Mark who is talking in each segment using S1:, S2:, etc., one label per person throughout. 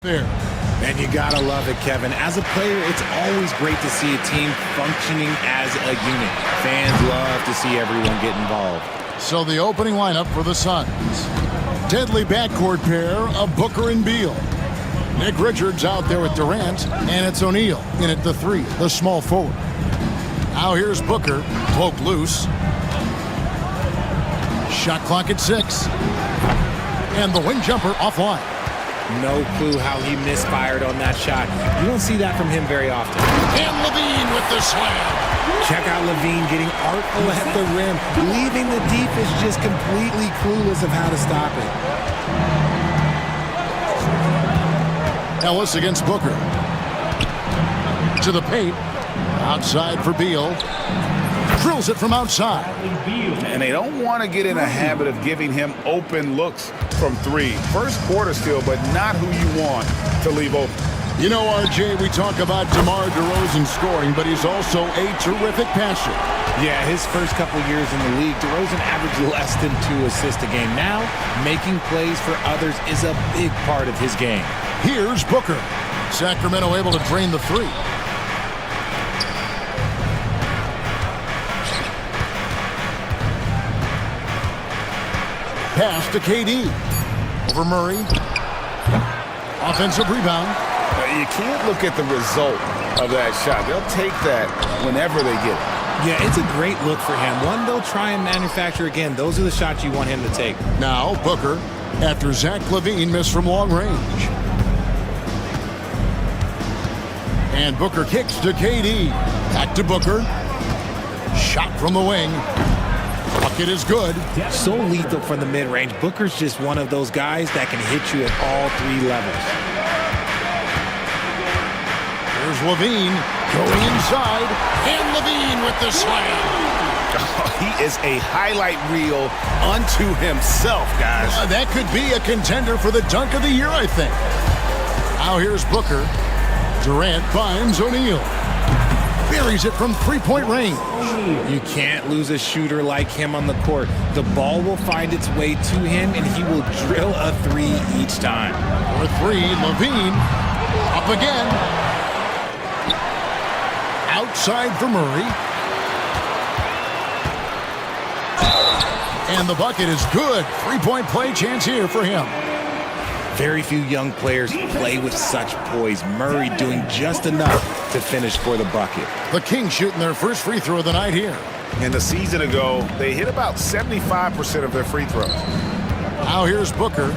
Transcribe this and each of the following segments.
S1: there.
S2: And you gotta love it, Kevin. As a player, it's always great to see a team functioning as a unit. Fans love to see everyone get involved.
S1: So the opening lineup for the Suns. Deadly backcourt pair of Booker and Beal. Nick Richards out there with Durant, and it's O'Neal in at the 3, the small forward. Now here's Booker, poked loose. Shot clock at 6. And the wing jumper offline.
S2: No clue how he misfired on that shot. You don't see that from him very often.
S1: And Levine with the slam.
S2: Check out Levine getting artful at the rim, leaving the defense just completely clueless of how to stop it.
S1: Ellis against Booker. To the paint. Outside for Beal. Drills it from outside.
S3: And they don't want to get in a habit of giving him open looks from 3. First quarter still, but not who you want to leave open.
S1: You know, RJ, we talk about DeMar DeRozan scoring, but he's also a terrific passer.
S2: Yeah, his first couple years in the league, DeRozan averaged less than 2 assists a game. Now, making plays for others is a big part of his game.
S1: Here's Booker. Sacramento able to drain the 3. Pass to KD. Over Murray. Offensive rebound.
S3: You can't look at the result of that shot. They'll take that whenever they get it.
S2: Yeah, it's a great look for him. One they'll try and manufacture again. Those are the shots you want him to take.
S1: Now Booker after Zach LaVine missed from long range. And Booker kicks to KD. Back to Booker. Shot from the wing. Bucket is good.
S2: So lethal from the mid-range. Booker's just one of those guys that can hit you at all 3 levels.
S1: Here's LaVine going inside. And LaVine with the slam.
S3: He is a highlight reel unto himself, guys.
S1: That could be a contender for the dunk of the year, I think. Now here's Booker. Durant finds O'Neal. Buries it from 3-point range.
S2: You can't lose a shooter like him on the court. The ball will find its way to him, and he will drill a 3 each time.
S1: For 3, LaVine. Up again. Outside for Murray. And the bucket is good. 3-point play chance here for him.
S2: Very few young players play with such poise. Murray doing just enough to finish for the bucket.
S1: The Kings shooting their first free throw of the night here.
S3: And a season ago, they hit about 75% of their free throws.
S1: Now here's Booker.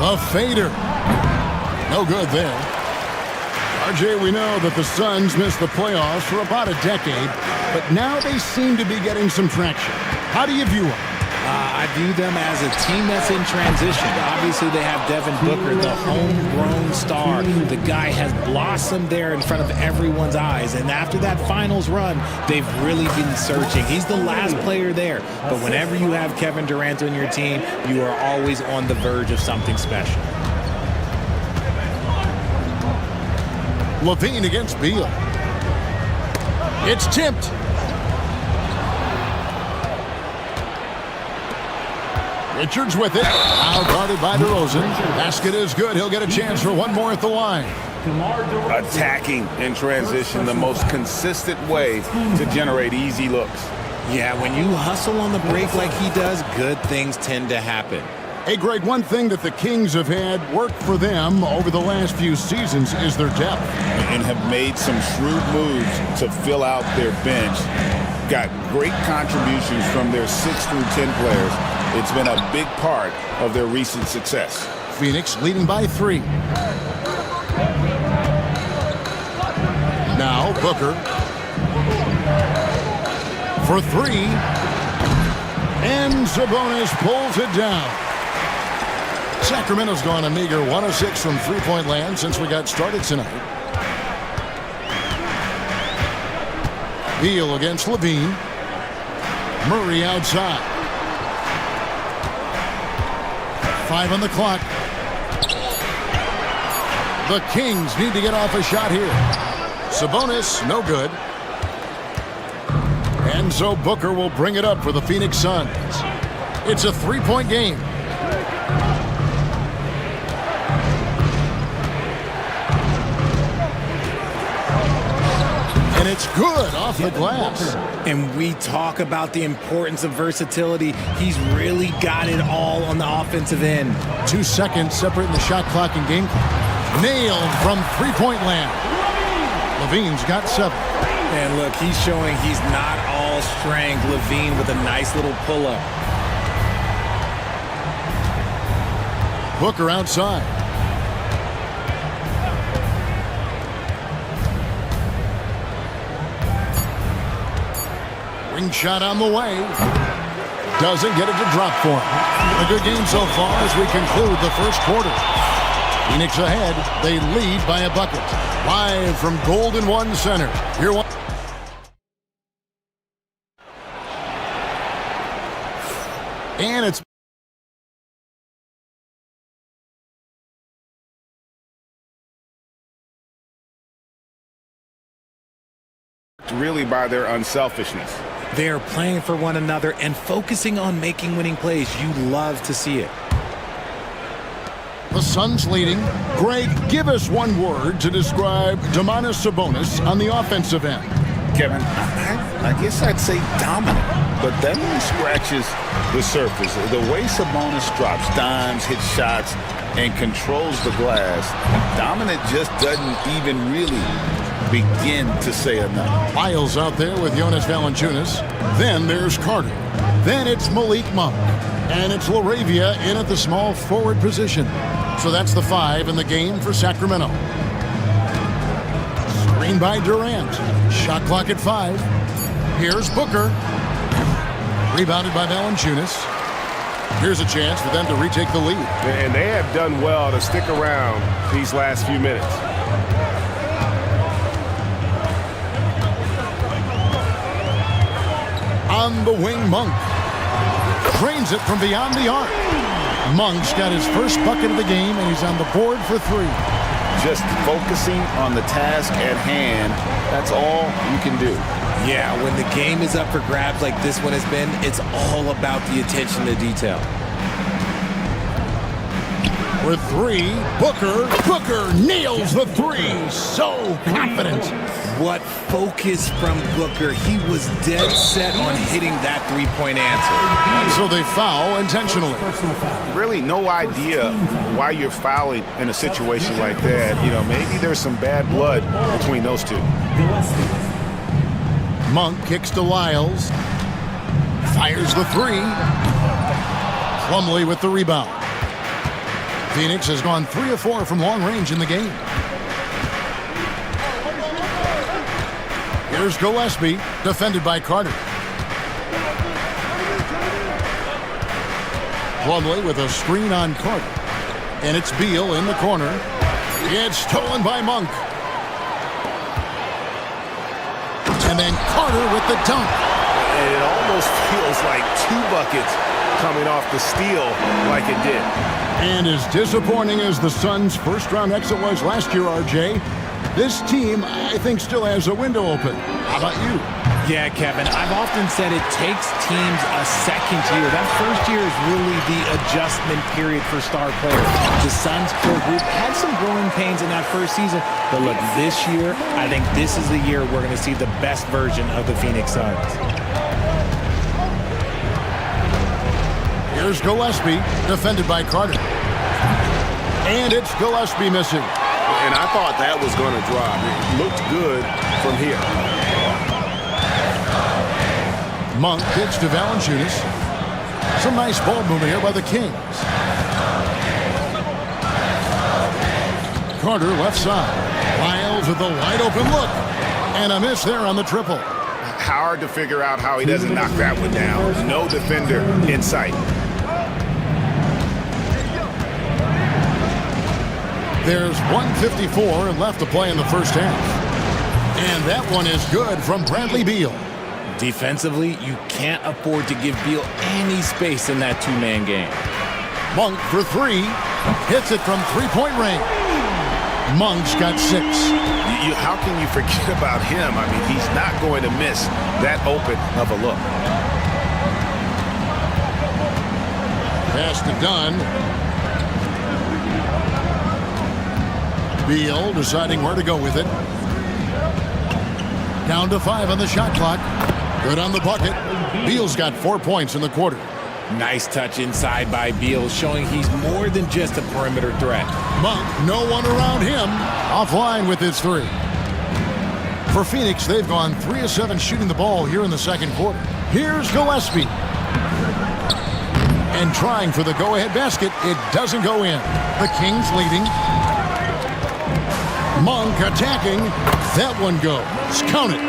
S1: A fader. No good there. RJ, we know that the Suns missed the playoffs for about a decade, but now they seem to be getting some traction. How do you view them?
S2: I view them as a team that's in transition. Obviously, they have Devin Booker, the homegrown star. The guy has blossomed there in front of everyone's eyes. And after that finals run, they've really been searching. He's the last player there. But whenever you have Kevin Durant on your team, you are always on the verge of something special.
S1: LaVine against Beal. It's tipped. Richards with it. Now guarded by DeRozan. Basket is good. He'll get a chance for one more at the line.
S3: Attacking in transition, the most consistent way to generate easy looks.
S2: Yeah, when you hustle on the break like he does, good things tend to happen.
S1: Hey, Greg, one thing that the Kings have had work for them over the last few seasons is their depth.
S3: And have made some shrewd moves to fill out their bench. Got great contributions from their 6 through 10 players. It's been a big part of their recent success.
S1: Phoenix leading by 3. Now Booker. For 3. And Sabonis pulls it down. Sacramento's gone a meager 1 of 6 from 3-point land since we got started tonight. Beal against LaVine. Murray outside. 5 on the clock. The Kings need to get off a shot here. Sabonis, no good. And so Booker will bring it up for the Phoenix Suns. It's a 3-point game. And it's good off the glass.
S2: And we talk about the importance of versatility. He's really got it all on the offensive end.
S1: 2 seconds separating the shot clock and game clock. Nailed from three-point land. Levine's got 7.
S2: And look, he's showing he's not all strength. Levine with a nice little pull-up.
S1: Booker outside. Ring shot on the way. Doesn't get it to drop for him. A good game so far as we conclude the first quarter. Phoenix ahead. They lead by a bucket. Live from Golden One Center. Here one. And it's
S3: really by their unselfishness.
S2: They're playing for one another and focusing on making winning plays. You love to see it.
S1: The Suns leading. Greg, give us one word to describe Domantas Sabonis on the offensive end.
S3: Kevin, I guess I'd say dominant, but that only scratches the surface. The way Sabonis drops dimes, hits shots, and controls the glass, dominant just doesn't even really begin to say enough.
S1: Lyles out there with Jonas Valanciunas. Then there's Carter. Then it's Malik Monk. And it's LaRavia in at the small forward position. So that's the 5 in the game for Sacramento. Screen by Durant. Shot clock at 5. Here's Booker. Rebounded by Valanciunas. Here's a chance for them to retake the lead.
S4: And they have done well to stick around these last few minutes.
S1: On the wing, Monk. Drains it from beyond the arc. Monk's got his first bucket of the game, and he's on the board for 3.
S3: Just focusing on the task at hand, that's all you can do.
S2: Yeah, when the game is up for grabs like this one has been, it's all about the attention to detail.
S1: For 3, Booker nails the 3. So confident.
S2: What focus from Booker. He was dead set on hitting that three-point answer.
S1: So they foul intentionally.
S3: Really no idea why you're fouling in a situation like that. You know, maybe there's some bad blood between those two.
S1: Monk kicks to Lyles. Fires the 3. Plumlee with the rebound. Phoenix has gone 3 of 4 from long range in the game. Here's Gillespie, defended by Carter. Plumlee with a screen on Carter. And it's Beal in the corner. It's stolen by Monk. And then Carter with the dunk.
S4: And it almost feels like 2 buckets coming off the steal like it did.
S1: And as disappointing as the Suns' first-round exit was last year, RJ, this team, I think, still has a window open. How about you?
S2: Yeah, Kevin, I've often said it takes teams a second year. That first year is really the adjustment period for star players. The Suns core group had some growing pains in that first season, but look, this year, I think this is the year we're going to see the best version of the Phoenix Suns.
S1: Here's Gillespie, defended by Carter. And it's Gillespie missing.
S4: And I thought that was going to drop. It looked good from here.
S1: Monk pitch to Valanciunas. Some nice ball movement here by the Kings. Carter left side. Lyles with a wide open look. And a miss there on the triple.
S3: Hard to figure out how he doesn't knock that one down. No defender in sight.
S1: There's 1:54 left to play in the first half. And that one is good from Bradley Beal.
S2: Defensively, you can't afford to give Beal any space in that two-man game.
S1: Monk for 3. Hits it from three-point range. Monk's got 6.
S3: How can you forget about him? I mean, he's not going to miss that open of a look.
S1: Pass to Dunn. Beal deciding where to go with it. Down to 5 on the shot clock. Good on the bucket. Beal's got 4 points in the quarter.
S2: Nice touch inside by Beal, showing he's more than just a perimeter threat.
S1: Monk, no one around him. Offline with his 3. For Phoenix, they've gone 3 of 7 shooting the ball here in the second quarter. Here's Gillespie. And trying for the go-ahead basket. It doesn't go in. The Kings leading. Monk attacking. That one goes. Count it.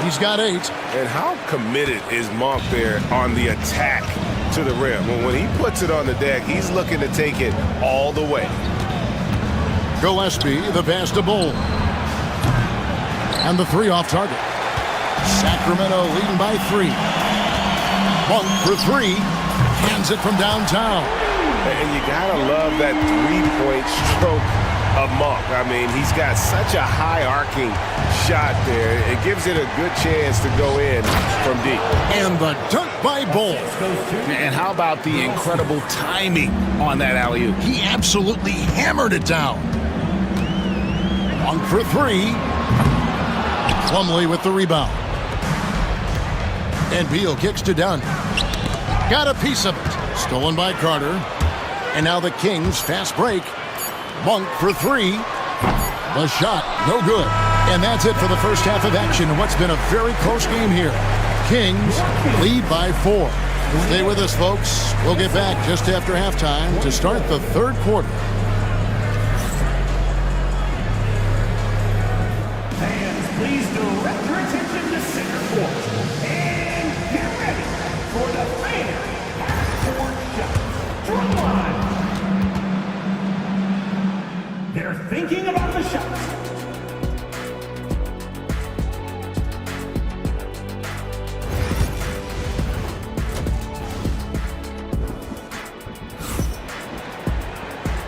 S1: He's got 8.
S4: And how committed is Monk there on the attack to the rim? When he puts it on the deck, he's looking to take it all the way.
S1: Gillespie, the pass to Bull. And the 3 off target. Sacramento leading by 3. Monk for 3. Hands it from downtown.
S4: And you gotta love that three-point stroke of Monk. I mean, he's got such a high arcing shot there. It gives it a good chance to go in from deep.
S1: And the dunk by Bull.
S3: And how about the incredible timing on that alley-oop?
S1: He absolutely hammered it down. Monk for 3. Plumlee with the rebound. And Beal kicks to Dunn. Got a piece of it. Stolen by Carter. And now the Kings fast break. Monk for 3. The shot, no good. And that's it for the first half of action in what's been a very close game here. Kings lead by 4. Stay with us, folks. We'll get back just after halftime to start the third quarter.
S5: Fans, please direct your attention to center court. And get ready for the favorite half-court shot. Drum line. They're thinking about the shots.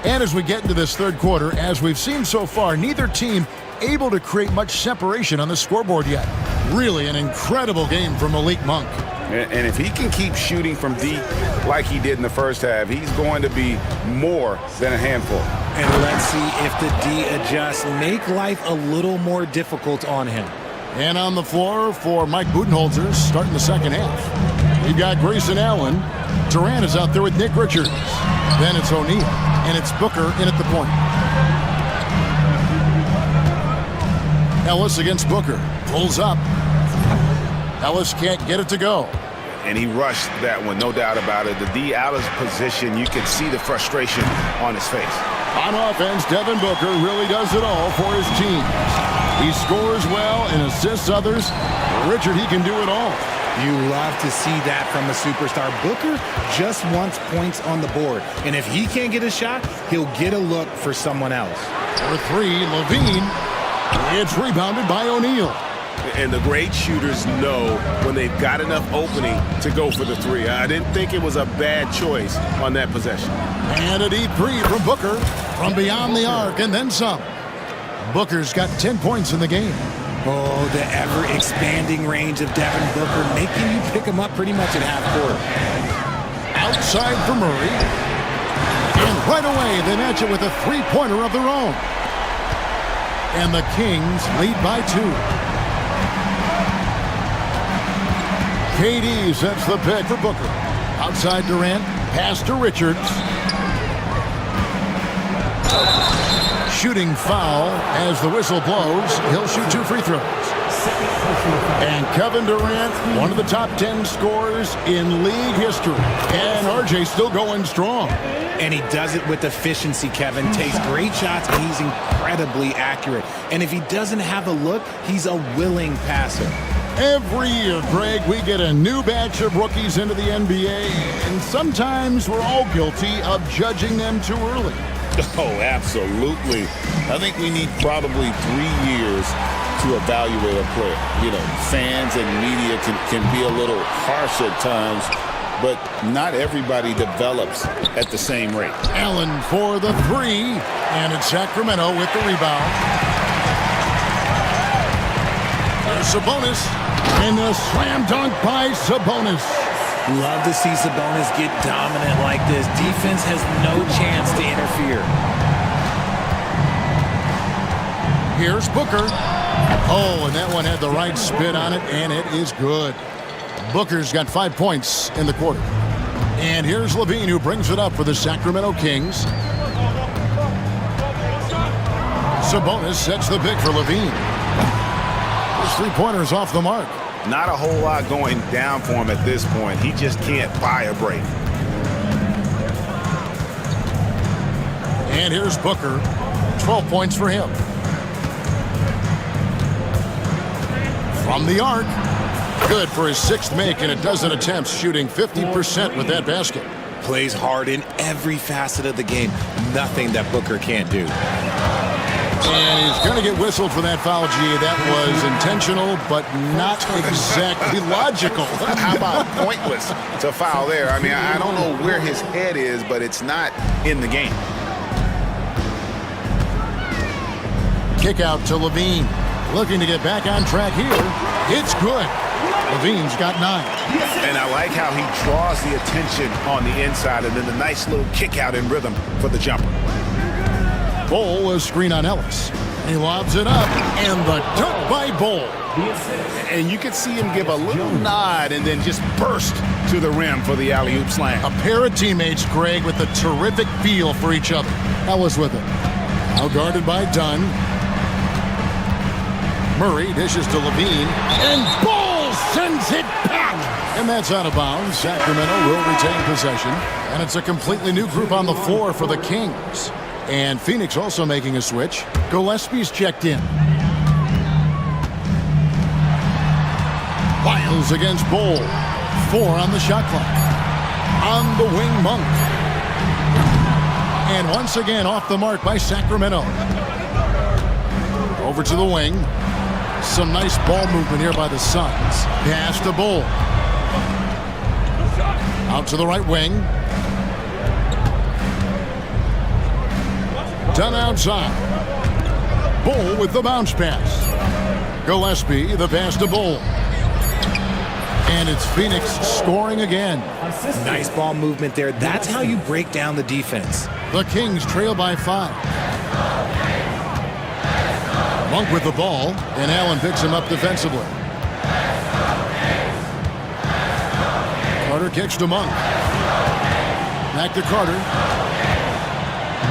S1: And as we get into this third quarter, as we've seen so far, neither team able to create much separation on the scoreboard yet. Really an incredible game from Malik Monk.
S3: And if he can keep shooting from deep like he did in the first half, he's going to be more than a handful.
S2: And let's see if the D adjusts, make life a little more difficult on him.
S1: And on the floor for Mike Budenholzer, starting the second half. We've got Grayson Allen. Durant is out there with Nick Richards. Then it's O'Neal, and it's Booker in at the point. Ellis against Booker. Pulls up. Ellis can't get it to go.
S3: And he rushed that one, no doubt about it. The D out of position, you can see the frustration on his face.
S1: On offense, Devin Booker really does it all for his team. He scores well and assists others. Richard, he can do it all.
S2: You love to see that from a superstar. Booker just wants points on the board. And if he can't get a shot, he'll get a look for someone else.
S1: For 3, Levine. It's rebounded by O'Neal.
S4: And the great shooters know when they've got enough opening to go for the 3. I didn't think it was a bad choice on that possession.
S1: And a deep 3 from Booker from beyond the arc and then some. Booker's got 10 points in the game.
S2: Oh, the ever-expanding range of Devin Booker, making you pick him up pretty much at half court.
S1: Outside for Murray. And right away, they match it with a 3-pointer of their own. And the Kings lead by 2. KD sets the pick for Booker. Outside Durant, pass to Richards. Shooting foul as the whistle blows. He'll shoot 2 free throws. And Kevin Durant, one of the top 10 scorers in league history. And RJ still going strong.
S2: And he does it with efficiency, Kevin. Takes great shots, and he's incredibly accurate. And if he doesn't have a look, he's a willing passer.
S1: Every year, Greg, we get a new batch of rookies into the NBA, and sometimes we're all guilty of judging them too early.
S3: Oh, absolutely. I think we need probably 3 years to evaluate a player. You know, fans and media can be a little harsh at times, but not everybody develops at the same rate.
S1: Allen for the 3, and it's Sacramento with the rebound. There's Sabonis, and a slam dunk by Sabonis.
S2: Love to see Sabonis get dominant like this. Defense has no chance to interfere.
S1: Here's Booker. Oh, and that one had the right spin on it, and it is good. Booker's got 5 points in the quarter. And here's Levine, who brings it up for the Sacramento Kings. Sabonis sets the pick for Levine. His three-pointer's off the mark.
S3: Not a whole lot going down for him at this point. He just can't buy a break.
S1: And here's Booker. 12 points for him. From the arc. Good for his 6th make in a dozen attempts, shooting 50% with that basket.
S2: Plays hard in every facet of the game. Nothing that Booker can't do.
S1: And he's going to get whistled for that foul, G. That was intentional, but not exactly logical.
S3: How about pointless to foul there? I mean, I don't know where his head is, but it's not in the game.
S1: Kick out to Levine. Looking to get back on track here. It's good. Levine's got 9.
S3: And I like how he draws the attention on the inside, and then the nice little kick out in rhythm for the jumper.
S1: Bol, a screen on Ellis. He lobs it up, and the dunk by Bol.
S3: And you could see him give a little nod and then just burst to the rim for the alley-oop slam.
S1: A pair of teammates, Greg, with a terrific feel for each other. Ellis with it. Now guarded by Dunn. Murray dishes to Levine, and Bol sends it back. And that's out of bounds. Sacramento will retain possession. And it's a completely new group on the floor for the Kings. And Phoenix also making a switch. Gillespie's checked in. Lyles against Bol. 4 on the shot clock. On the wing, Monk. And once again off the mark by Sacramento. Over to the wing. Some nice ball movement here by the Suns. Pass to Bol. Out to the right wing. Done outside. Bol with the bounce pass. Gillespie, the pass to Bol. And it's Phoenix scoring again.
S2: Nice ball movement there. That's how you break down the defense.
S1: The Kings trail by 5. Monk with the ball, and Allen picks him up defensively. Carter kicks to Monk. Back to Carter.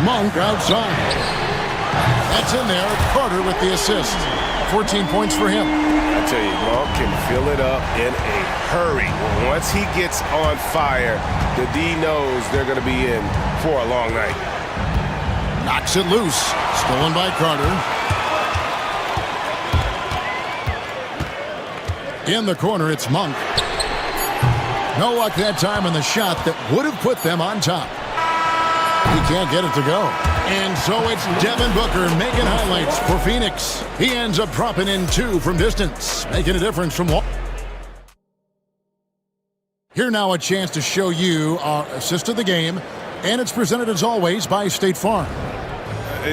S1: Monk outside. That's in there. Carter with the assist. 14 points for him.
S4: I tell you, Monk can fill it up in a hurry. Once he gets on fire, the D knows they're going to be in for a long night.
S1: Knocks it loose. Stolen by Carter. In the corner, it's Monk. No luck that time on the shot that would have put them on top. He can't get it to go. And so it's Devin Booker making highlights for Phoenix. He ends up dropping in 2 from distance, making a difference from one. Here now a chance to show you our assist of the game, and it's presented as always by State Farm.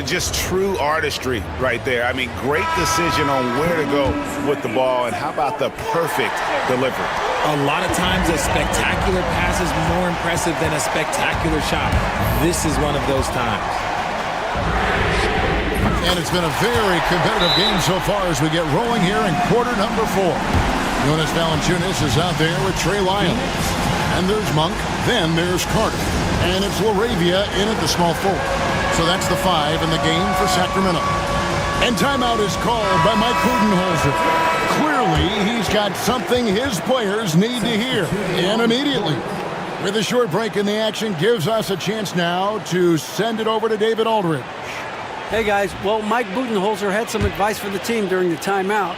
S3: Just true artistry right there. I mean, great decision on where to go with the ball, and how about the perfect delivery?
S2: A lot of times a spectacular pass is more impressive than a spectacular shot. This is one of those times.
S1: And it's been a very competitive game so far as we get rolling here in quarter number 4. Jonas Valanciunas is out there with Trey Lyles. And there's Monk. Then there's Carter. And it's LaRavia in at the small forward. So that's the 5 in the game for Sacramento. And timeout is called by Mike Budenholzer. Clearly, he's got something his players need to hear. And immediately. With a short break in the action, gives us a chance now to send it over to David Aldridge.
S6: Hey guys, well, Mike Budenholzer had some advice for the team during the timeout.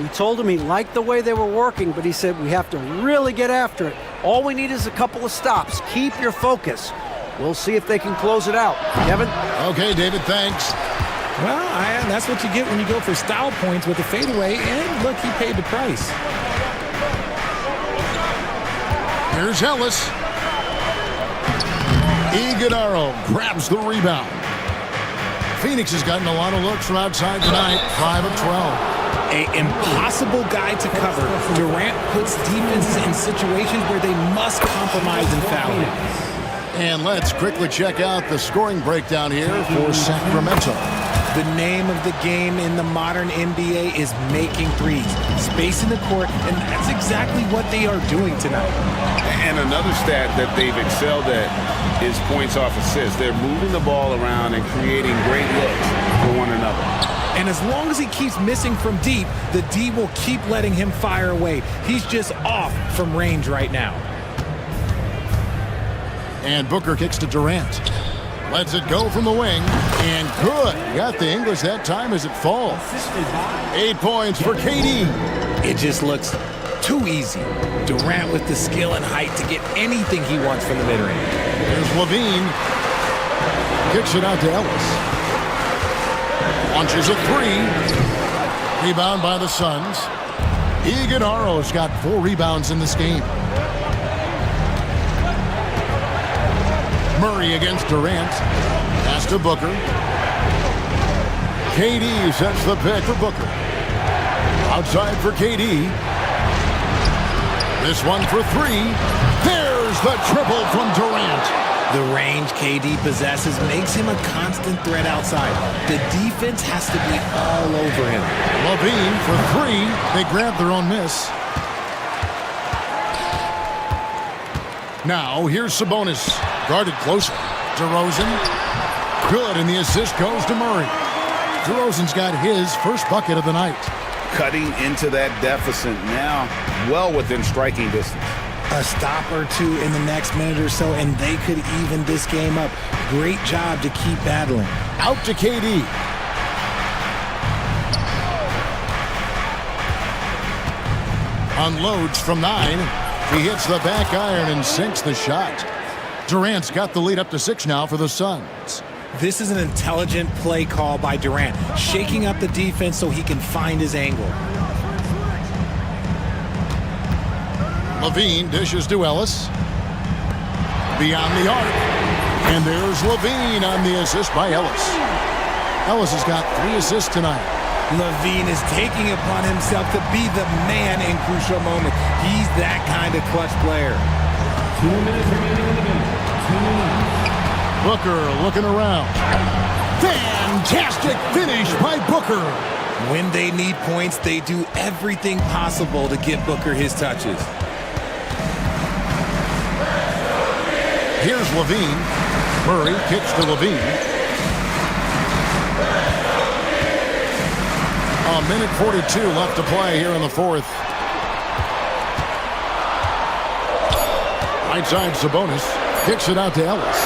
S6: We told him he liked the way they were working, but he said we have to really get after it. All we need is a couple of stops. Keep your focus. We'll see if they can close it out. Kevin?
S1: Okay, David, thanks.
S2: Well, that's what you get when you go for style points with the fadeaway, and look, he paid the price.
S1: Here's Ellis. Iguodaro grabs the rebound. Phoenix has gotten a lot of looks from outside tonight, 5 of 12.
S2: An impossible guy to cover. Durant puts defenses in situations where they must compromise and foul him.
S1: And let's quickly check out the scoring breakdown here for Sacramento.
S2: The name of the game in the modern NBA is making threes, spacing the court, and that's exactly what they are doing tonight.
S3: And another stat that they've excelled at is points off assists. They're moving the ball around and creating great looks for one another.
S2: And as long as he keeps missing from deep, the D will keep letting him fire away. He's just off from range right now.
S1: And Booker kicks to Durant. Lets it go from the wing. And good. Got the English that time as it falls. 8 points for KD.
S2: It just looks too easy. Durant with the skill and height to get anything he wants from the mid-range.
S1: Here's Levine. Kicks it out to Ellis. Launches a three. Rebound by the Suns. Iguodala's got 4 rebounds in this game. Murray against Durant. Pass to Booker. KD sets the pick for Booker. Outside for KD. This one for 3. There's the triple from Durant.
S2: The range KD possesses makes him a constant threat outside. The defense has to be all over him.
S1: Levine for 3. They grab their own miss. Now, here's Sabonis. Guarded closer. DeRozan. Good, and the assist goes to Murray. DeRozan's got his first bucket of the night.
S3: Cutting into that deficit now, well within striking distance.
S2: A stop or two in the next minute or so, and they could even this game up. Great job to keep battling.
S1: Out to KD. Unloads from 9. He hits the back iron and sinks the shot. Durant's got the lead up to 6 now for the Suns.
S2: This is an intelligent play call by Durant, shaking up the defense so he can find his angle.
S1: Levine dishes to Ellis. Beyond the arc. And there's Levine on the assist by Ellis. Ellis has got 3 assists tonight.
S2: Levine is taking upon himself to be the man in crucial moments. He's that kind of clutch player.
S5: 2 minutes remaining in the game. 2 minutes.
S1: Booker looking around. Fantastic finish by Booker.
S2: When they need points, they do everything possible to get Booker his touches.
S1: Here's Levine. Murray kicks to Levine. A minute 42 left to play here in the 4th. Right side Sabonis. Kicks it out to Ellis.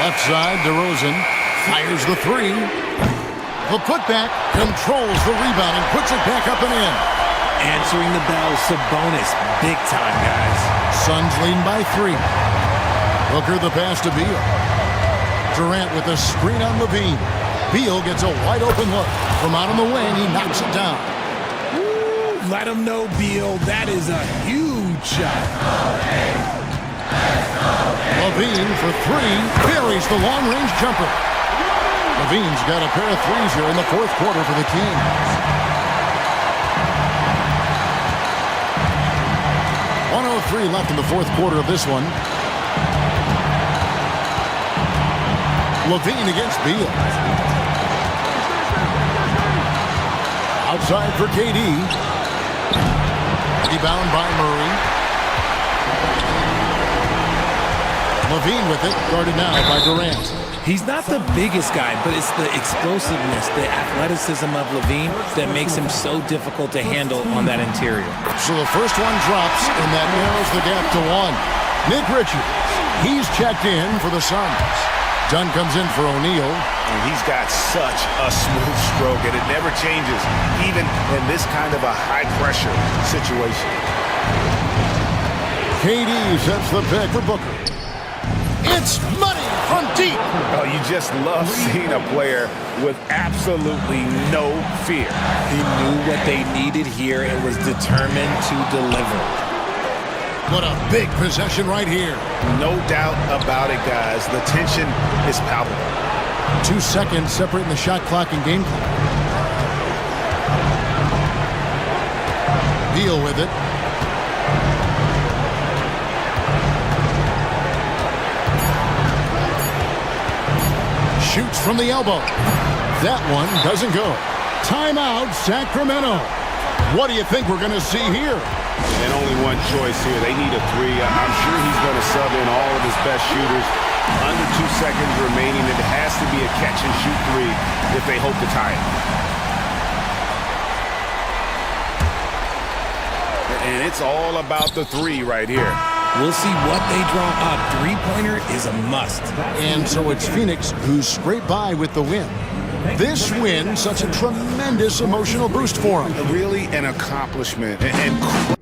S1: Left side DeRozan. Fires the 3. The putback controls the rebound and puts it back up and in.
S2: Answering the bell, Sabonis. Big time, guys.
S1: Suns leading by 3. Booker the pass to Beal. Durant with a screen on Levine. Beal gets a wide open look. From out on the wing, he knocks it down.
S2: Ooh, let him know, Beal. That is a huge shot.
S1: Levine for 3. Buries the long-range jumper. Levine's got a pair of 3s here in the 4th quarter for the Kings. 1:03 left in the 4th quarter of this one. Levine against Beal. Outside for KD. Rebound by Murray. Levine with it, guarded now by Durant.
S2: He's not the biggest guy, but it's the explosiveness, the athleticism of Levine that makes him so difficult to handle on that interior.
S1: So the first one drops, and that narrows the gap to 1. Nick Richards, he's checked in for the Suns. Dunn comes in for O'Neal.
S4: And he's got such a smooth stroke, and it never changes, even in this kind of a high-pressure situation.
S1: KD sets the pick for Booker. It's money from deep.
S4: Oh, you just love seeing a player with absolutely no fear.
S2: He knew what they needed here and was determined to deliver.
S1: What a big possession right here.
S4: No doubt about it, guys. The tension is palpable.
S1: 2 seconds separating the shot clock and game clock. Beal with it. shoots from the elbow. That one doesn't go. Timeout, Sacramento. What do you think we're going to see here?
S4: And only one choice here. They need a three. I'm sure he's going to sub in all of his best shooters. Under 2 seconds remaining. It has to be a catch-and-shoot three if they hope to tie it. And it's all about the three right here.
S2: We'll see what they draw up. Three-pointer is a must.
S1: And so it's Phoenix who's scraped by with the win. This win, such a tremendous emotional boost for them.
S3: Really an accomplishment and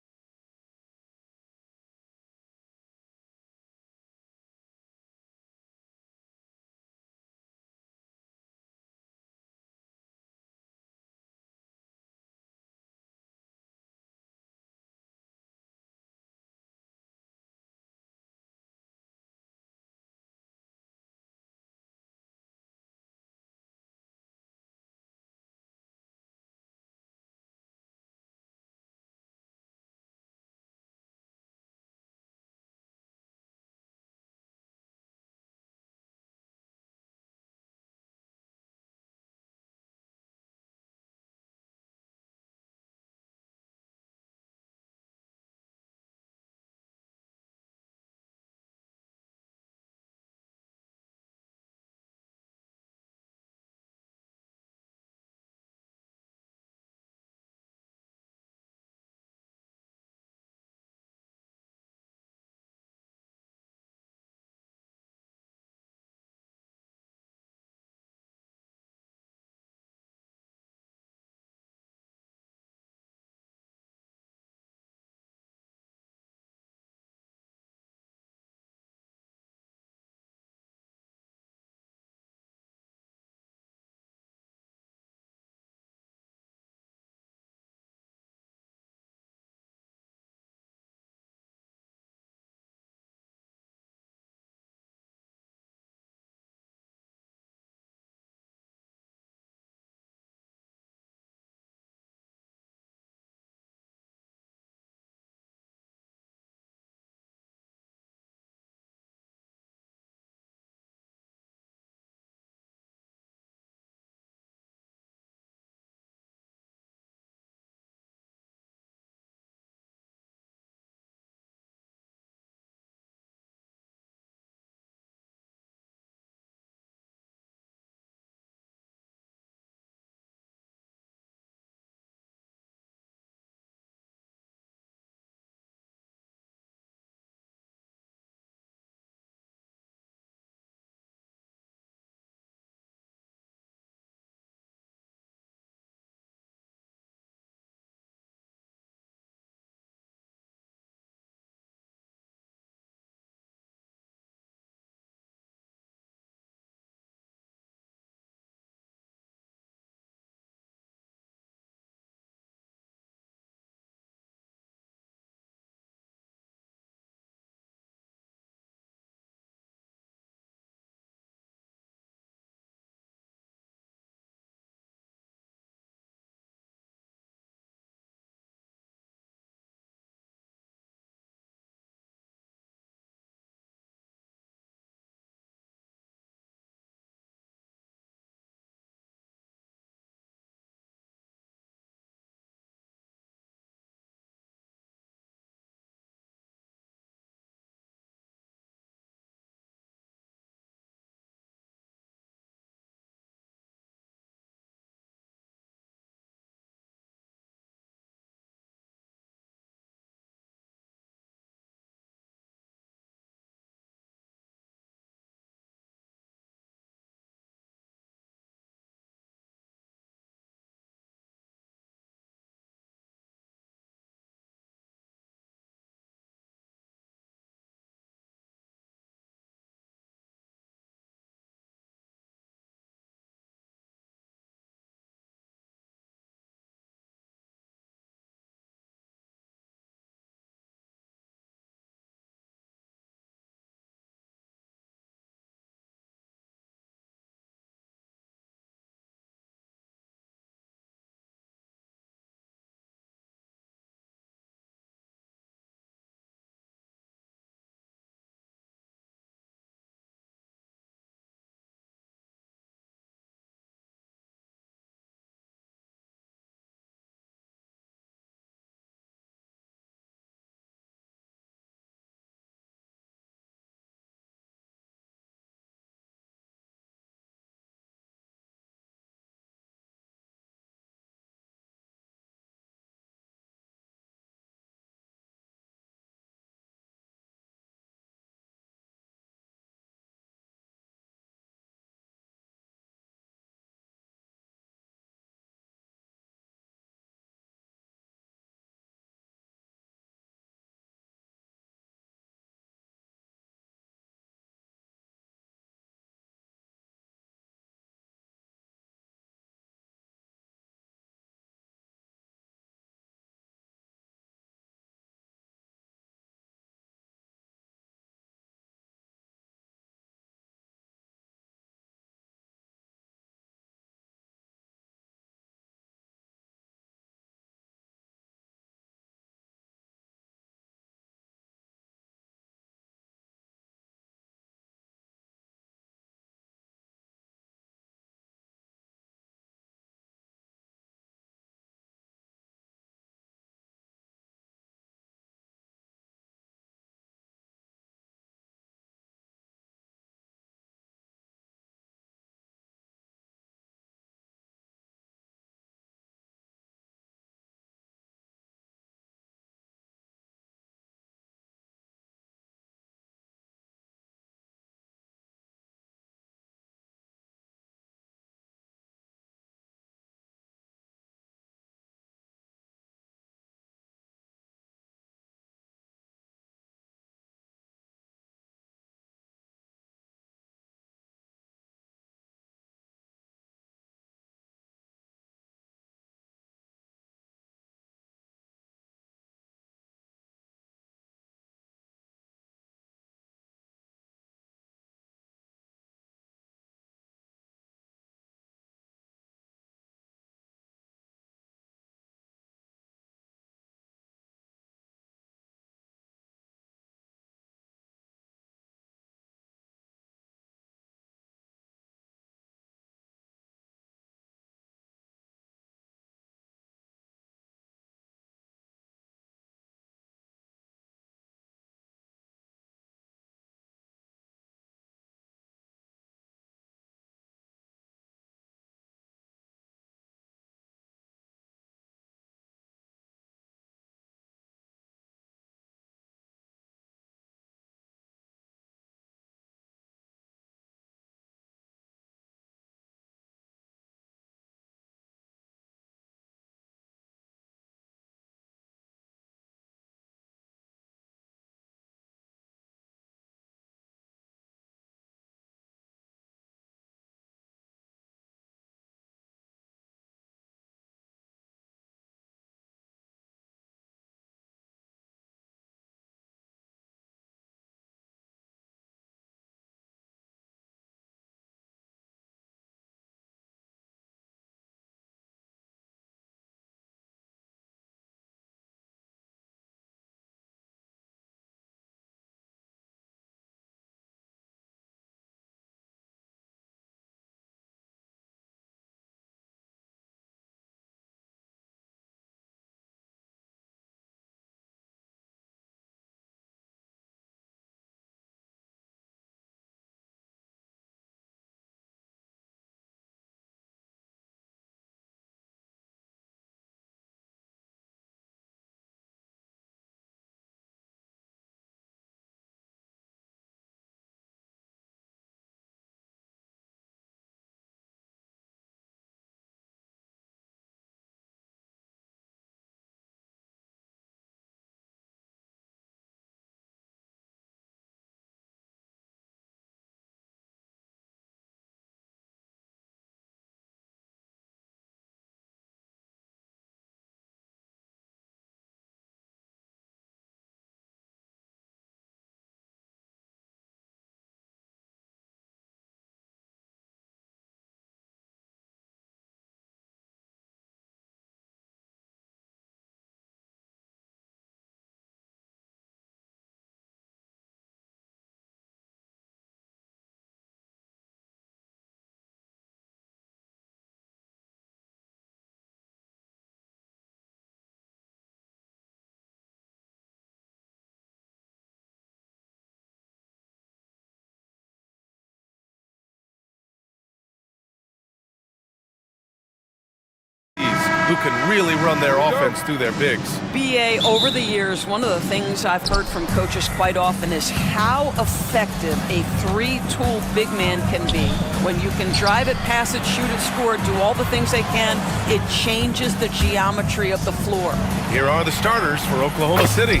S7: who can really run their offense through their bigs.
S8: BA, over the years, one of the things I've heard from coaches quite often is how effective a three-tool big man can be. When you can drive it, pass it, shoot it, score it, do all the things they can, it changes the geometry of the floor.
S7: Here are the starters for Oklahoma City.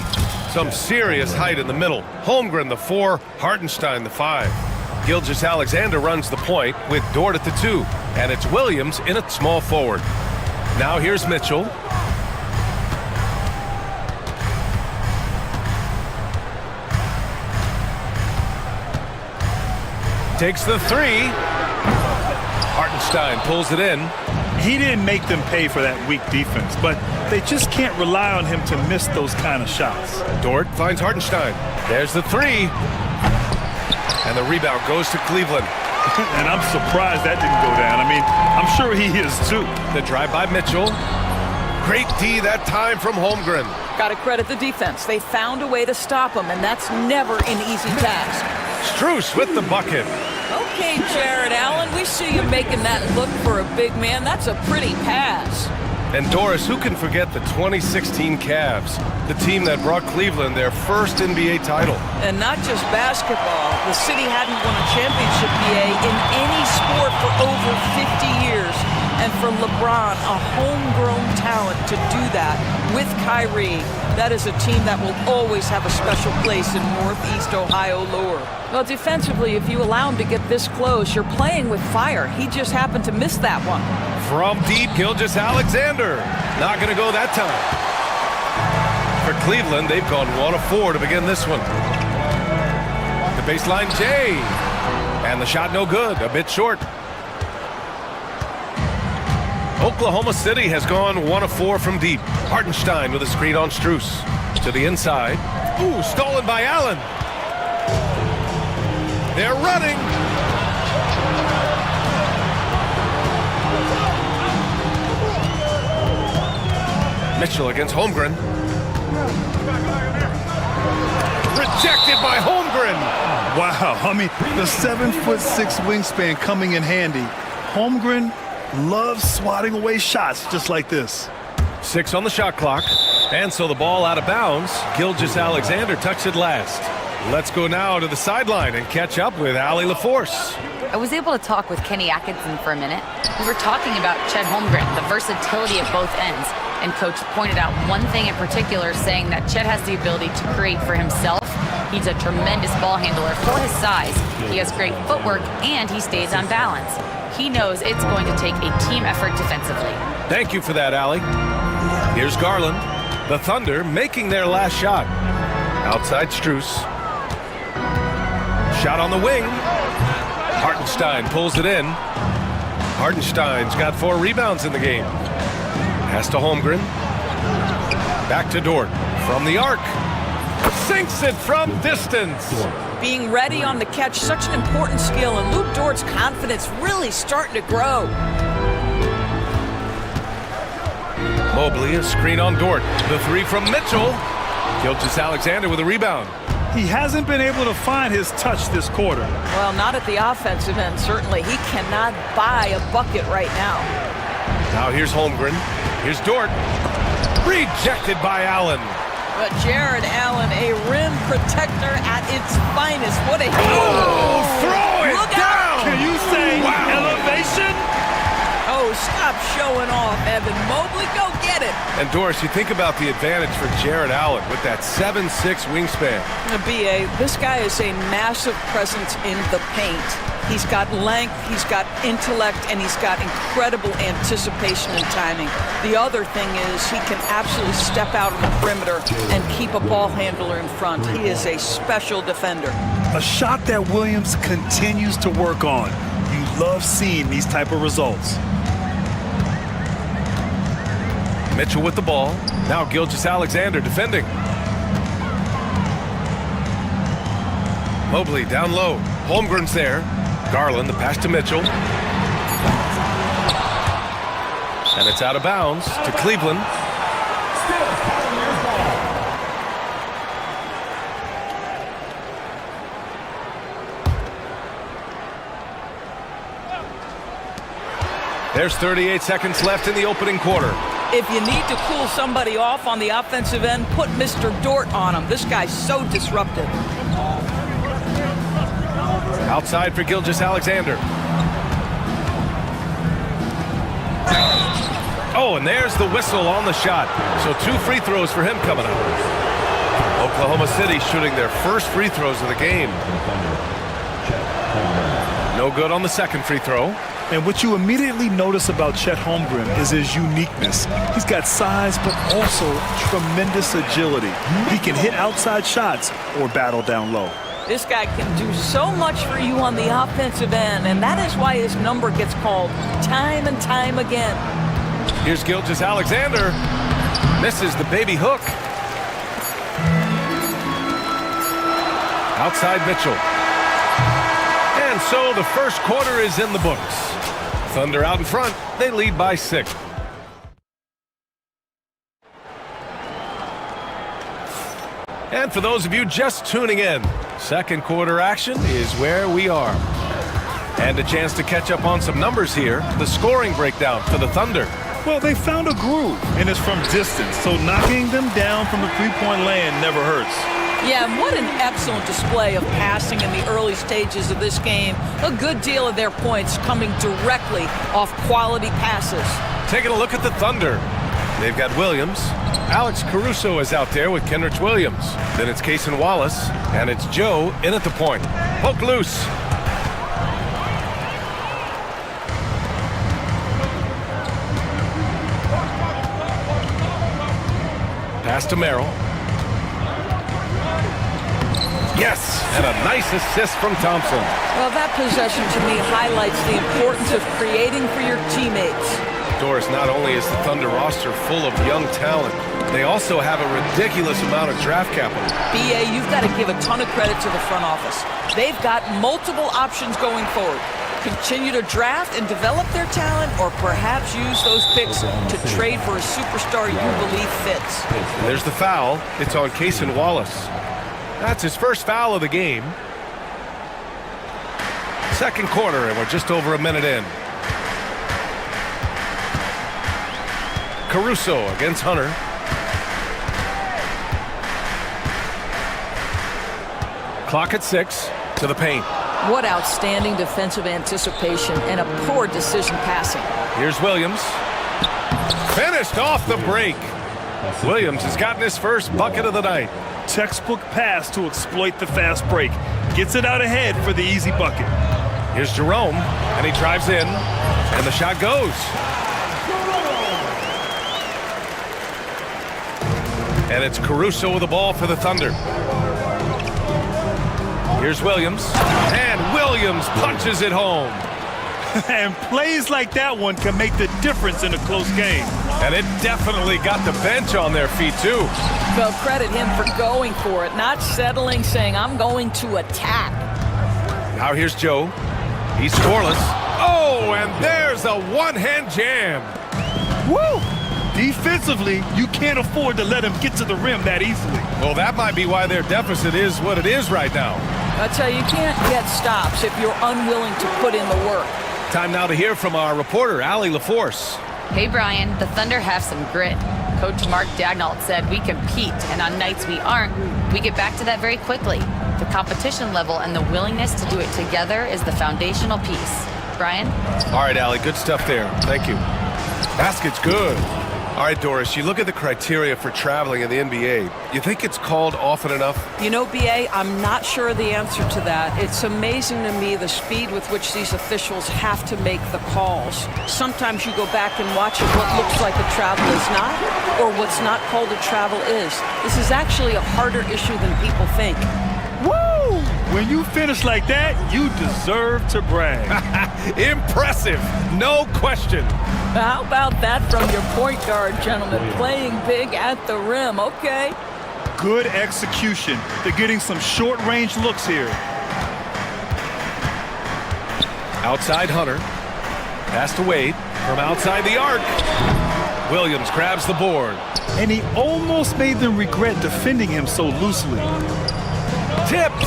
S7: Some serious height in the middle. Holmgren, the 4, Hartenstein, the 5. Gilgeous-Alexander runs the point with Dort at the 2, and it's Williams in at small forward. Now here's Mitchell. Takes the 3. Hartenstein pulls it in.
S9: He didn't make them pay for that weak defense, but they just can't rely on him to miss those kind of shots.
S7: Dort finds Hartenstein. There's the 3. And the rebound goes to Cleveland.
S9: And I'm surprised that didn't go down. I mean, I'm sure he is too.
S7: The drive by Mitchell. Great D that time from Holmgren.
S8: Got to credit the defense. They found a way to stop him, and that's never an easy task.
S7: Strus with the bucket.
S8: Okay, Jared Allen, we see you making that look for a big man. That's a pretty pass.
S7: And Doris, who can forget the 2016 Cavs, the team that brought Cleveland their first NBA title?
S8: And not just basketball. The city hadn't won a championship, BA, in any sport for over 50 years. And for LeBron, a homegrown talent, to do that with Kyrie, that is a team that will always have a special place in Northeast Ohio lore. Well, defensively, if you allow him to get this close, you're playing with fire. He just happened to miss that one.
S7: From deep, Gilgeous-Alexander. Not going to go that time. For Cleveland, they've gone 1 of 4 to begin this one. The baseline J. And the shot no good, a bit short. Oklahoma City has gone 1 of 4 from deep. Hartenstein with a screen on Strus. To the inside. Ooh, stolen by Allen. They're running. Mitchell against Holmgren. Rejected by Holmgren.
S9: Wow, I mean, the 7'6" wingspan coming in handy. Holmgren loves swatting away shots just like this.
S7: 6 on the shot clock. And so the ball out of bounds. Gilgeous-Alexander tucks it last. Let's go now to the sideline and catch up with Allie LaForce.
S10: I was able to talk with Kenny Atkinson for a minute. We were talking about Chet Holmgren, the versatility at both ends. And Coach pointed out one thing in particular, saying that Chet has the ability to create for himself. He's a tremendous ball handler for his size. He has great footwork, and he stays on balance. He knows it's going to take a team effort defensively.
S7: Thank you for that, Allie. Here's Garland. The Thunder making their last shot. Outside Strus. Shot on the wing. Hartenstein pulls it in. Hartenstein's got 4 rebounds in the game. Pass to Holmgren. Back to Dort. From the arc. Sinks it from distance.
S8: Being ready on the catch, such an important skill, and Luke Dort's confidence really starting to grow.
S7: Mobley, a screen on Dort. The 3 from Mitchell. Gilgeous-Alexander with a rebound.
S9: He hasn't been able to find his touch this quarter.
S8: Well, not at the offensive end, certainly. He cannot buy a bucket right now.
S7: Now here's Holmgren. Here's Dort. Rejected by Allen.
S8: But Jared Allen, a rim protector at its finest. What a
S7: oh, throw it
S8: Look
S7: down!
S8: Out.
S9: Can you say
S7: wow.
S9: elevation?
S8: Oh, stop showing off, Evan Mobley. Go get it.
S7: And Doris, you think about the advantage for Jared Allen with that 7'6" wingspan.
S8: BA, this guy is a massive presence in the paint. He's got length, he's got intellect, and he's got incredible anticipation and timing. The other thing is he can absolutely step out on the perimeter and keep a ball handler in front. He is a special defender.
S9: A shot that Williams continues to work on. You love seeing these type of results.
S7: Mitchell with the ball. Now Gilgeous-Alexander defending. Mobley down low. Holmgren's there. Garland, the pass to Mitchell. And it's out of bounds to Cleveland. There's 38 seconds left in the opening quarter.
S8: If you need to cool somebody off on the offensive end, put Mr. Dort on him. This guy's so disruptive.
S7: Outside for Gilgeous-Alexander. Oh, and there's the whistle on the shot. So 2 free throws for him coming up. Oklahoma City shooting their first free throws of the game. No good on the second free throw.
S9: And what you immediately notice about Chet Holmgren is his uniqueness. He's got size, but also tremendous agility. He can hit outside shots or battle down low.
S8: This guy can do so much for you on the offensive end, and that is why his number gets called time and time again.
S7: Here's Gilgeous-Alexander. Misses the baby hook. Outside Mitchell. And so the first quarter is in the books. Thunder out in front. They lead by 6. And for those of you just tuning in, second quarter action is where we are. And a chance to catch up on some numbers here. The scoring breakdown for the Thunder.
S9: Well, they found a groove, and it's from distance, so knocking them down from the three-point land never hurts.
S8: Yeah, and what an excellent display of passing in the early stages of this game. A good deal of their points coming directly off quality passes.
S7: Taking a look at the Thunder. They've got Williams. Alex Caruso is out there with Kenrich Williams. Then it's Cason Wallace, and it's Joe in at the point. Poke loose. Pass to Merrill. Yes, and a nice assist from Thompson.
S8: Well, that possession to me highlights the importance of creating for your teammates.
S7: Doris, not only is the Thunder roster full of young talent, they also have a ridiculous amount of draft capital.
S8: BA, you've got to give a ton of credit to the front office. They've got multiple options going forward. Continue to draft and develop their talent, or perhaps use those picks to trade for a superstar you believe fits.
S7: There's the foul. It's on Cason Wallace. That's his first foul of the game. Second quarter, and we're just over a minute in. Caruso against Hunter. Clock at 6 to the paint.
S8: What outstanding defensive anticipation and a poor decision passing.
S7: Here's Williams. Finished off the break. Williams has gotten his first bucket of the night.
S9: Textbook pass to exploit the fast break. Gets it out ahead for the easy bucket.
S7: Here's Jerome, and he drives in, and the shot goes. And it's Caruso with the ball for the Thunder. Here's Williams, and Williams punches it home.
S9: And plays like that one can make the difference in a close game.
S7: And it definitely got the bench on their feet, too.
S8: Well, credit him for going for it, not settling, saying, I'm going to attack.
S7: Now here's Joe. He's scoreless. Oh, and there's a one-hand jam.
S9: Woo! Defensively, you can't afford to let him get to the rim that easily.
S7: Well, that might be why their deficit is what it is right now.
S8: I tell you, you can't get stops if you're unwilling to put in the work.
S7: Time now to hear from our reporter, Allie LaForce.
S10: Hey, Brian, the Thunder have some grit. Coach Mark Daignault said we compete, and on nights we aren't, we get back to that very quickly. The competition level and the willingness to do it together is the foundational piece. Brian?
S7: All right, Allie, good stuff there. Thank you. Basket's good. All right, Doris, you look at the criteria for traveling in the NBA. You think it's called often enough?
S8: You know, BA, I'm not sure the answer to that. It's amazing to me the speed with which these officials have to make the calls. Sometimes you go back and watch it, what looks like a travel is not, or what's not called a travel is. This is actually a harder issue than people think.
S9: Woo! When you finish like that, you deserve to brag.
S7: Impressive, no question.
S8: How about that from your point guard, gentlemen? Playing big at the rim, okay.
S9: Good execution. They're getting some short-range looks here.
S7: Outside Hunter. Pass to Wade from outside the arc. Williams grabs the board.
S9: And he almost made them regret defending him so loosely.
S7: Tipped.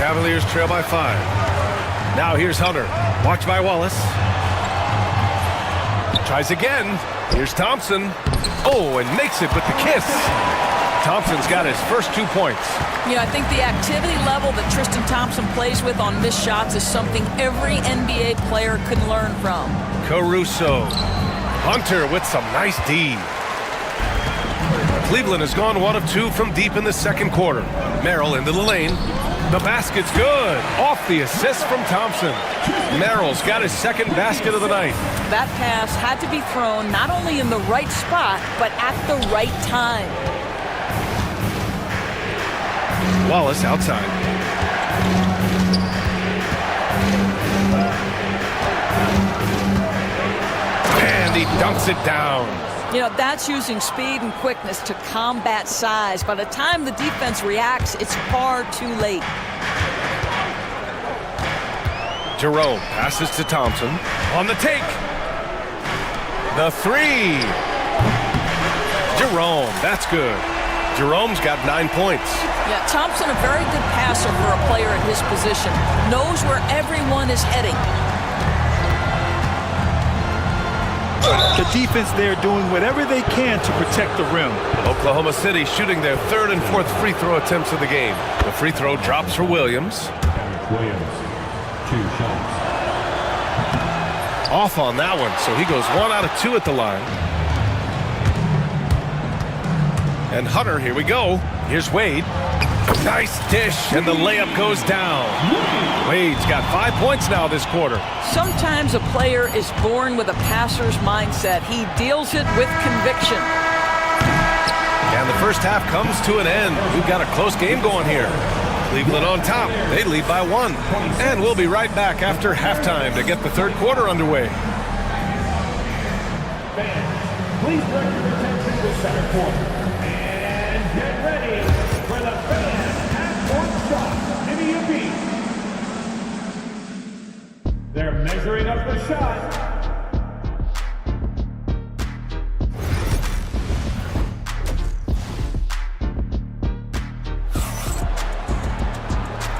S7: Cavaliers trail by 5. Now here's Hunter. Watched by Wallace. Tries again. Here's Thompson. Oh, and makes it with the kiss. Thompson's got his first 2 points.
S8: Yeah, I think the activity level that Tristan Thompson plays with on missed shots is something every NBA player can learn from.
S7: Caruso. Hunter with some nice D. Cleveland has gone 1 of 2 from deep in the second quarter. Merrill into the lane. The basket's good. Off the assist from Thompson. Merrill's got his second basket of the night.
S8: That pass had to be thrown not only in the right spot, but at the right time.
S7: Wallace outside. And he dunks it down.
S8: You know, that's using speed and quickness to combat size. By the time the defense reacts, it's far too late.
S7: Jerome passes to Thompson. On the take. The three. Jerome, that's good. Jerome's got 9 points.
S8: Yeah, Thompson, a very good passer for a player in his position. Knows where everyone is heading.
S9: The defense there doing whatever they can to protect the rim.
S7: Oklahoma City shooting their third and fourth free throw attempts of the game. The free throw drops for Williams.
S5: Williams, 2 shots.
S7: Off on that one, so he goes 1 out of 2 at the line. And Hunter, here we go. Here's Wade. Nice dish, and the layup goes down. Wade's got 5 points now this quarter.
S8: Sometimes a player is born with a passer's mindset. He deals it with conviction.
S7: And the first half comes to an end. We've got a close game going here. Cleveland on top. They lead by 1. And we'll be right back after halftime to get the third quarter underway.
S5: Please bring your attention to center court. And get ready for the fans half-court shot in the UP. They're measuring up the shot.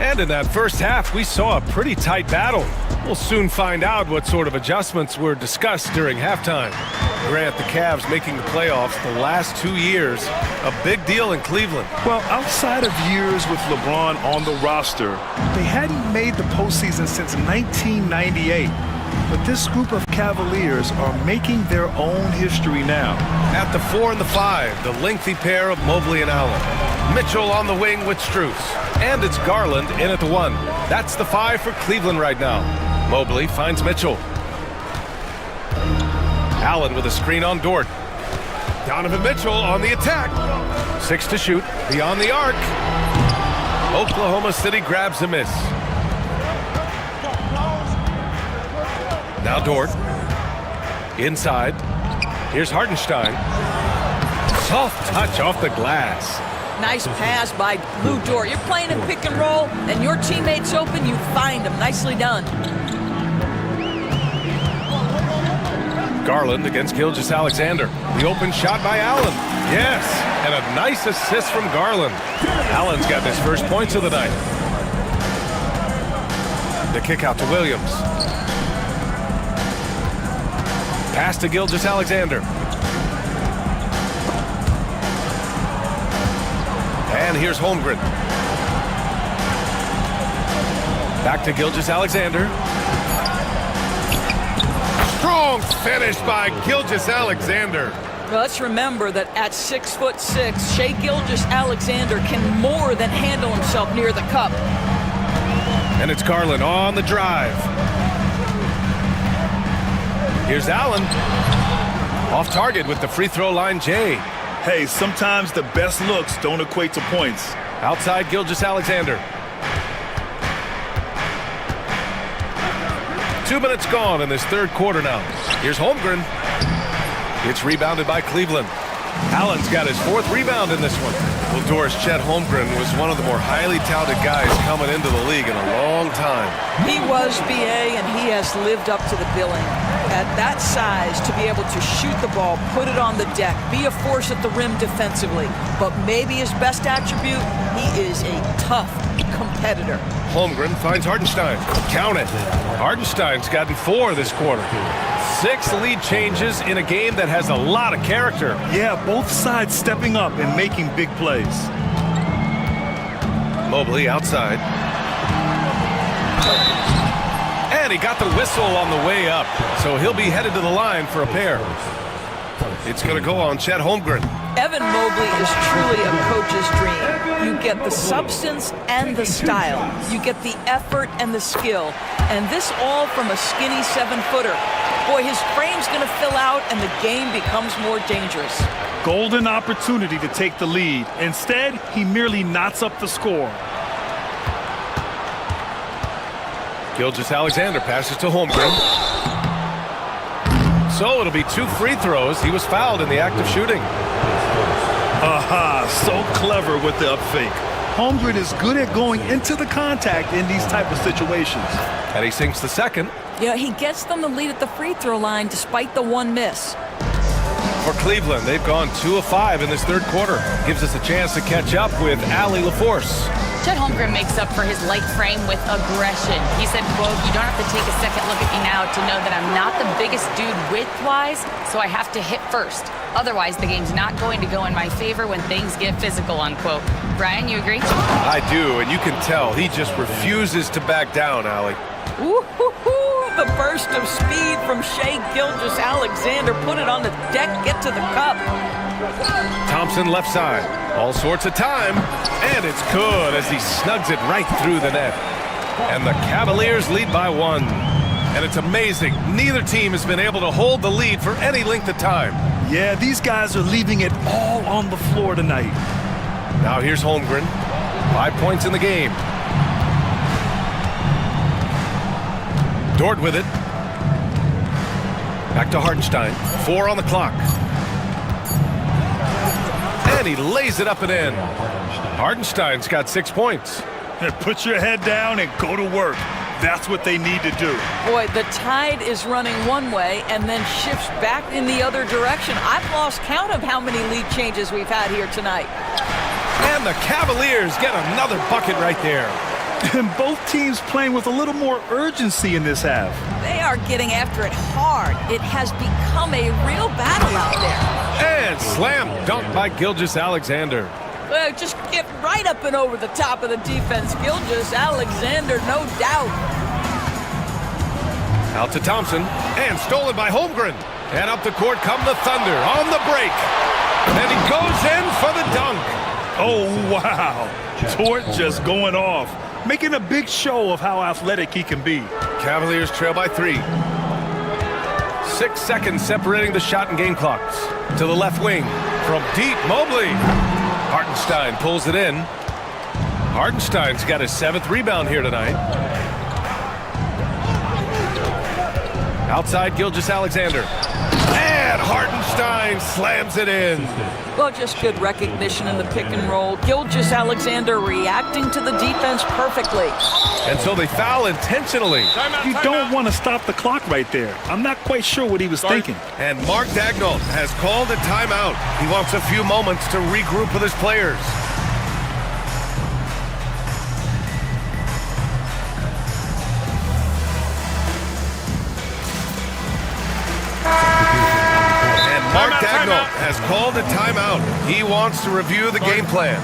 S7: And in that first half, we saw a pretty tight battle. We'll soon find out what sort of adjustments were discussed during halftime. Grant, the Cavs making the playoffs the last 2 years, a big deal in Cleveland.
S9: Well, outside of years with LeBron on the roster, they hadn't made the postseason since 1998. But this group of Cavaliers are making their own history now.
S7: At the 4 and the 5, the lengthy pair of Mobley and Allen. Mitchell on the wing with Strus. And it's Garland in at the 1. That's the 5 for Cleveland right now. Mobley finds Mitchell. Allen with a screen on Dort. Donovan Mitchell on the attack. 6 to shoot. Beyond the arc. Oklahoma City grabs a miss. Now Dort. Inside. Here's Hartenstein. Soft touch off the glass.
S8: Nice pass by Lou Dort. You're playing in pick and roll, and your teammate's open, you find him. Nicely done.
S7: Garland against Gilgeous-Alexander. The open shot by Allen. Yes, and a nice assist from Garland. Allen's got his first points of the night. The kick out to Williams. Pass to Gilgeous-Alexander. And here's Holmgren. Back to Gilgeous-Alexander. Strong finish by Gilgeous-Alexander.
S8: Well, let's remember that at 6'6", Shai Gilgeous-Alexander can more than handle himself near the cup.
S7: And it's Garland on the drive. Here's Allen. Off target with the free throw line, Jay.
S9: Hey, sometimes the best looks don't equate to points.
S7: Outside Gilgeous-Alexander. 2 minutes gone in this third quarter now. Here's Holmgren. It's rebounded by Cleveland. Allen's got his 4th rebound in this one. Well, Doris, Chet Holmgren was one of the more highly touted guys coming into the league in a long time.
S8: He was BA, and he has lived up to the billing. At that size, to be able to shoot the ball, put it on the deck, be a force at the rim defensively. But maybe his best attribute, he is a tough, competitor.
S7: Holmgren finds Hartenstein. Count it. Hartenstein's gotten 4 this quarter. 6 lead changes in a game that has a lot of character.
S9: Yeah, both sides stepping up and making big plays.
S7: Mobley outside. And he got the whistle on the way up, so he'll be headed to the line for a pair. It's going to go on Chet Holmgren.
S8: Evan Mobley is truly a coach's dream. You get the substance and the style. You get the effort and the skill. And this all from a skinny 7-footer. Boy, his frame's going to fill out and the game becomes more dangerous.
S9: Golden opportunity to take the lead. Instead, he merely knots up the score.
S7: Gilgeous-Alexander passes to Holmgren. So it'll be 2 free throws. He was fouled in the act of shooting.
S9: Aha, so clever with the up fake. Holmgren is good at going into the contact in these type of situations.
S7: And he sinks the second.
S8: Yeah, he gets them the lead at the free throw line despite the 1 miss.
S7: For Cleveland, they've gone 2 of 5 in this third quarter. Gives us a chance to catch up with Allie LaForce.
S10: Chet Holmgren makes up for his light frame with aggression. He said, quote, "You don't have to take a second look at me now to know that I'm not the biggest dude width-wise, so I have to hit first. Otherwise, the game's not going to go in my favor when things get physical," unquote. Brian, you agree?
S7: I do, and you can tell he just refuses to back down, Allie.
S8: Ooh, the burst of speed from Shai Gilgeous-Alexander. Put it on the deck, get to the cup.
S7: Thompson left side. All sorts of time. And it's good as he snugs it right through the net. And the Cavaliers lead by 1. And it's amazing. Neither team has been able to hold the lead for any length of time.
S9: Yeah, these guys are leaving it all on the floor tonight.
S7: Now here's Holmgren. 5 points in the game. Dort with it. Back to Hartenstein. 4 on the clock. And he lays it up and in. Hartenstein's got 6 points.
S9: Put your head down and go to work. That's what they need to do.
S8: Boy, the tide is running one way and then shifts back in the other direction. I've lost count of how many lead changes we've had here tonight.
S7: And the Cavaliers get another bucket right there.
S9: And both teams playing with a little more urgency in this half.
S8: They are getting after it hard. It has become a real battle out there.
S7: And slam dunk by Gilgeous-Alexander.
S8: Well, just get right up and over the top of the defense. Gilgeous-Alexander, no doubt.
S7: Out to Thompson. And stolen by Holmgren. And up the court come the Thunder on the break. And he goes in for the dunk.
S9: Oh, wow. Dort just going off. Making a big show of how athletic he can be.
S7: Cavaliers trail by 3. 6 seconds separating the shot and game clocks. To the left wing. From deep, Mobley. Hartenstein pulls it in. Hartenstein's got his 7th rebound here tonight. Outside Gilgeous-Alexander. And Hartenstein slams it in.
S8: Well, just good recognition in the pick and roll. Gilgeous-Alexander reacting to the defense perfectly.
S7: And so they foul intentionally.
S9: You don't want to stop the clock right there. I'm not quite sure what he was thinking.
S7: And Mark Daigneault has called a timeout. He wants a few moments to regroup with his players. Mark Daigneault has called a timeout. He wants to review the game plan.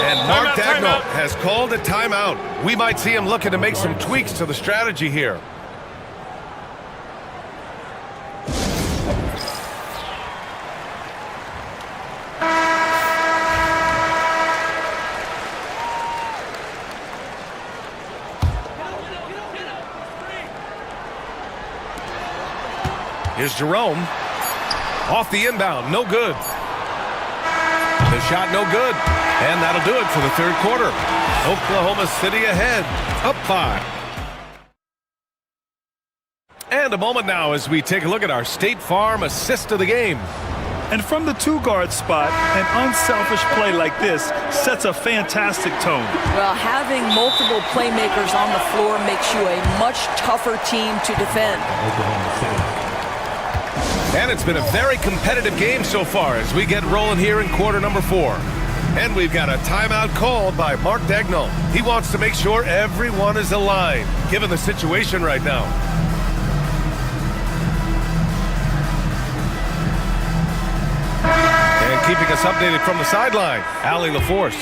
S7: And Mark Daigneault has called a timeout. We might see him looking to make some tweaks to the strategy here. Here's Jerome. Off the inbound, no good. The shot, no good. And that'll do it for the third quarter. Oklahoma City ahead, up 5. And a moment now as we take a look at our State Farm assist of the game.
S9: And from the two-guard spot, an unselfish play like this sets a fantastic tone.
S8: Well, having multiple playmakers on the floor makes you a much tougher team to defend.
S7: And it's been a very competitive game so far as we get rolling here in quarter number 4. And we've got a timeout called by Mark Dagnall. He wants to make sure everyone is aligned, given the situation right now. And keeping us updated from the sideline, Allie LaForce.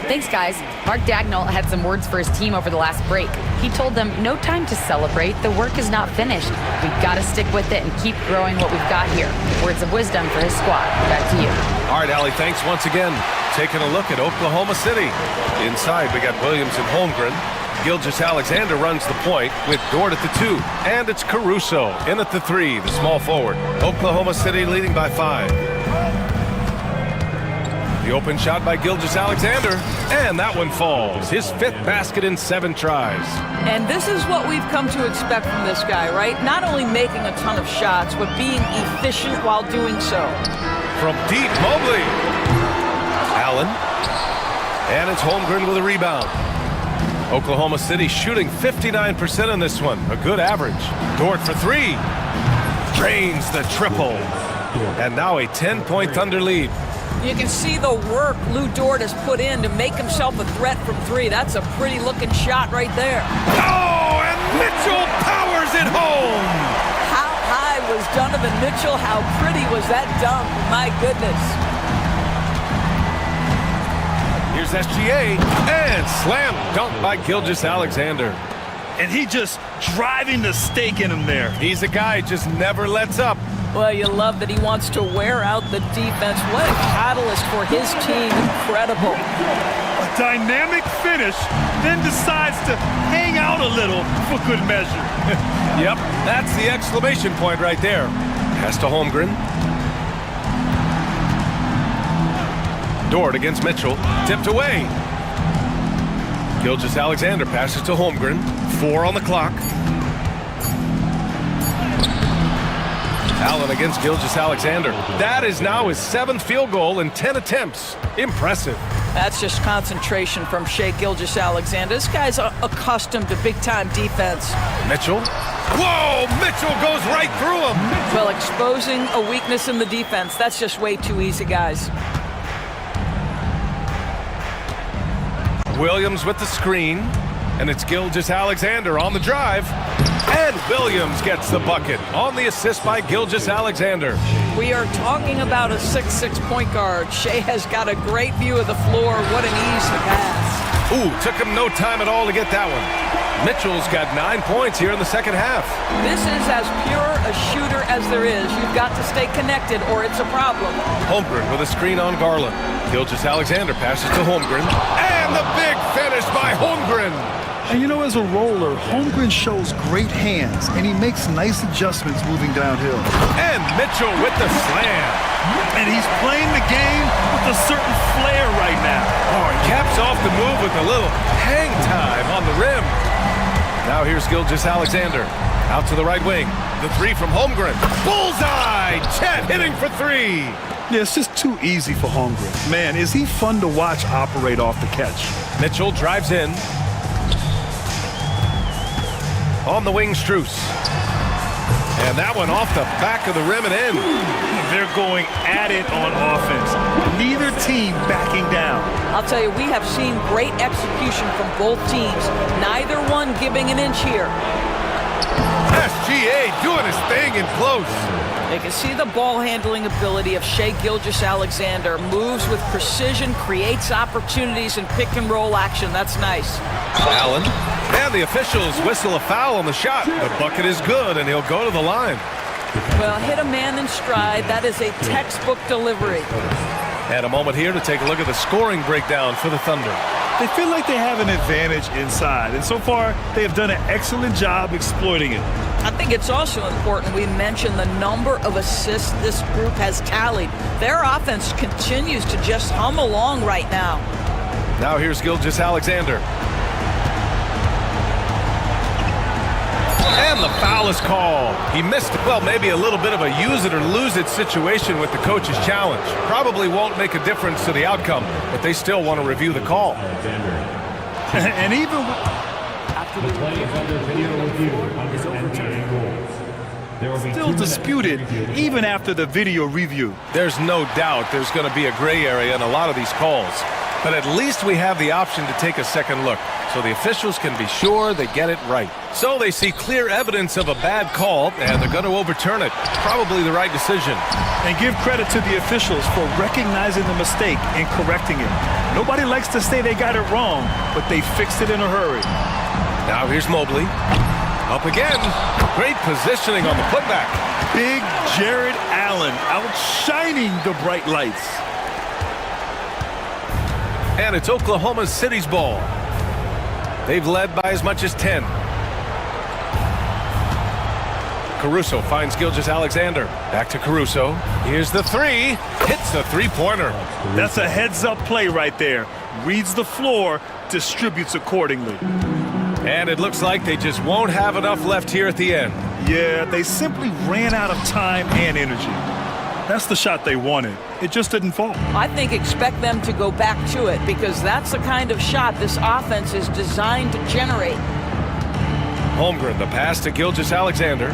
S10: Thanks, guys. Mark Dagnall had some words for his team over the last break. He told them, no time to celebrate. The work is not finished. We've got to stick with it and keep growing what we've got here. Words of wisdom for his squad. Back to you.
S7: All right, Allie, thanks once again. Taking a look at Oklahoma City. Inside, we got Williams and Holmgren. Gilgeous-Alexander runs the point with Dort at the 2. And it's Caruso in at the 3, the small forward. Oklahoma City leading by 5. The open shot by Gilgeous-Alexander, and that one falls. His 5th basket in 7 tries.
S8: And this is what we've come to expect from this guy, right? Not only making a ton of shots, but being efficient while doing so.
S7: From deep, Mobley. Allen. And it's Holmgren with a rebound. Oklahoma City shooting 59% on this one. A good average. Dort for 3. Drains the triple. And now a 10-point Thunder lead.
S8: You can see the work Lou Dort has put in to make himself a threat from 3. That's a pretty looking shot right there.
S7: Oh, and Mitchell powers it home.
S8: How high was Donovan Mitchell? How pretty was that dunk? My goodness.
S7: Here's SGA, and slam dunk by Gilgeous-Alexander.
S9: And he just driving the stake in him there.
S7: He's a guy who just never lets up.
S8: Well, you love that he wants to wear out the defense. What a catalyst for his team. Incredible.
S9: A dynamic finish, then decides to hang out a little for good measure.
S7: Yep, that's the exclamation point right there. Pass to Holmgren. Dort against Mitchell. Tipped away. Gilgeous-Alexander passes to Holmgren. 4 on the clock. Allen against Gilgeous-Alexander. That is now his 7th field goal in 10 attempts. Impressive.
S8: That's just concentration from Shai Gilgeous-Alexander. This guy's accustomed to big-time defense.
S7: Mitchell. Whoa! Mitchell goes right through him.
S8: Well, exposing a weakness in the defense, that's just way too easy, guys.
S7: Williams with the screen. And it's Gilgeous-Alexander on the drive. And Williams gets the bucket on the assist by Gilgeous-Alexander.
S8: We are talking about a 6'6" point guard. Shai has got a great view of the floor. What an easy pass.
S7: Ooh, took him no time at all to get that one. Mitchell's got 9 points here in the second half.
S8: This is as pure a shooter as there is. You've got to stay connected or it's a problem.
S7: Holmgren with a screen on Garland. Gilgeous-Alexander passes to Holmgren. And the big finish by Holmgren.
S9: And you know, as a roller, Holmgren shows great hands, and he makes nice adjustments moving downhill.
S7: And Mitchell with the slam.
S9: And he's playing the game with a certain flair right now.
S7: Oh, he caps off the move with a little hang time on the rim. Now here's Gilgeous-Alexander. Out to the right wing. The 3 from Holmgren. Bullseye! Chet hitting for 3.
S9: Yeah, it's just too easy for Holmgren. Man, is he fun to watch operate off the catch.
S7: Mitchell drives in. On the wing, Strus. And that one off the back of the rim and in.
S9: They're going at it on offense. Neither team backing down.
S8: I'll tell you, we have seen great execution from both teams. Neither one giving an inch here.
S7: SGA doing his thing in close.
S8: They can see the ball handling ability of Shai Gilgeous-Alexander. Moves with precision, creates opportunities in pick and roll action. That's nice.
S7: Allen. And the officials whistle a foul on the shot. The bucket is good, and he'll go to the line.
S8: Well, hit a man in stride. That is a textbook delivery.
S7: And a moment here to take a look at the scoring breakdown for the Thunder.
S9: They feel like they have an advantage inside, and so far they have done an excellent job exploiting it.
S8: I think it's also important we mention the number of assists this group has tallied. Their offense continues to just hum along right now.
S7: Now here's Gilgeous-Alexander. And the foul is called. He missed, well, maybe a little bit of a use it or lose it situation with the coach's challenge. Probably won't make a difference to the outcome, but they still want to review the call.
S9: And even
S5: The play is under video review under NBA rules. There will be
S9: still disputed even after the video review.
S7: There's no doubt there's going to be a gray area in a lot of these calls. But at least we have the option to take a second look, so the officials can be sure they get it right. So they see clear evidence of a bad call, and they're going to overturn it. Probably the right decision.
S9: And give credit to the officials for recognizing the mistake and correcting it. Nobody likes to say they got it wrong, but they fixed it in a hurry.
S7: Now here's Mobley. Up again. Great positioning on the putback.
S9: Big Jared Allen outshining the bright lights.
S7: And it's Oklahoma City's ball. They've led by as much as 10. Caruso finds Gilgeous-Alexander. Back to Caruso. Here's the three. Hits the three-pointer.
S9: That's a heads-up play right there. Reads the floor, distributes accordingly.
S7: And it looks like they just won't have enough left here at the end.
S9: Yeah, they simply ran out of time and energy. That's the shot they wanted. It just didn't fall.
S8: I think expect them to go back to it because that's the kind of shot this offense is designed to generate.
S7: Holmgren, the pass to Gilgeous-Alexander.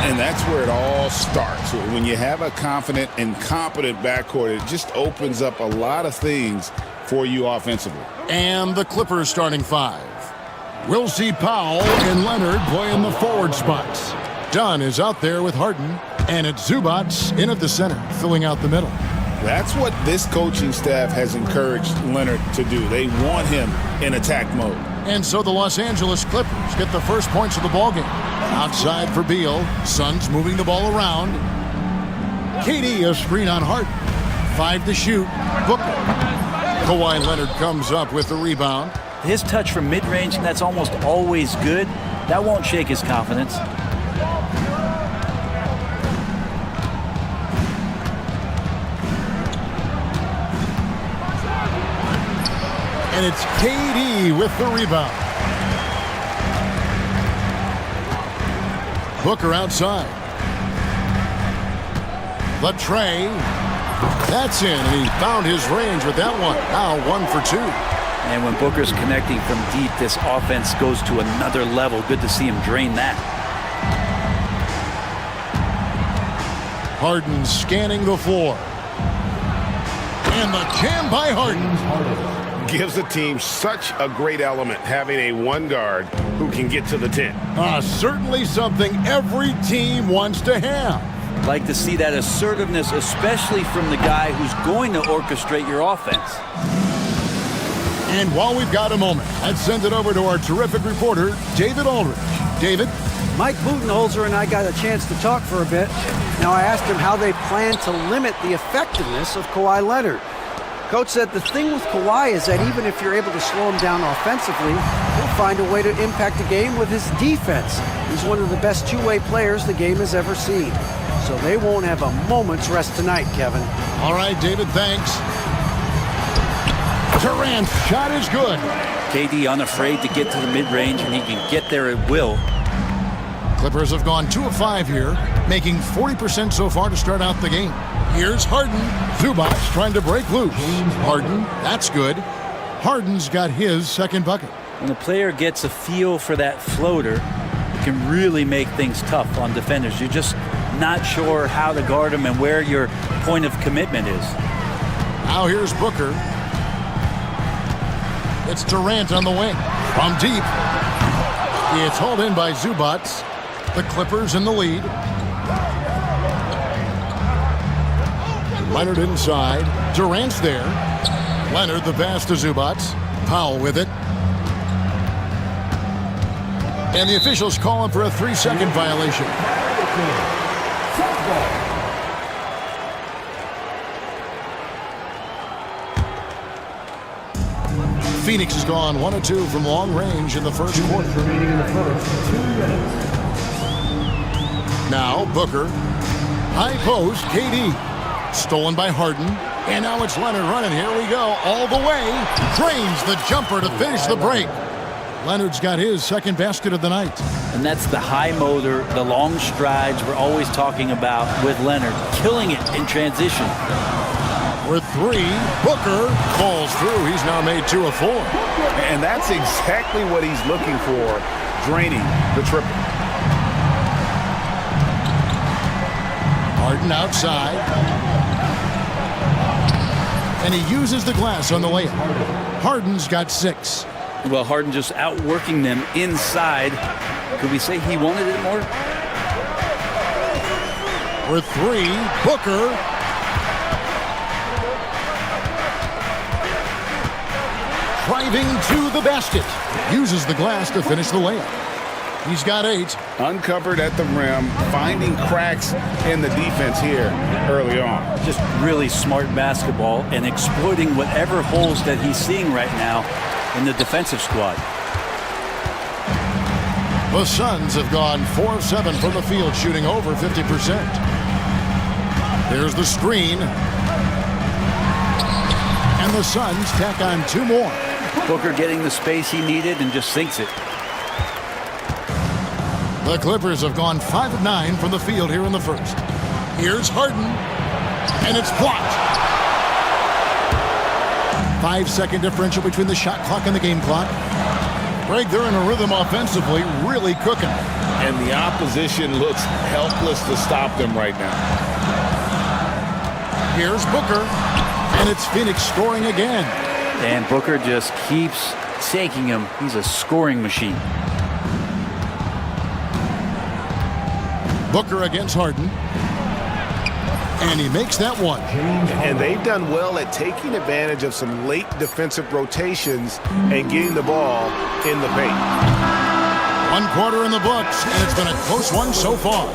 S3: And that's where it all starts. When you have a confident and competent backcourt, it just opens up a lot of things for you offensively.
S1: And the Clippers starting five. We'll see Powell and Leonard play in the forward spots. Dunn is out there with Harden, and it's Zubac in at the center, filling out the middle.
S3: That's what this coaching staff has encouraged Leonard to do. They want him in attack mode.
S1: And so the Los Angeles Clippers get the first points of the ballgame. Outside for Beal. Suns moving the ball around. KD a screen on Harden. 5 to shoot. Booker. Kawhi Leonard comes up with the rebound.
S11: His touch from mid-range, that's almost always good. That won't shake his confidence.
S1: And it's KD with the rebound. Booker outside. Latrey. That's in, and he found his range with that one. Now 1 for 2.
S11: And when Booker's connecting from deep, this offense goes to another level. Good to see him drain that.
S1: Harden scanning the floor. And the jam by Harden.
S4: Gives the team such a great element having a one guard who can get to the 10.
S1: Certainly something every team wants to have.
S11: Like to see that assertiveness, especially from the guy who's going to orchestrate your offense.
S1: And while we've got a moment, let's send it over to our terrific reporter, David Aldridge. David?
S6: Mike Budenholzer and I got a chance to talk for a bit. Now I asked him how they plan to limit the effectiveness of Kawhi Leonard. Coach said the thing with Kawhi is that even if you're able to slow him down offensively, he'll find a way to impact the game with his defense. He's one of the best two-way players the game has ever seen. So they won't have a moment's rest tonight, Kevin.
S1: All right, David, thanks. Durant's shot is good.
S11: KD unafraid to get to the mid-range, and he can get there at will.
S1: Clippers have gone 2 of 5 here, making 40% so far to start out the game. Here's Harden. Zubac trying to break loose. Harden, that's good. Harden's got his second bucket.
S11: When a player gets a feel for that floater, it can really make things tough on defenders. You're just not sure how to guard him and where your point of commitment is.
S1: Now here's Booker. It's Durant on the wing. From deep. It's hauled in by Zubac. The Clippers in the lead. Leonard inside. Durant's there. Leonard the pass to Zubac. Powell with it. And the officials calling for a 3-second violation. Phoenix has gone 1 of 2 from long range in the first quarter.
S5: Remaining in the first 2 minutes.
S1: Now Booker. High post, KD. Stolen by Harden. And now it's Leonard running. Here we go. All the way. Drains the jumper to finish the break. Leonard's got his second basket of the night.
S11: And that's the high motor, the long strides we're always talking about with Leonard. Killing it in transition.
S1: With 3, Booker falls through. He's now made 2 of 4.
S3: And that's exactly what he's looking for, draining the triple.
S1: Harden outside. And he uses the glass on the layup. Harden's got 6.
S11: Well, Harden just outworking them inside. Could we say he wanted it more?
S1: With 3, Booker. Driving to the basket. Uses the glass to finish the layup. He's got 8.
S3: Uncovered at the rim, finding cracks in the defense here early on.
S11: Just really smart basketball and exploiting whatever holes that he's seeing right now in the defensive squad.
S1: The Suns have gone 4 of 7 from the field, shooting over 50%. There's the screen. And the Suns tack on 2 more.
S11: Booker getting the space he needed and just sinks it.
S1: The Clippers have gone 5 of 9 from the field here in the first. Here's Harden. And it's blocked. 5-second differential between the shot clock and the game clock. Greg, they're in a rhythm offensively, really cooking.
S3: And the opposition looks helpless to stop them right now.
S1: Here's Booker, and it's Phoenix scoring again.
S11: And Booker just keeps taking him. He's a scoring machine.
S1: Booker against Harden. And he makes that one.
S4: And they've done well at taking advantage of some late defensive rotations and getting the ball in the paint.
S1: 1 quarter in the books, and it's been a close one so far.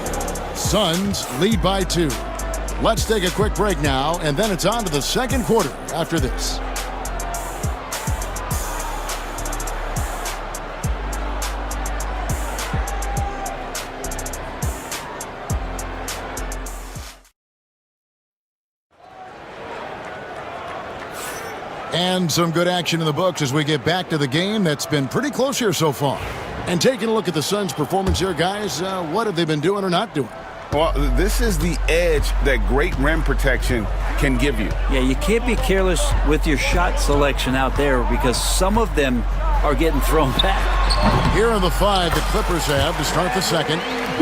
S1: Suns lead by 2. Let's take a quick break now, and then it's on to the second quarter after this. And some good action in the books as we get back to the game that's been pretty close here so far. And taking a look at the Suns' performance here, guys, what have they been doing or not doing?
S3: Well, this is the edge that great rim protection can give you.
S11: Yeah, you can't be careless with your shot selection out there because some of them are getting thrown back.
S1: Here are the 5 the Clippers have to start the second.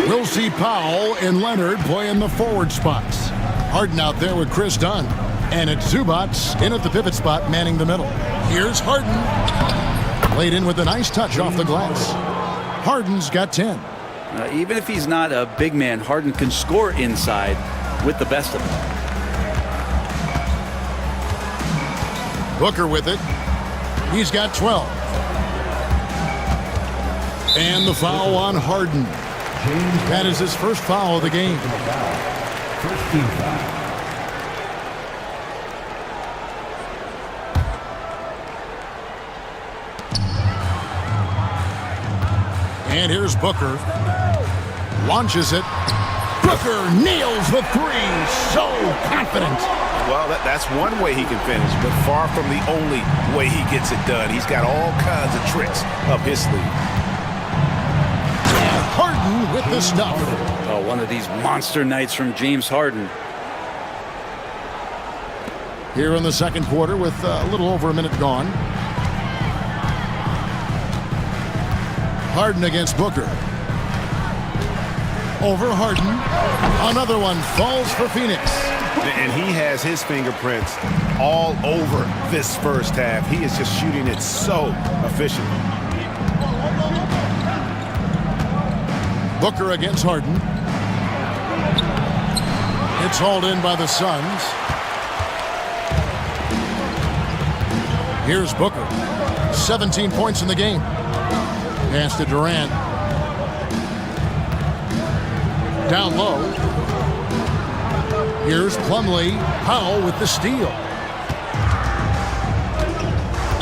S1: We'll see Powell and Leonard playing the forward spots. Harden out there with Chris Dunn. And it's Zubats in at the pivot spot, manning the middle. Here's Harden. Laid in with a nice touch off the glass. Harden's got 10.
S11: Even if he's not a big man, Harden can score inside with the best of them.
S1: Booker with it. He's got 12. And the foul on Harden. That is his first foul of the game.
S5: First team foul.
S1: And here's Booker. Launches it. Booker nails the 3. So confident.
S4: Well, that's one way he can finish, but far from the only way he gets it done. He's got all kinds of tricks up his sleeve.
S1: And Harden with the stuff.
S11: Oh, one of these monster nights from James Harden.
S1: Here in the second quarter with a little over a minute gone. Harden against Booker. Over Harden. Another one falls for Phoenix.
S4: And he has his fingerprints all over this first half. He is just shooting it so efficiently.
S1: Booker against Harden. It's hauled in by the Suns. Here's Booker. 17 points in the game. Pass to Durant. Down low. Here's Plumlee. Powell with the steal.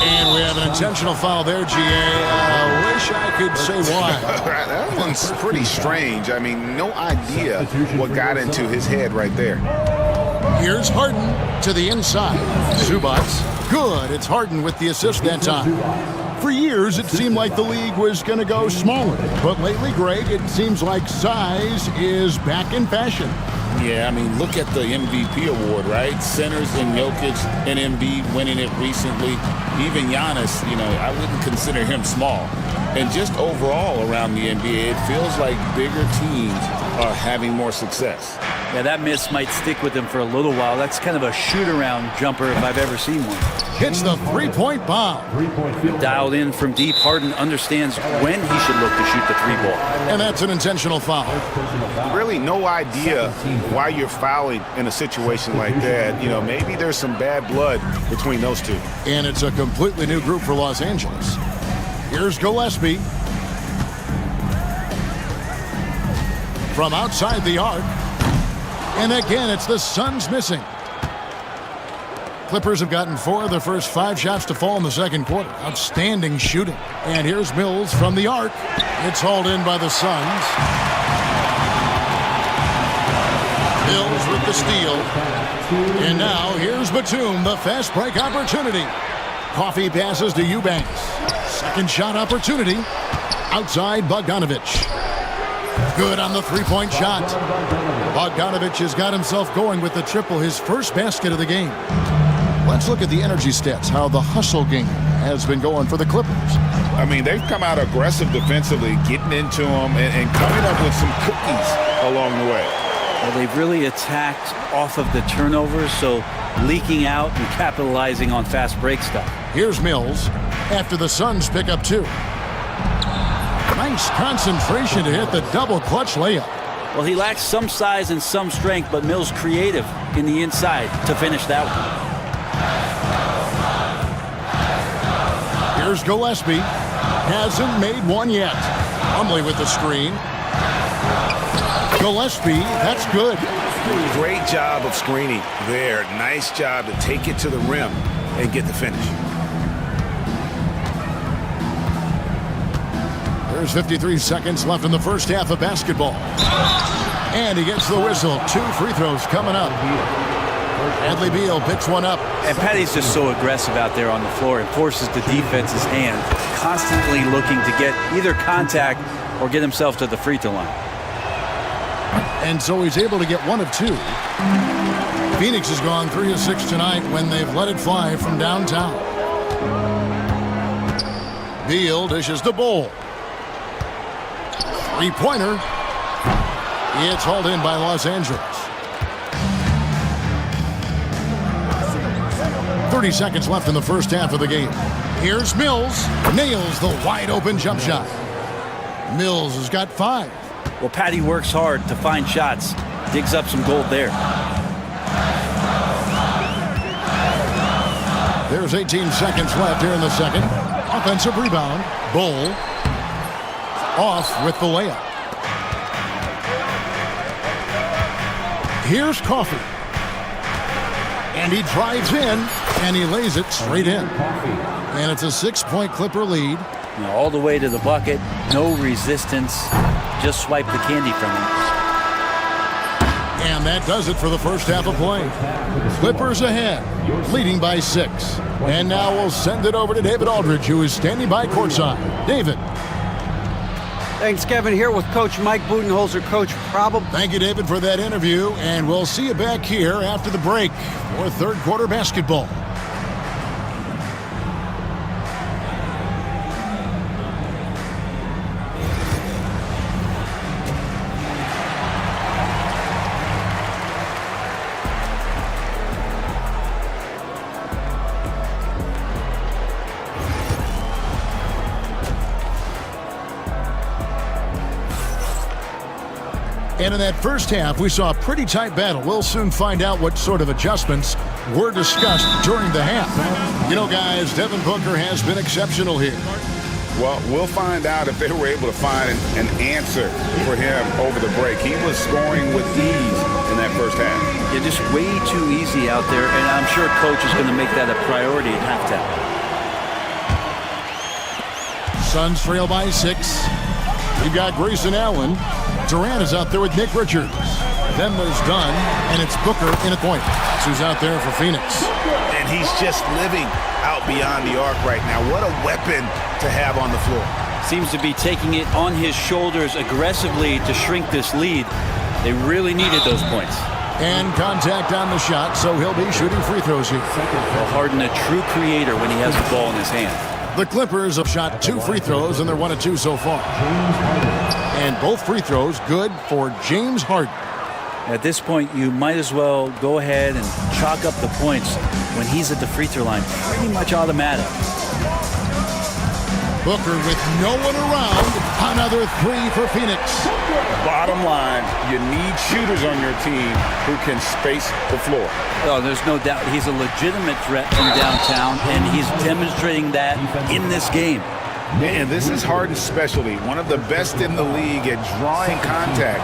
S1: And we have an intentional foul there, GA. I wish I could say why.
S3: That one's pretty strange. I mean, no idea what got into his head right there.
S1: Here's Harden to the inside. Zubats. Good. It's Harden with the assist that time. For years, it seemed like the league was going to go smaller. But lately, Greg, it seems like size is back in fashion.
S3: Yeah, I mean, look at the MVP award, right? Centers and Jokic and Embiid winning it recently. Even Giannis, I wouldn't consider him small. And just overall around the NBA, it feels like bigger teams are having more success.
S11: Yeah, that miss might stick with him for a little while. That's kind of a shoot-around jumper if I've ever seen one.
S1: Hits the three-point bomb.
S11: Dialed in from deep, Harden understands when he should look to shoot the 3-ball.
S1: And that's an intentional foul.
S4: Really no idea why you're fouling in a situation like that. Maybe there's some bad blood between those two.
S1: And it's a completely new group for Los Angeles. Here's Gillespie. From outside the arc. And again, it's the Suns missing. Clippers have gotten 4 of their first 5 shots to fall in the second quarter. Outstanding shooting. And here's Mills from the arc. It's hauled in by the Suns. Mills with the steal. And now here's Batum, the fast break opportunity. Coffee passes to Eubanks. Second shot opportunity. Outside Bogdanovich. Good on the 3-point shot. Bogdanovich has got himself going with the triple, his first basket of the game. Let's look at the energy stats, how the hustle game has been going for the Clippers.
S3: I mean, they've come out aggressive defensively, getting into them and coming up with some cookies along the way.
S11: Well, they've really attacked off of the turnovers, so leaking out and capitalizing on fast break stuff.
S1: Here's Mills after the Suns pick up 2. Nice concentration to hit the double clutch layup.
S11: Well, he lacks some size and some strength, but Mills creative in the inside to finish that one.
S1: Here's Gillespie. Hasn't made one yet. Plumlee with the screen. Gillespie, that's good.
S4: Great job of screening there. Nice job to take it to the rim and get the finish.
S1: There's 53 seconds left in the first half of basketball. And he gets the whistle. 2 free throws coming up. Bradley Beal picks one up.
S11: And Patty's just so aggressive out there on the floor and forces the defense's hand, constantly looking to get either contact or get himself to the free throw line.
S1: And so he's able to get 1 of 2. Phoenix has gone 3 of 6 tonight when they've let it fly from downtown. Beal dishes the Bowl. 3-pointer. It's hauled in by Los Angeles. 30 seconds left in the first half of the game. Here's Mills. Nails the wide open jump shot. Mills has got 5.
S11: Well, Patty works hard to find shots. Digs up some gold there.
S1: There's 18 seconds left here in the second. Offensive rebound. Bull off with the layup. Here's Coffey. And he drives in, and he lays it straight in. And it's a 6-point Clipper lead.
S11: Now, all the way to the bucket, no resistance. Just swipe the candy from him.
S1: And that does it for the first half of play. Clippers ahead, leading by 6. And now we'll send it over to David Aldridge, who is standing by courtside. David.
S6: Thanks, Kevin. Here with Coach Mike Budenholzer. Coach, probably.
S1: Thank you, David, for that interview. And we'll see you back here after the break for third quarter basketball. And in that first half, we saw a pretty tight battle. We'll soon find out what sort of adjustments were discussed during the half. You know, guys, Devin Booker has been exceptional here.
S3: Well, we'll find out if they were able to find an answer for him over the break. He was scoring with ease in that first half.
S11: Yeah, just way too easy out there, and I'm sure Coach is going to make that a priority at halftime.
S1: Suns trail by 6. We've got Grayson Allen. Durant is out there with Nick Richards. Then there's Dunn, and it's Booker in a point. Who's out there for Phoenix.
S4: And he's just living out beyond the arc right now. What a weapon to have on the floor.
S11: Seems to be taking it on his shoulders aggressively to shrink this lead. They really needed those points.
S1: And contact on the shot, so he'll be shooting free throws here.
S11: Well, Harden, a true creator when he has the ball in his hand.
S1: The Clippers have shot 2 free throws, and they're 1 of 2 so far. And both free throws good for James Harden.
S11: At this point, you might as well go ahead and chalk up the points when he's at the free throw line. Pretty much automatic.
S1: Booker with no one around. Another 3 for Phoenix.
S3: Bottom line, you need shooters on your team who can space the floor.
S11: Oh, there's no doubt he's a legitimate threat from downtown, and he's demonstrating that in this game.
S3: And this is Harden's specialty, one of the best in the league at drawing contact,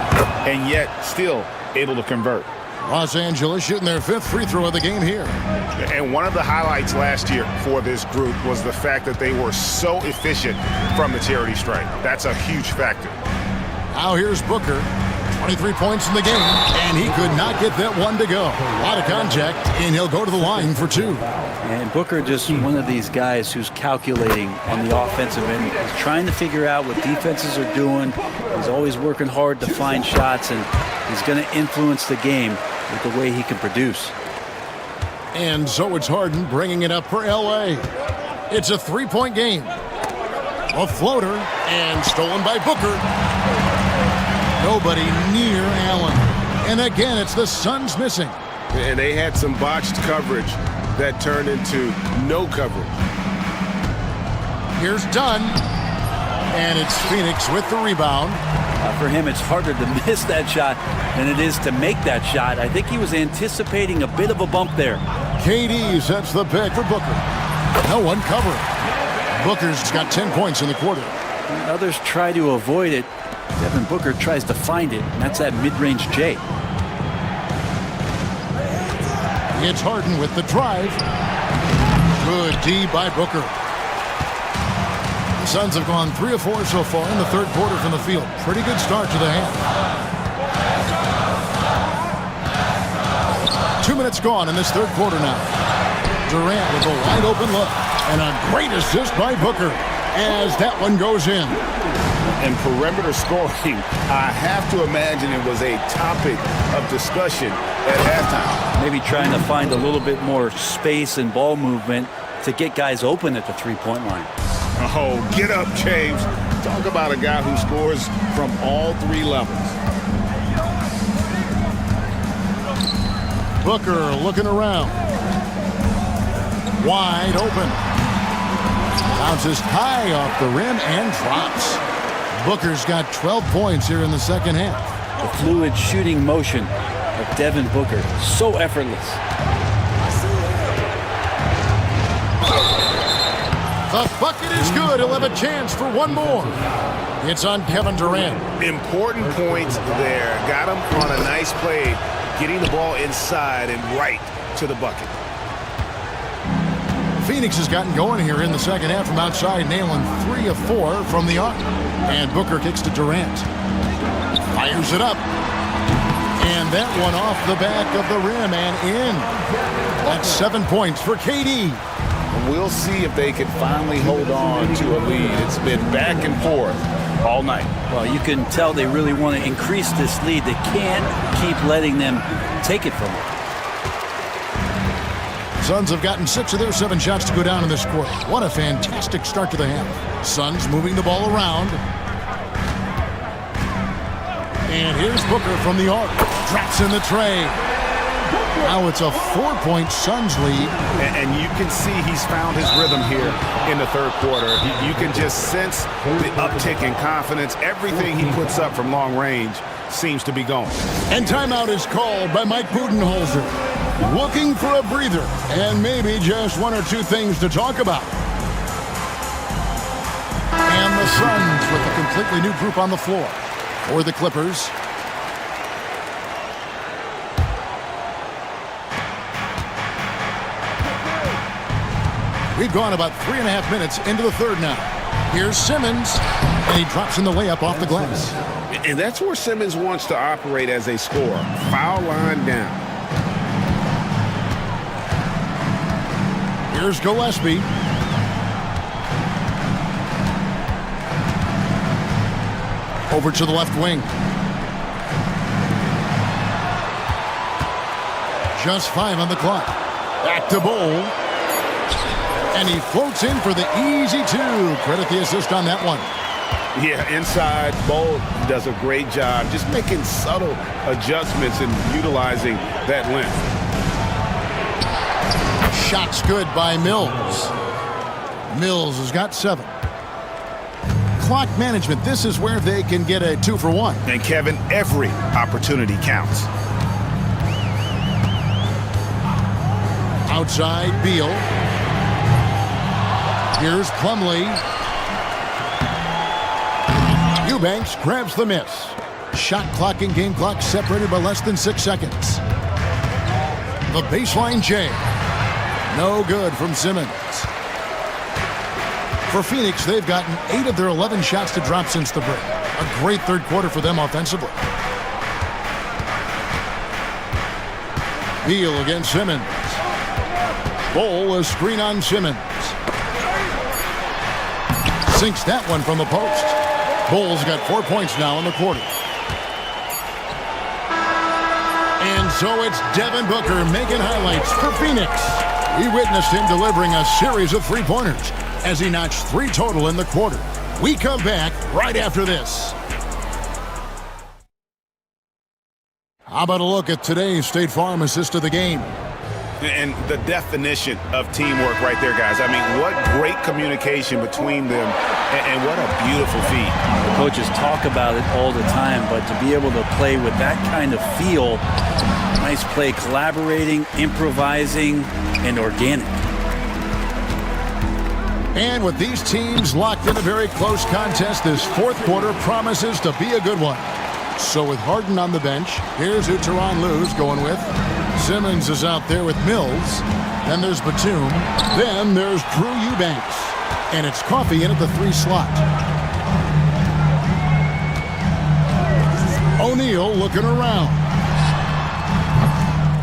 S3: and yet still able to convert.
S1: Los Angeles shooting their 5th free throw of the game here.
S4: And one of the highlights last year for this group was the fact that they were so efficient from the charity stripe. That's a huge factor.
S1: Now here's Booker. 23 points in the game, and he could not get that one to go. A lot of contact, and he'll go to the line for 2.
S11: And Booker just one of these guys who's calculating on the offensive end. He's trying to figure out what defenses are doing. He's always working hard to find shots, and he's going to influence the game with the way he can produce.
S1: And so it's Harden bringing it up for L.A. It's a 3-point game. A floater, and stolen by Booker. Nobody near Allen. And again, it's the Suns missing.
S4: And they had some botched coverage that turned into no coverage.
S1: Here's Dunn. And it's Phoenix with the rebound.
S11: For him, it's harder to miss that shot than it is to make that shot. I think he was anticipating a bit of a bump there.
S1: KD sets the pick for Booker. No one covering. Booker's got 10 points in the quarter.
S11: Others try to avoid it. Devin Booker tries to find it, and that's that mid-range J.
S1: It's Harden with the drive. Good D by Booker. The Suns have gone 3 of 4 so far in the third quarter from the field. Pretty good start to the half. 2 minutes gone in this third quarter now. Durant with a wide open look. And a great assist by Booker as that one goes in.
S3: And perimeter scoring, I have to imagine it was a topic of discussion at halftime.
S11: Maybe trying to find a little bit more space and ball movement to get guys open at the three-point line.
S3: Oh, get up, James. Talk about a guy who scores from all 3 levels.
S1: Booker looking around. Wide open. Bounces high off the rim and drops. Booker's got 12 points here in the second half.
S11: The fluid shooting motion of Devin Booker, so effortless.
S1: The bucket is good. He'll have a chance for one more. It's on Kevin Durant.
S4: Important points there. Got him on a nice play, getting the ball inside and right to the bucket.
S1: Phoenix has gotten going here in the second half from outside, nailing 3 of 4 from the arc. And Booker kicks to Durant. Fires it up. And that one off the back of the rim and in. That's 7 points for KD.
S3: We'll see if they can finally hold on to a lead. It's been back and forth all night.
S11: Well, you can tell they really want to increase this lead. They can't keep letting them take it from them.
S1: Suns have gotten 6 of their 7 shots to go down in this quarter. What a fantastic start to the half. Suns moving the ball around. And here's Booker from the arc. Drops in the tray. Now it's a 4-point Suns lead.
S3: And you can see he's found his rhythm here in the third quarter. You can just sense the uptick in confidence. Everything he puts up from long range seems to be going.
S1: And timeout is called by Mike Budenholzer. Looking for a breather and maybe just 1 or 2 things to talk about. And the Suns with a completely new group on the floor. For the Clippers. We've gone about 3.5 minutes into the third now. Here's Simmons, and he drops in the layup off the glass.
S4: And that's where Simmons wants to operate as a scorer. Foul line down.
S1: Here's Gillespie. Over to the left wing. Just 5 on the clock. Back to Bowl. And he floats in for the easy 2. Credit the assist on that one.
S3: Yeah, inside, Bowl does a great job just making subtle adjustments and utilizing that length.
S1: Shots good by Mills. Mills has got 7. Clock management, this is where they can get a 2 for 1.
S3: And Kevin, every opportunity counts.
S1: Outside, Beal. Here's Plumlee. Eubanks grabs the miss. Shot clock and game clock separated by less than 6 seconds. The baseline J. No good from Simmons. For Phoenix, they've gotten 8 of their 11 shots to drop since the break. A great third quarter for them offensively. Beal against Simmons. Bowl, a screen on Simmons. Sinks that one from the post. Bowl's got 4 points now in the quarter. And so it's Devin Booker making highlights for Phoenix. We witnessed him delivering a series of 3-pointers as he notched 3 total in the quarter. We come back right after this. How about a look at today's State Farm assist of the game?
S3: And the definition of teamwork right there, guys. I mean, what great communication between them, and what a beautiful feat.
S11: The coaches talk about it all the time, but to be able to play with that kind of feel, nice play, collaborating, improvising, and organic.
S1: And with these teams locked in a very close contest, this fourth quarter promises to be a good one. So with Harden on the bench, here's who Teron Lue's going with. Simmons is out there with Mills. Then there's Batum. Then there's Drew Eubanks. And it's Coffey in at the 3 slot. O'Neal looking around.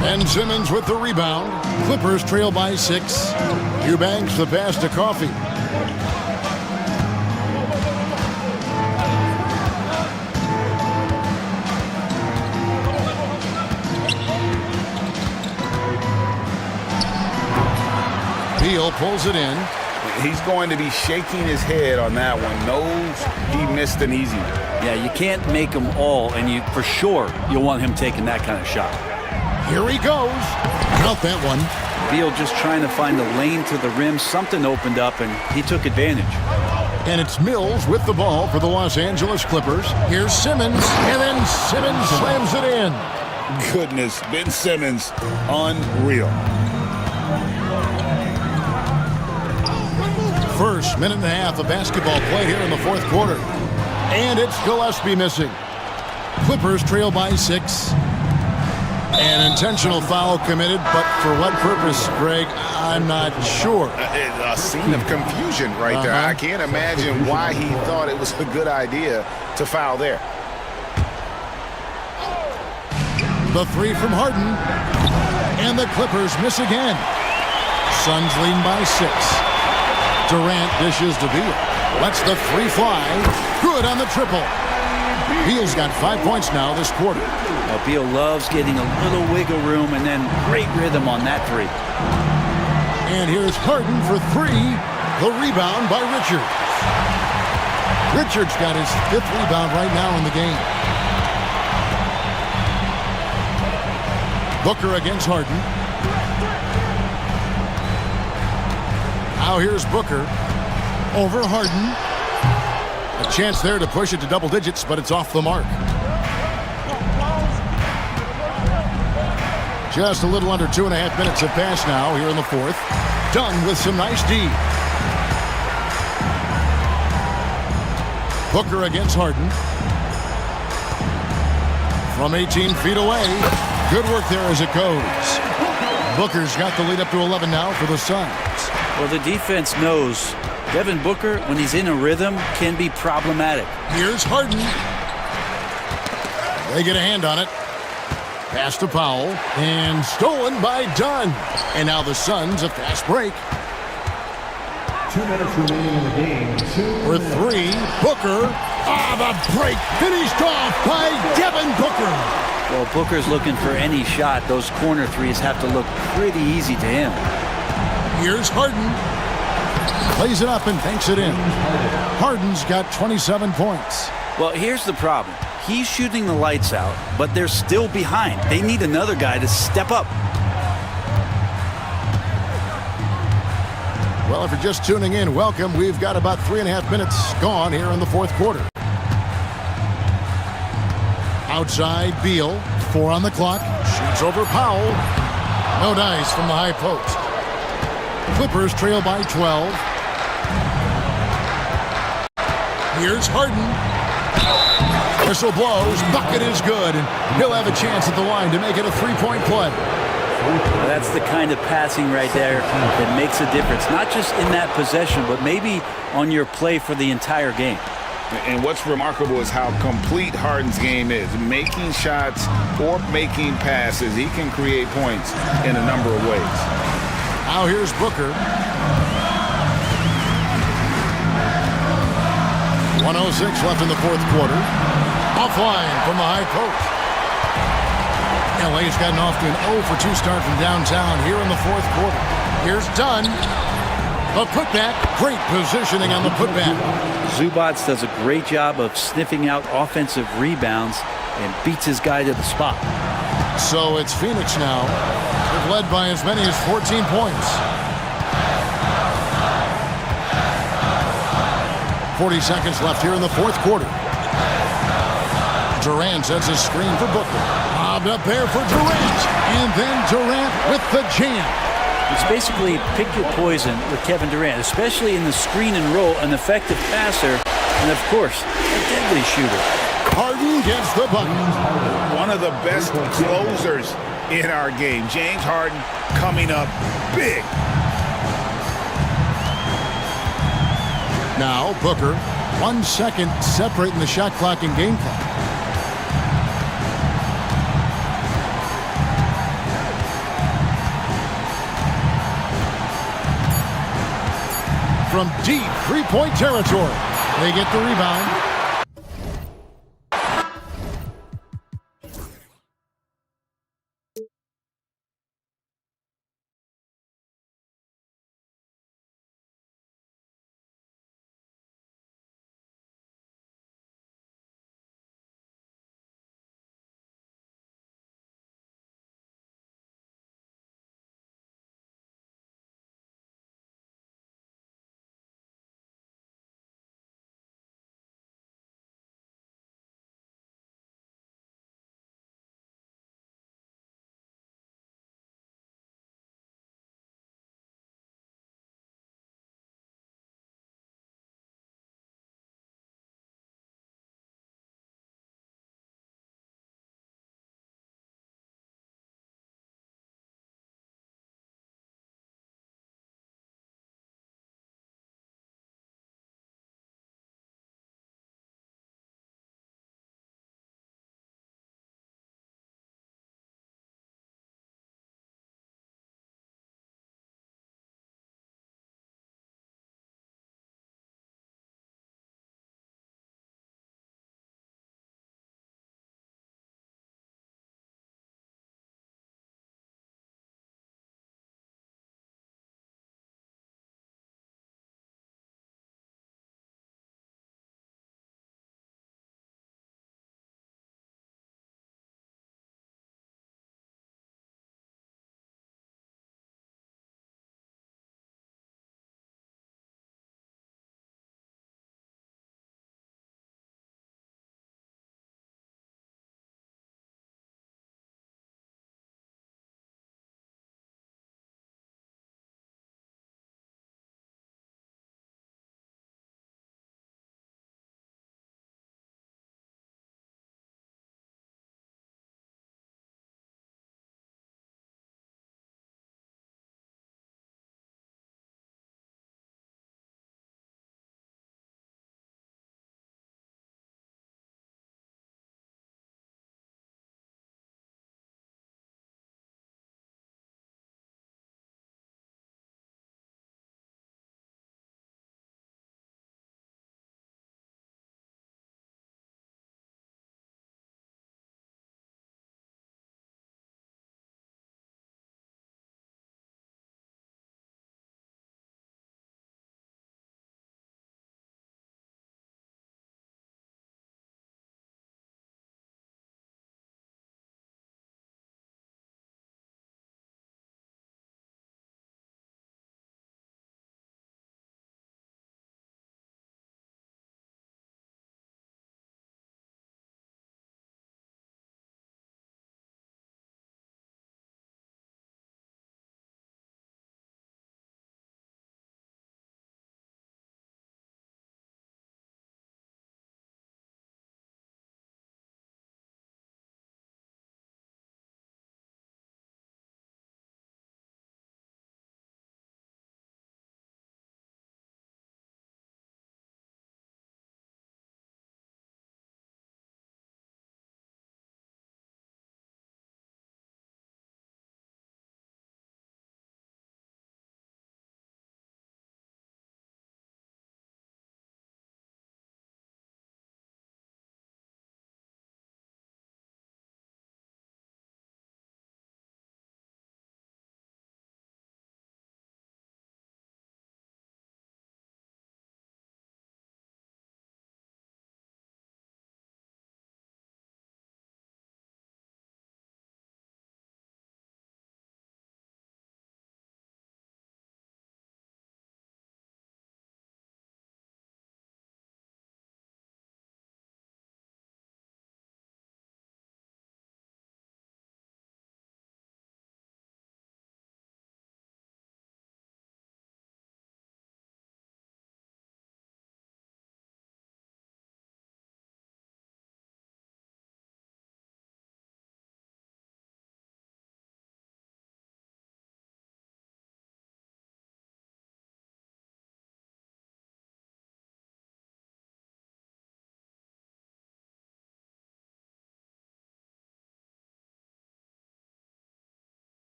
S1: Ben Simmons with the rebound. Clippers trail by 6. Eubanks the pass to Coffey. Beal pulls it in.
S3: He's going to be shaking his head on that one. Knows he missed an easy one.
S11: Yeah, you can't make them all, and you for sure you'll want him taking that kind of shot.
S1: Here he goes. Count that one.
S11: Beal just trying to find a lane to the rim. Something opened up, and he took advantage.
S1: And it's Mills with the ball for the Los Angeles Clippers. Here's Simmons, and then Simmons slams it in.
S3: Goodness, Ben Simmons, unreal.
S1: First minute and a half of basketball played here in the fourth quarter. And it's Gillespie missing. Clippers trail by 6. An intentional foul committed, but for what purpose, Greg? I'm not sure.
S3: A scene of confusion right there. I can't imagine why he thought it was a good idea to foul there.
S1: The 3 from Harden. And the Clippers miss again. Suns leading by 6. Durant dishes to Beal. Lets the 3 fly. Good on the triple. Beal's got 5 points now this quarter.
S11: Beal loves getting a little wiggle room and then great rhythm on that 3.
S1: And here's Harden for 3. The rebound by Richards. Richards got his 5th rebound right now in the game. Booker against Harden. Now here's Booker over Harden. A chance there to push it to double digits, but it's off the mark. Just a little under 2.5 minutes have passed now here in the fourth. Dunn with some nice D. Booker against Harden. From 18 feet away. Good work there as it goes. Booker's got the lead up to 11 now for the Suns.
S11: Well, the defense knows Devin Booker, when he's in a rhythm, can be problematic.
S1: Here's Harden. They get a hand on it. Pass to Powell. And stolen by Dunn. And now the Suns a fast break.
S5: 2 minutes remaining in the game.
S1: For 3, Booker. The break finished off by Devin Booker.
S11: Well, Booker's looking for any shot. Those corner 3s have to look pretty easy to him.
S1: Here's Harden. Plays it up and banks it in. Harden's got 27 points.
S11: Well, here's the problem. He's shooting the lights out, but they're still behind. They need another guy to step up.
S1: Well, if you're just tuning in, welcome. We've got about 3.5 minutes gone here in the fourth quarter. Outside, Beal. 4 on the clock. Shoots over Powell. No dice from the high post. Clippers trail by 12. Here's Harden. Whistle blows. Bucket is good. And he'll have a chance at the line to make it a 3-point play.
S11: That's the kind of passing right there that makes a difference. Not just in that possession, but maybe on your play for the entire game.
S3: And what's remarkable is how complete Harden's game is. Making shots or making passes, he can create points in a number of ways.
S1: Now here's Booker. 1:06 left in the fourth quarter. Offline from the high post. LA's gotten off to an 0 for 2 start from downtown here in the fourth quarter. Here's Dunn. The putback, great positioning on the putback.
S11: Zubats does a great job of sniffing out offensive rebounds and beats his guy to the spot.
S1: So it's Phoenix now. They've led by as many as 14 points. 40 seconds left here in the fourth quarter. Durant sets a screen for Booker. Lobbed up there for Durant. And then Durant with the jam.
S11: It's basically pick your poison with Kevin Durant, especially in the screen and roll, an effective passer, and of course, a deadly shooter.
S1: Harden gets the bucket.
S3: One of the best closers in our game. James Harden coming up big.
S1: Now Booker, 1 second separating the shot clock and game clock. From deep three-point territory, they get the rebound.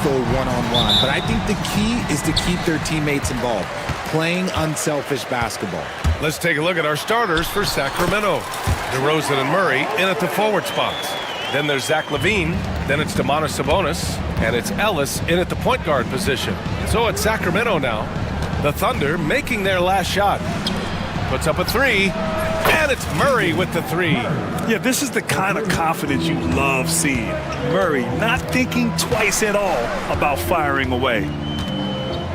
S2: full one-on-one. But I think the key is to keep their teammates involved, playing unselfish basketball.
S7: Let's take a look at our starters for Sacramento. DeRozan and Murray in at the forward spots. Then there's Zach LaVine. Then it's Domantas Sabonis. And it's Ellis in at the point guard position. So it's Sacramento now. The Thunder making their last shot. Puts up a three. And it's Murray with the three.
S9: Yeah, this is the kind of confidence you love seeing. Murray not thinking twice at all about firing away.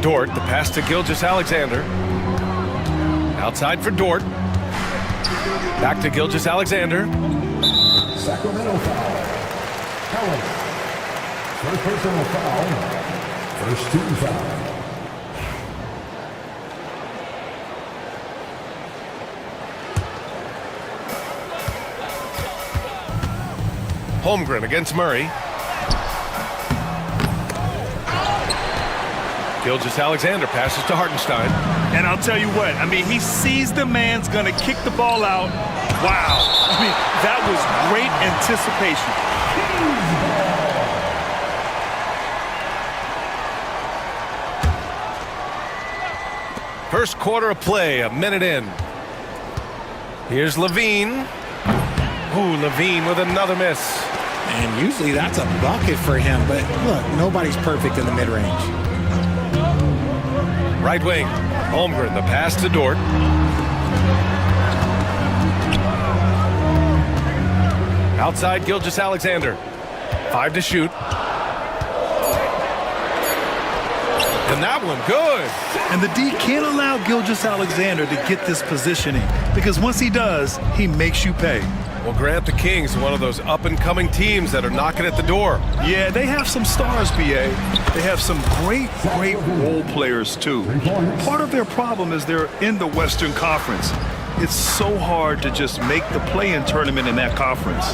S7: Dort, the pass to Gilgeous-Alexander. Outside for Dort. Back to Gilgeous-Alexander.
S5: Sacramento foul. Kelly. First personal foul. First team foul.
S7: Holmgren against Murray. Gilgeous-Alexander passes to Hartenstein.
S9: And I'll tell you what, I mean, he sees the man's going to kick the ball out. Wow. I mean, that was great anticipation.
S7: First quarter of play, a minute in. Here's LaVine. Ooh, LaVine with another miss.
S2: And usually that's a bucket for him, but look, nobody's perfect in the mid-range.
S7: Right wing, Holmgren, the pass to Dort. Outside, Gilgeous-Alexander. 5 to shoot. And that one, good.
S9: And the D can't allow Gilgeous-Alexander to get this positioning, because once he does, he makes you pay.
S7: Well, Grant, the Kings are one of those up-and-coming teams that are knocking at the door.
S9: Yeah, they have some stars, BA. They have some great role players, too. Part of their problem is they're in the Western Conference. It's so hard to just make the play-in tournament in that conference.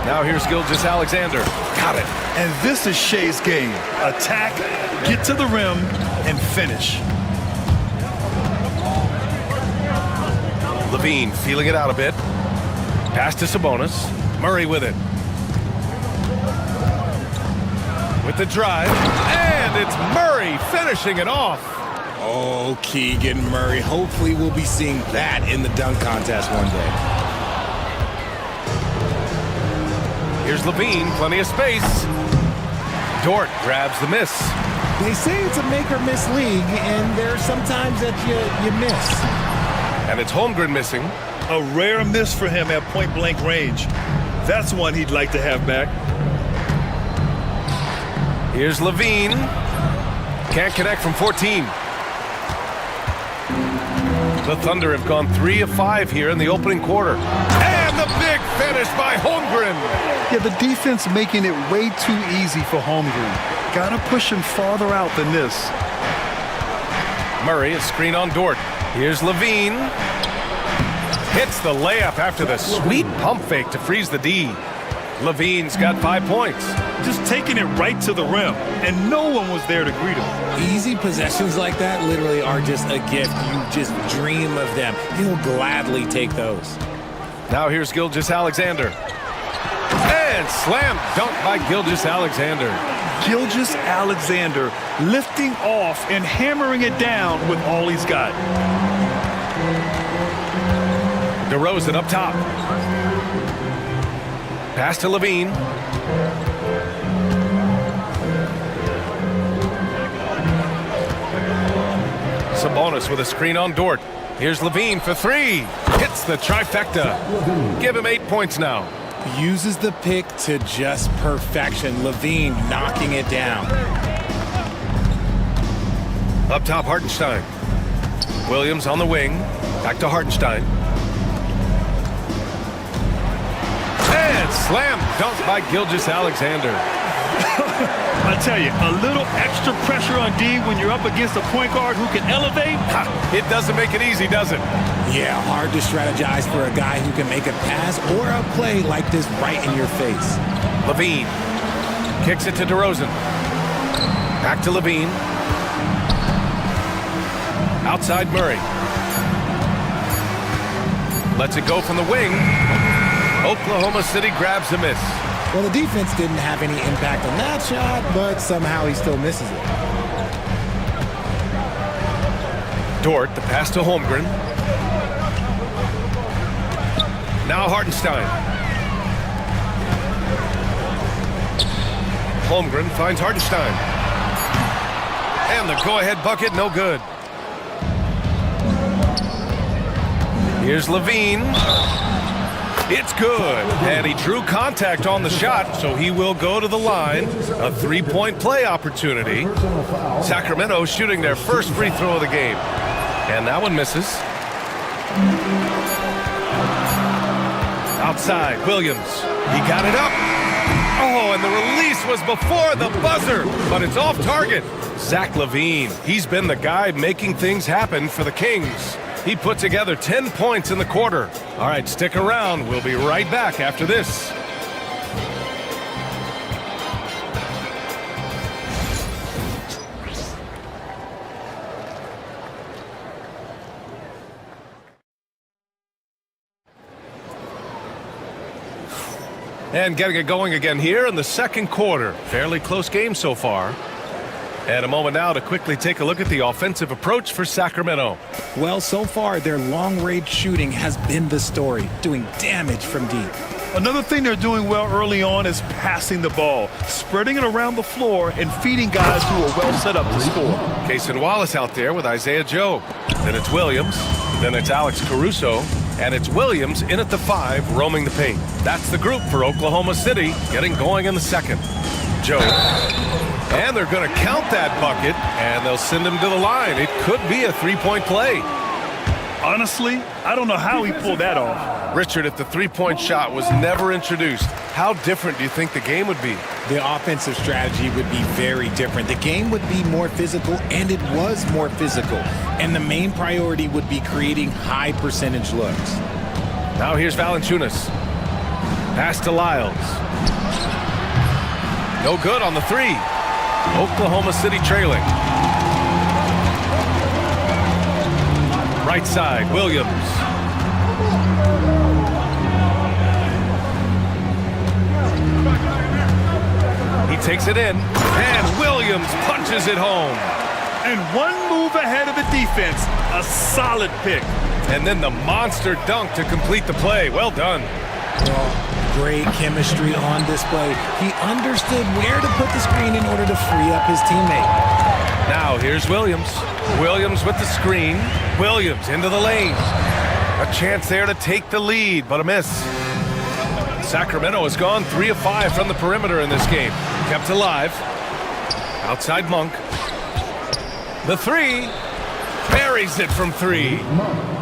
S7: Now here's Gilgeous-Alexander. Got it.
S9: And this is Shea's game. Attack, get to the rim, and finish.
S7: LaVine feeling it out a bit. Pass to Sabonis. Murray with it. With the drive. And it's Murray finishing it off.
S2: Oh, Keegan Murray. Hopefully we'll be seeing that in the dunk contest one day.
S7: Here's LaVine, plenty of space. Dort grabs the miss.
S2: They say it's a make-or-miss league, and there are some times that you miss.
S7: And it's Holmgren missing.
S9: A rare miss for him at point-blank range. That's one he'd like to have back.
S7: Here's LaVine. Can't connect from 14. The Thunder have gone 3 of 5 here in the opening quarter. And the big finish by Holmgren.
S9: Yeah, the defense making it way too easy for Holmgren. Gotta push him farther out than this.
S7: Murray, a screen on Dort. Here's LaVine. Hits the layup after the sweet pump fake to freeze the D. LaVine's got 5 points.
S9: Just taking it right to the rim, and no one was there to greet him.
S2: Easy possessions like that literally are just a gift. You just dream of them. He'll gladly take those.
S7: Now here's Gilgeous-Alexander. And slam dunk by Gilgeous-Alexander.
S9: Gilgeous-Alexander lifting off and hammering it down with all he's got.
S7: DeRozan up top. Pass to LaVine. Sabonis with a screen on Dort. Here's LaVine for 3. Hits the trifecta. Give him 8 points now.
S2: Uses the pick to just perfection. LaVine knocking it down.
S7: Up top, Hartenstein. Williams on the wing. Back to Hartenstein. And slam dunk by Gilgeous-Alexander.
S9: I tell you, a little extra pressure on D when you're up against a point guard who can elevate.
S7: It doesn't make it easy, does it?
S2: Yeah, hard to strategize for a guy who can make a pass or a play like this right in your face.
S7: LaVine kicks it to DeRozan. Back to LaVine. Outside Murray. Lets it go from the wing. Oklahoma City grabs a miss.
S2: Well, the defense didn't have any impact on that shot, but somehow he still misses it.
S7: Dort, the pass to Holmgren. Now Hartenstein. Holmgren finds Hartenstein. And the go-ahead bucket, no good. Here's Levine. It's good. And he drew contact on the shot, so he will go to the line. A three-point play opportunity. Sacramento shooting their first free throw of the game. And that one misses. Outside, Williams. He got it up. Oh, and the release was before the buzzer, but it's off target. Zach LaVine, he's been the guy making things happen for the Kings. He put together 10 points in the quarter. All right, stick around. We'll be right back after this. And getting it going again here in the second quarter. Fairly close game so far. And a moment now to quickly take a look at the offensive approach for Sacramento.
S2: Well, so far, their long-range shooting has been the story, doing damage from deep.
S9: Another thing they're doing well early on is passing the ball, spreading it around the floor and feeding guys who are well set up to score.
S7: Cason Wallace out there with Isaiah Joe. Then it's Williams. Then it's Alex Caruso. And it's Williams in at the 5, roaming the paint. That's the group for Oklahoma City, getting going in the second. Joe. And they're going to count that bucket, and they'll send him to the line. It could be a three-point play.
S9: Honestly, I don't know how he pulled that off.
S7: Richard, if the three-point shot was never introduced, how different do you think the game would be?
S2: The offensive strategy would be very different. The game would be more physical, and it was more physical. And the main priority would be creating high-percentage looks.
S7: Now here's Valanciunas. Pass to Lyles. No good on the three. Oklahoma City trailing. Right side, Williams. He takes it in, and Williams punches it home.
S9: And one move ahead of the defense, a solid pick.
S7: And then the monster dunk to complete the play. Well done.
S2: Great chemistry on display. He understood where to put the screen in order to free up his teammate.
S7: Now here's Williams. Williams with the screen. Williams into the lane. A chance there to take the lead, but a miss. Sacramento has gone 3 of 5 from the perimeter in this game. Kept alive. Outside Monk. The three. Buries it from 3.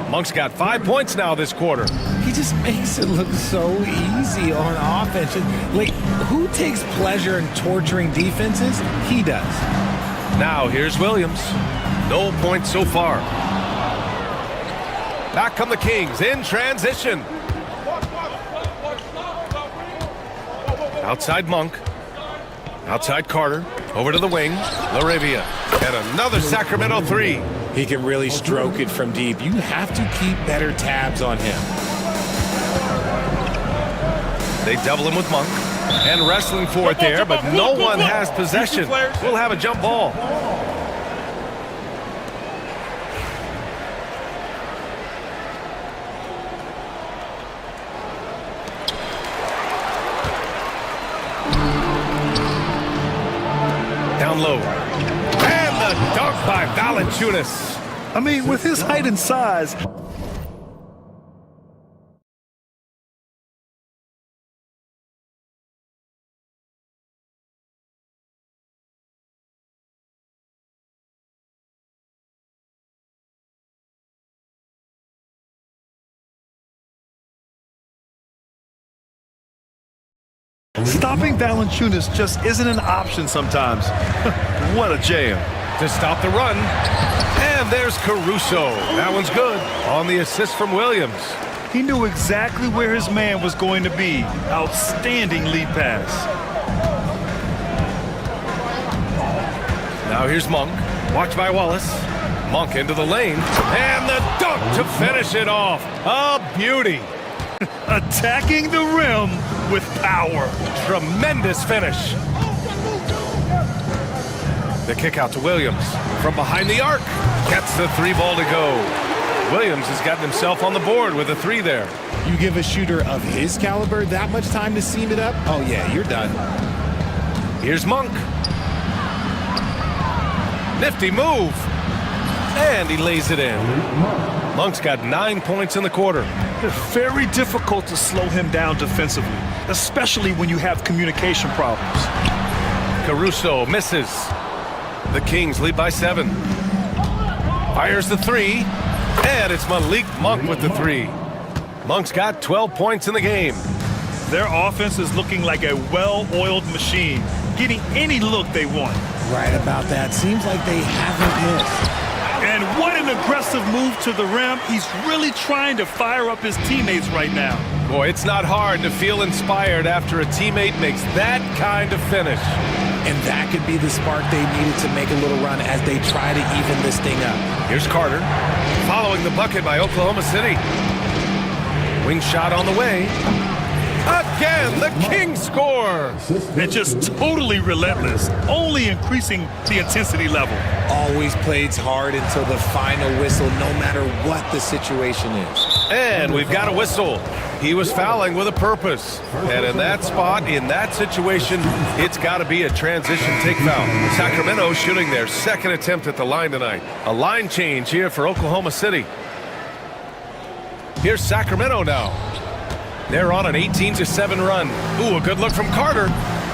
S7: Monk's got 5 points now this quarter.
S2: He just makes it look so easy on offense. Like, who takes pleasure in torturing defenses? He does.
S7: Now here's Williams. No points so far. Back come the Kings in transition. Outside Monk. Outside Carter. Over to the wing. LaRavia. And another Sacramento 3.
S2: He can really stroke it from deep. You have to keep better tabs on him.
S7: They double him with Monk. And wrestling for it there, but no one has possession. We'll have a jump ball. Down low. And the dunk by Valanciunas.
S9: I mean, with his height and size, stopping Valanciunas just isn't an option sometimes. What a jam.
S7: To stop the run. And there's Caruso. That one's good on the assist from Williams.
S9: He knew exactly where his man was going to be. Outstanding lead pass.
S7: Now here's Monk. Watch by Wallace. Monk into the lane. And the dunk to finish it off. A beauty.
S9: Attacking the rim with power.
S7: Tremendous finish. The kick out to Williams. From behind the arc. Gets the three ball to go. Williams has gotten himself on the board with a three there.
S2: You give a shooter of his caliber that much time to seam it up, oh yeah, you're done.
S7: Here's Monk. Nifty move. And he lays it in. Monk's got 9 points in the quarter.
S9: It's very difficult to slow him down defensively, especially when you have communication problems.
S7: Caruso misses. The Kings lead by 7. Fires the three. And it's Malik Monk with the three. Monk's got 12 points in the game.
S9: Their offense is looking like a well-oiled machine, getting any look they want.
S2: Right about that. Seems like they haven't missed.
S9: And what an aggressive move to the rim. He's really trying to fire up his teammates right now.
S7: Boy, it's not hard to feel inspired after a teammate makes that kind of finish.
S2: And that could be the spark they needed to make a little run as they try to even this thing up.
S7: Here's Carter, following the bucket by Oklahoma City. Wing shot on the way. Again, the Kings score.
S9: And just totally relentless, only increasing the intensity level.
S2: Always plays hard until the final whistle, no matter what the situation is.
S7: And we've got a whistle. He was fouling with a purpose. And in that spot, in that situation, it's got to be a transition take foul. Sacramento shooting their second attempt at the line tonight. A line change here for Oklahoma City. Here's Sacramento now. They're on an 18-7 run. Ooh, a good look from Carter.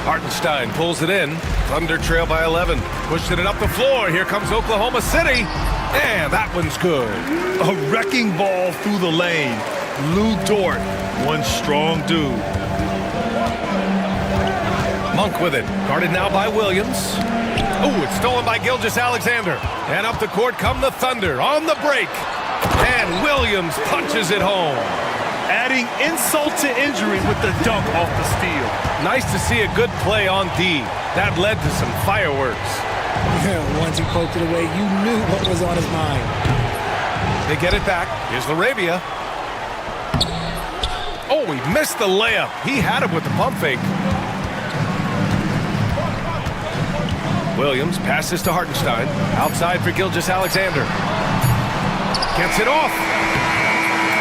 S7: Hartenstein pulls it in. Thunder trail by 11. Pushing it up the floor. Here comes Oklahoma City. And that one's good.
S9: A wrecking ball through the lane. Lou Dort, one strong dude.
S7: Monk with it. Guarded now by Williams. Ooh, it's stolen by Gilgeous-Alexander. And up the court come the Thunder on the break. And Williams punches it home.
S9: Adding insult to injury with the dunk off the steal.
S7: Nice to see a good play on D. That led to some fireworks.
S2: Once he poked it away, you knew what was on his mind.
S7: They get it back. Here's Larabia. Oh, he missed the layup. He had it with the pump fake. Williams passes to Hartenstein. Outside for Gilgeous-Alexander. Gets it off.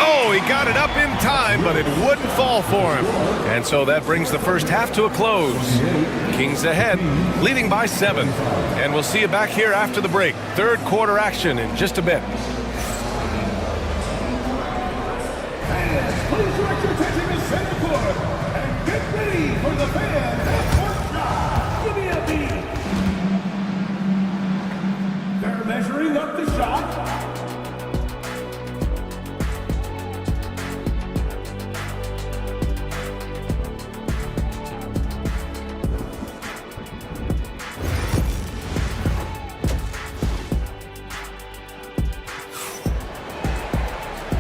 S7: Oh, he got it up in time, but it wouldn't fall for him. And so that brings the first half to a close. Kings ahead, leading by 7. And we'll see you back here after the break. Third quarter action in just a bit.
S5: Please direct your attention to center court and get ready for the fans at court shot. Give me a beat. They're measuring up the shot.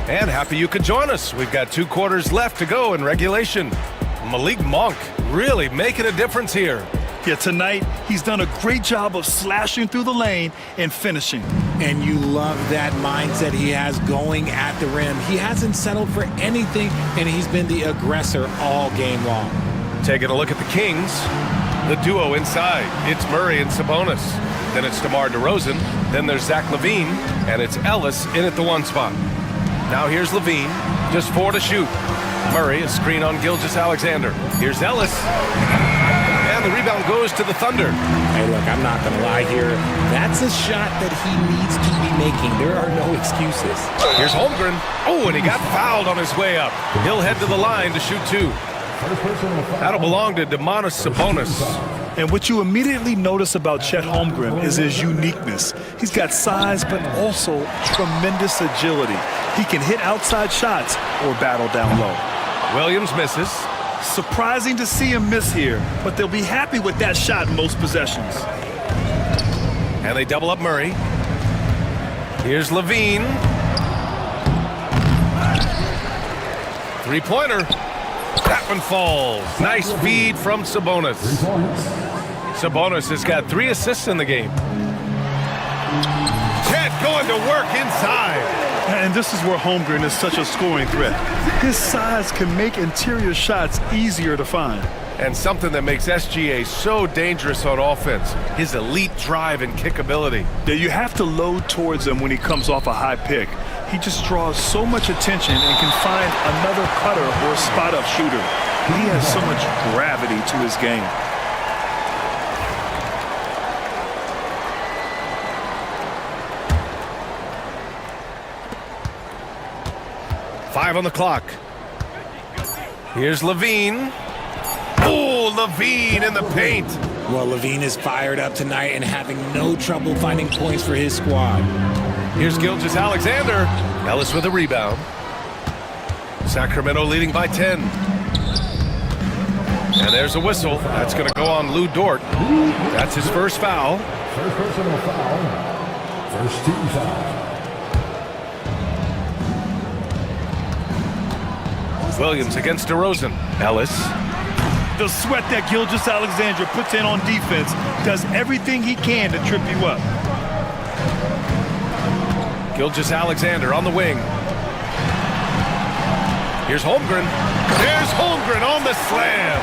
S7: And happy you could join us. We've got 2 quarters left to go in regulation. Malik Monk really making a difference here.
S9: Yeah, tonight he's done a great job of slashing through the lane and finishing.
S2: And you love that mindset he has going at the rim. He hasn't settled for anything, and he's been the aggressor all game long.
S7: Taking a look at the Kings. The duo inside. It's Murray and Sabonis. Then it's DeMar DeRozan. Then there's Zach LaVine. And it's Ellis in at the 1 spot. Now here's LaVine, just 4 to shoot. Murray, a screen on Gilgeous-Alexander. Here's Ellis. And the rebound goes to the Thunder.
S2: Hey, look, I'm not going to lie here. That's a shot that he needs to be making. There are no excuses.
S7: Here's Holmgren. Oh, and he got fouled on his way up. He'll head to the line to shoot 2. That'll belong to Domantas Sabonis.
S9: And what you immediately notice about Chet Holmgren is his uniqueness. He's got size, but also tremendous agility. He can hit outside shots or battle down low.
S7: Williams misses.
S9: Surprising to see him miss here, but they'll be happy with that shot in most possessions.
S7: And they double up Murray. Here's LaVine. 3-pointer. That one falls. Nice feed from Sabonis. Sabonis has got 3 assists in the game. Chet going to work inside.
S9: Yeah, and this is where Holmgren is such a scoring threat. His size can make interior shots easier to find.
S7: And something that makes SGA so dangerous on offense, his elite drive and kick ability.
S9: Yeah, you have to load towards him when he comes off a high pick. He just draws so much attention and can find another cutter or spot-up shooter. He has so much gravity to his game.
S7: Five on the clock. Here's Levine. Oh, Levine in the paint.
S2: Well, Levine is fired up tonight and having no trouble finding points for his squad.
S7: Here's Gilgeous-Alexander. Ellis with a rebound. Sacramento leading by 10. And there's a whistle. That's going to go on Lou Dort. That's his first foul.
S1: First personal foul. First team foul.
S7: Williams against DeRozan. Ellis.
S9: The sweat that Gilgeous-Alexander puts in on defense does everything he can to trip you up.
S7: Gilgeous-Alexander on the wing. Here's Holmgren. There's Holmgren on the slam.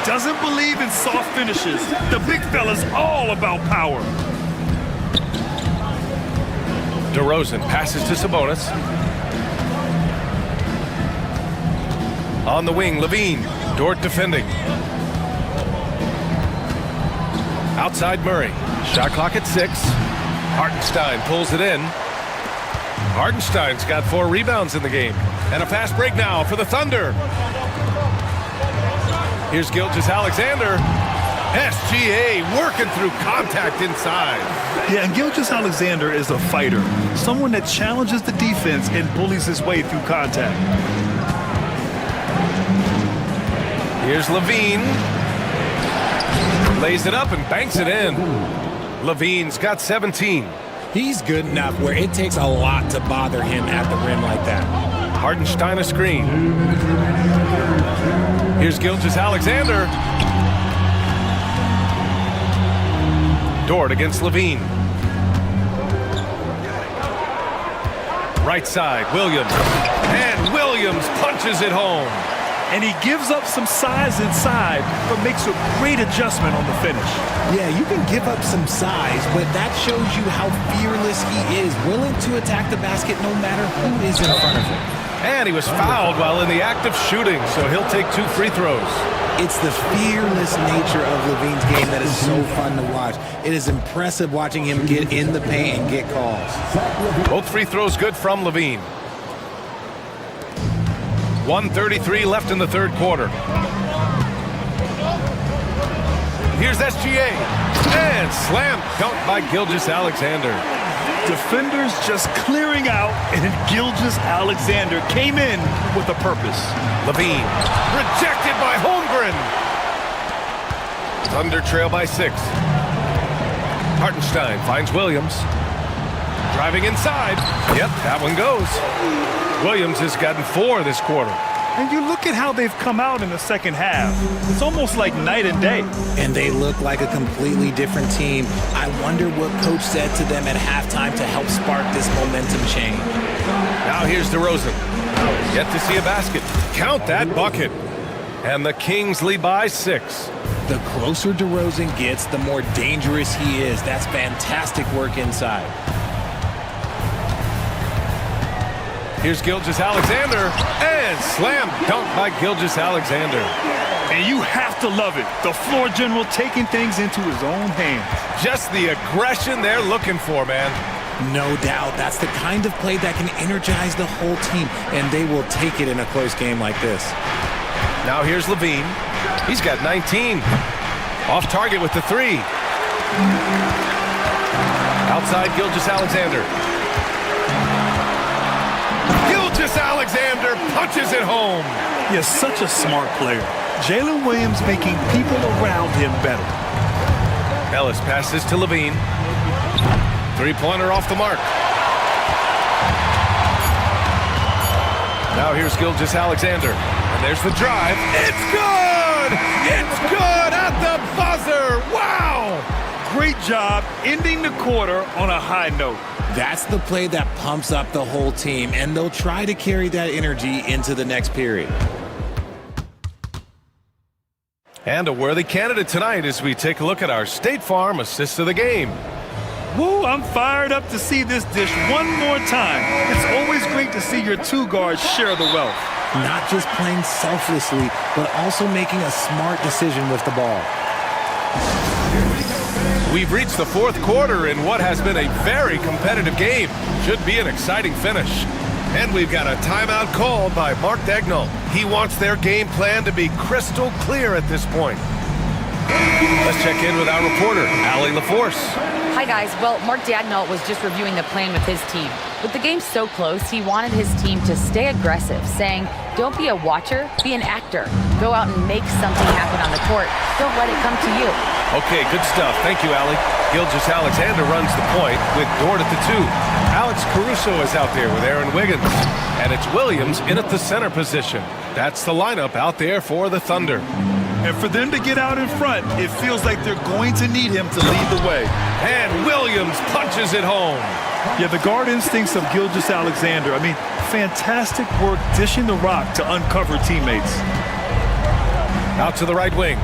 S9: Doesn't believe in soft finishes. The big fella's all about power.
S7: DeRozan passes to Sabonis. On the wing, Levine. Dort defending. Outside Murray. Shot clock at 6. Hartenstein pulls it in. Hartenstein's got 4 rebounds in the game. And a fast break now for the Thunder. Here's Gilgeous-Alexander. SGA working through contact inside.
S9: Yeah, and Gilgeous-Alexander is a fighter. Someone that challenges the defense and bullies his way through contact.
S7: Here's Levine. Lays it up and banks it in. Levine's got 17.
S2: He's good enough where it takes a lot to bother him at the rim like that.
S7: Hartenstein a screen. Here's Gilgeous-Alexander. Dort against Levine. Right side, Williams. And Williams punches it home.
S9: And he gives up some size inside, but makes a great adjustment on the finish.
S2: Yeah, you can give up some size, but that shows you how fearless he is, willing to attack the basket no matter who is in front of him.
S7: And he was fouled while in the act of shooting, so he'll take 2 free throws.
S2: It's the fearless nature of Levine's game that is so fun to watch. It is impressive watching him get in the paint and get calls.
S7: Both free throws good from Levine. 1:33 left in the third quarter. Here's SGA. And slam dunk by Gilgeous-Alexander.
S9: Defenders just clearing out, and Gilgeous-Alexander came in with a purpose.
S7: Levine, rejected by Holmgren. Thunder trail by 6. Hartenstein finds Williams. Driving inside. Yep, that one goes. Williams has gotten 4 this quarter.
S9: And you look at how they've come out in the second half. It's almost like night and day.
S2: And they look like a completely different team. I wonder what coach said to them at halftime to help spark this momentum change.
S7: Now here's DeRozan. Yet to see a basket. Count that bucket. And the Kings lead by 6.
S2: The closer DeRozan gets, the more dangerous he is. That's fantastic work inside.
S7: Here's Gilgeous-Alexander, and slam dunk by Gilgeous-Alexander.
S9: And you have to love it. The floor general taking things into his own hands.
S7: Just the aggression they're looking for, man.
S2: No doubt. That's the kind of play that can energize the whole team, and they will take it in a close game like this.
S7: Now here's Levine. He's got 19. Off target with the 3. Outside Gilgeous-Alexander. Gilgeous-Alexander punches it home.
S9: He's such a smart player. Jalen Williams making people around him better.
S7: Ellis passes to Levine. 3-pointer off the mark. Now here's Gilgeous-Alexander. And there's the drive. It's good! It's good at the buzzer! Wow!
S9: Great job ending the quarter on a high note.
S2: That's the play that pumps up the whole team, and they'll try to carry that energy into the next period.
S7: And a worthy candidate tonight as we take a look at our State Farm assist of the game.
S9: Woo, I'm fired up to see this dish one more time. It's always great to see your two guards share the wealth.
S2: Not just playing selflessly, but also making a smart decision with the ball.
S7: We've reached the fourth quarter in what has been a very competitive game. Should be an exciting finish. And we've got a timeout called by Mark Dagnall. He wants their game plan to be crystal clear at this point. Let's check in with our reporter, Allie LaForce.
S10: Hi, guys. Well, Mark Dagnall was just reviewing the plan with his team. With the game so close, he wanted his team to stay aggressive, saying, don't be a watcher, be an actor. Go out and make something happen on the court. Don't let it come to you.
S7: Okay, good stuff. Thank you, Allie. Gilgeous-Alexander runs the point with Dort at the 2. Alex Caruso is out there with Aaron Wiggins. And it's Williams in at the center position. That's the lineup out there for the Thunder.
S9: And for them to get out in front, it feels like they're going to need him to lead the way.
S7: And Williams punches it home.
S9: Yeah, the guard instincts of Gilgeous-Alexander. I mean, fantastic work dishing the rock to uncover teammates.
S7: Out to the right wing.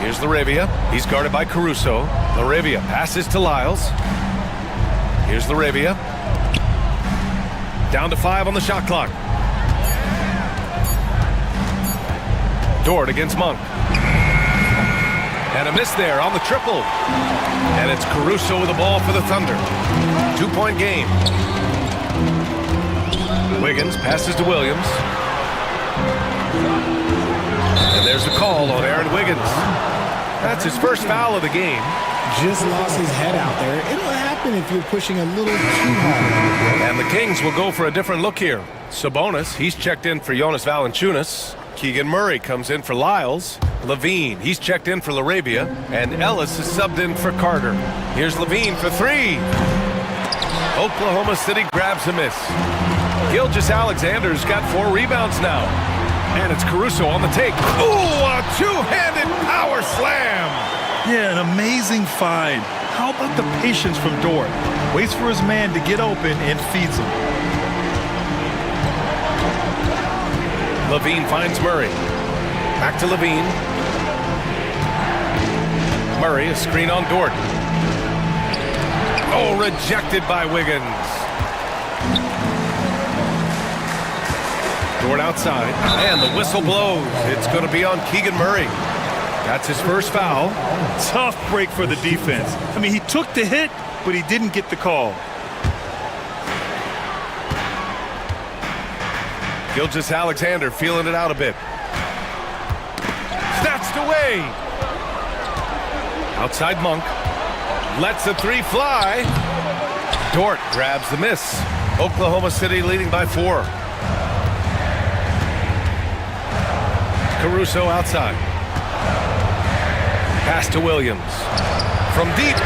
S7: Here's Laravia. He's guarded by Caruso. Laravia passes to Lyles. Here's Laravia. Down to 5 on the shot clock. Dort against Monk. And a miss there on the triple. And it's Caruso with the ball for the Thunder. 2-point game. Wiggins passes to Williams. And there's the call on Aaron Wiggins. That's his first foul of the game.
S2: Just lost his head out there. It'll happen if you're pushing a little too hard.
S7: And the Kings will go for a different look here. Sabonis, he's checked in for Jonas Valanciunas. Keegan Murray comes in for Lyles. Levine, he's checked in for Laravia. And Ellis is subbed in for Carter. Here's Levine for 3. Oklahoma City grabs a miss. Gilgeous-Alexander's got 4 rebounds now. And it's Caruso on the take. Ooh, a two-handed power slam.
S9: Yeah, an amazing find. How about the patience from Dort? Waits for his man to get open and feeds him.
S7: Levine finds Murray. Back to Levine. Murray, a screen on Dort. Oh, rejected by Wiggins. Dort outside, and the whistle blows. It's going to be on Keegan Murray. That's his first foul.
S9: Tough break for the defense. I mean, he took the hit, but he didn't get the call.
S7: Gilgeous-Alexander feeling it out a bit. Snatched away. Outside Monk. Lets the 3 fly. Dort grabs the miss. Oklahoma City leading by 4. Caruso outside. Pass to Williams. From deep.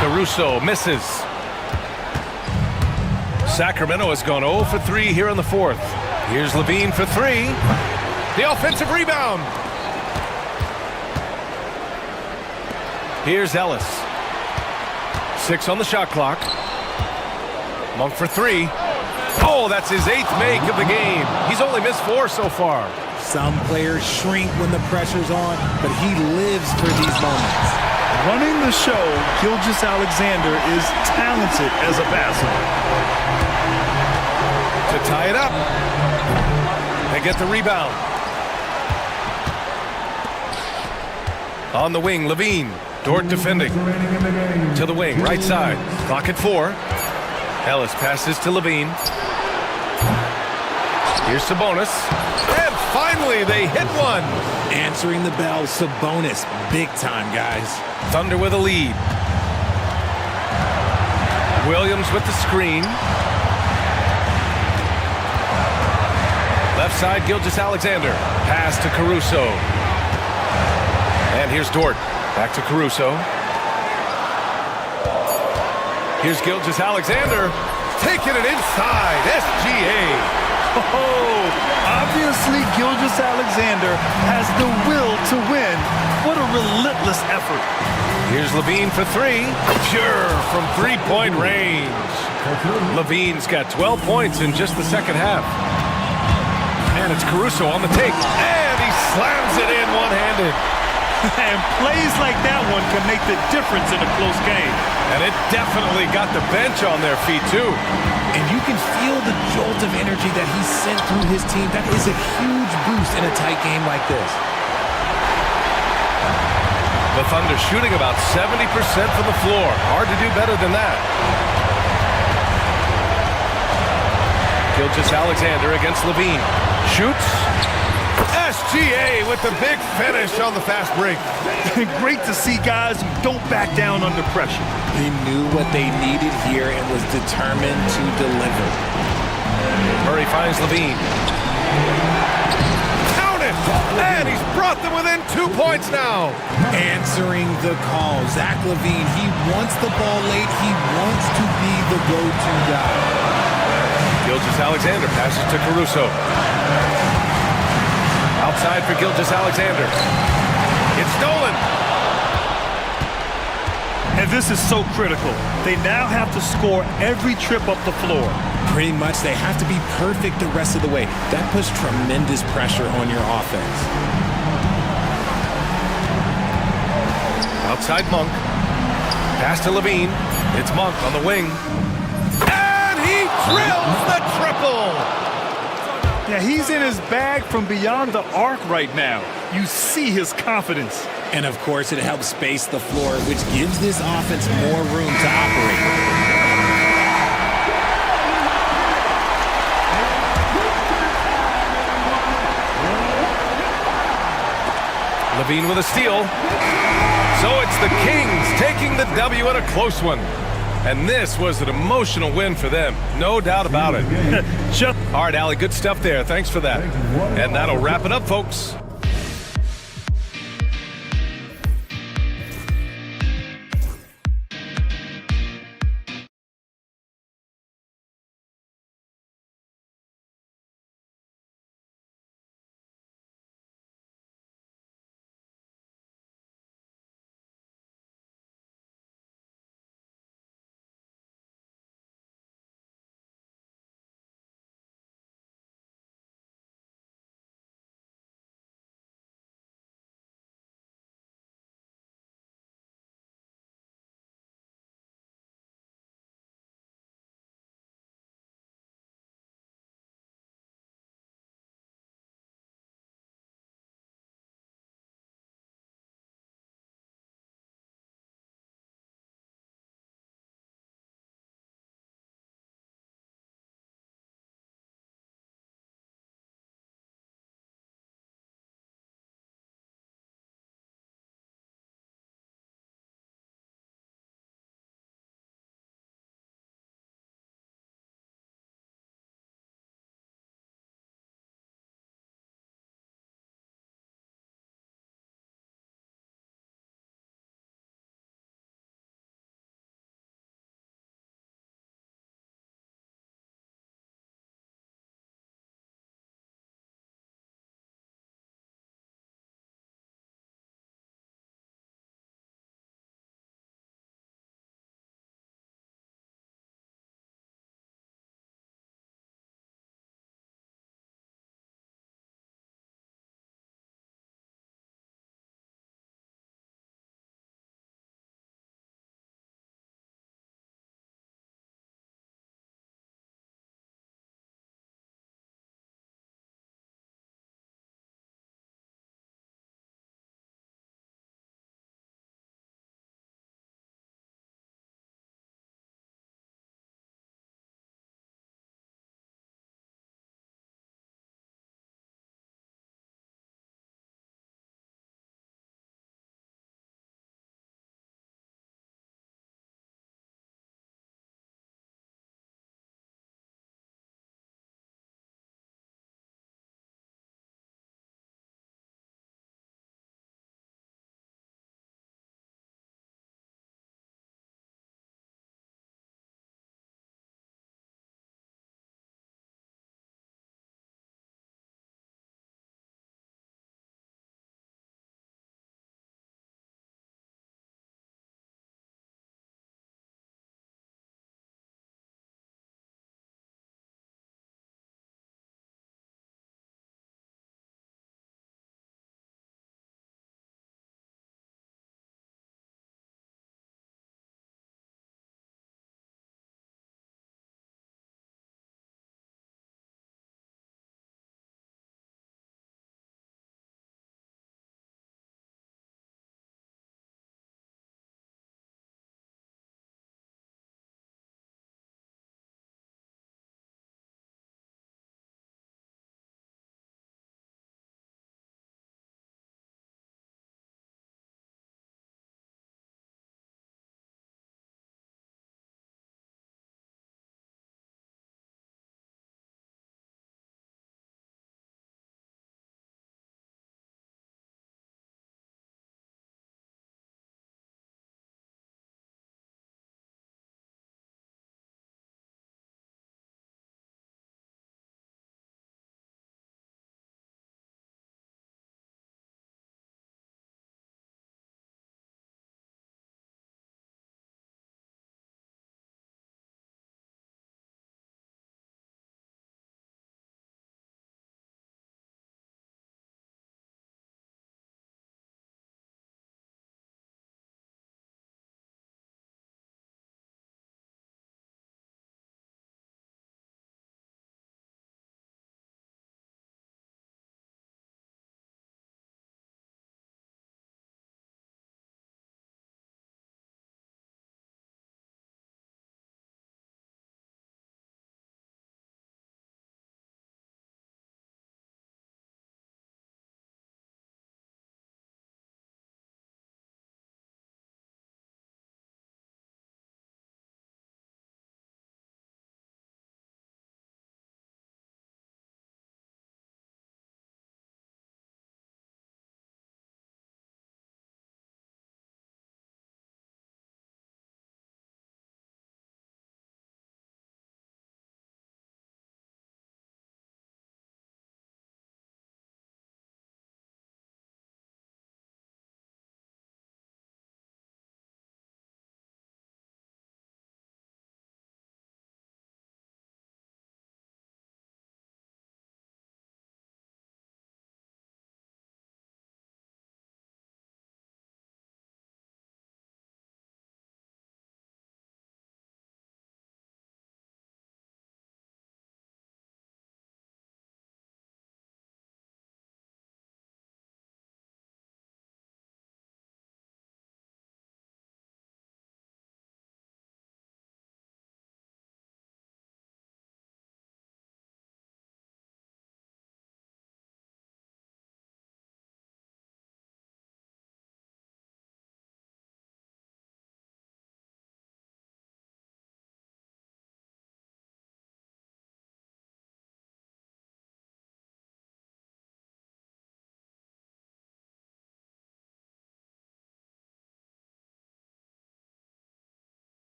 S7: Caruso misses. Sacramento has gone 0 for 3 here in the 4th. Here's Levine for 3. The offensive rebound. Here's Ellis. 6 on the shot clock. Monk for 3. Oh, that's his 8th make of the game. He's only missed 4 so far.
S2: Some players shrink when the pressure's on, but he lives for these moments.
S9: Running the show, Gilgeous-Alexander is talented as a passer.
S7: To tie it up. They get the rebound. On the wing, Levine. Dort defending. To the wing, right side. Clock at 4. Ellis passes to Levine. Here's Sabonis. And finally, they hit one.
S2: Answering the bell, Sabonis. Big time, guys.
S7: Thunder with a lead. Williams with the screen. Left side, Gilgeous-Alexander. Pass to Caruso. And here's Dort. Back to Caruso. Here's Gilgeous-Alexander. Taking it inside. SGA.
S9: Oh, obviously Gilgeous-Alexander has the will to win. What a relentless effort.
S7: Here's Levine for three. Pure from three-point range. Levine's got 12 points in just the second half. And it's Caruso on the take. And he slams it in one-handed.
S9: And plays like that one can make the difference in a close game.
S7: And it definitely got the bench on their feet, too.
S2: And you can feel the jolt of energy that he sent through his team. That is a huge boost in a tight game like this.
S7: The Thunder shooting about 70% from the floor. Hard to do better than that. Gilgeous-Alexander against Levine. Shoots. SGA with the big finish on the fast break.
S9: Great to see guys who don't back down under pressure.
S2: He knew what they needed here and was determined to deliver.
S7: Murray finds Levine. Count it! And he's brought them within 2 points now.
S2: Answering the call. Zach LaVine, he wants the ball late. He wants to be the go-to guy.
S7: Gilgeous-Alexander passes to Caruso. Outside for Gilgeous-Alexander. It's stolen.
S9: And this is so critical. They now have to score every trip up the floor.
S2: Pretty much, they have to be perfect the rest of the way. That puts tremendous pressure on your offense.
S7: Outside Monk. Pass to Levine. It's Monk on the wing. And he drills the triple!
S9: Yeah, he's in his bag from beyond the arc right now. You see his confidence.
S2: And of course, it helps space the floor, which gives this offense more room to operate.
S7: Levine with a steal. So it's the Kings taking the W in a close one. And this was an emotional win for them. No doubt about it. All right, Allie, good stuff there. Thanks for that. And that'll wrap it up, folks.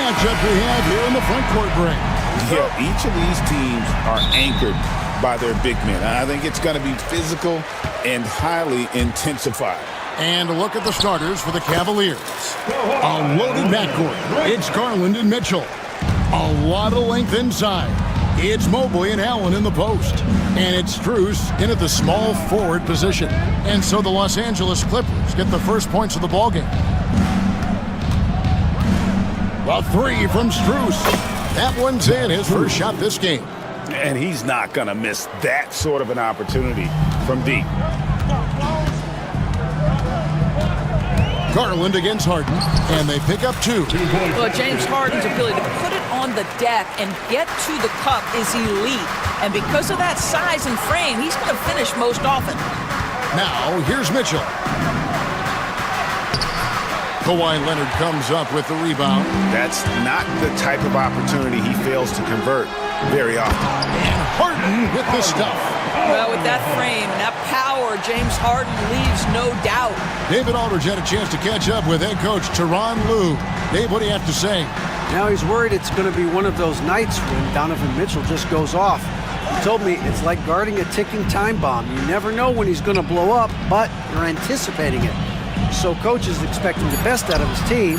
S1: matchup we have here in the front court break.
S3: Yeah, each of these teams are anchored by their big men. I think it's going to be physical and highly intensified.
S1: And a look at the starters for the Cavaliers. A loaded backcourt. It's Garland and Mitchell. A lot of length inside. It's Mobley and Allen in the post. And it's Strus in at the small forward position. And so the Los Angeles Clippers get the first points of the ballgame. A three from Strus. That one's in, his first shot this game.
S3: And he's not going to miss that sort of an opportunity from deep.
S1: Garland against Harden, and they pick up two.
S8: Well, James Harden's ability to put it on the deck and get to the cup is elite. And because of that size and frame, he's going to finish most often.
S1: Now, here's Mitchell. Kawhi Leonard comes up with the rebound.
S3: That's not the type of opportunity he fails to convert very often.
S1: And Harden with the stuff.
S8: Well, with that frame and that power, James Harden leaves no doubt.
S1: David Aldridge had a chance to catch up with head coach Tyronn Lue. Dave, what do you have to say?
S6: Now he's worried it's going to be one of those nights when Donovan Mitchell just goes off. He told me it's like guarding a ticking time bomb. You never know when he's going to blow up, but you're anticipating it. So coach is expecting the best out of his team,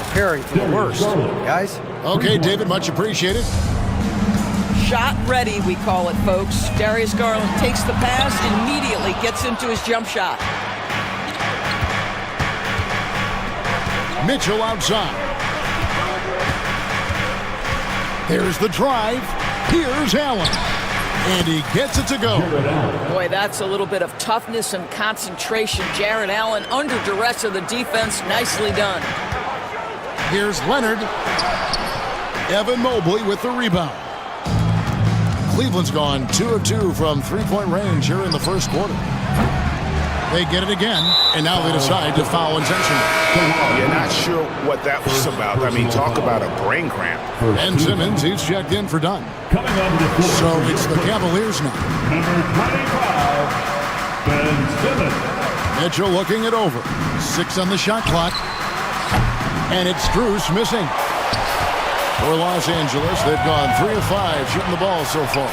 S6: preparing for the worst. Guys?
S1: Okay, David, much appreciated.
S8: Shot ready, we call it, folks. Darius Garland takes the pass, immediately gets into his jump shot.
S1: Mitchell outside. There's the drive. Here's Allen. And he gets it to go.
S8: Boy, that's a little bit of toughness and concentration. Jarrett Allen under duress of the defense. Nicely done.
S1: Here's Leonard. Evan Mobley with the rebound. Cleveland's gone 2 of 2 from three-point range here in the first quarter. They get it again, and now they decide to foul intentionally.
S3: You're not sure what that was about. I mean, talk about a brain cramp.
S1: And Simmons, he's checked in for done. So it's the Cavaliers now.
S5: Number 25, Ben Simmons.
S1: Mitchell looking it over. 6 on the shot clock. And it's Strus missing. For Los Angeles, they've gone 3 of 5 shooting the ball so far.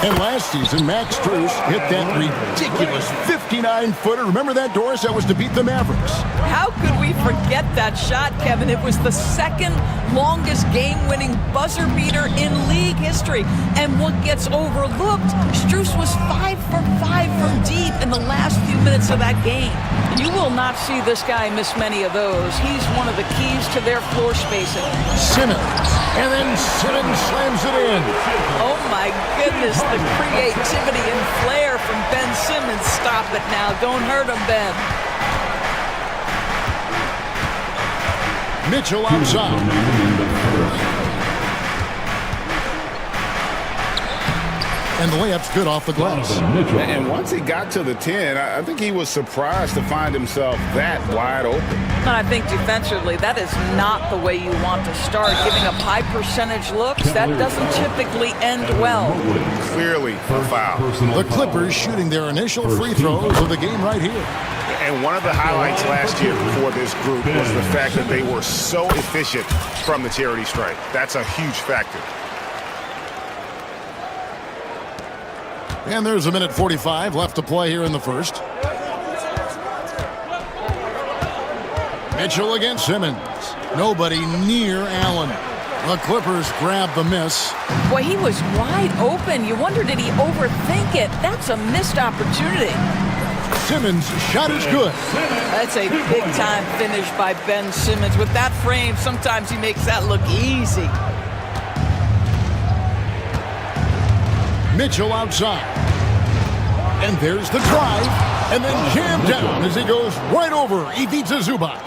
S1: And last season, Max Strus hit that ridiculous 59-footer. Remember that, Doris? That was to beat the Mavericks.
S8: How could we forget that shot, Kevin? It was the second longest game-winning buzzer beater in league history. And what gets overlooked, Strus was 5 for 5 from deep in the last few minutes of that game. You will not see this guy miss many of those. He's one of the keys to their floor spacing.
S1: Simmons. And then Simmons slams it in.
S8: Oh, my goodness, the creativity and flair from Ben Simmons. Stop it now. Don't hurt him, Ben.
S1: Mitchell outside. And the layup's good off the glass.
S3: And once he got to the 10, I think he was surprised to find himself that wide open.
S8: And I think defensively, that is not the way you want to start. Giving up high percentage looks, that doesn't typically end well.
S3: Clearly a foul.
S1: The Clippers shooting their initial free throws of the game right here.
S3: And one of the highlights last year for this group was the fact that they were so efficient from the charity stripe. That's a huge factor.
S1: And there's a minute 45 left to play here in the first. Mitchell against Simmons. Nobody near Allen. The Clippers grab the miss.
S8: Boy, he was wide open. You wonder, did he overthink it? That's a missed opportunity.
S1: Simmons' shot is good.
S8: That's a big-time finish by Ben Simmons. With that frame, sometimes he makes that look easy.
S1: Mitchell outside. And there's the drive. And then jammed down as he goes right over Ivica Zubac.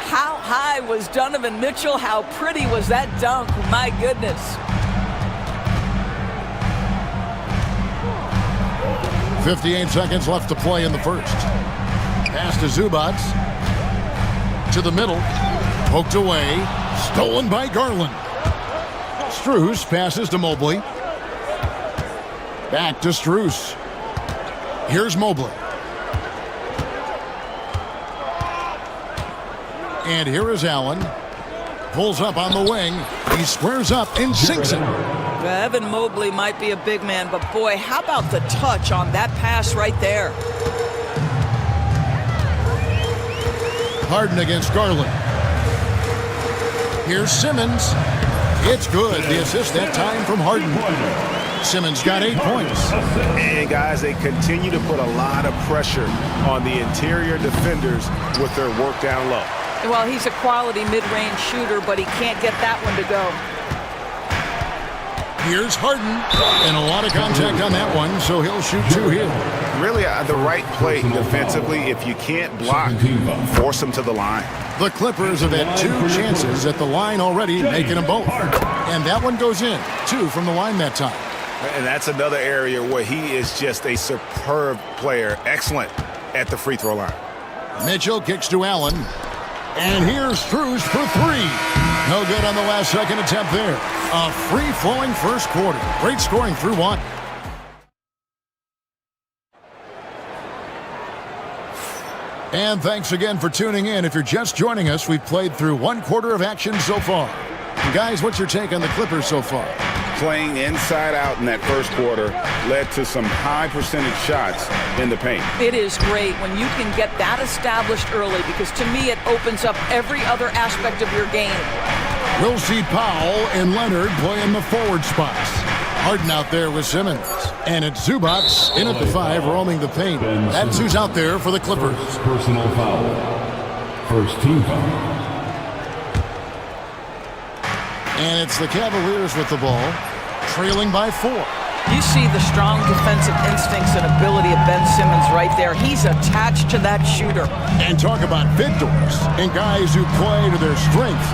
S8: How high was Donovan Mitchell? How pretty was that dunk? My goodness.
S1: .58 seconds left to play in the first. Pass to Zubac. To the middle. Poked away. Stolen by Garland. Strus passes to Mobley. Back to Strus. Here's Mobley. And here is Allen. Pulls up on the wing. He squares up and sinks it.
S8: Evan Mobley might be a big man, but boy, how about the touch on that pass right there?
S1: Harden against Garland. Here's Simmons. It's good. The assist that time from Harden. Simmons got 8 points.
S4: And guys, they continue to put a lot of pressure on the interior defenders with their work down low.
S8: Well, he's a quality mid-range shooter, but he can't get that one to go.
S1: Here's Harden, and a lot of contact on that one, so he'll shoot 2 here.
S3: Really the right play defensively. If you can't block, force them to the line.
S1: The Clippers have had 2 chances at the line already, making them both. And that one goes in. 2 from the line that time.
S3: And that's another area where he is just a superb player. Excellent at the free throw line.
S1: Mitchell kicks to Allen. And here's Strus for 3. No good on the last second attempt there. A free-flowing first quarter. Great scoring through 1. And thanks again for tuning in. If you're just joining us, we've played through 1 quarter of action so far. And guys, what's your take on the Clippers so far?
S3: Playing inside out in that first quarter led to some high percentage shots in the paint.
S8: It is great when you can get that established early, because to me it opens up every other aspect of your game.
S1: We'll see Powell and Leonard playing the forward spots. Harden out there with Simmons. And it's Zubac in at the 5, roaming the paint. That's who's out there for the Clippers.
S12: Personal foul. First team foul.
S1: And it's the Cavaliers with the ball, trailing by 4.
S8: You see the strong defensive instincts and ability of Ben Simmons right there. He's attached to that shooter.
S1: And talk about victors and guys who play to their strength.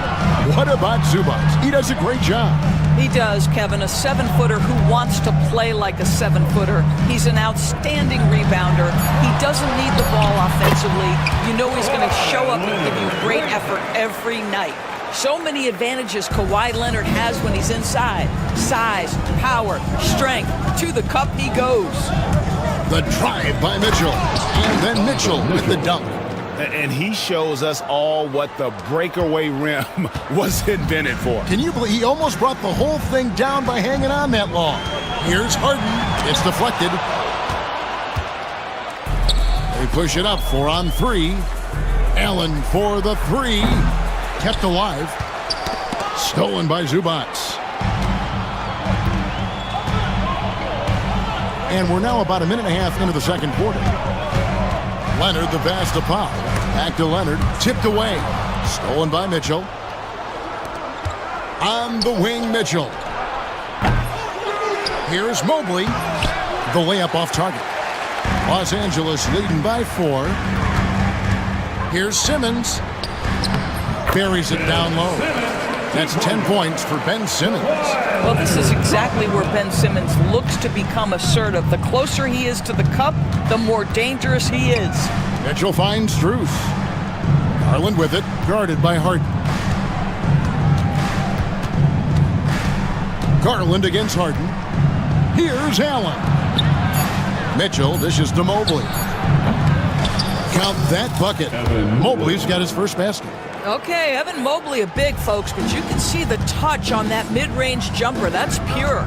S1: What about Zubac? He does a great job.
S8: He does, Kevin, a 7-footer who wants to play like a 7-footer. He's an outstanding rebounder. He doesn't need the ball offensively. You know he's going to show up and give you great effort every night. So many advantages Kawhi Leonard has when he's inside. Size, power, strength. To the cup he goes.
S1: The drive by Mitchell. And then Mitchell with the dunk.
S3: And he shows us all what the breakaway rim was invented for.
S1: Can you believe he almost brought the whole thing down by hanging on that long? Here's Harden. It's deflected. They push it up 4 on 3. Allen for the 3. Kept alive. Stolen by Zubac. And we're now about a minute and a half into the second quarter. Leonard, the pass to Powell. Back to Leonard. Tipped away. Stolen by Mitchell. On the wing, Mitchell. Here's Mobley. The layup off target. Los Angeles leading by 4. Here's Simmons. Buries it down low. That's 10 points for Ben Simmons.
S8: Well, this is exactly where Ben Simmons looks to become assertive. The closer he is to the cup, the more dangerous he is.
S1: Mitchell finds Strus. Garland with it, guarded by Harden. Garland against Harden. Here's Allen. Mitchell dishes to Mobley. Count that bucket. Mobley's got his first basket.
S8: Okay, Evan Mobley, a big, folks, but you can see the touch on that mid-range jumper. That's pure.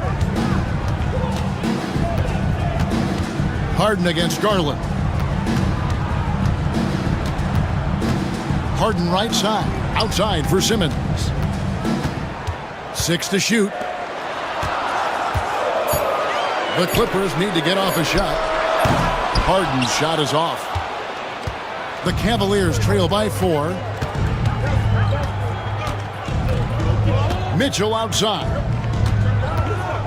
S1: Harden against Garland. Harden right side. Outside for Simmons. 6 to shoot. The Clippers need to get off a shot. Harden's shot is off. The Cavaliers trail by 4. Mitchell outside.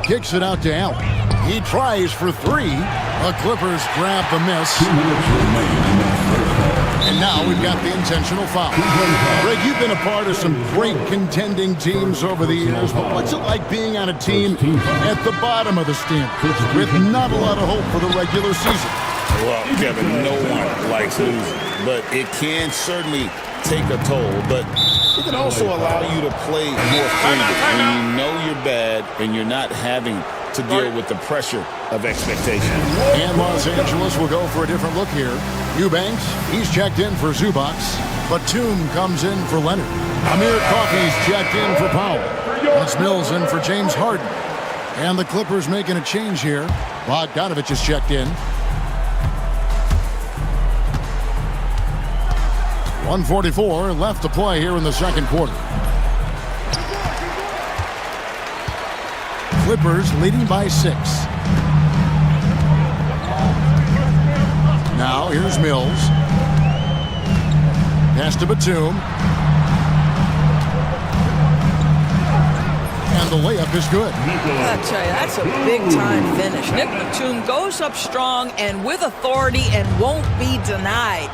S1: Kicks it out to Allen. He tries for 3. The Clippers grab the miss. And now we've got the intentional foul. Greg, you've been a part of some great contending teams over the years, but what's it like being on a team at the bottom of the standings with not a lot of hope for the regular season?
S3: Well, Kevin, no one likes losing, but it can certainly take a toll. But It can also allow you to play more freely when you know you're bad and you're not having to deal with the pressure of expectation.
S1: And Los Angeles will go for a different look here. Eubanks, he's checked in for Zubac. Batum comes in for Leonard. Amir Coffey's checked in for Powell. That's Mills in for James Harden. And the Clippers making a change here. Bogdanovich is checked in. 1:44 left to play here in the second quarter. Clippers leading by 6. Now here's Mills. Pass to Batum. And the layup is good.
S8: I tell you, that's a big-time finish. Nick Batum goes up strong and with authority and won't be denied.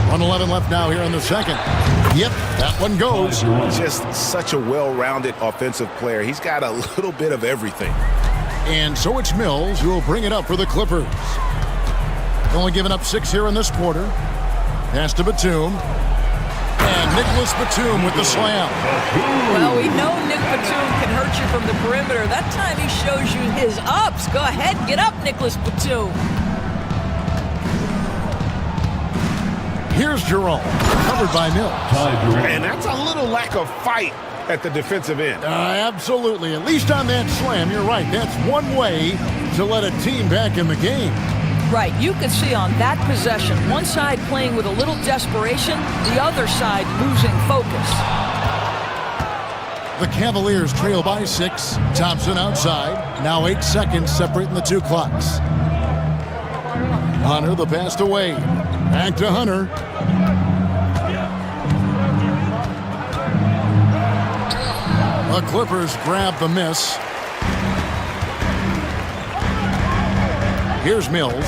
S1: 1:11 left now here in the second. Yep, that one goes.
S3: Just such a well-rounded offensive player. He's got a little bit of everything.
S1: And so it's Mills who will bring it up for the Clippers. Only giving up 6 here in this quarter. Pass to Batum. And Nicholas Batum with the slam.
S8: Well, we know Nick Batum can hurt you from the perimeter. That time he shows you his ups. Go ahead, get up, Nicholas Batum.
S1: Here's Jerome, covered by Mills.
S4: And that's a little lack of fight at the defensive end.
S1: Absolutely. At least on that slam, you're right. That's one way to let a team back in the game.
S8: Right, you can see on that possession, one side playing with a little desperation, the other side losing focus.
S1: The Cavaliers trail by 6. Thompson outside. Now 8 seconds separating the two clocks. Hunter, the pass to Wade. Back to Hunter. The Clippers grab the miss. Here's Mills.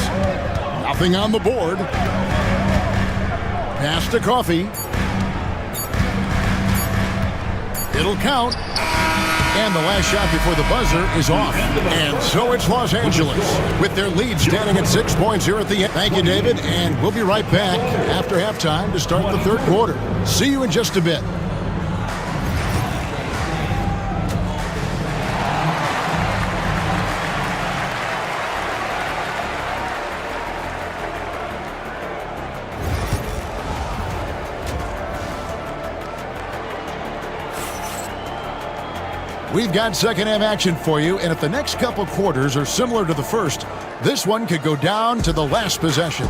S1: Nothing on the board. Pass to Coffey. It'll count. And the last shot before the buzzer is off. And so it's Los Angeles with their lead standing at 6 points here at the end. Thank you, David. And we'll be right back after halftime to start the third quarter. See you in just a bit. We've got second half action for you, and if the next couple quarters are similar to the first, this one could go down to the last possession.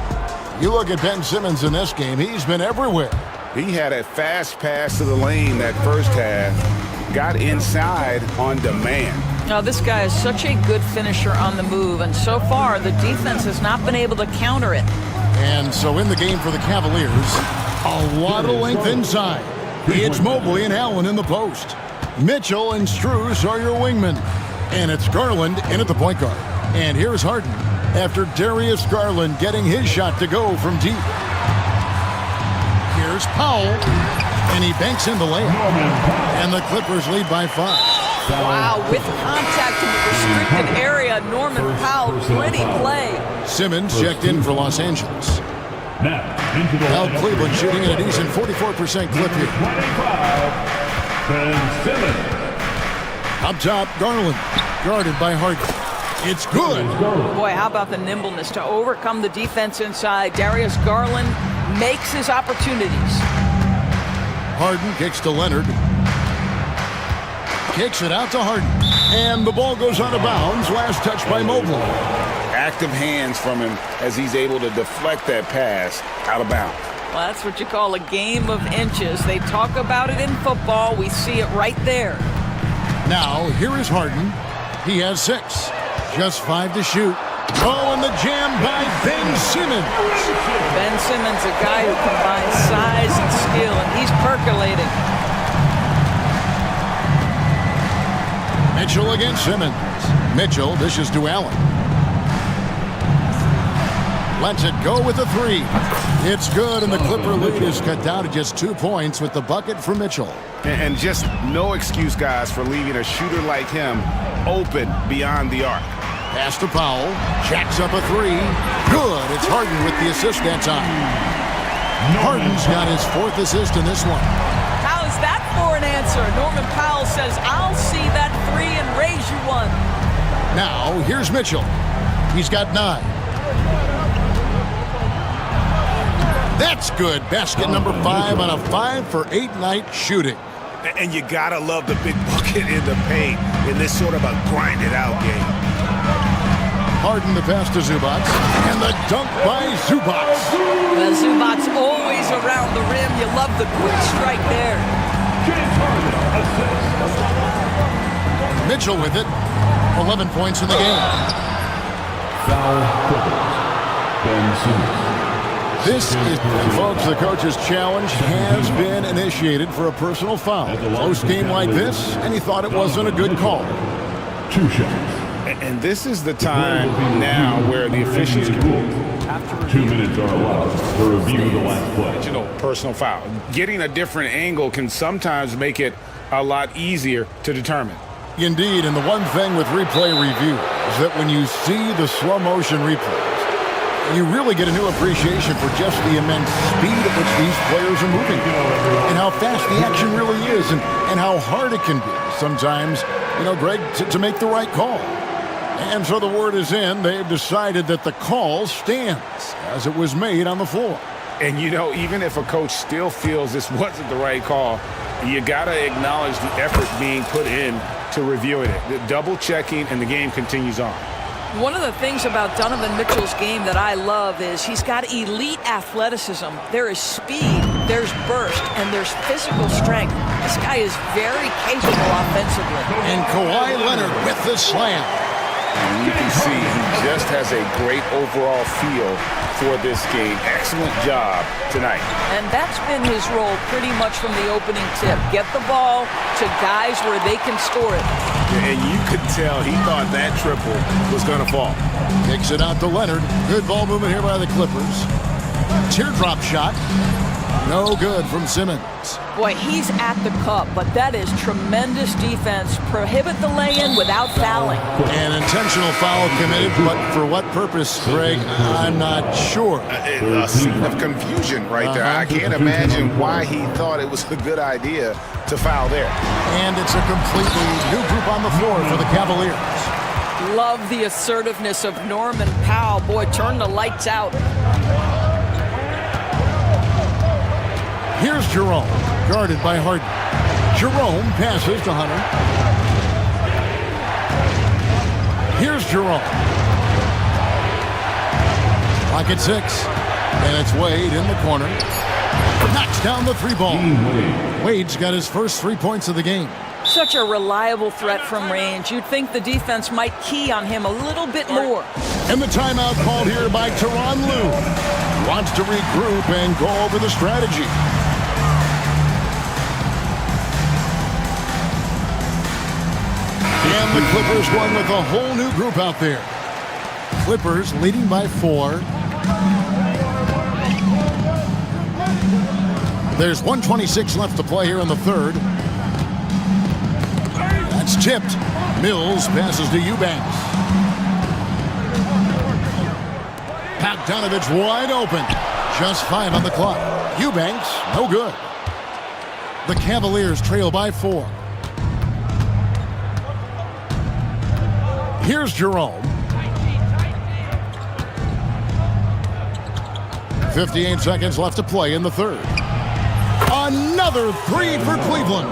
S1: You look at Ben Simmons in this game, he's been everywhere.
S3: He had a fast pass to the lane that first half, got inside on demand.
S8: Now, this guy is such a good finisher on the move, and so far the defense has not been able to counter it.
S1: And so in the game for the Cavaliers, a lot of length inside. It's Mobley and Allen in the post. Mitchell and Strus are your wingmen. And it's Garland in at the point guard. And here's Harden after Darius Garland getting his shot to go from deep. Here's Powell. And he banks in the layup. And the Clippers lead by 5.
S8: Wow, with contact in the restricted area, Norman Powell, pretty play.
S1: Simmons checked in for Los Angeles. Now Cleveland shooting at a decent 44% clip here. Up top, Garland, guarded by Harden. It's good.
S8: Boy, how about the nimbleness to overcome the defense inside. Darius Garland makes his opportunities.
S1: Harden kicks to Leonard. Kicks it out to Harden. And the ball goes out of bounds. Last touch by Mobley.
S3: Active hands from him as he's able to deflect that pass out of bounds.
S8: Well, that's what you call a game of inches. They talk about it in football. We see it right there.
S1: Now, here is Harden. He has 6. Just 5 to shoot. Oh, and the jam by Ben Simmons.
S8: Ben Simmons, a guy who combines size and skill, and he's percolating.
S1: Mitchell against Simmons. Mitchell dishes to Allen. Lets it go with the 3. It's good, and the Clipper lead is cut down to just 2 points with the bucket for Mitchell.
S3: And just no excuse, guys, for leaving a shooter like him open beyond the arc.
S1: Pass to Powell. Jacks up a 3. Good. It's Harden with the assist that time. Harden's got his 4th assist in this one.
S8: How's that for an answer? Norman Powell says, I'll see that 3 and raise you one.
S1: Now, here's Mitchell. He's got 9. That's good. Basket number 5 on a 5-for-8 night shooting.
S4: And you gotta love the big bucket in the paint in this sort of a grinded-out game.
S1: Harden the pass to Zubac, and the dunk by Zubac.
S8: Well, Zubac's always around the rim. You love the quick strike there.
S1: Mitchell with it. 11 points in the game.
S12: Foul Clippers. Ben Simmons.
S1: This is, folks, the coach's challenge has been initiated for a personal foul. Close game like this, and he thought it wasn't a good call.
S12: 2 shots.
S3: And this is the time now where the officials can
S12: 2 minutes are allowed to review the last play.
S3: personal foul. Getting a different angle can sometimes make it a lot easier to determine.
S1: Indeed, and the one thing with replay review is that when you see the slow motion replays, you really get a new appreciation for just the immense speed at which these players are moving and how fast the action really is and how hard it can be sometimes, Greg, to make the right call. And so the word is in. They've decided that the call stands as it was made on the floor.
S3: And, even if a coach still feels this wasn't the right call, you got to acknowledge the effort being put in to reviewing it. The double checking, and the game continues on.
S8: One of the things about Donovan Mitchell's game that I love is he's got elite athleticism. There is speed, there's burst, and there's physical strength. This guy is very capable offensively.
S1: And Kawhi Leonard with the slam.
S3: And you can see he just has a great overall feel for this game. Excellent job tonight.
S8: And that's been his role pretty much from the opening tip. Get the ball to guys where they can score it.
S3: And you could tell he thought that triple was going to fall.
S1: Kicks it out to Leonard. Good ball movement here by the Clippers. Teardrop shot. No good from Simmons.
S8: Boy, he's at the cup, but that is tremendous defense. Prohibit the lay-in without fouling.
S1: An intentional foul committed, but for what purpose, Greg, I'm not sure.
S3: A scene of confusion right there. I can't imagine why he thought it was a good idea to foul there.
S1: And it's a completely new group on the floor for the Cavaliers.
S8: Love the assertiveness of Norman Powell. Boy, turn the lights out.
S1: Here's Jerome, guarded by Harden. Jerome passes to Hunter. Here's Jerome. Clock at 6. And it's Wade in the corner. Knocks down the 3-ball. Wade's got his first 3 points of the game.
S8: Such a reliable threat from range. You'd think the defense might key on him a little bit more.
S1: And the timeout called here by Tyronn Lue. Wants to regroup and go over the strategy. And the Clippers going with a whole new group out there. Clippers leading by 4. There's 1:26 left to play here in the third. That's tipped. Mills passes to Eubanks. Bogdanovich wide open. Just 5 on the clock. Eubanks, no good. The Cavaliers trail by 4. Here's Jerome. 58 seconds left to play in the third. Another 3 for Cleveland.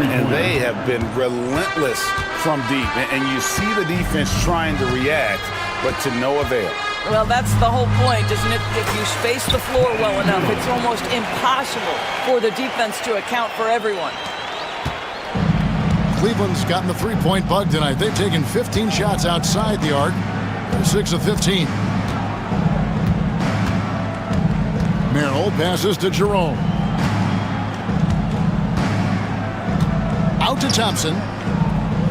S3: And they have been relentless from deep. And you see the defense trying to react, but to no avail.
S8: Well, that's the whole point, isn't it? If you space the floor well enough, it's almost impossible for the defense to account for everyone.
S1: Cleveland's gotten the 3-point bug tonight. They've taken 15 shots outside the arc. They're 6 of 15. Merrill passes to Jerome. Out to Thompson.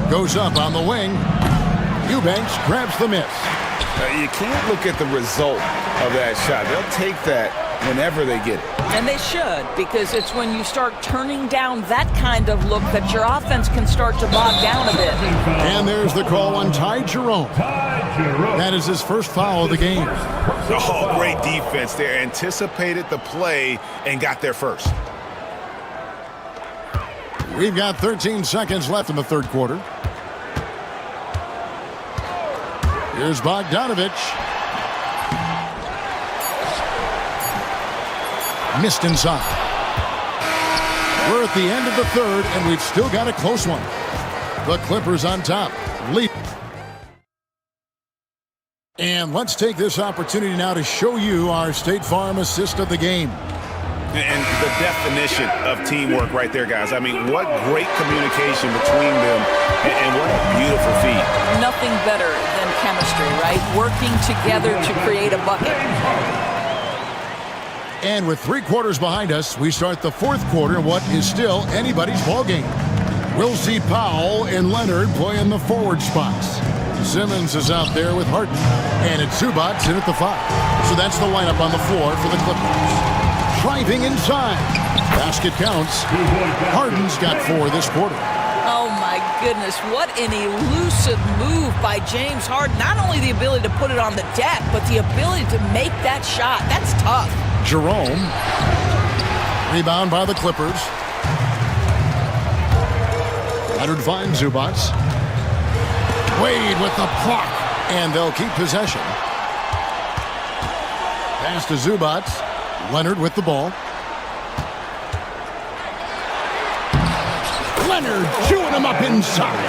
S1: Goes up on the wing. Eubanks grabs the miss.
S3: You can't look at the result of that shot. They'll take that whenever they get it.
S8: And they should, because it's when you start turning down that kind of look that your offense can start to bog down a bit.
S1: And there's the call on Ty Jerome. That is his first foul of the game.
S3: Oh, great defense there. Anticipated the play and got there first.
S1: We've got 13 seconds left in the third quarter. Here's Bogdanovich. Missed inside. We're at the end of the third, and we've still got a close one. The Clippers on top. Lead. And let's take this opportunity now to show you our State Farm assist of the game.
S3: And the definition of teamwork right there, guys. I mean, what great communication between them, and what a beautiful feat.
S8: Nothing better than chemistry, right? Working together to create a bucket.
S1: And with 3 quarters behind us, we start the fourth quarter in what is still anybody's ballgame. We'll see Powell and Leonard play in the forward spots. Simmons is out there with Harden, and it's Zubats in at the 5. So that's the lineup on the floor for the Clippers. Driving inside. Basket counts. Harden's got 4 this quarter.
S8: Oh, my goodness. What an elusive move by James Harden. Not only the ability to put it on the deck, but the ability to make that shot. That's tough.
S1: Jerome. Rebound by the Clippers. Leonard finds Zubats. Wade with the block. And they'll keep possession. Pass to Zubats. Leonard with the ball. Leonard chewing him up inside.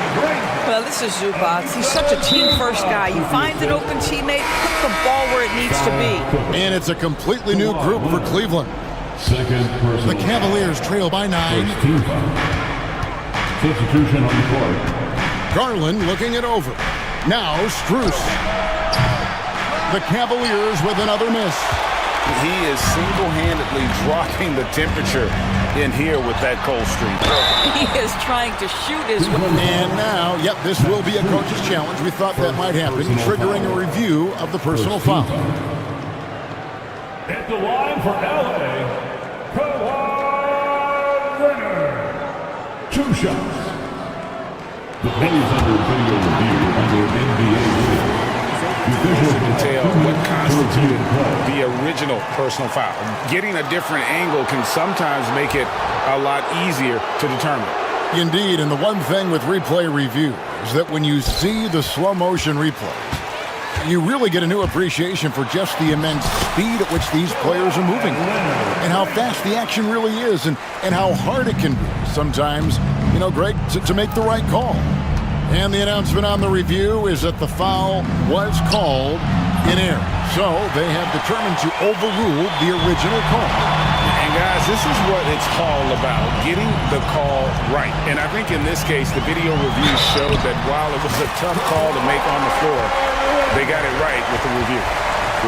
S8: Well, this is Zubats. He's such a team-first guy. You find an open teammate, put the ball where it needs to be.
S1: And it's a completely new group for Cleveland. The Cavaliers trail by 9.
S12: Substitution on the court.
S1: Garland looking it over. Now Strus. The Cavaliers with another miss.
S3: He is single-handedly dropping the temperature in here with that cold streak.
S8: He is trying to shoot his way.
S1: And now, yep, this will be a coach's challenge. We thought that might happen, triggering a review of the personal foul.
S12: At the line for LA, Kawhi Leonard. 2 shots. The play is under video review under NBA rules.
S3: You can tell what constituted the original personal foul. Getting a different angle can sometimes make it a lot easier to determine.
S1: Indeed, and the one thing with replay review is that when you see the slow motion replays, you really get a new appreciation for just the immense speed at which these players are moving and how fast the action really is and how hard it can be sometimes, Greg, to make the right call. And the announcement on the review is that the foul was called in error. So they have determined to overrule the original call.
S3: And guys, this is what it's all about, getting the call right. And I think in this case, the video review showed that while it was a tough call to make on the floor, they got it right with the review.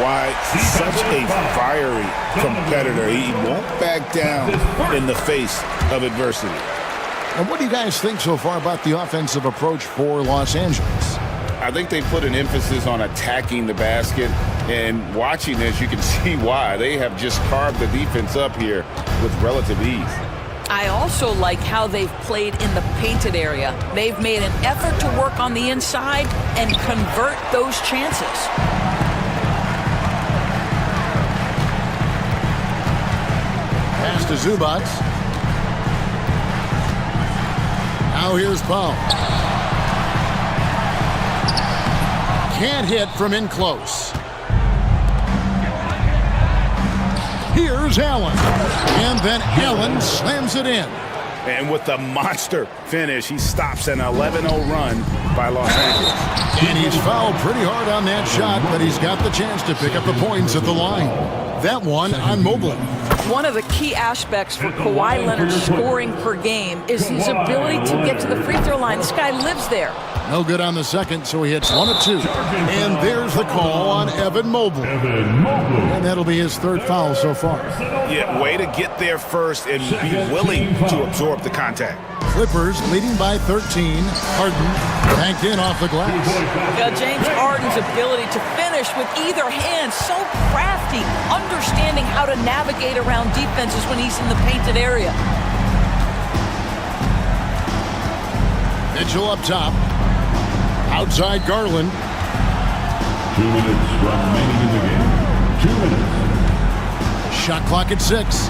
S3: Why, such a fiery competitor. He won't back down in the face of adversity.
S1: And what do you guys think so far about the offensive approach for Los Angeles?
S3: I think they put an emphasis on attacking the basket, and watching this, you can see why. They have just carved the defense up here with relative ease.
S8: I also like how they've played in the painted area. They've made an effort to work on the inside and convert those chances.
S1: Pass to Zubats. Now here's Powell. Can't hit from in close. Here's Allen. And then Allen slams it in.
S3: And with the monster finish, he stops an 11-0 run by Los Angeles.
S1: And he's fouled pretty hard on that shot, but he's got the chance to pick up the points at the line. That one on Mobley.
S8: One of the key aspects for Kawhi Leonard's scoring per game is his ability to get to the free throw line. This guy lives there.
S1: No good on the second, so he hits 1 of 2. And there's the call on Evan Mobley. And that'll be his 3rd foul so far.
S3: Yeah, way to get there first and be willing to absorb the contact.
S1: Clippers leading by 13. Harden banked in off the glass.
S8: James Harden's ability to finish with either hand, so crafty, understanding how to navigate around defenses when he's in the painted area.
S1: Mitchell up top. Outside Garland.
S12: 2 minutes remaining in the game. 2 minutes.
S1: Shot clock at 6.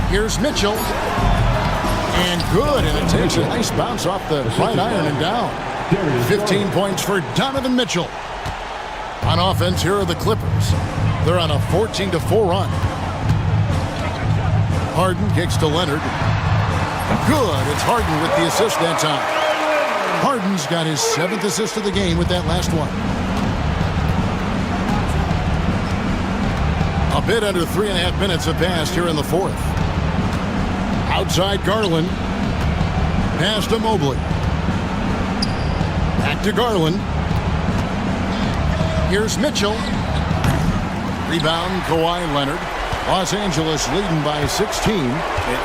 S1: Here's Mitchell. And good, and it takes a nice bounce off the right iron and down. 15 points for Donovan Mitchell. On offense, here are the Clippers. They're on a 14-4 run. Harden kicks to Leonard. Good, it's Harden with the assist that time. Harden's got his 7th assist of the game with that last one. A bit under 3.5 minutes have passed here in the fourth. Outside Garland. Pass to Mobley. Back to Garland. Here's Mitchell. Rebound, Kawhi Leonard. Los Angeles leading by 16.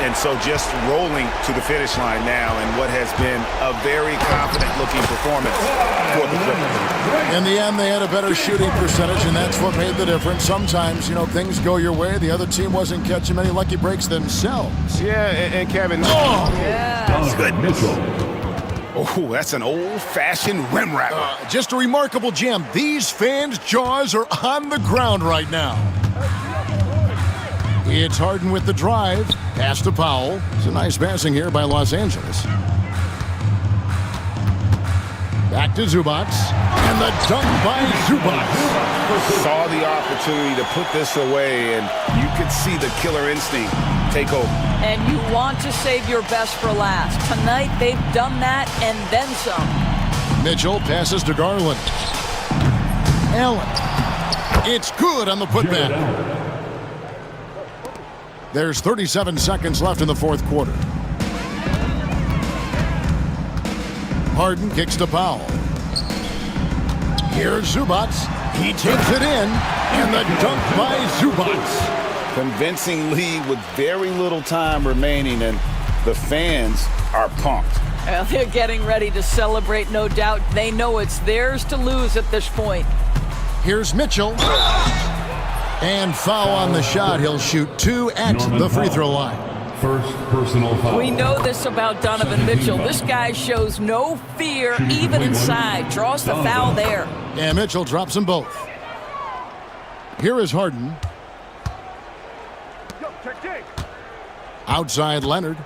S3: And so just rolling to the finish line now in what has been a very confident-looking performance for the Clippers.
S1: In the end, they had a better shooting percentage, and that's what made the difference. Sometimes, things go your way. The other team wasn't catching many lucky breaks themselves.
S4: Yeah, and Kevin.
S1: Oh!
S8: Yeah.
S3: Goodness. Oh, that's an old-fashioned rim wrapper.
S1: Just a remarkable jam. These fans' jaws are on the ground right now. It's Harden with the drive. Pass to Powell. It's a nice passing here by Los Angeles. Back to Zubac. And the dunk by Zubac.
S3: Saw the opportunity to put this away, and you could see the killer instinct take over.
S8: And you want to save your best for last. Tonight, they've done that and then some.
S1: Mitchell passes to Garland. Allen. It's good on the putback. There's 37 seconds left in the fourth quarter. Harden kicks to Powell. Here's Zubac. He takes it in, and the dunk by Zubac.
S3: Convincing lead with very little time remaining, and the fans are pumped.
S8: Well, they're getting ready to celebrate, no doubt. They know it's theirs to lose at this point.
S1: Here's Mitchell. And foul on the shot. He'll shoot 2 at the free throw line.
S12: First personal foul.
S8: We know this about Donovan Mitchell. This guy shows no fear, even inside. Draws the foul there.
S1: And Mitchell drops them both. Here is Harden. Outside Leonard.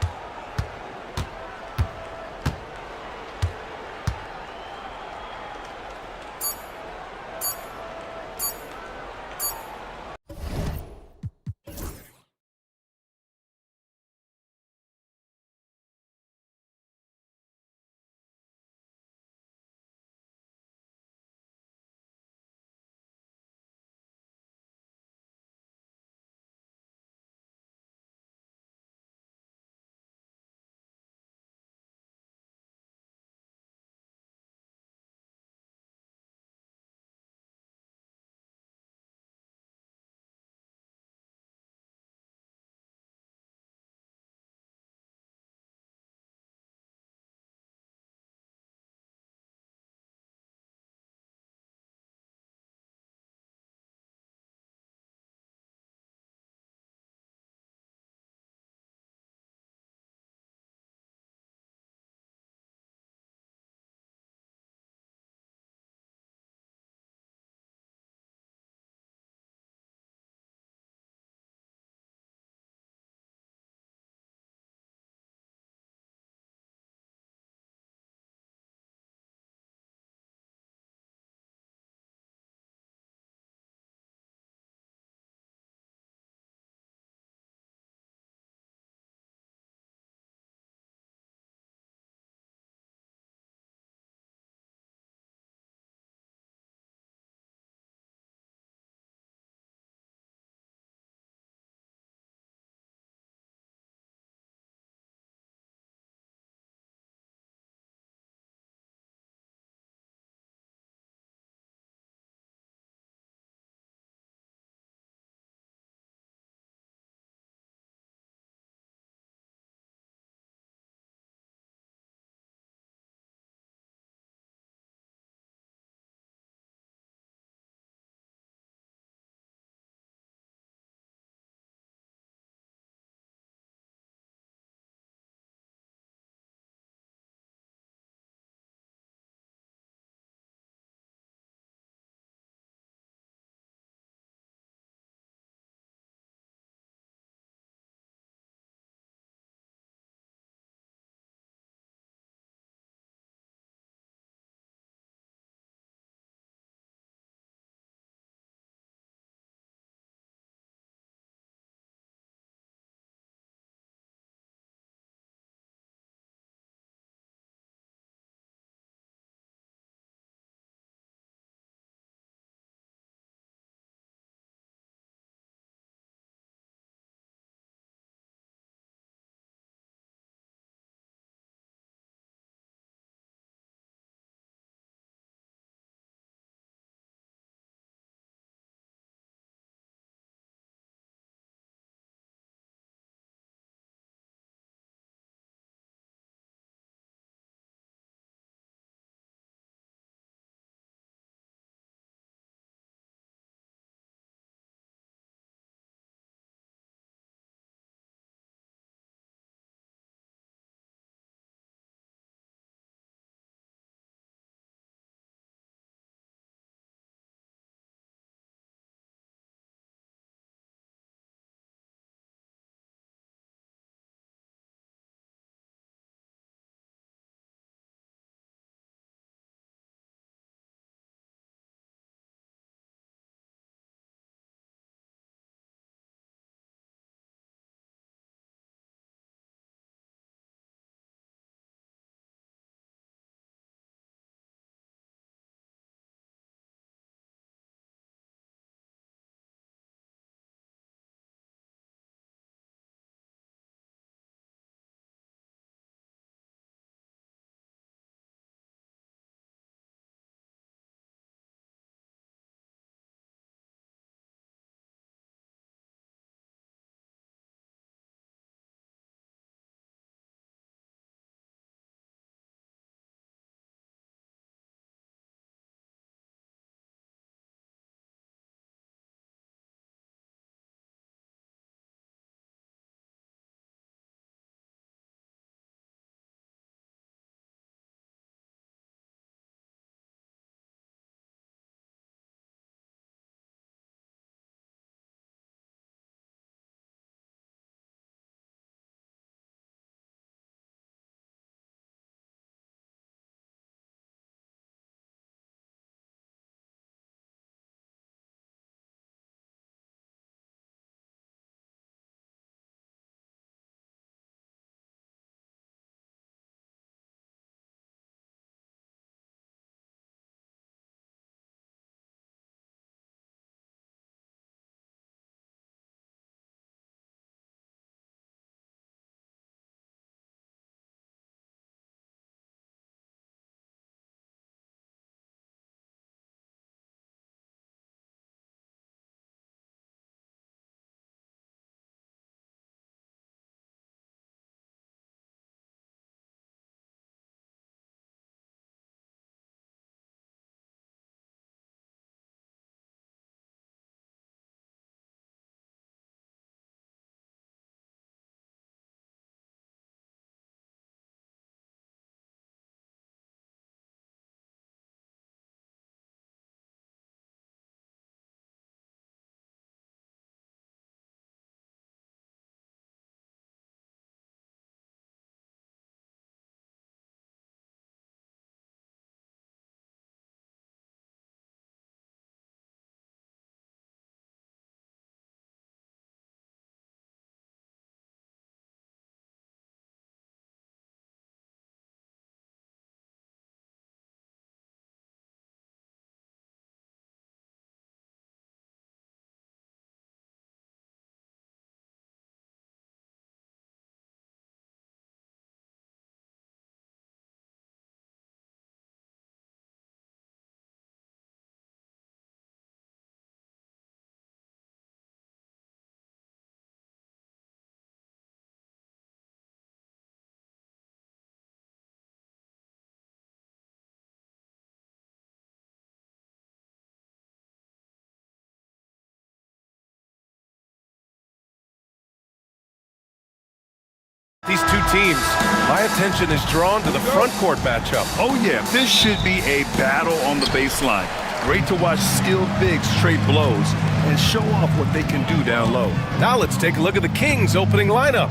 S7: These two teams, my attention is drawn to the front court matchup.
S9: Oh, yeah, this should be a battle on the baseline. Great to watch skilled bigs trade blows and show off what they can do down low.
S7: Now let's take a look at the Kings' opening lineup.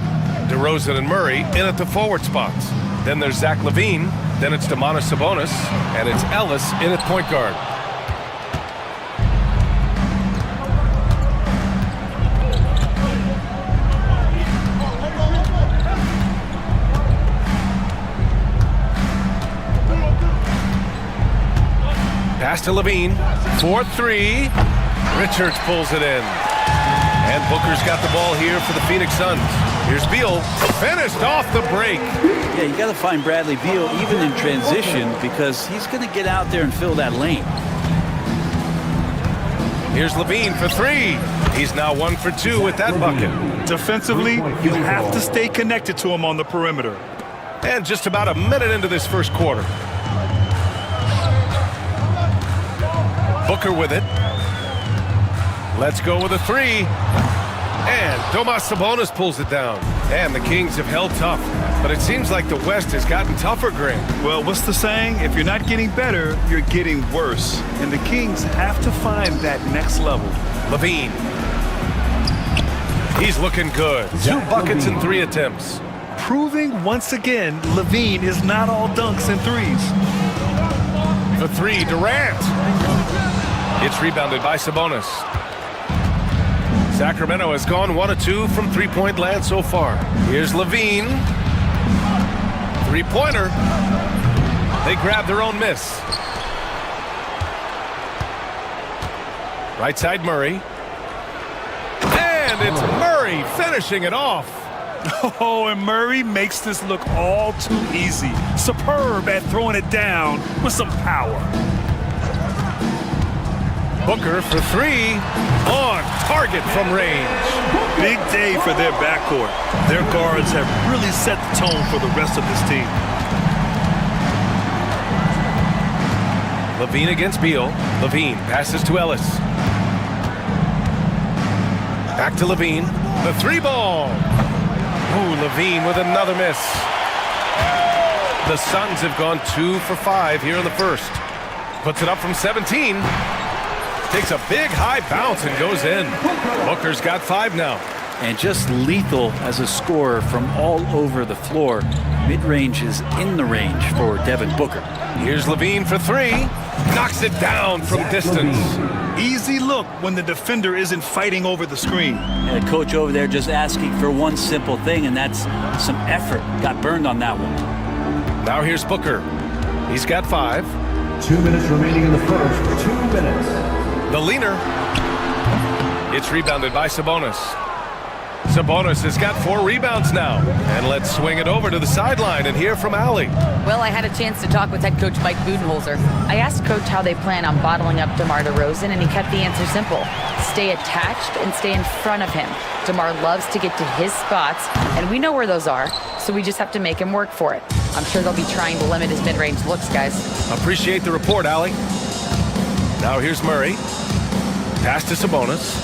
S7: DeRozan and Murray in at the forward spots. Then there's Zach LaVine, then it's Domantas Sabonis, and it's Ellis in at point guard. Pass to LaVine, 4-3. Richards pulls it in. And Booker's got the ball here for the Phoenix Suns. Here's Beal, finished off the break.
S11: Yeah, you got to find Bradley Beal even in transition because he's going to get out there and fill that lane.
S7: Here's LaVine for 3. He's now 1 for 2 with that bucket.
S9: Defensively, you have to stay connected to him on the perimeter.
S7: And just about a minute into this first quarter. Booker with it. Let's go with a 3. And Domantas Sabonis pulls it down. And the Kings have held tough. But it seems like the West has gotten tougher, Graham.
S9: Well, what's the saying? If you're not getting better, you're getting worse. And the Kings have to find that next level.
S7: LaVine. He's looking good. 2 buckets and 3 attempts.
S9: Proving once again, LaVine is not all dunks and threes.
S7: The 3, Durant. It's rebounded by Sabonis. Sacramento has gone 1 of 2 from three-point land so far. Here's LaVine. 3-pointer. They grab their own miss. Right side Murray. And it's Murray finishing it off.
S9: Oh, and Murray makes this look all too easy. Superb at throwing it down with some power.
S7: Booker for 3, on target from range.
S9: Big day for their backcourt. Their guards have really set the tone for the rest of this team.
S7: LaVine against Beal. LaVine passes to Ellis. Back to LaVine. The 3-ball. Ooh, LaVine with another miss. The Suns have gone 2 for 5 here in the first. Puts it up from 17. Takes a big high bounce and goes in. Booker's got 5 now.
S11: And just lethal as a scorer from all over the floor. Mid-range is in the range for Devin Booker.
S7: Here's LaVine for 3. Knocks it down from distance.
S9: Easy look when the defender isn't fighting over the screen.
S11: And the coach over there just asking for one simple thing, and that's some effort. Got burned on that one.
S7: Now here's Booker. He's got 5.
S12: 2 minutes remaining in the first. 2 minutes.
S7: The leaner. It's rebounded by Sabonis. Sabonis has got 4 rebounds now. And let's swing it over to the sideline and hear from Allie.
S10: Well, I had a chance to talk with head coach Mike Budenholzer. I asked Coach how they plan on bottling up DeMar DeRozan, and he kept the answer simple. Stay attached and stay in front of him. DeMar loves to get to his spots, and we know where those are, so we just have to make him work for it. I'm sure they'll be trying to limit his mid-range looks, guys.
S7: Appreciate the report, Allie. Now here's Murray. Pass to Sabonis.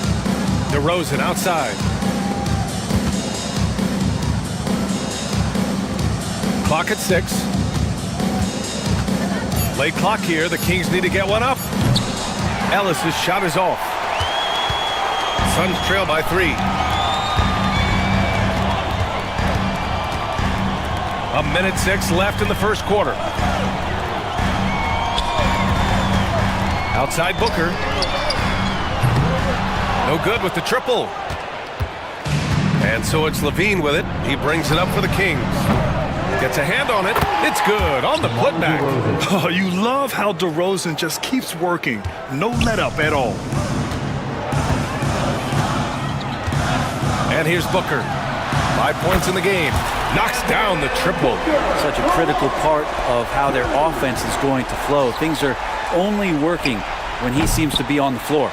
S7: DeRozan outside. Clock at 6. Late clock here. The Kings need to get one up. Ellis' shot is off. Suns trail by 3. A minute 6 left in the first quarter. Outside Booker. No good with the triple. And so it's LaVine with it. He brings it up for the Kings. Gets a hand on it. It's good on the putback.
S9: Oh, you love how DeRozan just keeps working. No let up at all.
S7: And here's Booker. 5 points in the game. Knocks down the triple.
S11: Such a critical part of how their offense is going to flow. Things are only working when he seems to be on the floor.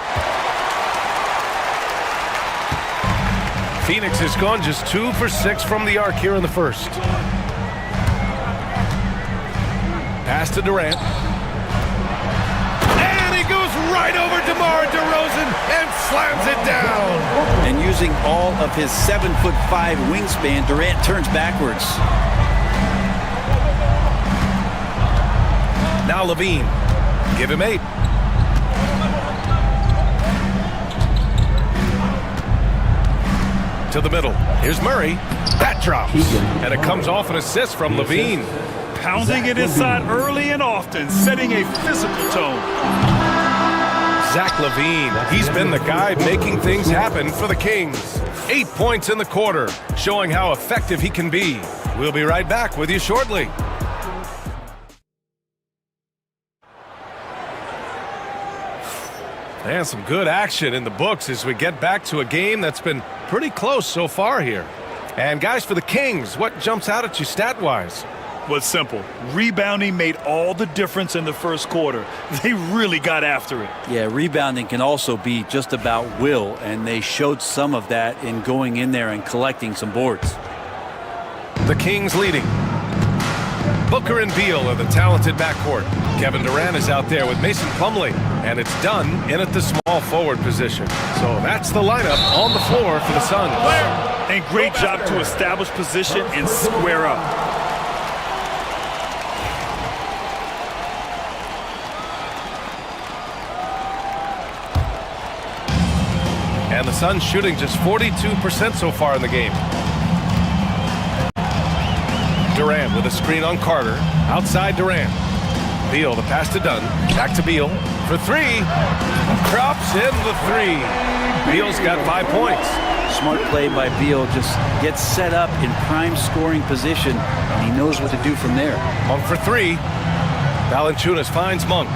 S7: Phoenix has gone just 2 for 6 from the arc here in the first. Pass to Durant. And he goes right right over DeMar DeRozan and slams it down.
S11: And using all of his 7'5" wingspan, Durant turns backwards.
S7: Now Levine. Give him 8. To the middle. Here's Murray. That drops. And it comes off an assist from Levine.
S9: Pounding it inside early and often, setting a physical tone.
S7: Zach LaVine, he's been the guy making things happen for the Kings. 8 points in the quarter, showing how effective he can be. We'll be right back with you shortly. And some good action in the books as we get back to a game that's been pretty close so far here. And guys, for the Kings, what jumps out at you stat-wise?
S9: Was simple. Rebounding made all the difference in the first quarter. They really got after it.
S11: Yeah, rebounding can also be just about will, and they showed some of that in going in there and collecting some boards.
S7: The Kings leading. Booker and Beal are the talented backcourt. Kevin Durant is out there with Mason Plumlee, and it's done in at the small forward position. So that's the lineup on the floor for the Suns.
S9: And great job to establish position and square up.
S7: And the Suns shooting just 42% so far in the game. Durant with a screen on Carter. Outside Durant. Beal, the pass to Dunn. Back to Beal for 3. Drops in the 3. Beal's got 5 points.
S11: Smart play by Beal, just gets set up in prime scoring position, and he knows what to do from there.
S7: Monk for 3. Valanciunas finds Monk.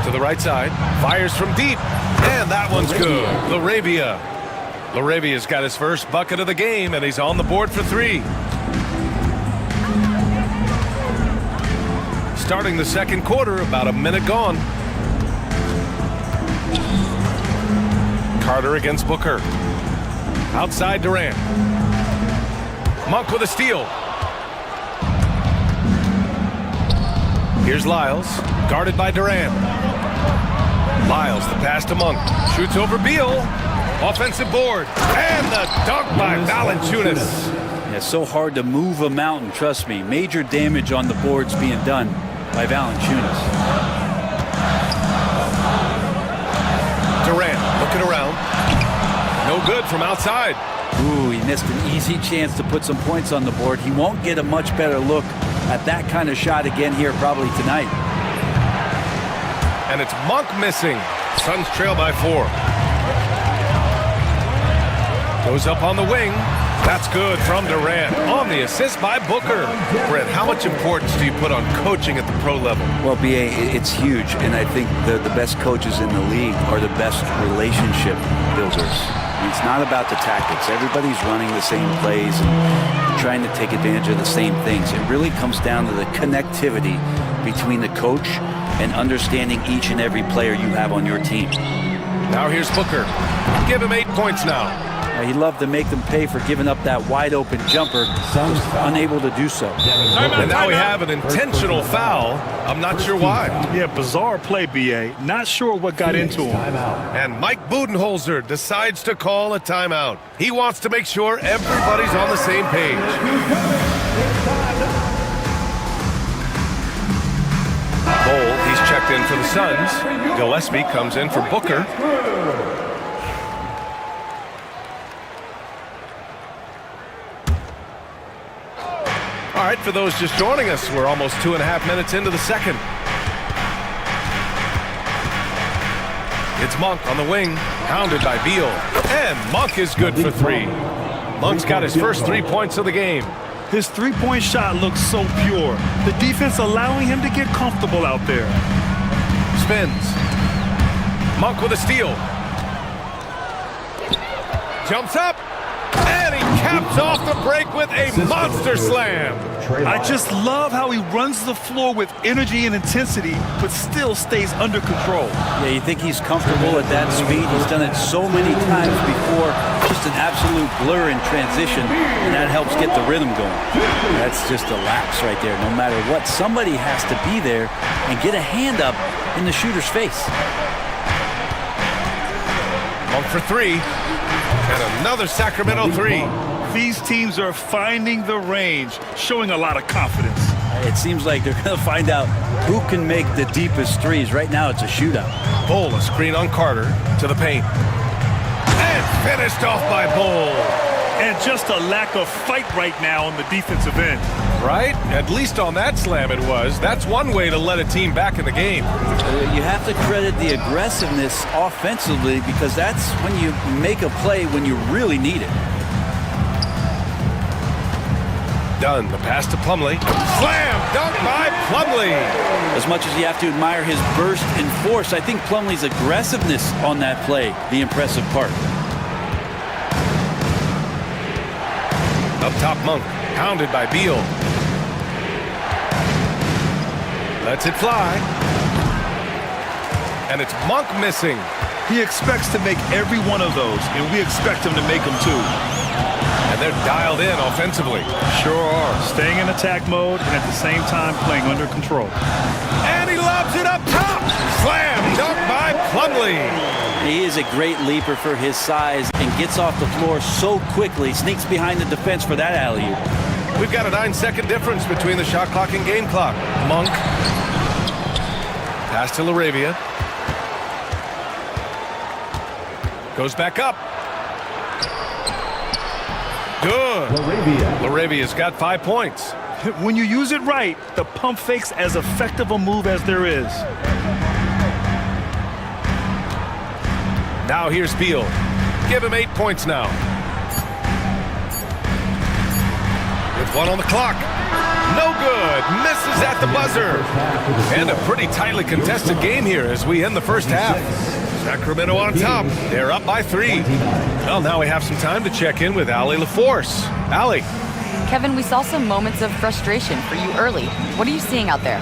S7: To the right side, fires from deep, and that one's good. Larabia's got his first bucket of the game, and he's on the board for 3. Starting the second quarter, about a minute gone. Carter against Booker. Outside Durant. Monk with a steal. Here's Lyles, guarded by Durant. Lyles, the pass to Monk. Shoots over Beal. Offensive board. And the dunk by Valanciunas.
S11: Yeah, so hard to move a mountain, trust me. Major damage on the boards being done by Valanciunas.
S7: Durant looking around. No good from outside.
S11: Ooh, he missed an easy chance to put some points on the board. He won't get a much better look at that kind of shot again here probably tonight.
S7: And it's Monk missing. Suns trail by 4. Goes up on the wing. That's good from Durant. On the assist by Booker. Brett, how much importance do you put on coaching at the pro level?
S11: Well, B.A., it's huge, and I think the best coaches in the league are the best relationship builders. It's not about the tactics. Everybody's running the same plays and trying to take advantage of the same things. It really comes down to the connectivity between the coach and understanding each and every player you have on your team.
S7: Now here's Booker. Give him 8 points now.
S11: He'd love to make them pay for giving up that wide-open jumper. Was unable to do so.
S7: And now we have an intentional foul. I'm not sure why.
S9: Yeah, bizarre play, B.A. Not sure what got into him.
S7: And Mike Budenholzer decides to call a timeout. He wants to make sure everybody's on the same page. Bol, he's checked in for the Suns. Gillespie comes in for Booker. All right, for those just joining us, we're almost 2.5 minutes into the second. It's Monk on the wing, pounded by Beal. And Monk is good for 3. Monk's got his first 3 points of the game.
S9: His three-point shot looks so pure. The defense allowing him to get comfortable out there.
S7: Spins. Monk with a steal. Jumps up. And he caps off the break with a monster slam.
S9: I just love how he runs the floor with energy and intensity, but still stays under control.
S11: Yeah, you think he's comfortable at that speed. He's done it so many times before. Just an absolute blur in transition, and that helps get the rhythm going. That's just a lapse right there. No matter what, somebody has to be there and get a hand up in the shooter's face.
S7: Monk for three, and another Sacramento three.
S9: These teams are finding the range, showing a lot of confidence.
S11: It seems like they're going to find out who can make the deepest threes. Right now, it's a shootout.
S7: Bull, a screen on Carter to the paint. And finished off by Bull.
S9: And just a lack of fight right now on the defensive end.
S7: Right? At least on that slam it was. That's one way to let a team back in the game.
S11: You have to credit the aggressiveness offensively, because that's when you make a play when you really need it.
S7: Dunn, the pass to Plumlee. Slam dunk by Plumlee.
S11: As much as you have to admire his burst and force, I think Plumlee's aggressiveness on that play, the impressive part.
S7: Up top, Monk, pounded by Beal. Lets it fly. And it's Monk missing.
S9: He expects to make every one of those, and we expect him to make them too.
S7: And they're dialed in offensively.
S9: Sure are. Staying in attack mode and at the same time playing under control.
S7: And he lobs it up top. Slam dunk by Plumlee.
S11: He is a great leaper for his size and gets off the floor so quickly, sneaks behind the defense for that alley-oop.
S7: We've got a 9-second difference between the shot clock and game clock. Monk. Pass to Laravia. Goes back up. Good. Laravia's got 5 points.
S9: When you use it right, the pump fake's as effective a move as there is.
S7: Now here's Beal. Give him 8 points now. With 1 on the clock. No good. Misses at the buzzer. And a pretty tightly contested game here as we end the first half. Sacramento on top. They're up by 3. Well, now we have some time to check in with Allie LaForce. Allie.
S10: Kevin, we saw some moments of frustration for you early. What are you seeing out there?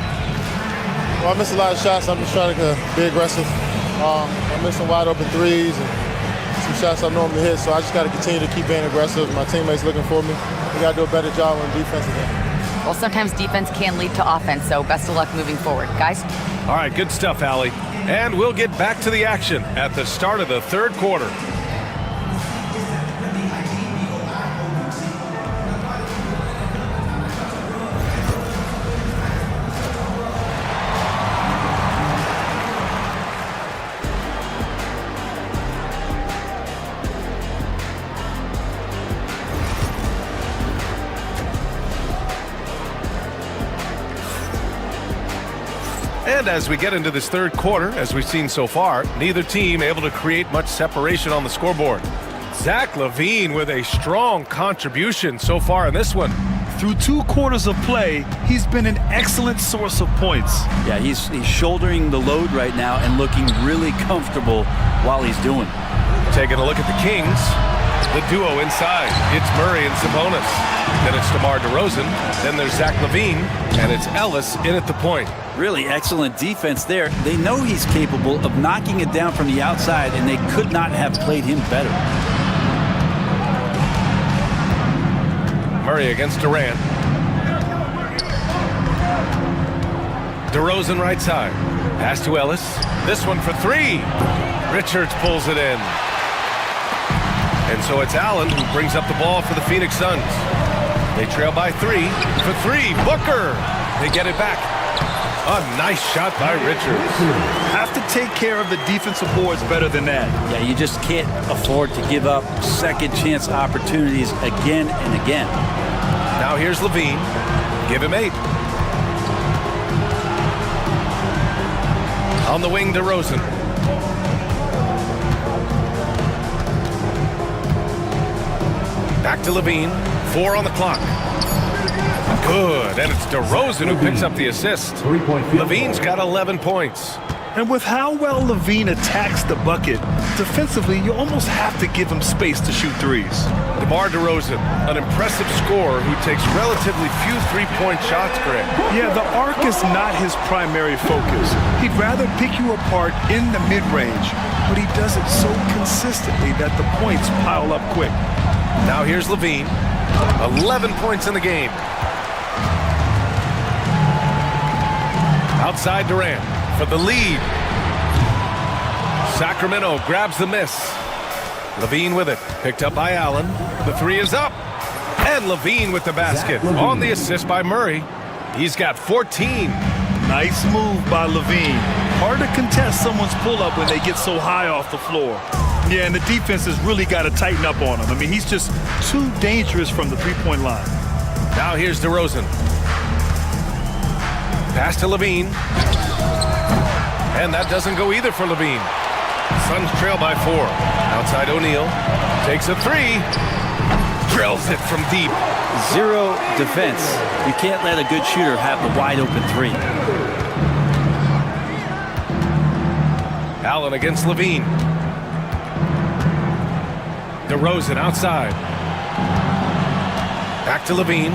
S13: Well, I missed a lot of shots. I'm just trying to be aggressive. I missed some wide open threes and some shots I normally hit, so I just got to continue to keep being aggressive. My teammates looking for me. We got to do a better job on defense again.
S10: Well, sometimes defense can lead to offense, so best of luck moving forward. Guys?
S7: All right, good stuff, Allie. And we'll get back to the action at the start of the third quarter. And as we get into this third quarter, as we've seen so far, neither team able to create much separation on the scoreboard. Zach LaVine with a strong contribution so far in this one.
S9: Through 2 quarters of play, he's been an excellent source of points.
S11: Yeah, he's shouldering the load right now and looking really comfortable while he's doing it.
S7: Taking a look at the Kings. The duo inside. It's Murray and Sabonis. Then it's DeMar DeRozan. Then there's Zach LaVine. And it's Ellis in at the point.
S11: Really excellent defense there. They know he's capable of knocking it down from the outside, and they could not have played him better.
S7: Murray against Durant. DeRozan right side. Pass to Ellis. This one for 3. Richards pulls it in. And so it's Allen who brings up the ball for the Phoenix Suns. They trail by 3. For 3, Booker. They get it back. A nice shot by Richards.
S9: Have to take care of the defensive boards better than that.
S11: Yeah, you just can't afford to give up second chance opportunities again and again.
S7: Now here's LaVine. Give him 8. On the wing, DeRozan. Back to LaVine. 4 on the clock. Good, and it's DeRozan who picks up the assist. LaVine's got 11 points.
S9: And with how well Levine attacks the bucket, defensively, you almost have to give him space to shoot threes.
S7: DeMar DeRozan, an impressive scorer who takes relatively few three-point shots, Greg.
S9: Yeah, the arc is not his primary focus. He'd rather pick you apart in the mid-range, but he does it so consistently that the points pile up quick.
S7: Now here's Levine. 11 points in the game. Outside Durant for the lead. Sacramento grabs the miss. Levine with it. Picked up by Allen. The three is up. And Levine with the basket. On the assist by Murray. He's got 14.
S9: Nice move by Levine. Hard to contest someone's pull-up when they get so high off the floor. Yeah, and the defense has really got to tighten up on him. I mean, he's just too dangerous from the three-point line.
S7: Now here's DeRozan. Pass to Levine. And that doesn't go either for Levine. Suns trail by 4. Outside O'Neal. Takes a three. Drills it from deep.
S11: Zero defense. You can't let a good shooter have the wide open three.
S7: Allen against Levine. DeRozan outside. Back to Levine.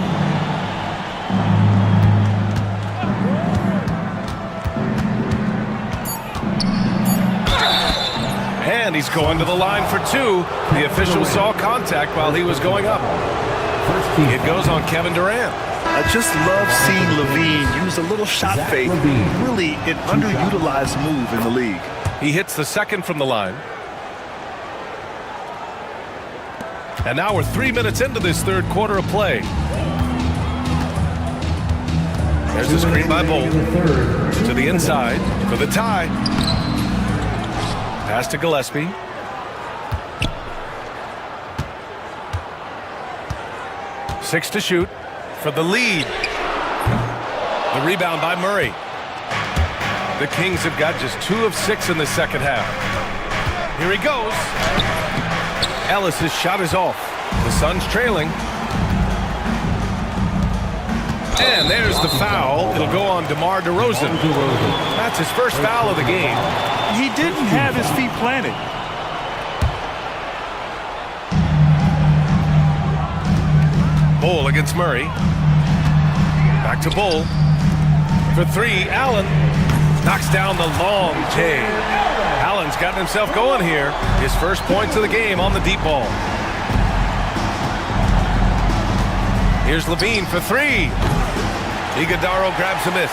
S7: And he's going to the line for 2. The official saw contact while he was going up. It goes on Kevin Durant.
S9: I just love seeing Levine use a little shot fake. Really an underutilized move in the league.
S7: He hits the second from the line. And now we're 3 minutes into this third quarter of play. There's the screen by Bull. To the inside for the tie. Pass to Gillespie. Six to shoot for the lead. The rebound by Murray. The Kings have got just 2 of 6 in the second half. Here he goes. Ellis's shot is off. The Suns trailing. And there's the foul. It'll go on DeMar DeRozan. That's his first foul of the game.
S9: He didn't have his feet planted.
S7: Bull against Murray. Back to Bull. For 3, Allen knocks down the long J. Allen's gotten himself going here. His first points of the game on the deep ball. Here's Levine for 3. Iguodala grabs a miss.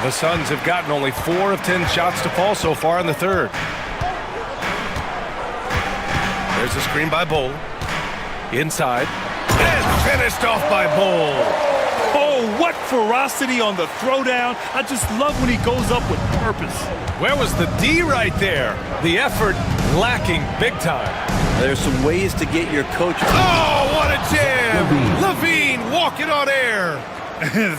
S7: The Suns have gotten only 4 of 10 shots to fall so far in the third. There's a screen by Bull. Inside. And finished off by Bull.
S9: Oh, what ferocity on the throwdown. I just love when he goes up with purpose.
S7: Where was the D right there? The effort lacking big time.
S11: There's some ways to get your coach.
S7: Oh, what a jam! Levine walking on air.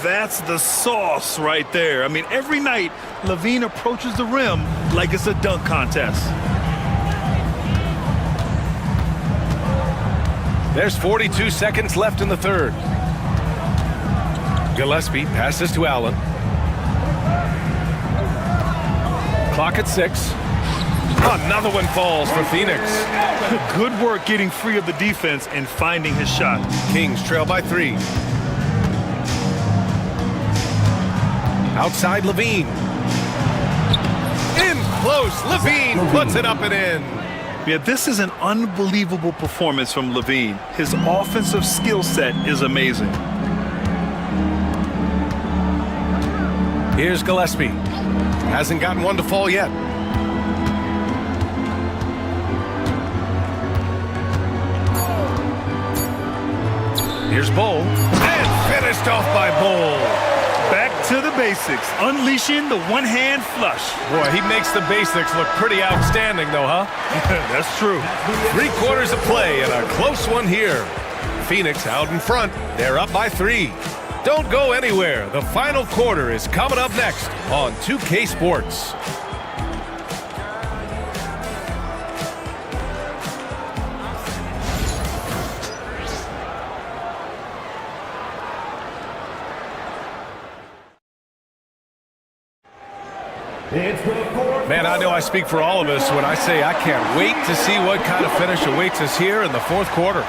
S9: That's the sauce right there. I mean, every night, Levine approaches the rim like it's a dunk contest.
S7: There's 42 seconds left in the third. Gillespie passes to Allen. Clock at 6. Another one falls for Phoenix.
S9: Good work getting free of the defense and finding his shot.
S7: Kings trail by 3. Outside Levine. In close. Levine puts it up and in.
S9: Yeah, this is an unbelievable performance from Levine. His offensive skill set is amazing.
S7: Here's Gillespie. Hasn't gotten one to fall yet. Here's Bull. And finished off by Bull.
S9: Back to the basics, unleashing the one-hand flush.
S7: Boy, he makes the basics look pretty outstanding, though, huh?
S9: That's true.
S7: 3 quarters of play and a close one here. Phoenix out in front. They're up by 3. Don't go anywhere. The final quarter is coming up next on 2K Sports. Man, I know I speak for all of us when I say I can't wait to see what kind of finish awaits us here in the fourth quarter.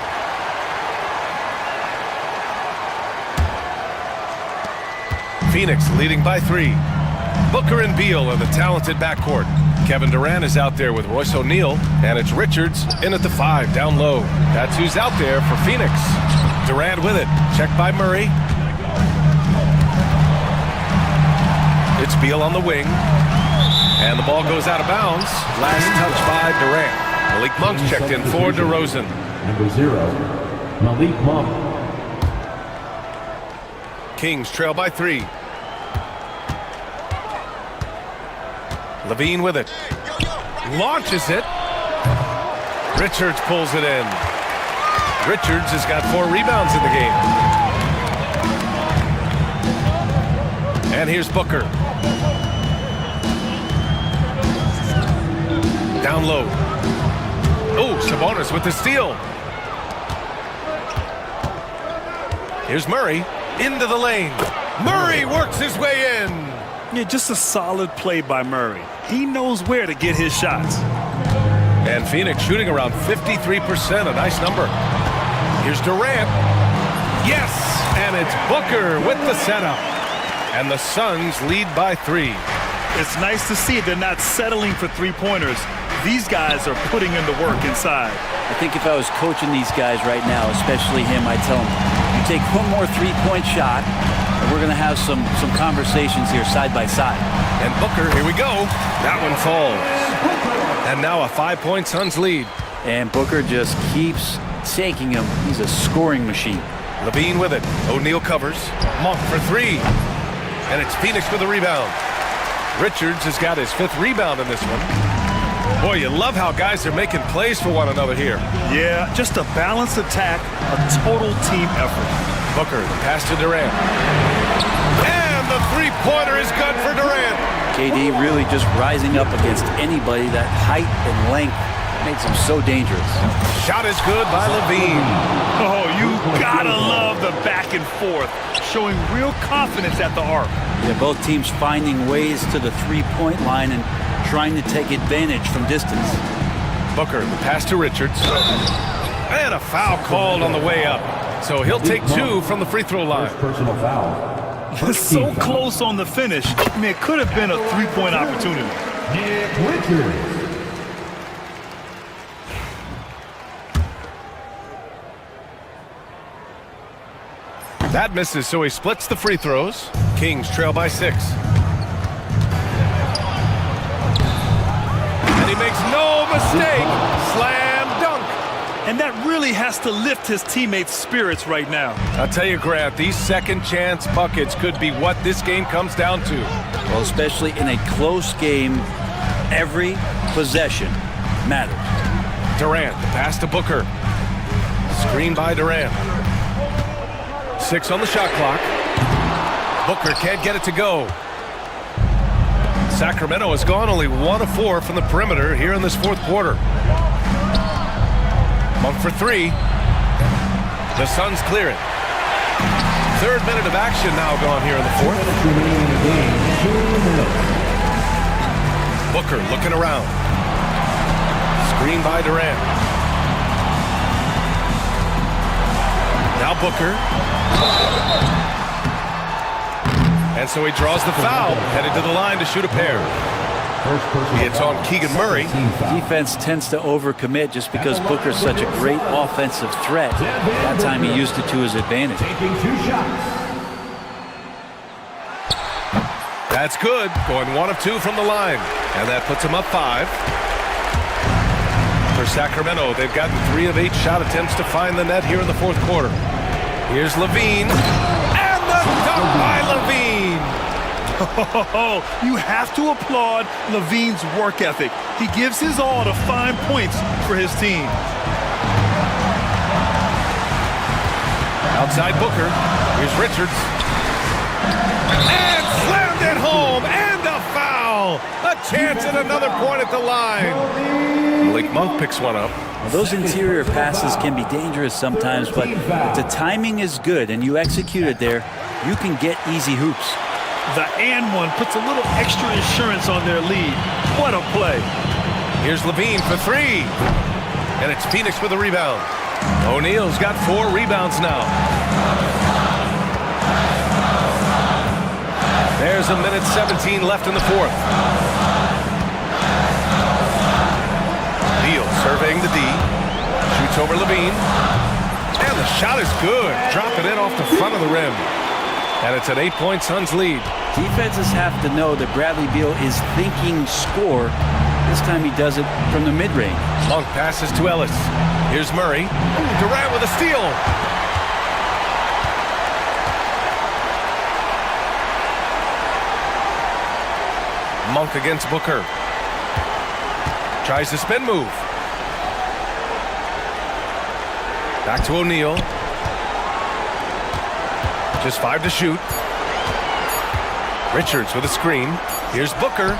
S7: Phoenix leading by 3. Booker and Beal are the talented backcourt. Kevin Durant is out there with Royce O'Neal, and it's Richards in at the 5 down low. That's who's out there for Phoenix. Durant with it, checked by Murray. It's Beal on the wing, and the ball goes out of bounds. Last touch by Durant. Malik Monk's checked in for DeRozan.
S12: Number 0, Malik Monk.
S7: Kings trail by 3. Levine with it. Launches it. Richards pulls it in. Richards has got 4 rebounds in the game. And here's Booker. Down low. Oh, Sabonis with the steal. Here's Murray into the lane. Murray works his way in.
S9: Yeah, just a solid play by Murray. He knows where to get his shots.
S7: And Phoenix shooting around 53%, a nice number. Here's Durant. Yes, and it's Booker with the setup. And the Suns lead by 3.
S9: It's nice to see they're not settling for three-pointers. These guys are putting in the work inside.
S11: I think if I was coaching these guys right now, especially him, I'd tell him, you take one more three-point shot, and we're going to have some conversations here side by side.
S7: And Booker, here we go. That one falls. And now a 5-point Suns lead.
S11: And Booker just keeps taking him. He's a scoring machine.
S7: Levine with it. O'Neal covers. Monk for 3. And it's Phoenix with the rebound. Richards has got his 5th rebound in this one. Boy, you love how guys are making plays for one another here.
S9: Yeah, just a balanced attack, a total team effort.
S7: Booker, the pass to Durant. And the three-pointer is good for Durant.
S11: KD really just rising up against anybody. That height and length makes him so dangerous.
S7: Shot is good by Levine.
S9: Oh, you gotta love the back and forth, showing real confidence at the arc.
S11: Yeah, both teams finding ways to the three-point line and trying to take advantage from distance.
S7: Booker, the pass to Richards. And a foul called on the way up. So he'll take 2 from the free throw line.
S12: Personal foul.
S9: So close on the finish. I mean, it could have been a three-point opportunity.
S12: Nick Richards.
S7: That misses, so he splits the free throws. Kings trail by 6. And he makes no mistake. Slam dunk.
S9: And that really has to lift his teammates' spirits right now.
S7: I'll tell you, Grant, these second chance buckets could be what this game comes down to.
S11: Well, especially in a close game, every possession matters.
S7: Durant, the pass to Booker. Screen by Durant. 6 on the shot clock. Booker can't get it to go. Sacramento has gone only 1 of 4 from the perimeter here in this fourth quarter. Monk for 3. The Suns clear it. 3rd minute of action now gone here in the fourth. Booker looking around. Screen by Durant. Now Booker. And so he draws the foul, headed to the line to shoot a pair. It's on Keegan Murray.
S11: Defense tends to overcommit just because Booker's such a great offensive threat. That time he used it to his advantage.
S7: That's good. Going 1 of 2 from the line. And that puts him up 5. For Sacramento, they've gotten 3 of 8 shot attempts to find the net here in the fourth quarter. Here's Levine. And the dunk by Levine.
S9: Oh, you have to applaud Levine's work ethic. He gives his all to find points for his team.
S7: Outside Booker. Here's Richards. And slammed it home. And a foul. A chance at another point at the line. Malik Monk picks one up.
S11: Well, those interior passes can be dangerous sometimes, but if the timing is good and you execute it there, you can get easy hoops.
S9: The and one puts a little extra insurance on their lead. What a play.
S7: Here's Levine for three. And it's Phoenix with a rebound. O'Neal's got 4 rebounds now. There's a minute 17 left in the fourth. Neal surveying the D. Shoots over Levine. And the shot is good. Dropping it off the front of the rim. And it's an 8-point Suns lead.
S11: Defenses have to know that Bradley Beal is thinking score. This time he does it from the mid-range.
S7: Monk passes to Ellis. Here's Murray. Ooh, Durant with a steal. Monk against Booker. Tries the spin move. Back to O'Neal. Just 5 to shoot. Richards with a screen. Here's Booker.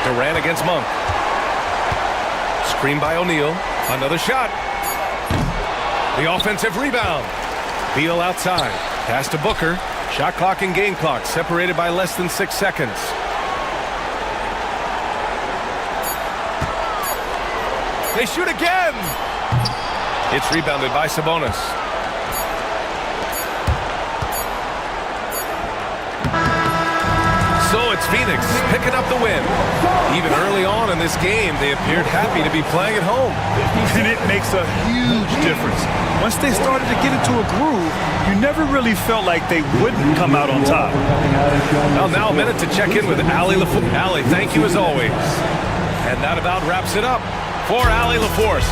S7: Durant against Monk. Screen by O'Neal. Another shot. The offensive rebound. Beal outside. Pass to Booker. Shot clock and game clock separated by less than 6 seconds. They shoot again. It's rebounded by Sabonis. So it's Phoenix picking up the win. Even early on in this game, they appeared happy to be playing at home.
S9: And it makes a huge difference. Once they started to get into a groove, you never really felt like they wouldn't come out on top.
S7: Well, now a minute to check in with Ali LaForce. Ali, thank you as always. And that about wraps it up for Ali LaForce.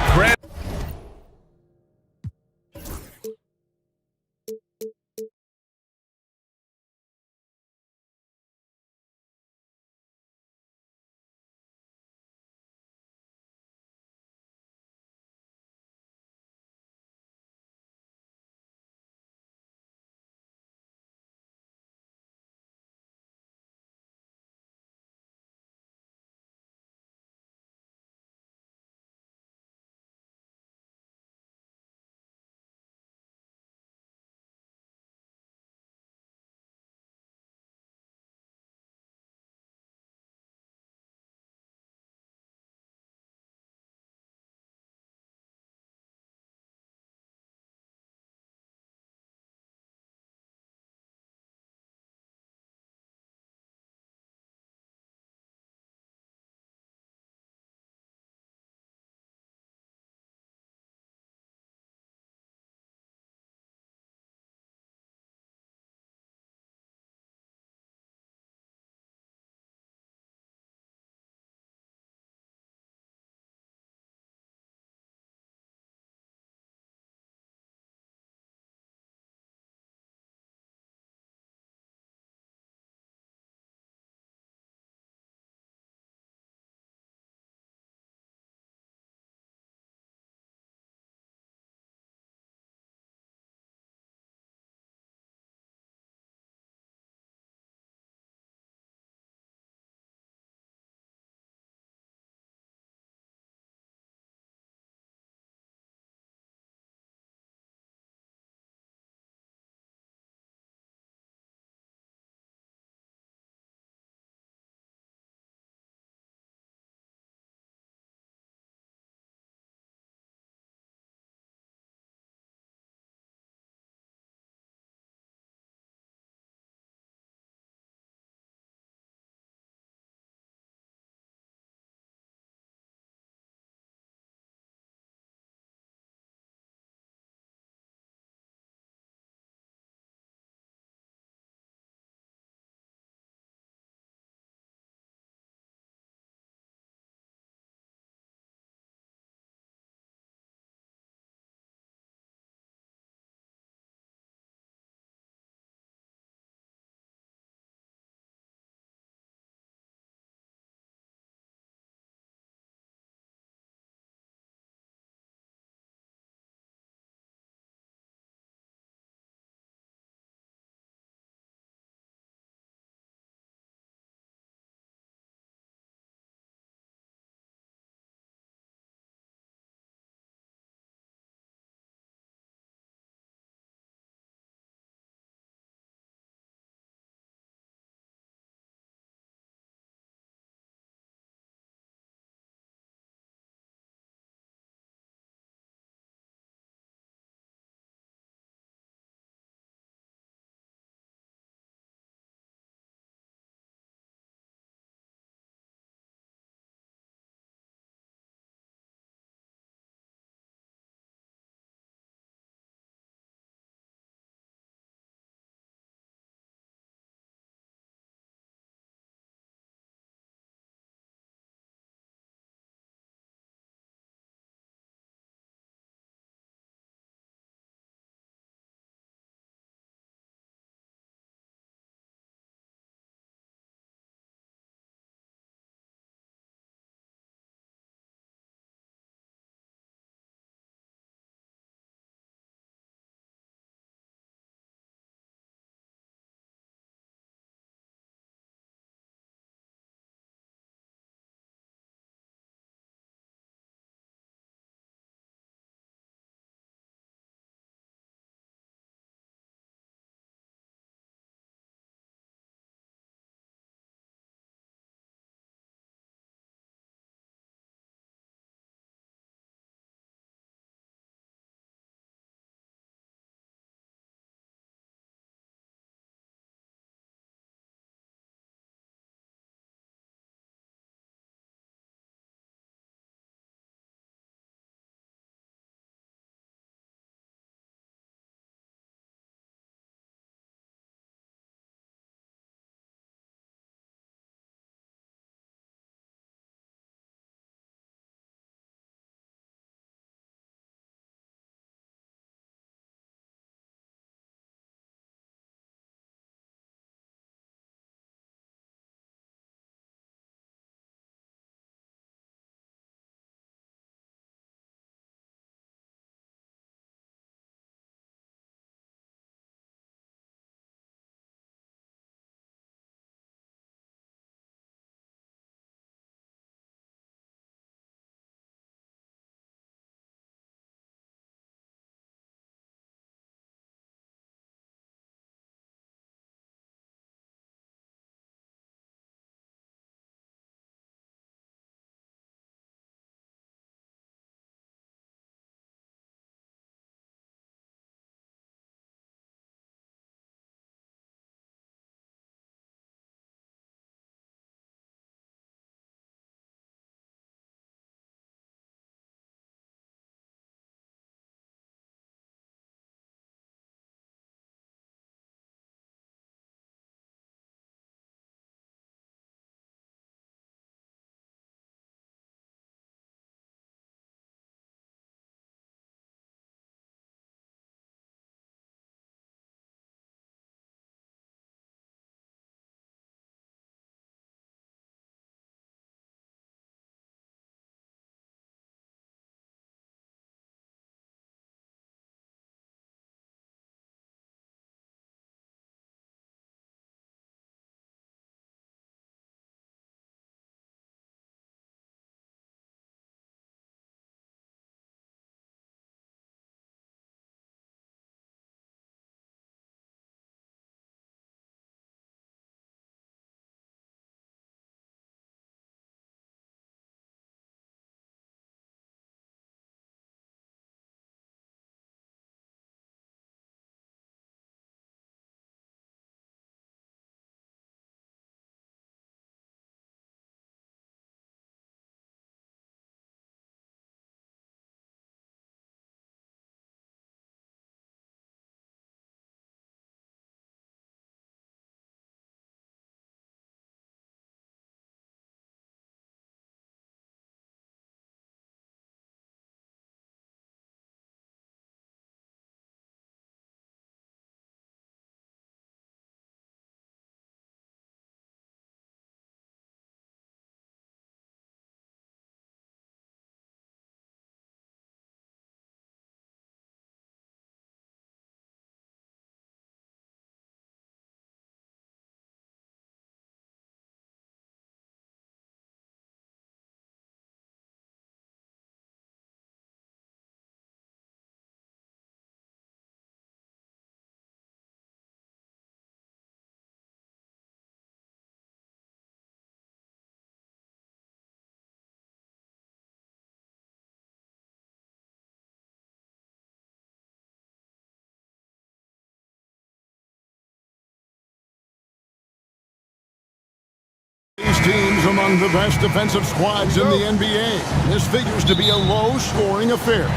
S1: teams among the best defensive squads in the NBA. This figures to be a low-scoring affair.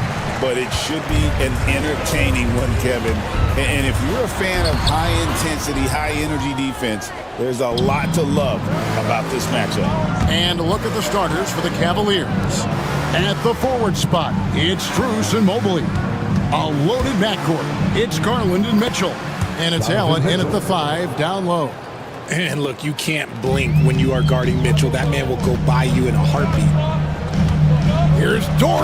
S3: But it should be an entertaining one, Kevin. And if you're a fan of high-intensity, high-energy defense, there's a lot to love about this matchup.
S1: And look at the starters for the Cavaliers. At the forward spot, it's Strus and Mobley. A loaded backcourt, it's Garland and Mitchell. And it's Allen in at the 5, down low.
S2: And look, you can't blink when you are guarding Mitchell. That man will go by you in a heartbeat.
S1: Here's Dort,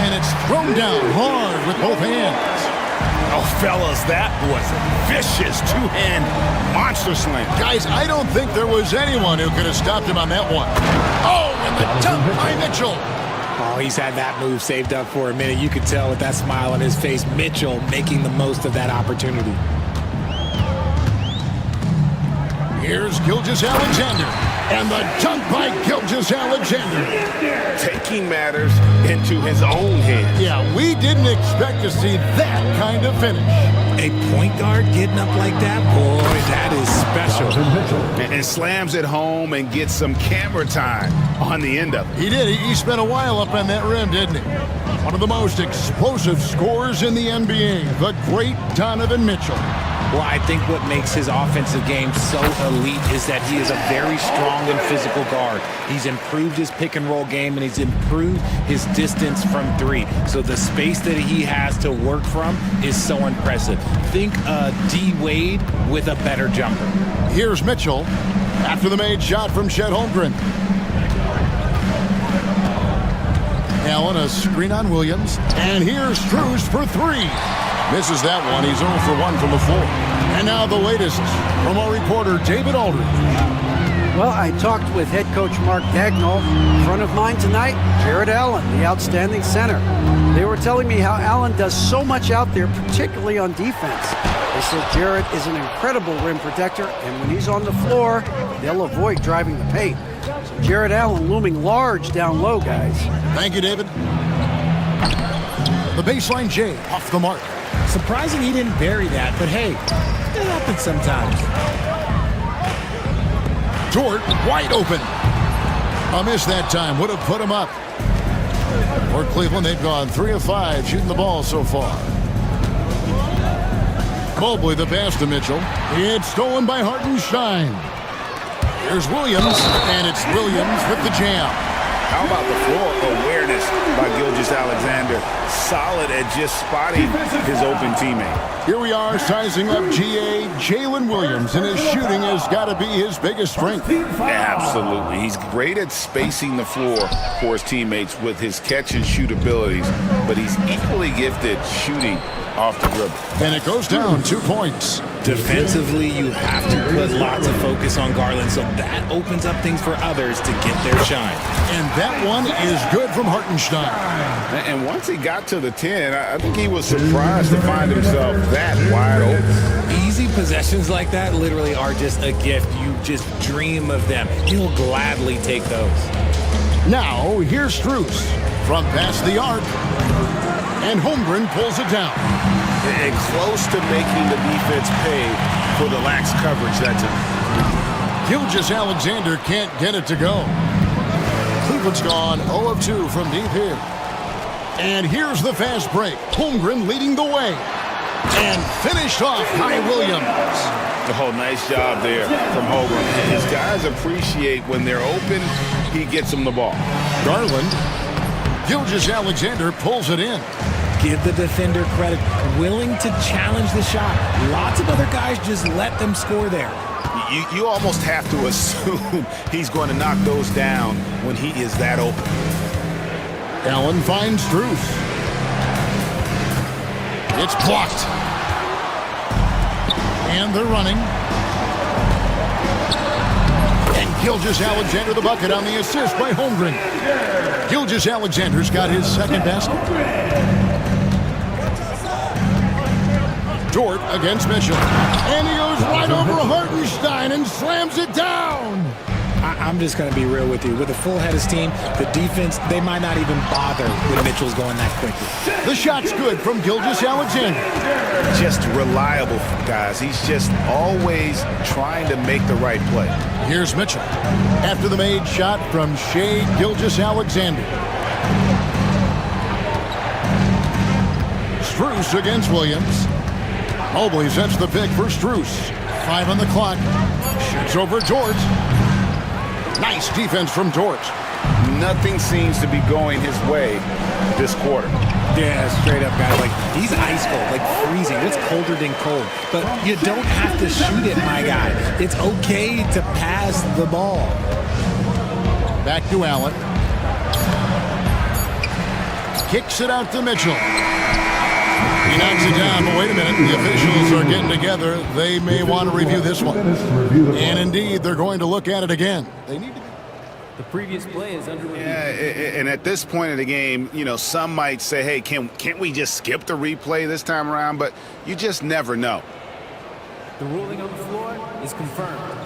S1: and it's thrown down hard with both hands.
S3: Oh, fellas, that was a vicious two-hand monster slam.
S1: Guys, I don't think there was anyone who could have stopped him on that one. Oh, and the dunk by Mitchell.
S2: Oh, he's had that move saved up for a minute. You could tell with that smile on his face, Mitchell making the most of that opportunity.
S1: Here's Gilgeous-Alexander, and the dunk by Gilgeous-Alexander.
S3: Taking matters into his own hands.
S1: Yeah, we didn't expect to see that kind of finish.
S2: A point guard getting up like that, boy, that is special.
S3: And slams it home and gets some camera time on the end of it.
S1: He did. He spent a while up on that rim, didn't he? One of the most explosive scorers in the NBA, the great Donovan Mitchell.
S2: Well, I think what makes his offensive game so elite is that he is a very strong and physical guard. He's improved his pick and roll game, and he's improved his distance from three. So the space that he has to work from is so impressive. Think D. Wade with a better jumper.
S1: Here's Mitchell after the made shot from Chet Holmgren. Allen, a screen on Williams. And here's Strus for three. Misses that one. He's 0 for 1 from the floor. And now the latest from our reporter, David Aldridge.
S6: Well, I talked with head coach Mark Dagnall. In front of mine tonight, Jared Allen, the outstanding center. They were telling me how Allen does so much out there, particularly on defense. They said Jared is an incredible rim protector, and when he's on the floor, they'll avoid driving the paint. So Jared Allen looming large down low, guys.
S1: Thank you, David. The baseline J off the mark.
S2: Surprising he didn't bury that, but hey, it happens sometimes.
S1: Dort wide open. A miss that time would have put him up. For Cleveland, they've gone 3 of 5 shooting the ball so far. Mobley the pass to Mitchell. It's stolen by Hartenstein. Here's Williams, and it's Williams with the jam.
S3: How about the floor awareness by Gilgeous-Alexander? Solid at just spotting his open teammate.
S1: Here we are sizing up GA Jalen Williams, and his shooting has got to be his biggest strength.
S3: Absolutely. He's great at spacing the floor for his teammates with his catch and shoot abilities, but he's equally gifted shooting off the dribble.
S1: And it goes down 2 points.
S2: Defensively, you have to put lots of focus on Garland, so that opens up things for others to get their shine.
S1: And that one is good from Hartenstein.
S3: And once he got to the 10, I think he was surprised to find himself that wide open.
S2: Easy possessions like that literally are just a gift. You just dream of them. He'll gladly take those.
S1: Now, here's Strus from past the arc. And Holmgren pulls it down.
S3: And close to making the defense pay for the lax coverage that time.
S1: Gilgeous-Alexander can't get it to go. Cleveland's gone 0 of 2 from deep here. And here's the fast break. Holmgren leading the way. And finished off by Williams.
S3: Oh, nice job there from Holmgren. His guys appreciate when they're open, he gets them the ball.
S1: Garland. Gilgeous-Alexander pulls it in.
S2: Give the defender credit, willing to challenge the shot. Lots of other guys just let them score there.
S3: You almost have to assume he's going to knock those down when he is that open.
S1: Allen finds Strus. It's blocked. And they're running. And Gilgeous-Alexander the bucket on the assist by Holmgren. Gilgeous-Alexander's got his second basket. Dort against Mitchell. And he goes right over Hartenstein and slams it down.
S2: I'm just going to be real with you. With a full head of steam, the defense, they might not even bother when Mitchell's going that quickly.
S1: The shot's good from Gilgeous-Alexander.
S3: Just reliable, guys. He's just always trying to make the right play.
S1: Here's Mitchell. After the made shot from Shai Gilgeous-Alexander. Strus against Williams. Mobley sets the pick for Strus. 5 on the clock. Shoots over George. Nice defense from George.
S3: Nothing seems to be going his way this quarter.
S2: Yeah, straight up, guys. Like, he's ice cold, like freezing. It's colder than cold. But you don't have to shoot it, my guy. It's okay to pass the ball.
S1: Back to Allen. Kicks it out to Mitchell. He knocks it down, but wait a minute. The officials are getting together. They may want to review this one. And indeed, they're going to look at it again. They need to.
S14: The previous play is under review.
S3: Yeah, and at this point of the game, you know, some might say, hey, can't we just skip the replay this time around? But you just never know.
S14: The ruling on the floor is confirmed.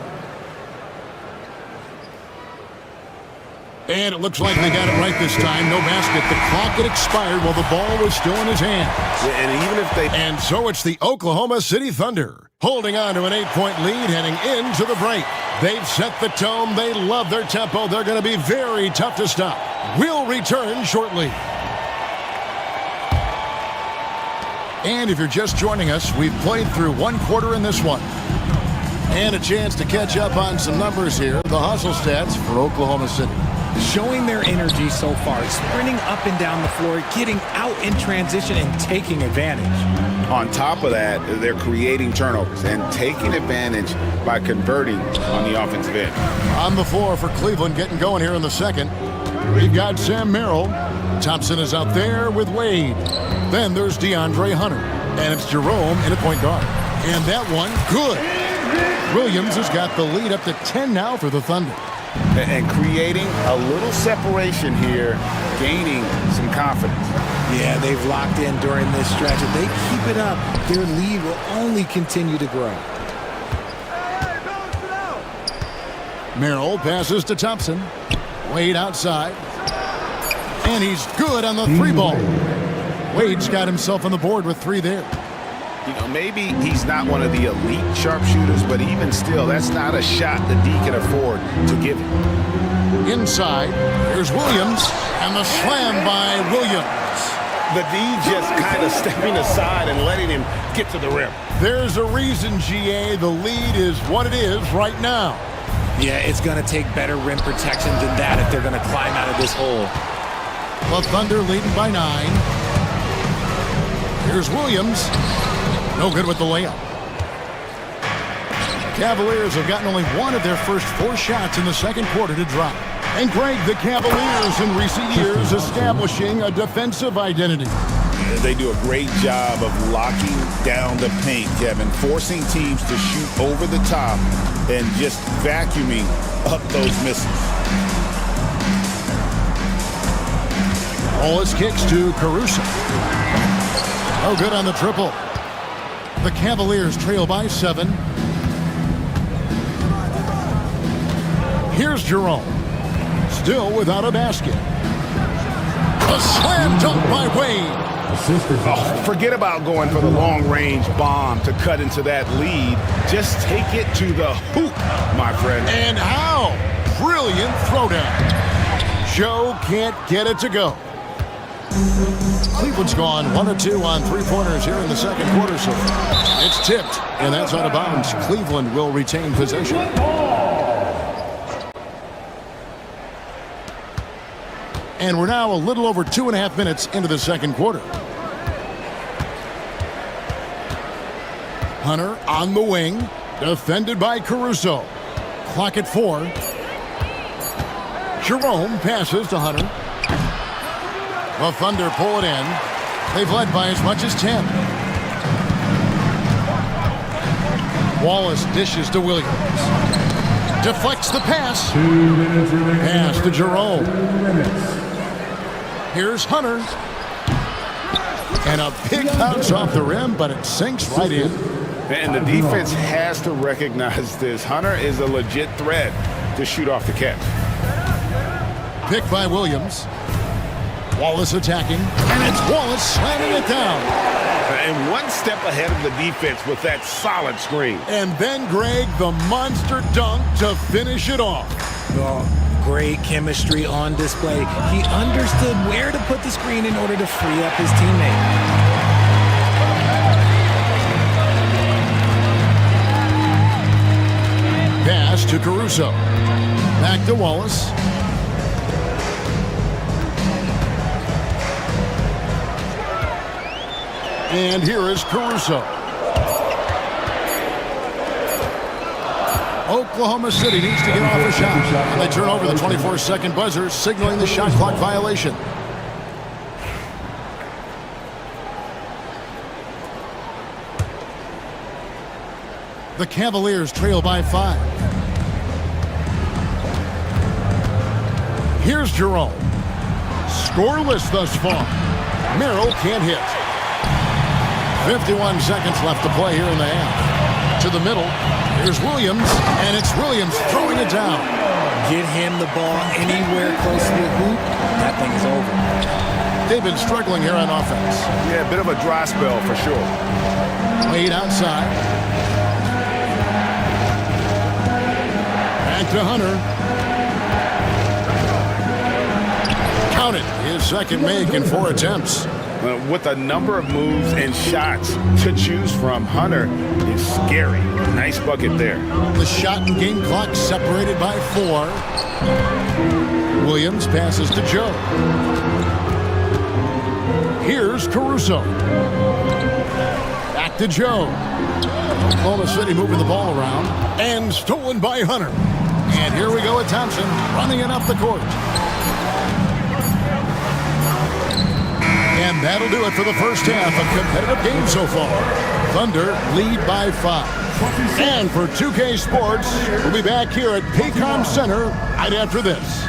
S1: And it looks like they got it right this time. No basket. The clock had expired while the ball was still in his hand.
S4: Yeah, and even if they...
S1: And so it's the Oklahoma City Thunder holding on to an 8-point lead heading into the break. They've set the tone. They love their tempo. They're going to be very tough to stop. We'll return shortly. And if you're just joining us, we've played through one quarter in this one. And a chance to catch up on some numbers here. The hustle stats for Oklahoma City.
S2: Showing their energy so far, sprinting up and down the floor, getting out in transition and taking advantage.
S3: On top of that, they're creating turnovers and taking advantage by converting on the offensive end.
S1: On the floor for Cleveland, getting going here in the second. We've got Sam Merrill. Thompson is out there with Wade. Then there's DeAndre Hunter. And it's Jerome in a point guard. And that one, good. Williams has got the lead up to 10 now for the Thunder.
S3: And creating a little separation here, gaining some confidence.
S2: Yeah, they've locked in during this stretch. If they keep it up, their lead will only continue to grow.
S1: Merrill passes to Thompson. Wade outside. And he's good on the three ball. Wade's got himself on the board with 3 there.
S3: You know, maybe he's not one of the elite sharpshooters, but even still, that's not a shot that D can afford to give him.
S1: Inside, here's Williams, and the slam by Williams.
S4: The D just kind of stepping aside and letting him get to the rim.
S1: There's a reason, GA, the lead is what it is right now.
S2: Yeah, it's going to take better rim protection than that if they're going to climb out of this hole.
S1: The Thunder leading by 9. Here's Williams. No good with the layup. Cavaliers have gotten only one of their first 4 shots in the second quarter to drop. And Greg, the Cavaliers in recent years establishing a defensive identity.
S3: They do a great job of locking down the paint, Kevin, forcing teams to shoot over the top and just vacuuming up those missiles.
S1: Wallace kicks to Caruso. No good on the triple. The Cavaliers trail by 7. Here's Jerome. Still without a basket. A slam dunk by Wade.
S4: Oh, forget about going for the long-range bomb to cut into that lead. Just take it to the hoop, my friend.
S1: And how? Brilliant throwdown. Joe can't get it to go. Cleveland's gone 1 of 2 on 3-pointers here in the second quarter so far. It's tipped, and that's out of bounds. Cleveland will retain possession. And we're now a little over 2.5 minutes into the second quarter. Hunter on the wing, defended by Caruso. Clock at 4. Jerome passes to Hunter. The Thunder pull it in. They've led by as much as 10. Wallace dishes to Williams. Deflects the pass.
S12: 2 minutes remaining.
S1: Pass to Jerome.
S12: 2 minutes.
S1: Here's Hunter. And a big bounce off the rim, but it sinks right in.
S3: And the defense has to recognize this. Hunter is a legit threat. to shoot off the catch.
S1: Picked by Williams. Wallace attacking, and it's Wallace slamming it down.
S3: And one step ahead of the defense with that solid screen.
S1: And then Greg, the monster dunk to finish it off.
S2: Oh, great chemistry on display. He understood where to put the screen in order to free up his teammate.
S1: Pass to Caruso. Back to Wallace. And here is Caruso. Oklahoma City needs to get off a shot. And they turn over the 24-second buzzer, signaling the shot clock violation. The Cavaliers trail by 5. Here's Jerome. Scoreless thus far. Merrill can't hit. 51 seconds left to play here in the half. To the middle. Here's Williams, and it's Williams throwing it down.
S2: Get him the ball anywhere close to the hoop, that thing is over.
S1: They've been struggling here on offense.
S3: Yeah, a bit of a dry spell for sure.
S1: Wade outside. Back to Hunter. Count it. His second make in 4 attempts.
S3: With a number of moves and shots to choose from, Hunter is scary. Nice bucket there.
S1: The shot and game clock separated by 4. Williams passes to Joe. Here's Caruso. Back to Joe. Oklahoma City moving the ball around. And stolen by Hunter. And here we go with Thompson running it up the court. And that'll do it for the first half. A competitive game so far. Thunder lead by 5. And for 2K Sports, we'll be back here at Paycom Center right after this.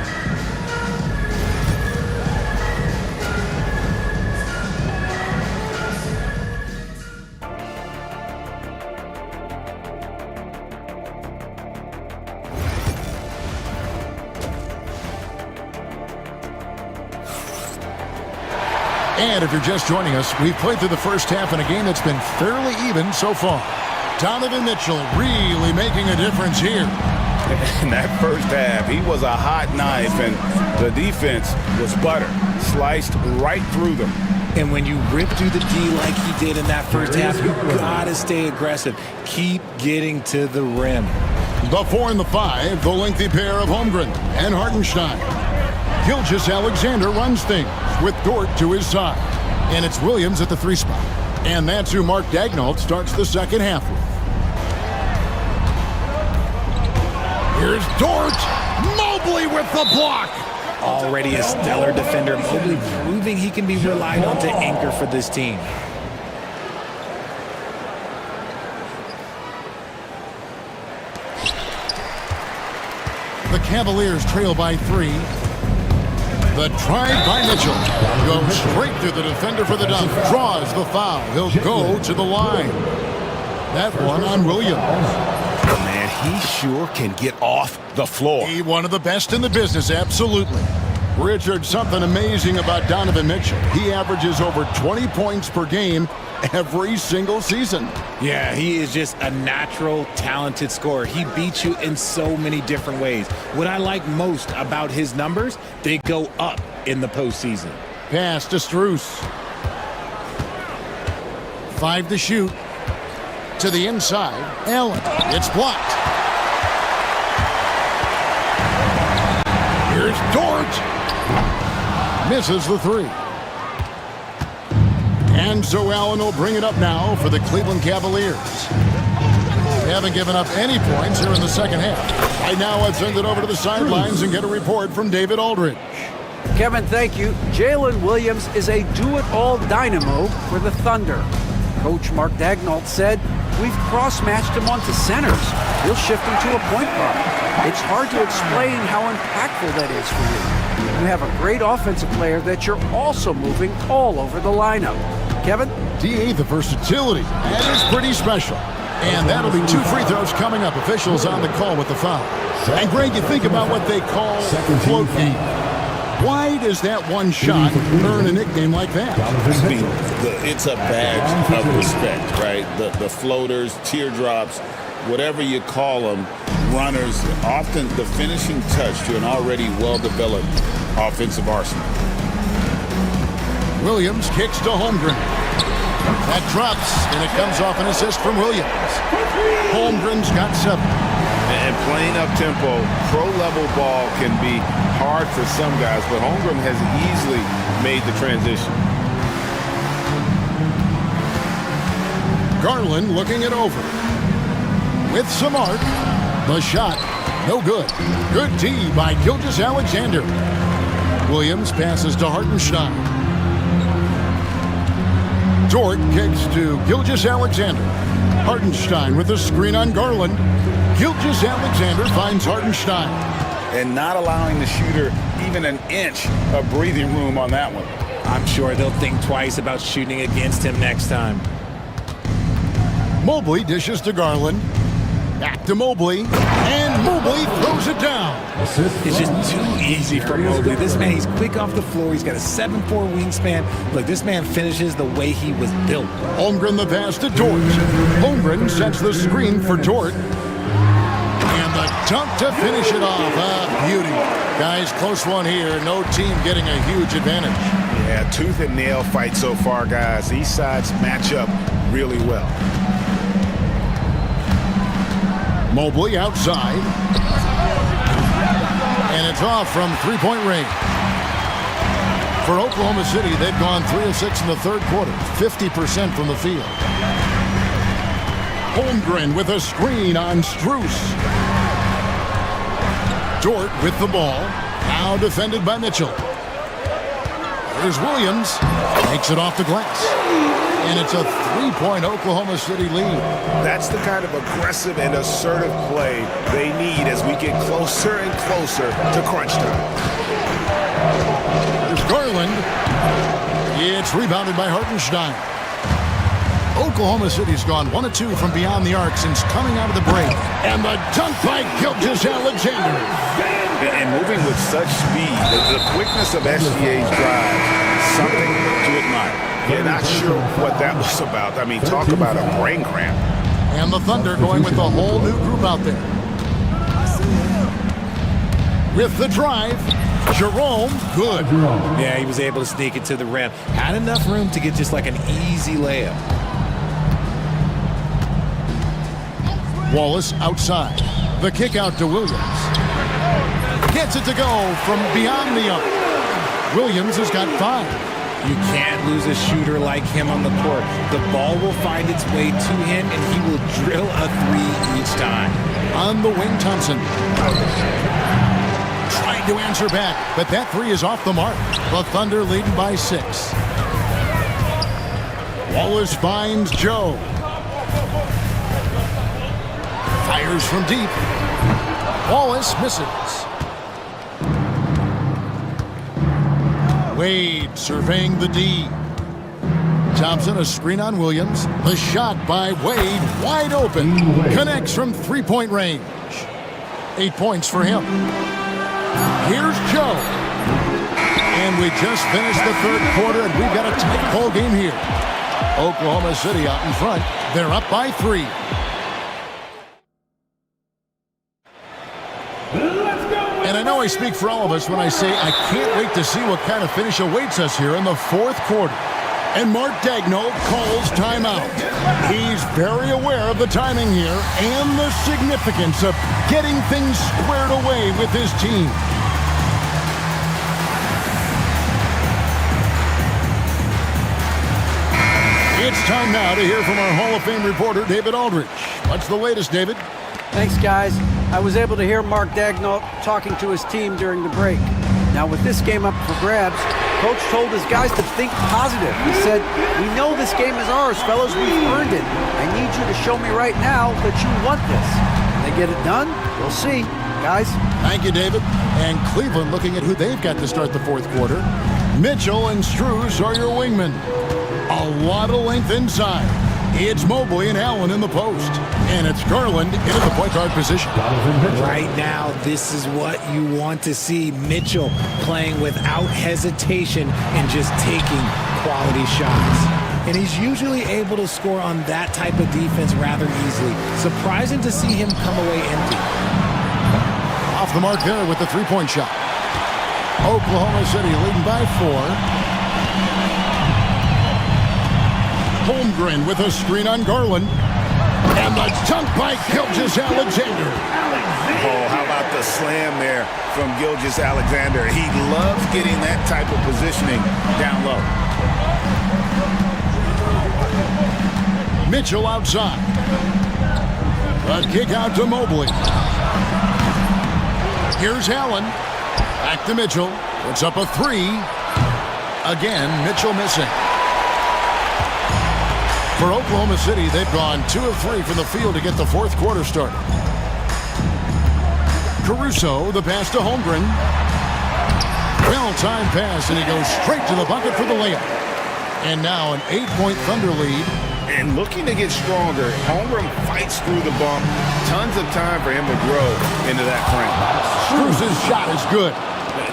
S1: And if you're just joining us, we've played through the first half in a game that's been fairly even so far. Donovan Mitchell really making a difference here.
S3: In that first half, he was a hot knife, and the defense was butter. Sliced right through them.
S2: And when you rip through the D like he did in that first half, you gotta stay aggressive. Keep getting to the rim.
S1: The 4 and the 5, the lengthy pair of Holmgren and Hartenstein. Gilgeous Alexander runs things with Dort to his side. And it's Williams at the 3 spot. And that's who Mark Daignault starts the second half with. Here's Dort. Mobley with the block.
S2: Already a stellar defender. Mobley proving he can be relied on to anchor for this team.
S1: The Cavaliers trail by 3. The drive by Mitchell goes straight through the defender for the dunk. Draws the foul. He'll go to the line. That one on Williams.
S3: Man, he sure can get off the floor.
S1: He one of the best in the business, absolutely. Richard, something amazing about Donovan Mitchell. He averages over 20 points per game every single season.
S2: Yeah, he is just a natural, talented scorer. He beats you in so many different ways. What I like most about his numbers, they go up in the postseason.
S1: Pass to Strus. 5 to shoot. To the inside. Allen. It's blocked. Here's Dort. Misses the 3. And so Allen will bring it up now for the Cleveland Cavaliers. They haven't given up any points here in the second half. Right now, let's send it over to the sidelines and get a report from David Aldridge.
S6: Kevin, thank you. Jalen Williams is a do-it-all dynamo for the Thunder. Coach Mark Daignault said, "We've cross-matched him onto centers. We'll shift him to a point guard. It's hard to explain how impactful that is for you. You have a great offensive player that you're also moving all over the lineup." Kevin?
S1: DA, the versatility. That is pretty special. And that'll be 2 free throws coming up. Officials on the call with the foul. And Greg, you think about what they call float game. Why does that one shot earn a nickname like that?
S3: I mean, it's a badge of respect, right? The floaters, teardrops, whatever you call them, runners, often the finishing touch to an already well-developed offensive arsenal.
S1: Williams kicks to Holmgren. That drops, and it comes off an assist from Williams. Holmgren's got 7.
S3: And playing up-tempo, pro-level ball can be hard for some guys, but Holmgren has easily made the transition.
S1: Garland looking it over. With some arc, the shot, no good. Good D by Gilgeous-Alexander. Williams passes to Hartenstein. Dort kicks to Gilgeous-Alexander. Hartenstein with a screen on Garland. Gilgeous-Alexander finds Hartenstein.
S3: And not allowing the shooter even an inch of breathing room on that one.
S2: I'm sure they'll think twice about shooting against him next time.
S1: Mobley dishes to Garland. Back to Mobley. And Mobley throws it down.
S2: It's just too easy for Mobley. This man, he's quick off the floor. He's got a 7'4" wingspan. Look, this man finishes the way he was built.
S1: Holmgren the pass to Dort. Holmgren sets the screen for Dort. And the dunk to finish it off. Beauty. Guys, close one here. No team getting a huge advantage.
S3: Yeah, tooth and nail fight so far, guys. These sides match up really well.
S1: Mobley outside. And it's off from three-point range. For Oklahoma City, they've gone 3 of 6 in the third quarter, 50% from the field. Holmgren with a screen on Strus. Dort with the ball, now defended by Mitchell. Here's Williams, takes it off the glass. And it's a 3-point Oklahoma City lead.
S4: That's the kind of aggressive and assertive play they need as we get closer and closer to crunch time.
S1: There's Garland. It's rebounded by Hartenstein. Oklahoma City's gone 1 of 2 from beyond the arc since coming out of the break. And the dunk by Gilgeous-Alexander.
S3: And moving with such speed, the quickness of SGA's drive, something to admire.
S4: Yeah, not sure what that was about. I mean, talk about a brain cramp.
S1: And the Thunder going with a whole new group out there. With the drive, Jerome, good.
S2: Yeah, he was able to sneak it to the rim. Had enough room to get just like an easy layup.
S1: Wallace outside. The kick out to Williams. Gets it to go from beyond the arc. Williams has got 5.
S2: You can't lose a shooter like him on the court. The ball will find its way to him, and he will drill a 3 each time.
S1: On the wing, Thompson. Trying to answer back, but that 3 is off the mark. The Thunder leading by 6. Wallace finds Joe. Fires from deep. Wallace misses. Wade surveying the D. Thompson, a screen on Williams. The shot by Wade, wide open. Connects from 3-point range. 8 points for him. Here's Joe. And we just finished the third quarter, and we've got a tight ball game here. Oklahoma City out in front. They're up by 3. And I know I speak for all of us when I say I can't wait to see what kind of finish awaits us here in the fourth quarter. And Mark Daigneault calls timeout. He's very aware of the timing here and the significance of getting things squared away with his team. It's time now to hear from our Hall of Fame reporter, David Aldridge. What's the latest, David?
S6: Thanks, guys. I was able to hear Mark Daigneault talking to his team during the break. Now, with this game up for grabs, Coach told his guys to think positive. He said, "We know this game is ours, fellas. We've earned it. I need you to show me right now that you want this." When they get it done, we'll see. Guys.
S1: Thank you, David. And Cleveland looking at who they've got to start the fourth quarter. Mitchell and Strus are your wingmen. A lot of length inside. It's Mobley and Allen in the post. And it's Garland into the point guard position.
S2: Right now, this is what you want to see. Mitchell playing without hesitation and just taking quality shots. And he's usually able to score on that type of defense rather easily. Surprising to see him come away empty.
S1: Off the mark there with the three-point shot. Oklahoma City leading by 4. Holmgren with a screen on Garland. And the dunk by Gilgeous-Alexander.
S3: Oh, how about the slam there from Gilgeous-Alexander? He loves getting that type of positioning down low.
S1: Mitchell outside. A kick out to Mobley. Here's Allen. Back to Mitchell. Puts up a 3. Again, Mitchell missing. For Oklahoma City, they've gone 2 of 3 from the field to get the fourth quarter started. Caruso, the pass to Holmgren. Well-timed pass, and he goes straight to the bucket for the layup. And now an 8-point Thunder lead.
S3: And looking to get stronger, Holmgren fights through the bump. Tons of time for him to grow into that frame.
S1: Struz's shot is good.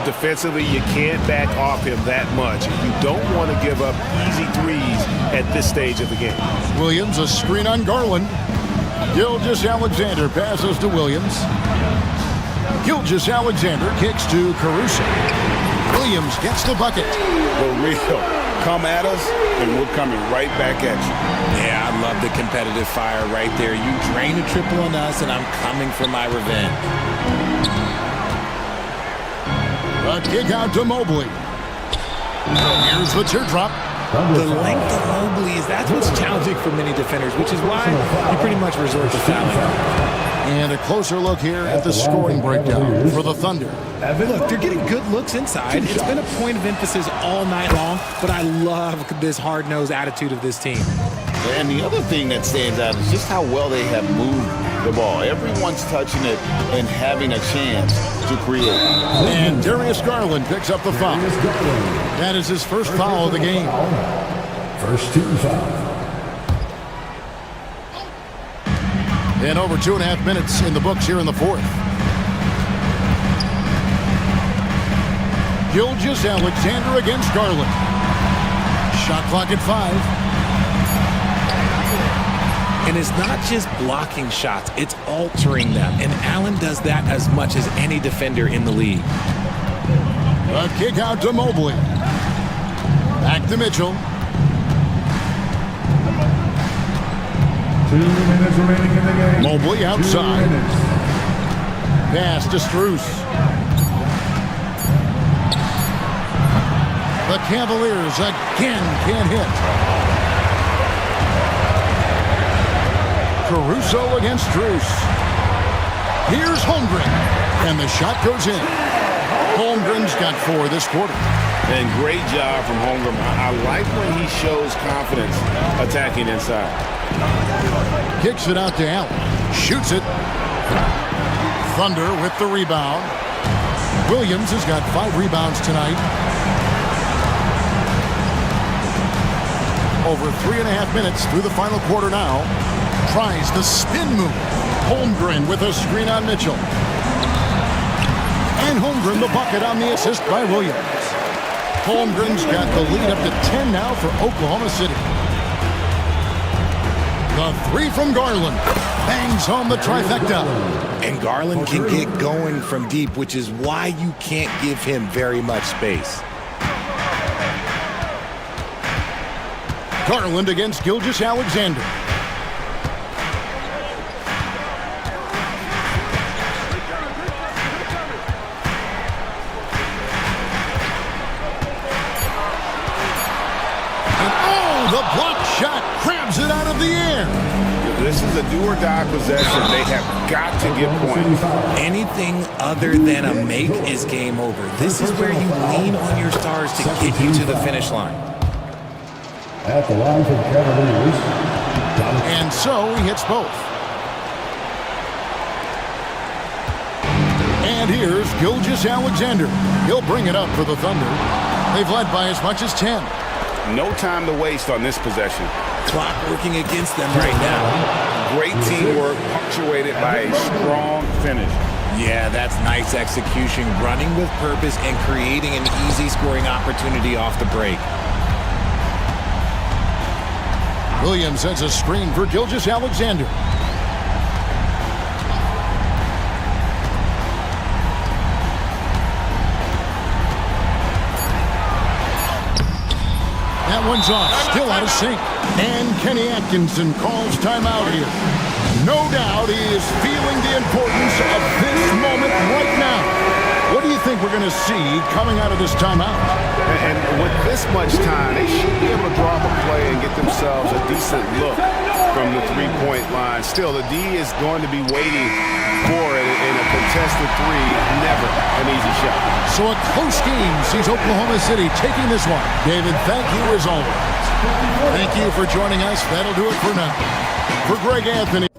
S4: Defensively, you can't back off him that much. You don't want to give up easy threes at this stage of the game.
S1: Williams, a screen on Garland. Gilgeous-Alexander passes to Williams. Gilgeous-Alexander kicks to Caruso. Williams gets the bucket.
S3: For real. Come at us, and we're coming right back at you.
S2: Yeah, I love the competitive fire right there. You drain a triple on us, and I'm coming for my revenge.
S1: A kick out to Mobley. Here's the teardrop.
S2: The length of Mobley that's what's challenging for many defenders, which is why you pretty much resort to fouling.
S1: And a closer look here at the scoring breakdown for the Thunder.
S2: Look, they're getting good looks inside. It's been a point of emphasis all night long, but I love this hard-nosed attitude of this team.
S3: And the other thing that stands out is just how well they have moved the ball. Everyone's touching it and having a chance to create.
S1: And Darius Garland picks up the foul. That is his first foul of the game.
S12: First team foul.
S1: And over 2.5 minutes in the books here in the fourth. Gilgeous-Alexander against Garland. Shot clock at 5.
S2: And it's not just blocking shots, it's altering them. And Allen does that as much as any defender in the league.
S1: A kick out to Mobley. Back to Mitchell.
S12: 2 minutes remaining in the game.
S1: Mobley outside. Pass to Strus. The Cavaliers again can't hit. Caruso against Strus. Here's Holmgren. And the shot goes in. Holmgren's got 4 this quarter.
S3: And great job from Holmgren. I like when he shows confidence attacking inside.
S1: Kicks it out to Allen. Shoots it. Thunder with the rebound. Williams has got 5 rebounds tonight. Over 3.5 minutes through the final quarter now. Tries the spin move. Holmgren with a screen on Mitchell. And Holmgren the bucket on the assist by Williams. Holmgren's got the lead up to 10 now for Oklahoma City. The 3 from Garland. Bangs home the trifecta.
S2: And Garland can get going from deep, which is why you can't give him very much space.
S1: Garland against Gilgeous-Alexander. The block shot grabs it out of the air.
S3: This is a do-or-die possession. They have got to get points.
S2: Anything other than a make is game over. This is where you lean on your stars to get you to the finish line.
S12: At the line for the Cavaliers.
S1: And so he hits both. And here's Gilgeous-Alexander. He'll bring it up for the Thunder. They've led by as much as 10.
S3: No time to waste on this possession.
S2: Clock working against them right now.
S3: Great teamwork punctuated by a strong finish.
S2: Yeah, that's nice execution, running with purpose and creating an easy scoring opportunity off the break.
S1: Williams sends a screen for Gilgeous-Alexander. That one's off, still out of sync. And Kenny Atkinson calls timeout here. No doubt he is feeling the importance of this moment right now. What do you think we're going to see coming out of this timeout?
S4: And with this much time, they should be able to draw up a play and get themselves a decent look from the three-point line. Still, the D is going to be waiting for it in a contested three. Never an easy shot.
S1: So a close game sees Oklahoma City taking this one. David, thank you as always. Thank you for joining us. That'll do it for now. For Greg Anthony.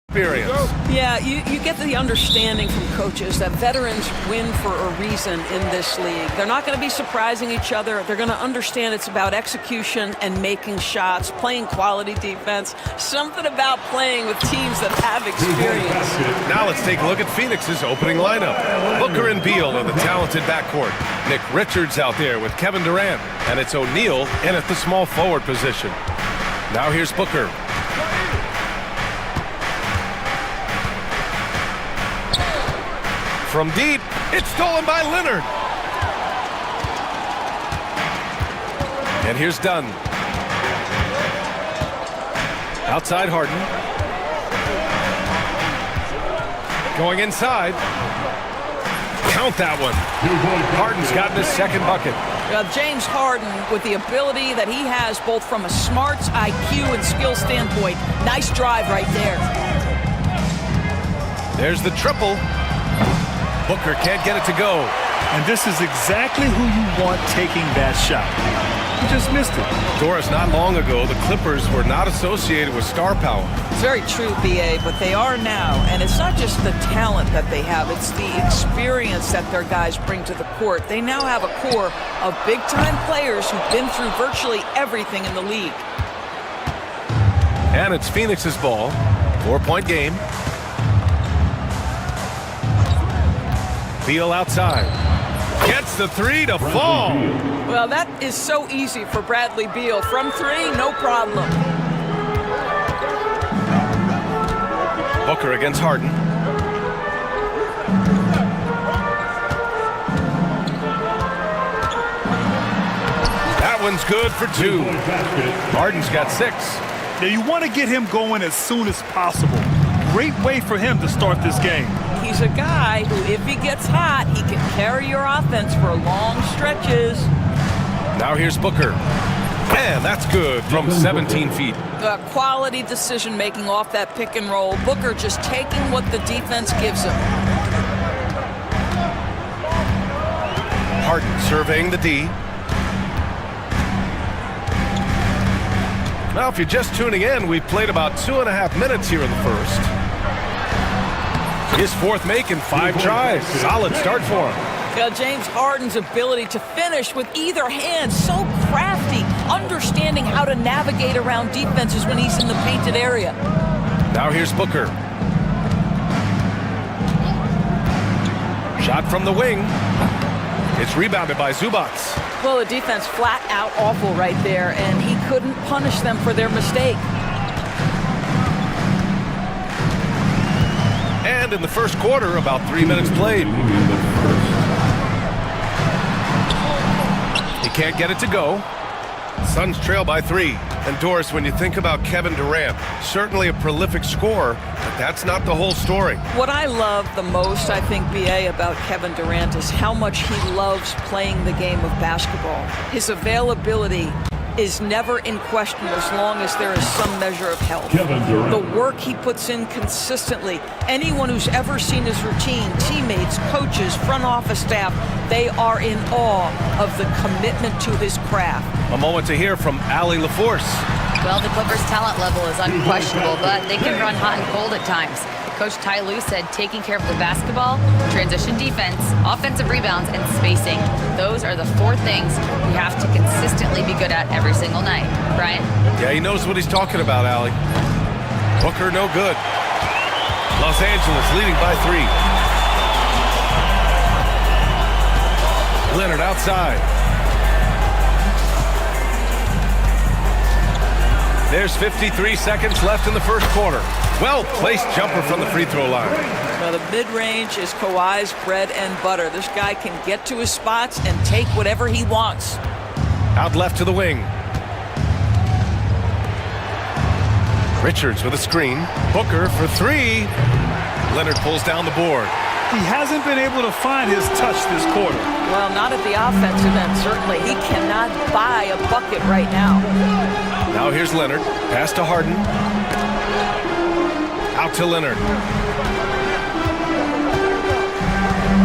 S7: Experience.
S8: Yeah, you get the understanding from coaches that veterans win for a reason in this league. They're not going to be surprising each other. They're going to understand it's about execution and making shots, playing quality defense, something about playing with teams that have experience.
S7: Now let's take a look at Phoenix's opening lineup. Booker and Beal in the talented backcourt. Nick Richards out there with Kevin Durant. And it's O'Neal in at the small forward position. Now here's Booker. From deep, it's stolen by Leonard. And here's Dunn. Outside Harden. Going inside. Count that one. Harden's gotten his second bucket.
S8: James Harden, with the ability that he has both from a smarts, IQ, and skill standpoint, nice drive right there.
S7: There's the triple. Booker can't get it to go.
S9: And this is exactly who you want taking that shot. He just missed it.
S7: Doris, not long ago, the Clippers were not associated with star power.
S8: It's very true, BA, but they are now. And it's not just the talent that they have, it's the experience that their guys bring to the court. They now have a core of big-time players who've been through virtually everything in the league.
S7: And it's Phoenix's ball. 4-point game. Beal outside. Gets the three to fall.
S8: Well, that is so easy for Bradley Beal. From three, no problem.
S7: Booker against Harden. That one's good for two. Harden's got 6.
S9: Now you want to get him going as soon as possible. Great way for him to start this game.
S8: He's a guy who, if he gets hot, he can carry your offense for long stretches.
S7: Now here's Booker. And that's good from 17 feet.
S8: Quality decision-making off that pick and roll. Booker just taking what the defense gives him.
S7: Harden surveying the D. Now, if you're just tuning in, we've played about 2.5 minutes here in the first. His fourth make in 5 tries. Solid start for him.
S8: James Harden's ability to finish with either hand, so crafty, understanding how to navigate around defenses when he's in the painted area.
S7: Now here's Booker. Shot from the wing. It's rebounded by Zubac.
S8: Well, the defense flat out awful right there, and he couldn't punish them for their mistake.
S7: And in the first quarter, about 3 minutes played. He can't get it to go. Suns trail by 3. And Doris, when you think about Kevin Durant, certainly a prolific scorer, but that's not the whole story.
S8: What I love the most, I think, BA, about Kevin Durant is how much he loves playing the game of basketball. His availability is never in question as long as there is some measure of health. The work he puts in consistently, anyone who's ever seen his routine, teammates, coaches, front office staff, they are in awe of the commitment to his craft.
S7: A moment to hear from Allie LaForce.
S10: Well, the Clippers' talent level is unquestionable, but they can run hot and cold at times. Coach Ty Lue said taking care of the basketball, transition defense, offensive rebounds, and spacing. Those are the 4 things we have to consistently be good at every single night. Brian?
S7: Yeah, he knows what he's talking about, Allie. Booker, no good. Los Angeles leading by 3. Leonard outside. There's 53 seconds left in the first quarter. Well-placed jumper from the free throw line.
S8: Now, the mid-range is Kawhi's bread and butter. This guy can get to his spots and take whatever he wants.
S7: Out left to the wing. Richards with a screen. Booker for 3. Leonard pulls down the board.
S9: He hasn't been able to find his touch this quarter.
S8: Well, not at the offensive end, certainly. He cannot buy a bucket right now.
S7: Now here's Leonard. Pass to Harden. Out to Leonard.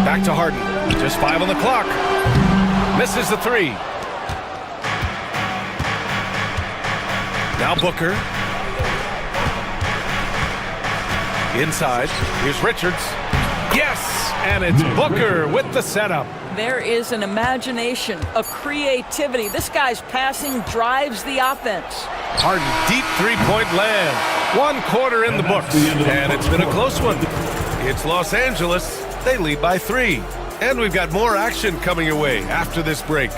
S7: Back to Harden. Just 5 on the clock. Misses the 3. Now Booker. Inside, here's Richards. Yes, and it's Booker with the setup.
S8: There is an imagination, a creativity. This guy's passing drives the offense.
S7: Harden, deep three-point land. 1 quarter in the books, and it's been a close one. It's Los Angeles. They lead by 3. And we've got more action coming your way after this break.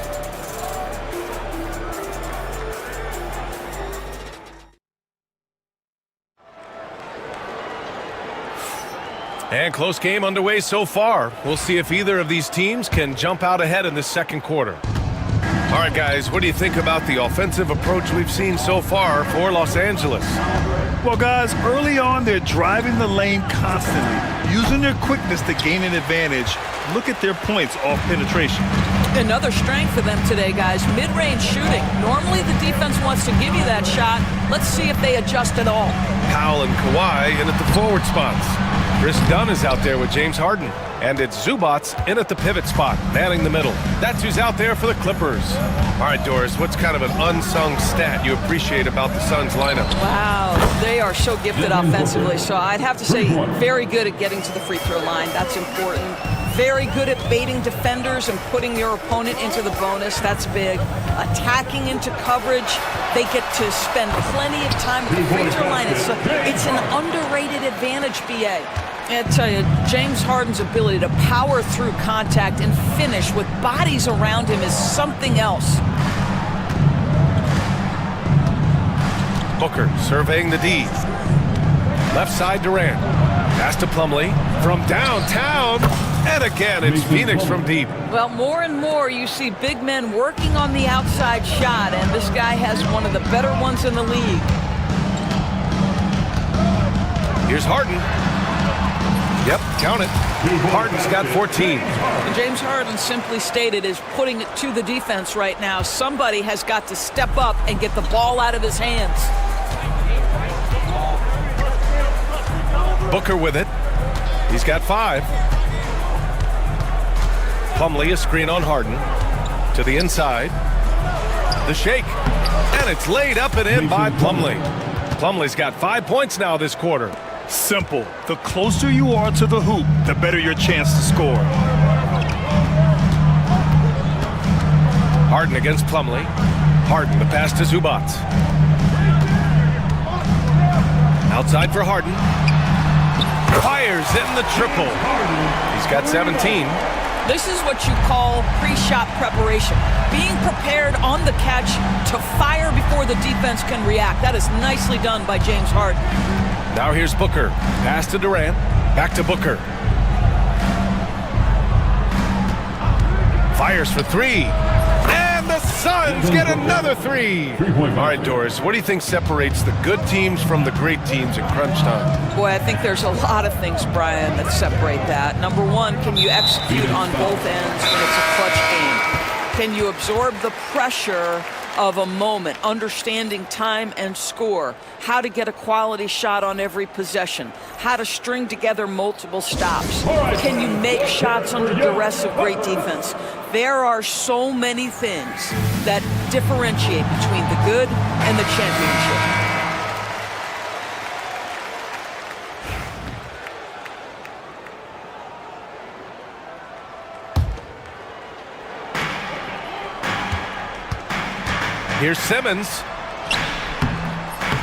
S7: And close game underway so far. We'll see if either of these teams can jump out ahead in the second quarter. All right, guys, what do you think about the offensive approach we've seen so far for Los Angeles?
S9: Well, guys, early on, they're driving the lane constantly, using their quickness to gain an advantage. Look at their points off penetration.
S8: Another strength for them today, guys. Mid-range shooting. Normally the defense wants to give you that shot. Let's see if they adjust at all.
S7: Powell and Kawhi in at the forward spots. Chris Dunn is out there with James Harden. And it's Zubats in at the pivot spot, manning the middle. That's who's out there for the Clippers. All right, Doris, what's kind of an unsung stat you appreciate about the Suns lineup?
S8: Wow, they are so gifted offensively. So I'd have to say very good at getting to the free throw line. That's important. Very good at baiting defenders and putting your opponent into the bonus. That's big. Attacking into coverage. They get to spend plenty of time at the free throw line. It's an underrated advantage, BA. I tell you, James Harden's ability to power through contact and finish with bodies around him is something else.
S7: Booker surveying the D. Left side Durant. Pass to Plumlee from downtown. And again, it's Phoenix from deep.
S8: Well, more and more you see big men working on the outside shot, and this guy has one of the better ones in the league.
S7: Here's Harden. Yep, count it. Harden's got 14.
S8: And James Harden, simply stated, is putting it to the defense right now. Somebody has got to step up and get the ball out of his hands.
S7: Booker with it. He's got 5. Plumlee, a screen on Harden. To the inside. The shake. And it's laid up and in by Plumlee. Plumlee's got 5 points now this quarter.
S9: Simple. The closer you are to the hoop, the better your chance to score.
S7: Harden against Plumlee. Harden, the pass to Zubats. Outside for Harden. Fires in the triple. He's got 17.
S8: This is what you call pre-shot preparation. Being prepared on the catch to fire before the defense can react. That is nicely done by James Harden.
S7: Now here's Booker. Pass to Durant. Back to Booker. Fires for 3. And the Suns get another 3. All right, Doris, what do you think separates the good teams from the great teams in crunch time?
S8: Boy, I think there's a lot of things, Brian, that separate that. Number one, can you execute on both ends when it's a clutch game? Can you absorb the pressure of a moment, understanding time and score, how to get a quality shot on every possession, how to string together multiple stops? Can you make shots under duress of great defense? There are so many things that differentiate between the good and the championship.
S7: Here's Simmons.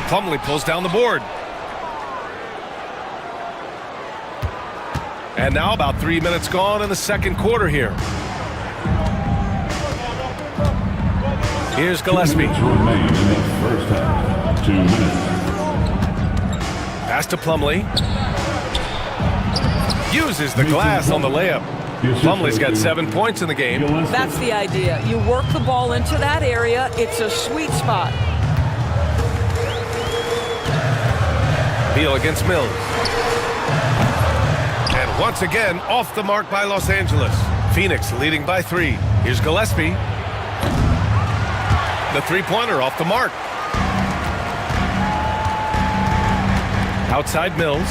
S7: Plumlee pulls down the board. And now about 3 minutes gone in the second quarter here. Here's Gillespie. Pass to Plumlee. Uses the glass on the layup. Plumlee's got 7 points in the game.
S8: That's the idea. You work the ball into that area. It's a sweet spot.
S7: Beal against Mills. And once again, off the mark by Los Angeles. Phoenix leading by 3. Here's Gillespie. The three-pointer off the mark. Outside Mills.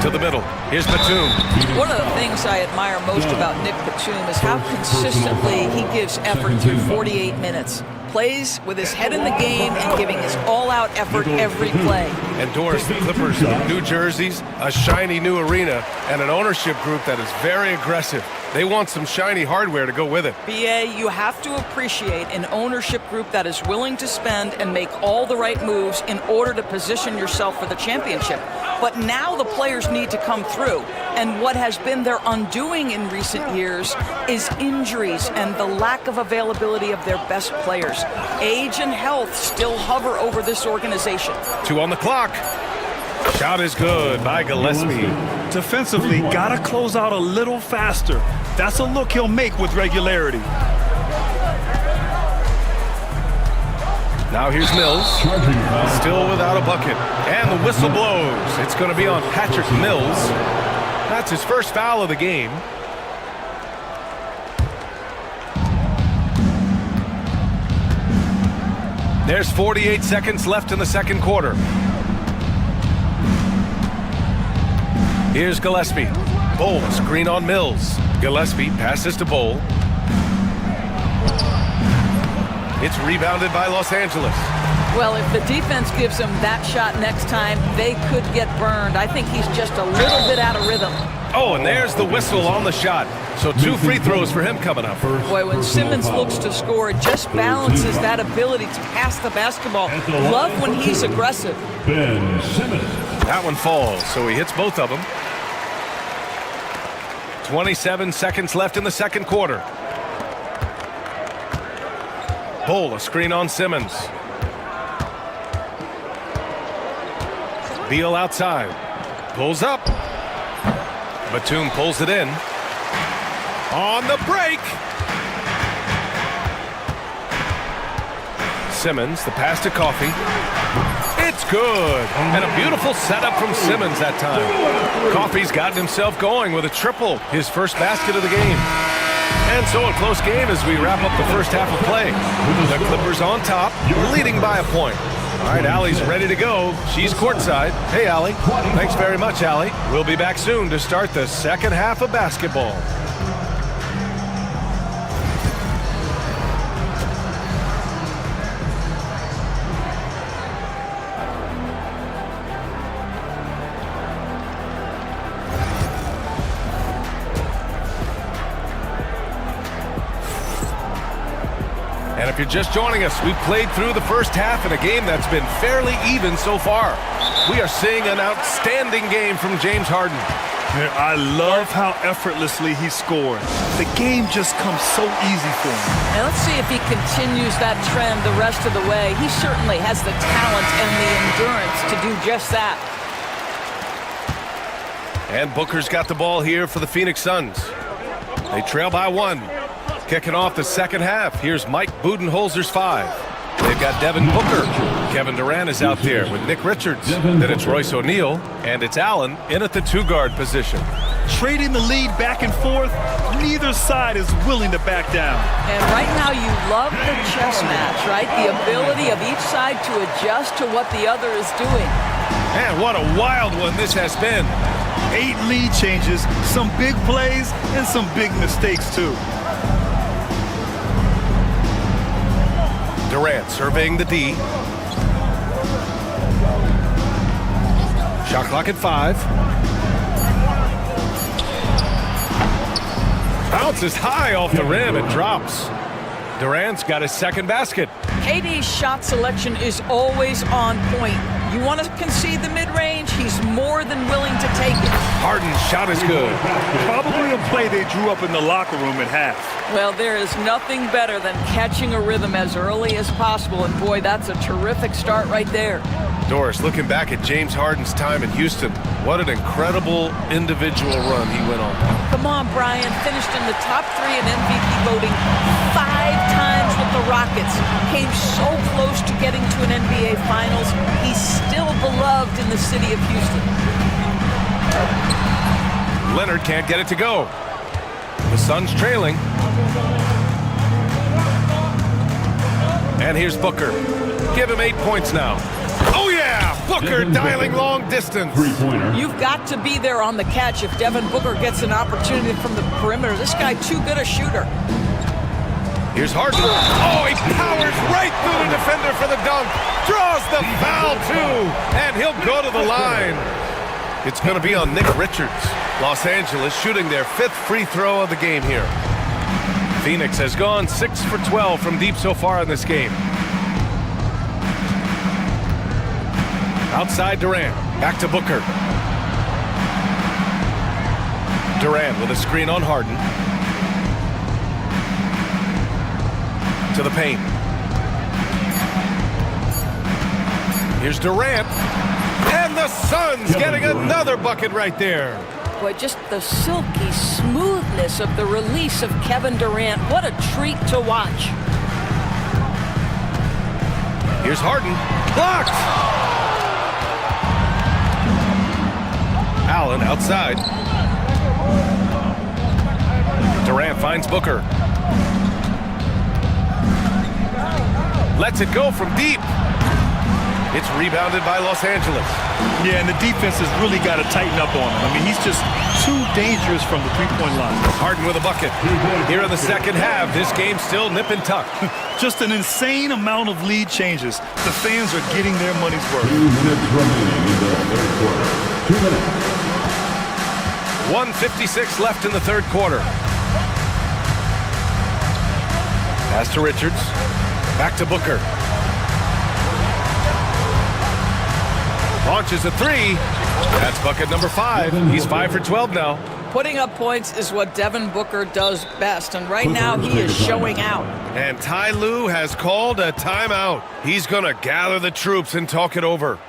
S7: To the middle. Here's Batum.
S8: One of the things I admire most about Nick Batum is how consistently he gives effort through 48 minutes. plays with his head in the game and giving his all-out effort every play.
S7: And Doris, the Clippers, new jerseys, a shiny new arena, and an ownership group that is very aggressive. They want some shiny hardware to go with it.
S8: BA, you have to appreciate an ownership group that is willing to spend and make all the right moves in order to position yourself for the championship. But now the players need to come through. And what has been their undoing in recent years is injuries and the lack of availability of their best players. Age and health still hover over this organization.
S7: 2 on the clock. Shot is good by Gillespie.
S9: Defensively, gotta close out a little faster. That's a look he'll make with regularity.
S7: Now here's Mills, still without a bucket. And the whistle blows. It's going to be on Patrick Mills. That's his first foul of the game. There's 48 seconds left in the second quarter. Here's Gillespie. Bowl, screen on Mills. Gillespie passes to Bowl. It's rebounded by Los Angeles.
S8: Well, if the defense gives him that shot next time, they could get burned. I think he's just a little bit out of rhythm.
S7: Oh, and there's the whistle on the shot. So 2 free throws for him coming up.
S8: Boy, when Simmons looks to score, it just balances that ability to pass the basketball. Love when he's aggressive.
S12: Ben Simmons.
S7: That one falls, so he hits both of them. 27 seconds left in the second quarter. Bowl, a screen on Simmons. Beal outside. Pulls up. Batum pulls it in. On the break. Simmons, the pass to Coffey. It's good. And a beautiful setup from Simmons that time. Coffey's gotten himself going with a triple, his first basket of the game. And so a close game as we wrap up the first half of play. The Clippers on top, leading by a point. All right, Allie's ready to go. She's courtside. Hey, Allie. Thanks very much, Allie. We'll be back soon to start the second half of basketball. And if you're just joining us, we've played through the first half in a game that's been fairly even so far. We are seeing an outstanding game from James Harden.
S9: I love how effortlessly he scored. The game just comes so easy for him.
S8: And let's see if he continues that trend the rest of the way. He certainly has the talent and the endurance to do just that.
S7: And Booker's got the ball here for the Phoenix Suns. They trail by 1. Kicking off the second half, here's Mike Budenholzer's 5. They've got Devin Booker. Kevin Durant is out there with Nick Richards. Then it's Royce O'Neal, and it's Allen in at the 2-guard position.
S9: Trading the lead back and forth, neither side is willing to back down.
S8: And right now you love the chess match, right? The ability of each side to adjust to what the other is doing.
S7: And what a wild one this has been.
S9: 8 lead changes, some big plays, and some big mistakes too.
S7: Durant surveying the D. Shot clock at 5. Bounces high off the rim and drops. Durant's got his second basket.
S8: KD's shot selection is always on point. You want to concede the mid-range, he's more than willing to take it.
S7: Harden's shot is good.
S9: Probably a play they drew up in the locker room at half.
S8: Well, there is nothing better than catching a rhythm as early as possible, and boy, that's a terrific start right there.
S7: Doris, looking back at James Harden's time in Houston, what an incredible individual run he went on.
S8: Come on, Brian, finished in the top 3 in MVP voting 5 times with the Rockets. Came so close to getting to an NBA Finals. He's still beloved in the city of Houston.
S7: Leonard can't get it to go. The Suns trailing. And here's Booker. Give him 8 points now. Oh yeah! Booker dialing long distance.
S8: You've got to be there on the catch if Devin Booker gets an opportunity from the perimeter. This guy too good a shooter.
S7: Here's Harden. Oh, he powers right through the defender for the dunk. Draws the foul, too. And he'll go to the line. It's going to be on Nick Richards. Los Angeles shooting their 5th free throw of the game here. Phoenix has gone 6 for 12 from deep so far in this game. Outside Durant. Back to Booker. Durant with a screen on Harden. To the paint. Here's Durant. And the Suns getting another bucket right there.
S8: Boy, just the silky smoothness of the release of Kevin Durant. What a treat to watch.
S7: Here's Harden. Blocked! Allen outside. Durant finds Booker. Lets it go from deep. It's rebounded by Los Angeles.
S9: Yeah, and the defense has really got to tighten up on him. I mean, he's just too dangerous from the three-point line.
S7: Harden with a bucket. Here in the second half, this game's still nip and tuck.
S9: Just an insane amount of lead changes. The fans are getting their money's worth.
S12: 2 minutes remaining in the third quarter. 2 minutes.
S7: 1:56 left in the third quarter. Pass to Richards. Back to Booker. Launches a 3. That's bucket number 5. He's 5 for 12 now.
S8: Putting up points is what Devin Booker does best, and right now he is showing out.
S7: And Ty Lue has called a timeout. He's going to gather the troops and talk it over.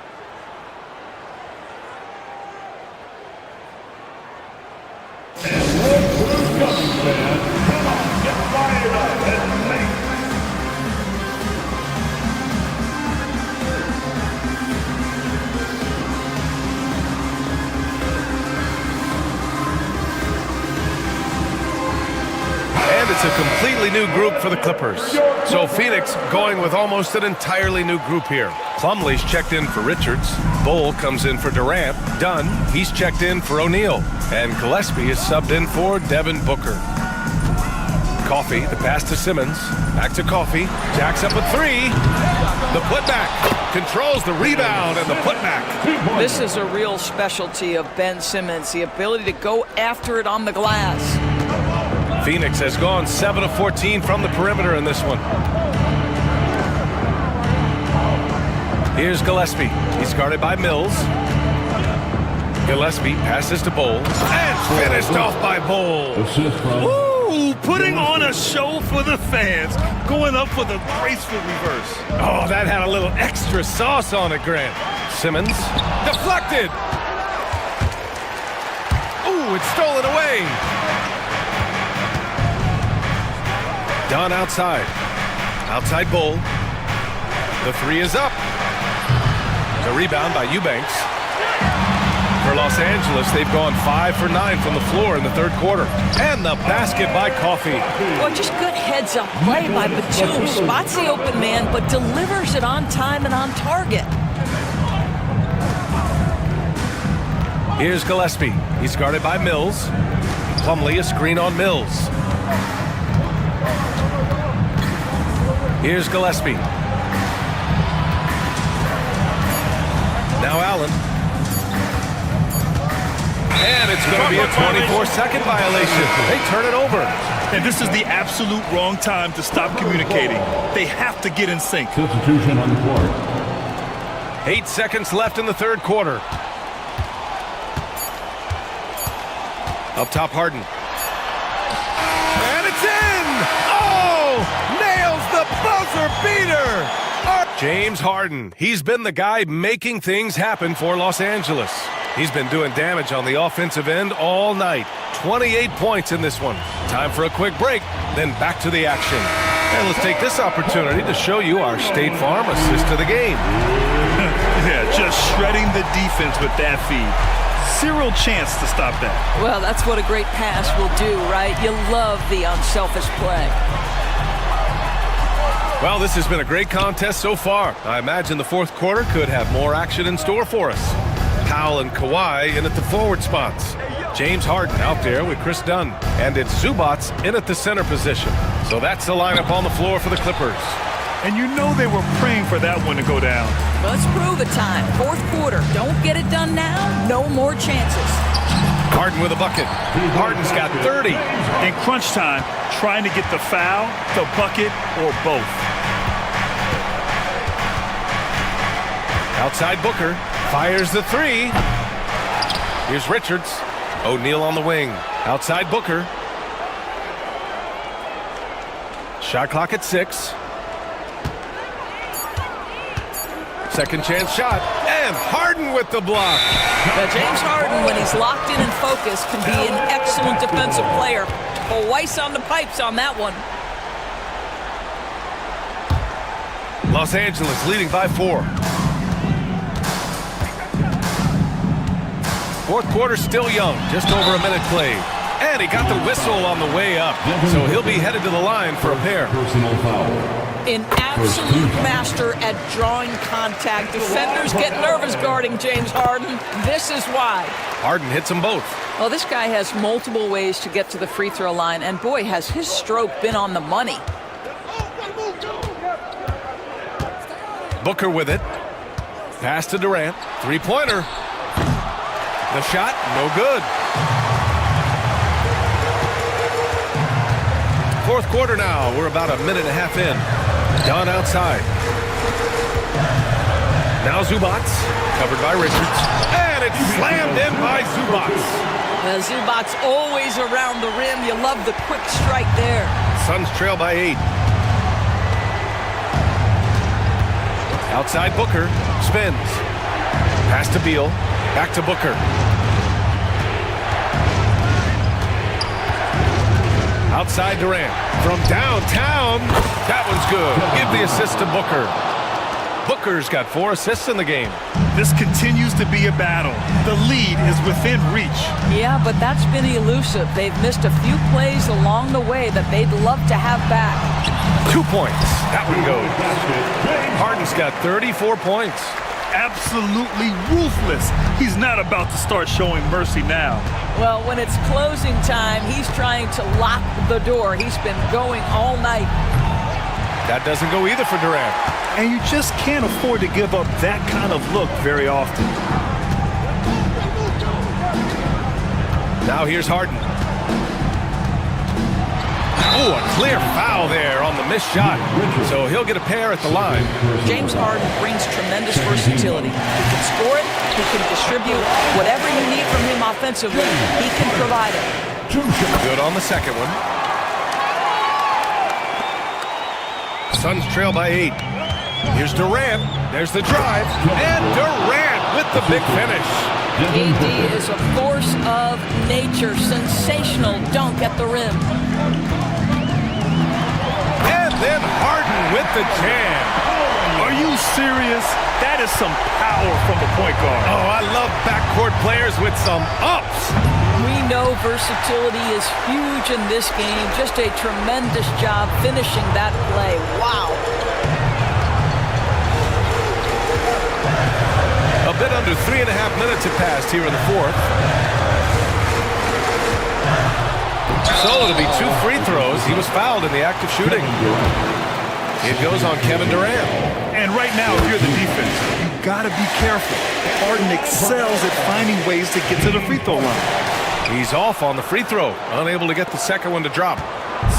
S7: It's a completely new group for the Clippers. So Phoenix going with almost an entirely new group here. Plumlee's checked in for Richards. Bull comes in for Durant. Dunn, he's checked in for O'Neal. And Gillespie is subbed in for Devin Booker. Coffee, the pass to Simmons. Back to Coffee. Jacks up a 3. The putback. Controls the rebound and the putback.
S8: This is a real specialty of Ben Simmons, the ability to go after it on the glass.
S7: Phoenix has gone 7 of 14 from the perimeter in this one. Here's Gillespie. He's guarded by Mills. Gillespie passes to Bull. And finished off by Bull.
S9: Ooh, putting on a show for the fans. Going up for the graceful reverse.
S7: Oh, that had a little extra sauce on it, Grant. Simmons. Deflected. Ooh, it's stolen away. Dunn outside. Outside Bull. The 3 is up. The rebound by Eubanks. For Los Angeles, they've gone 5 for 9 from the floor in the third quarter. And the basket by Coffee.
S8: Well, just good heads-up play by Batum. Spots the open man, but delivers it on time and on target.
S7: Here's Gillespie. He's guarded by Mills. Plumlee, a screen on Mills. Here's Gillespie. Now Allen. And it's going to be a 24-second violation. They turn it over.
S9: And this is the absolute wrong time to stop communicating. They have to get in sync.
S12: Substitution on the court.
S7: 8 seconds left in the third quarter. Up top, Harden. And it's in! Oh! Nails the buzzer beater! James Harden. He's been the guy making things happen for Los Angeles. He's been doing damage on the offensive end all night. 28 points in this one. Time for a quick break, then back to the action. And let's take this opportunity to show you our State Farm assist of the game.
S9: Yeah, just shredding the defense with that feed. Zero chance to stop that.
S8: Well, that's what a great pass will do, right? You love the unselfish play.
S7: Well, this has been a great contest so far. I imagine the fourth quarter could have more action in store for us. Powell and Kawhi in at the forward spots. James Harden out there with Chris Dunn. And it's Zubats in at the center position. So that's the lineup on the floor for the Clippers.
S9: And you know they were praying for that one to go down.
S8: Let's prove it time. Fourth quarter. Don't get it done now. No more chances.
S7: Harden with a bucket. Harden's got 30.
S9: In crunch time, trying to get the foul, the bucket, or both.
S7: Outside Booker. Fires the three. Here's Richards. O'Neal on the wing. Outside Booker. Shot clock at 6. Second chance shot. And Harden with the block.
S8: Now, James Harden, when he's locked in and focused, can be an excellent defensive player. But Weiss on the pipes on that one.
S7: Los Angeles leading by 4. Fourth quarter still young, just over a minute played. And he got the whistle on the way up. So he'll be headed to the line for a pair.
S12: Personal foul.
S8: An absolute master at drawing contact. Defenders get nervous guarding James Harden. This is why.
S7: Harden hits them both.
S8: Well, this guy has multiple ways to get to the free throw line. And boy, has his stroke been on the money.
S7: Booker with it. Pass to Durant. Three-pointer. The shot, no good. Fourth quarter now. We're about a minute and a half in. Dunn outside. Now Zubats, covered by Richards. And it's slammed in by Zubats.
S8: Zubats always around the rim. You love the quick strike there.
S7: Suns trail by 8. Outside Booker, spins. Pass to Beal, back to Booker. Outside Durant, from downtown, that one's good. Give the assist to Booker. Booker's got 4 assists in the game.
S9: This continues to be a battle. The lead is within reach.
S8: Yeah, but that's been elusive. They've missed a few plays along the way that they'd love to have back.
S7: 2 points, that one goes. Harden's got 34 points.
S9: Absolutely ruthless. He's not about to start showing mercy now.
S8: Well, when it's closing time, he's trying to lock the door. He's been going all night.
S7: That doesn't go either for Durant.
S9: And you just can't afford to give up that kind of look very often.
S7: Now here's Harden. Oh, a clear foul there on the missed shot. So he'll get a pair at the line.
S8: James Harden brings tremendous versatility. He can score it, he can distribute. Whatever you need from him offensively, he can provide it.
S7: Good on the second one. Suns trail by 8. Here's Durant. There's the drive. And Durant with the big finish.
S8: AD is a force of nature. Sensational dunk at the rim.
S7: And then Harden with the jam.
S9: Are you serious? That is some power from the point guard.
S7: Oh, I love backcourt players with some ups.
S8: We know versatility is huge in this game. Just a tremendous job finishing that play. Wow.
S7: A bit under 3.5 minutes have passed here in the fourth. So it'll be 2 free throws. He was fouled in the act of shooting. It goes on Kevin Durant.
S9: And right now, if you're the defense, you gotta be careful. Harden excels at finding ways to get to the free throw line.
S7: He's off on the free throw, unable to get the second one to drop.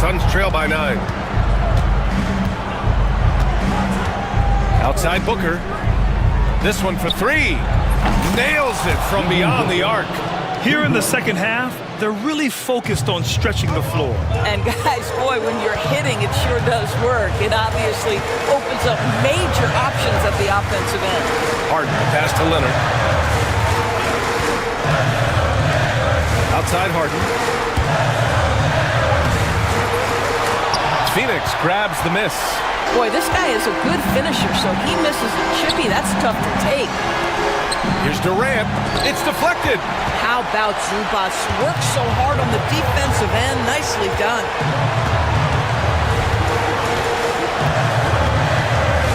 S7: Suns trail by 9. Outside Booker. This one for 3. Nails it from beyond the arc.
S9: Here in the second half, they're really focused on stretching the floor.
S8: And guys, boy, when you're hitting, it sure does work. It obviously opens up major options at the offensive end.
S7: Harden, pass to Leonard. Outside Harden. Phoenix grabs the miss.
S8: Boy, this guy is a good finisher, so he misses a chippy. That's tough to take.
S7: Here's Durant. It's deflected.
S8: How about Zubats? Works so hard on the defensive end. Nicely done.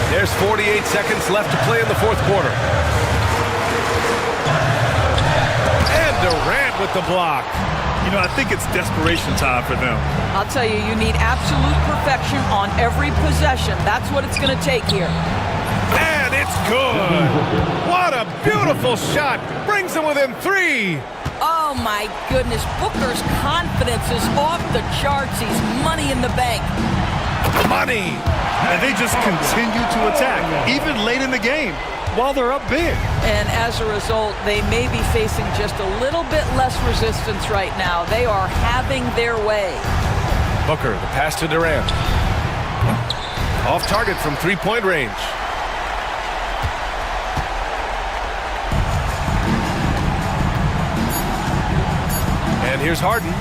S7: There's 48 seconds left to play in the fourth quarter. And Durant with the block.
S9: You know, I think it's desperation time for them.
S8: I'll tell you, you need absolute perfection on every possession. That's what it's going to take here.
S7: And it's good. What a beautiful shot. Brings them within 3.
S8: Oh, my goodness. Booker's confidence is off the charts. He's money in the bank.
S7: Money.
S9: And they just continue to attack, even late in the game, while they're up big.
S8: And as a result, they may be facing just a little bit less resistance right now. They are having their way.
S7: Booker, the pass to Durant. Off target from three-point range. And here's Harden.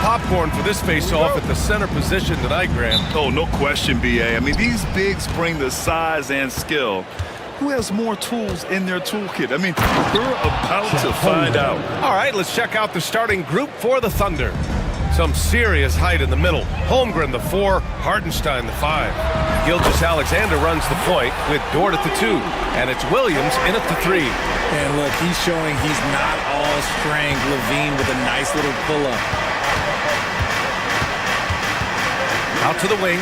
S7: popcorn for this face-off at the center position tonight, Graham.
S9: Oh, no question, B.A. I mean, these bigs bring the size and skill. Who has more tools in their toolkit? I mean, we're about to find out.
S7: All right, let's check out the starting group for the Thunder. Some serious height in the middle. Holmgren, the 4, Hartenstein, the 5. Gilgeous-Alexander runs the point with Dort at the 2. And it's Williams in at the 3.
S2: And look, he's showing he's not all strength. Levine with a nice little pull-up.
S7: Out to the wing.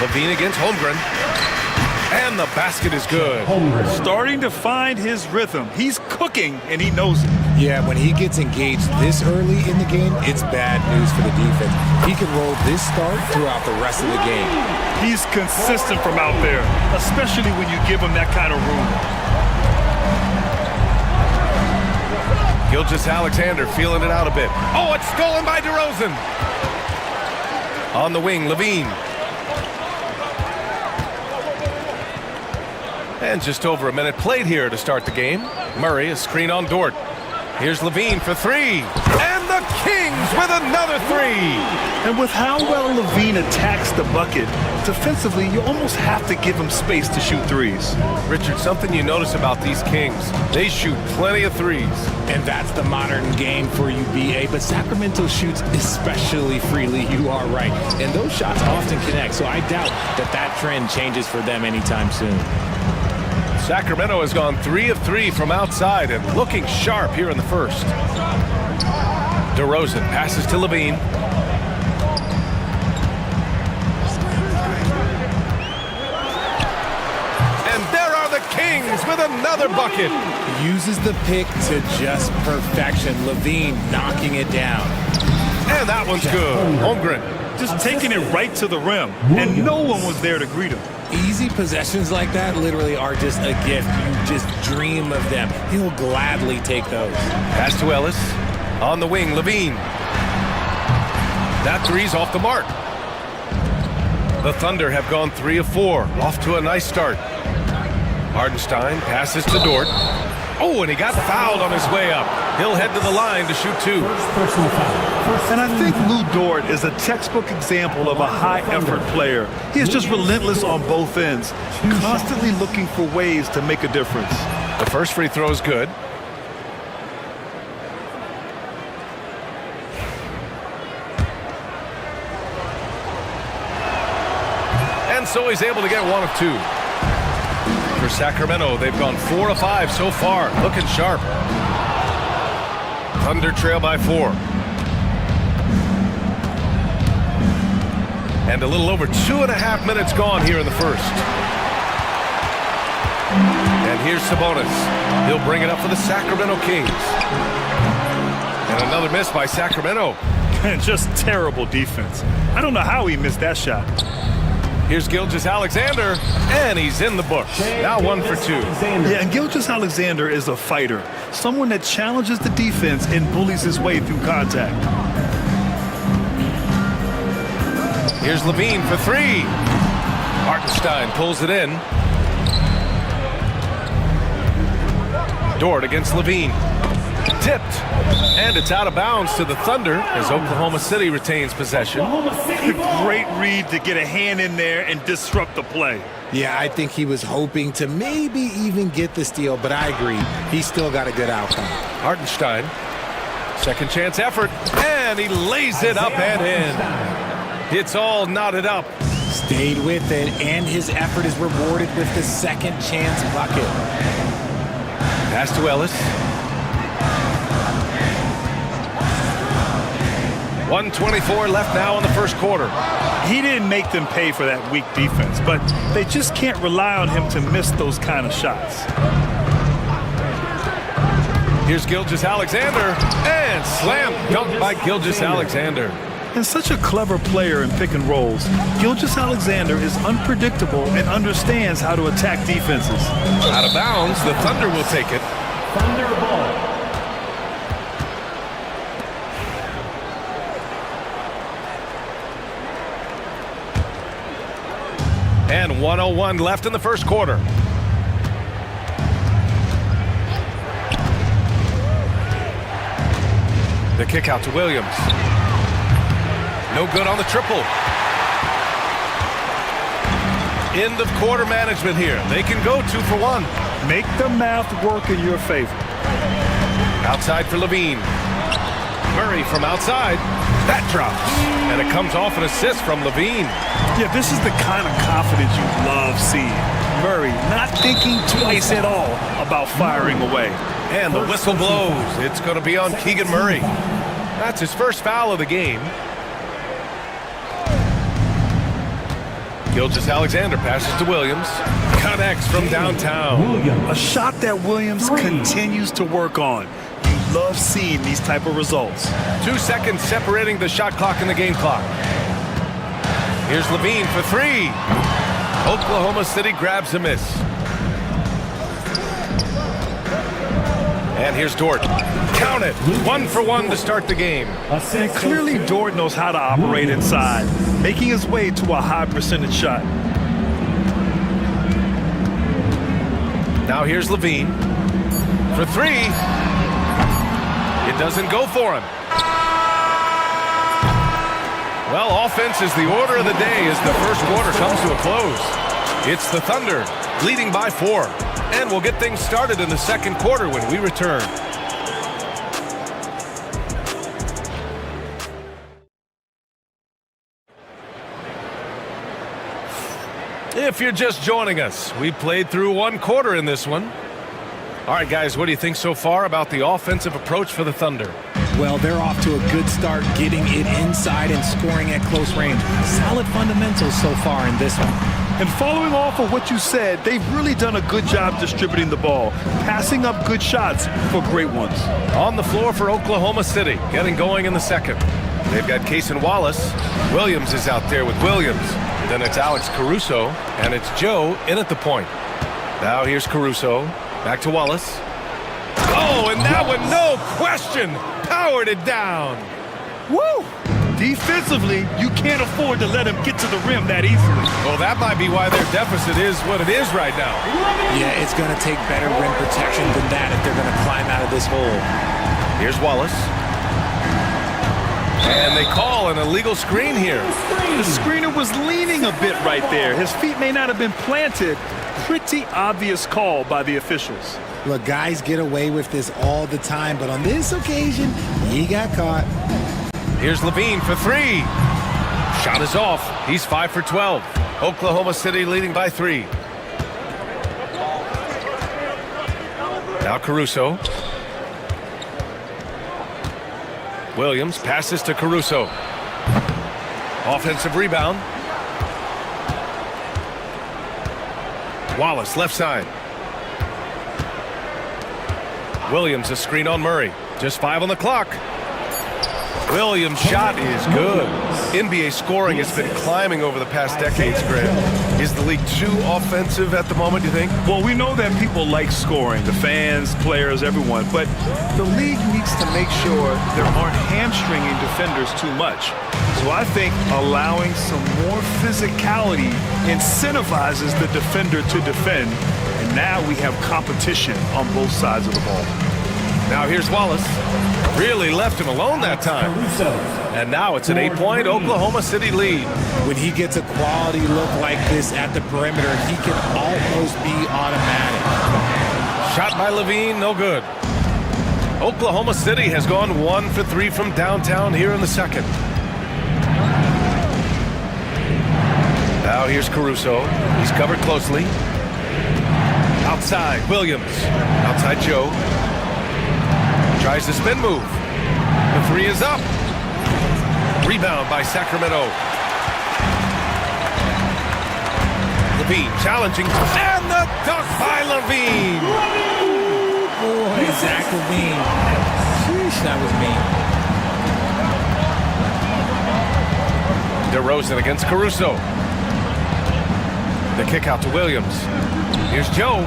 S7: Levine against Holmgren. And the basket is good.
S9: Starting to find his rhythm. He's cooking, and he knows it.
S2: Yeah, when he gets engaged this early in the game, it's bad news for the defense. He can roll this start throughout the rest of the game.
S9: He's consistent from out there, especially when you give him that kind of room.
S7: Gilgeous-Alexander feeling it out a bit. Oh, it's stolen by DeRozan. On the wing, Levine. And just over a minute played here to start the game. Murray, a screen on Dort. Here's Levine for 3. And the Kings with another 3.
S9: And with how well Levine attacks the bucket, defensively, you almost have to give him space to shoot threes.
S7: Richard, something you notice about these Kings, they shoot plenty of threes.
S2: And that's the modern game for you, B.A. But Sacramento shoots especially freely. You are right. And those shots often connect, so I doubt that trend changes for them anytime soon.
S7: Sacramento has gone 3 of 3 from outside and looking sharp here in the first. DeRozan passes to Levine. And there are the Kings with another bucket.
S2: Uses the pick to just perfection. Levine knocking it down.
S7: And that one's good. Holmgren.
S9: Just taking it right to the rim, and no one was there to greet him.
S2: Easy possessions like that literally are just a gift. You just dream of them. He'll gladly take those.
S7: Pass to Ellis. On the wing, Levine. That 3's off the mark. The Thunder have gone 3 of 4. Off to a nice start. Hartenstein passes to Dort. Oh, and he got fouled on his way up. He'll head to the line to shoot 2.
S9: And I think Lou Dort is a textbook example of a high-effort player. He is just relentless on both ends, constantly looking for ways to make a difference.
S7: The first free throw is good. And so he's able to get 1 of 2. For Sacramento, they've gone 4 of 5 so far, looking sharp. Thunder trail by 4. And a little over 2.5 minutes gone here in the first. And here's Sabonis. He'll bring it up for the Sacramento Kings. And another miss by Sacramento.
S9: Just terrible defense. I don't know how he missed that shot.
S7: Here's Gilgeous-Alexander, and he's in the books. Now 1 for 2.
S9: Yeah, and Gilgeous-Alexander is a fighter, someone that challenges the defense and bullies his way through contact.
S7: Here's Levine for 3. Hartenstein pulls it in. Dort against Levine. Tipped. And it's out of bounds to the Thunder as Oklahoma City retains possession.
S9: A great read to get a hand in there and disrupt the play.
S2: Yeah, I think he was hoping to maybe even get the steal, but I agree. He still got a good outcome.
S7: Hartenstein. Second chance effort. And he lays it up and in. It's all knotted up.
S2: Stayed with it, and his effort is rewarded with the second chance bucket.
S7: Pass to Ellis. 1:24 left now in the first quarter.
S9: He didn't make them pay for that weak defense, but they just can't rely on him to miss those kind of shots.
S7: Here's Gilgeous-Alexander, and slam dunk by Gilgeous-Alexander.
S9: And such a clever player in pick and rolls, Gilgeous-Alexander is unpredictable and understands how to attack defenses.
S7: Out of bounds, the Thunder will take it.
S5: Thunder ball.
S7: And 1:01 left in the first quarter. The kick out to Williams. No good on the triple. End of quarter management here. They can go 2 for 1.
S9: Make the math work in your favor.
S7: Outside for Levine. Murray from outside. That drops. And it comes off an assist from Levine.
S9: Yeah, this is the kind of confidence you love seeing. Murray not thinking twice at all about firing away.
S7: And the whistle blows. It's going to be on Keegan Murray. That's his first foul of the game. Gilgeous-Alexander passes to Williams. Connects from downtown.
S9: A shot that Williams continues to work on. You love seeing these type of results.
S7: 2 seconds separating the shot clock and the game clock. Here's Levine for 3. Oklahoma City grabs a miss. And here's Dort. Count it. 1 for 1 to start the game.
S9: And clearly Dort knows how to operate inside, making his way to a high percentage shot.
S7: Now here's Levine for 3. It doesn't go for him. Well, offense is the order of the day as the first quarter comes to a close. It's the Thunder leading by 4. And we'll get things started in the second quarter when we return. If you're just joining us, we played through 1 quarter in this one. All right, guys, what do you think so far about the offensive approach for the Thunder?
S2: Well, they're off to a good start getting it inside and scoring at close range. Solid fundamentals so far in this one.
S9: And following off of what you said, they've really done a good job distributing the ball, passing up good shots for great ones.
S7: On the floor for Oklahoma City, getting going in the second. They've got Cason Wallace. Williams is out there with Williams. Then it's Alex Caruso, and it's Joe in at the point. Now here's Caruso. Back to Wallace. Oh, and that one, no question, powered it down.
S9: Woo! Defensively, you can't afford to let him get to the rim that easily.
S7: Well, that might be why their deficit is what it is right now.
S2: Yeah, it's going to take better rim protection than that if they're going to climb out of this hole.
S7: Here's Wallace. And they call an illegal screen here.
S9: The screener was leaning a bit right there. His feet may not have been planted. Pretty obvious call by the officials.
S2: Look, guys get away with this all the time, but on this occasion, he got caught.
S7: Here's Levine for 3. Shot is off. He's 5 for 12. Oklahoma City leading by 3. Now Caruso. Williams passes to Caruso. Offensive rebound. Wallace left side. Williams a screen on Murray. Just 5 on the clock. Williams' shot is good. NBA scoring has been climbing over the past decades, Graham. Is the league too offensive at the moment, do you think?
S9: Well, we know that people like scoring, the fans, players, everyone, but the league needs to make sure there aren't hamstringing defenders too much. So I think allowing some more physicality incentivizes the defender to defend, and now we have competition on both sides of the ball.
S7: Now here's Wallace. Really left him alone that time. And now it's an 8-point Oklahoma City lead.
S2: When he gets a quality look like this at the perimeter, he can almost be automatic.
S7: Shot by Levine, no good. Oklahoma City has gone 1 for 3 from downtown here in the second. Now here's Caruso. He's covered closely. Outside, Williams. Outside, Joe. Tries the spin move. The 3 is up. Rebound by Sacramento. Levine challenging. And the dunk by Levine.
S2: Boy, Zach Levine. Sheesh, that was mean.
S7: DeRozan against Caruso. The kick out to Williams. Here's Joe.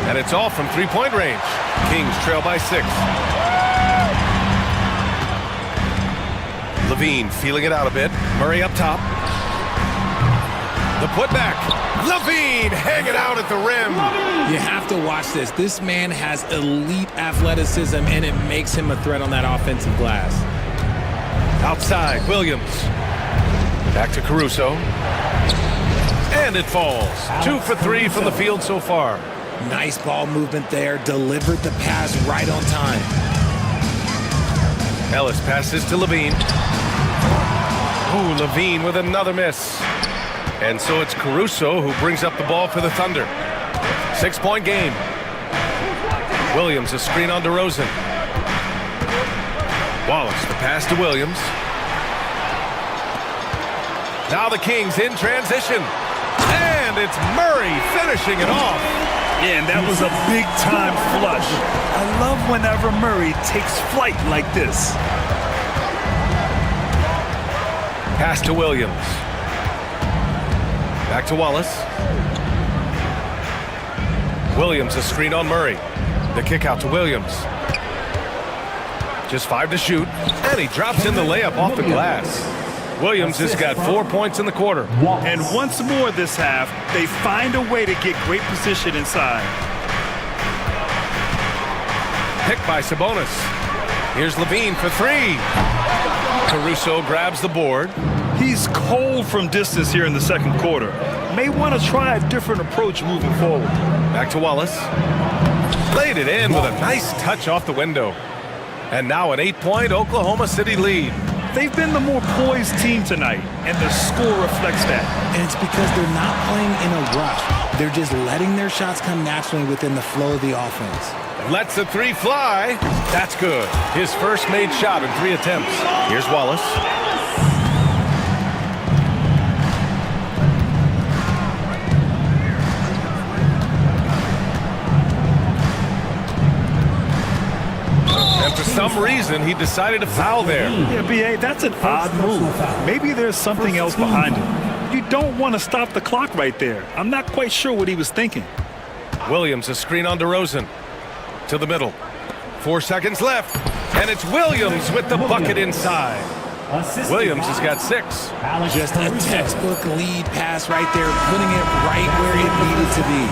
S7: And it's all from 3-point range. Kings trail by 6. Levine feeling it out a bit. Murray up top. The putback. Levine hanging out at the rim.
S2: You have to watch this. This man has elite athleticism, and it makes him a threat on that offensive glass.
S7: Outside, Williams. Back to Caruso. And it falls. 2 for 3 from the field so far.
S2: Nice ball movement there. Delivered the pass right on time.
S7: Ellis passes to Levine. Ooh, Levine with another miss. And so it's Caruso who brings up the ball for the Thunder. 6-point game. Williams, a screen on DeRozan. Wallace, the pass to Williams. Now the Kings in transition. And it's Murray finishing it off.
S9: Yeah, and that was a big-time flush. I love whenever Murray takes flight like this.
S7: Pass to Williams. Back to Wallace. Williams, a screen on Murray. The kick out to Williams. Just 5 to shoot. And he drops in the layup off the glass. Williams has got 4 points in the quarter.
S9: And once more this half, they find a way to get great position inside.
S7: Pick by Sabonis. Here's Levine for 3. Caruso grabs the board.
S9: He's cold from distance here in the second quarter. May want to try a different approach moving forward.
S7: Back to Wallace. Laid it in with a nice touch off the window. And now an 8-point Oklahoma City lead.
S9: They've been the more poised team tonight, and the score reflects that.
S2: And it's because they're not playing in a rush. They're just letting their shots come naturally within the flow of the offense.
S7: Lets the 3 fly. That's good. His first made shot in 3 attempts. Here's Wallace. And for some reason, he decided to foul there.
S9: Yeah, B.A., that's an odd move. Maybe there's something else behind it. You don't want to stop the clock right there. I'm not quite sure what he was thinking.
S7: Williams, a screen on DeRozan. To the middle. 4 seconds left. And it's Williams with the bucket inside. Williams has got 6.
S2: Just a textbook lead pass right there, putting it right where it needed to be.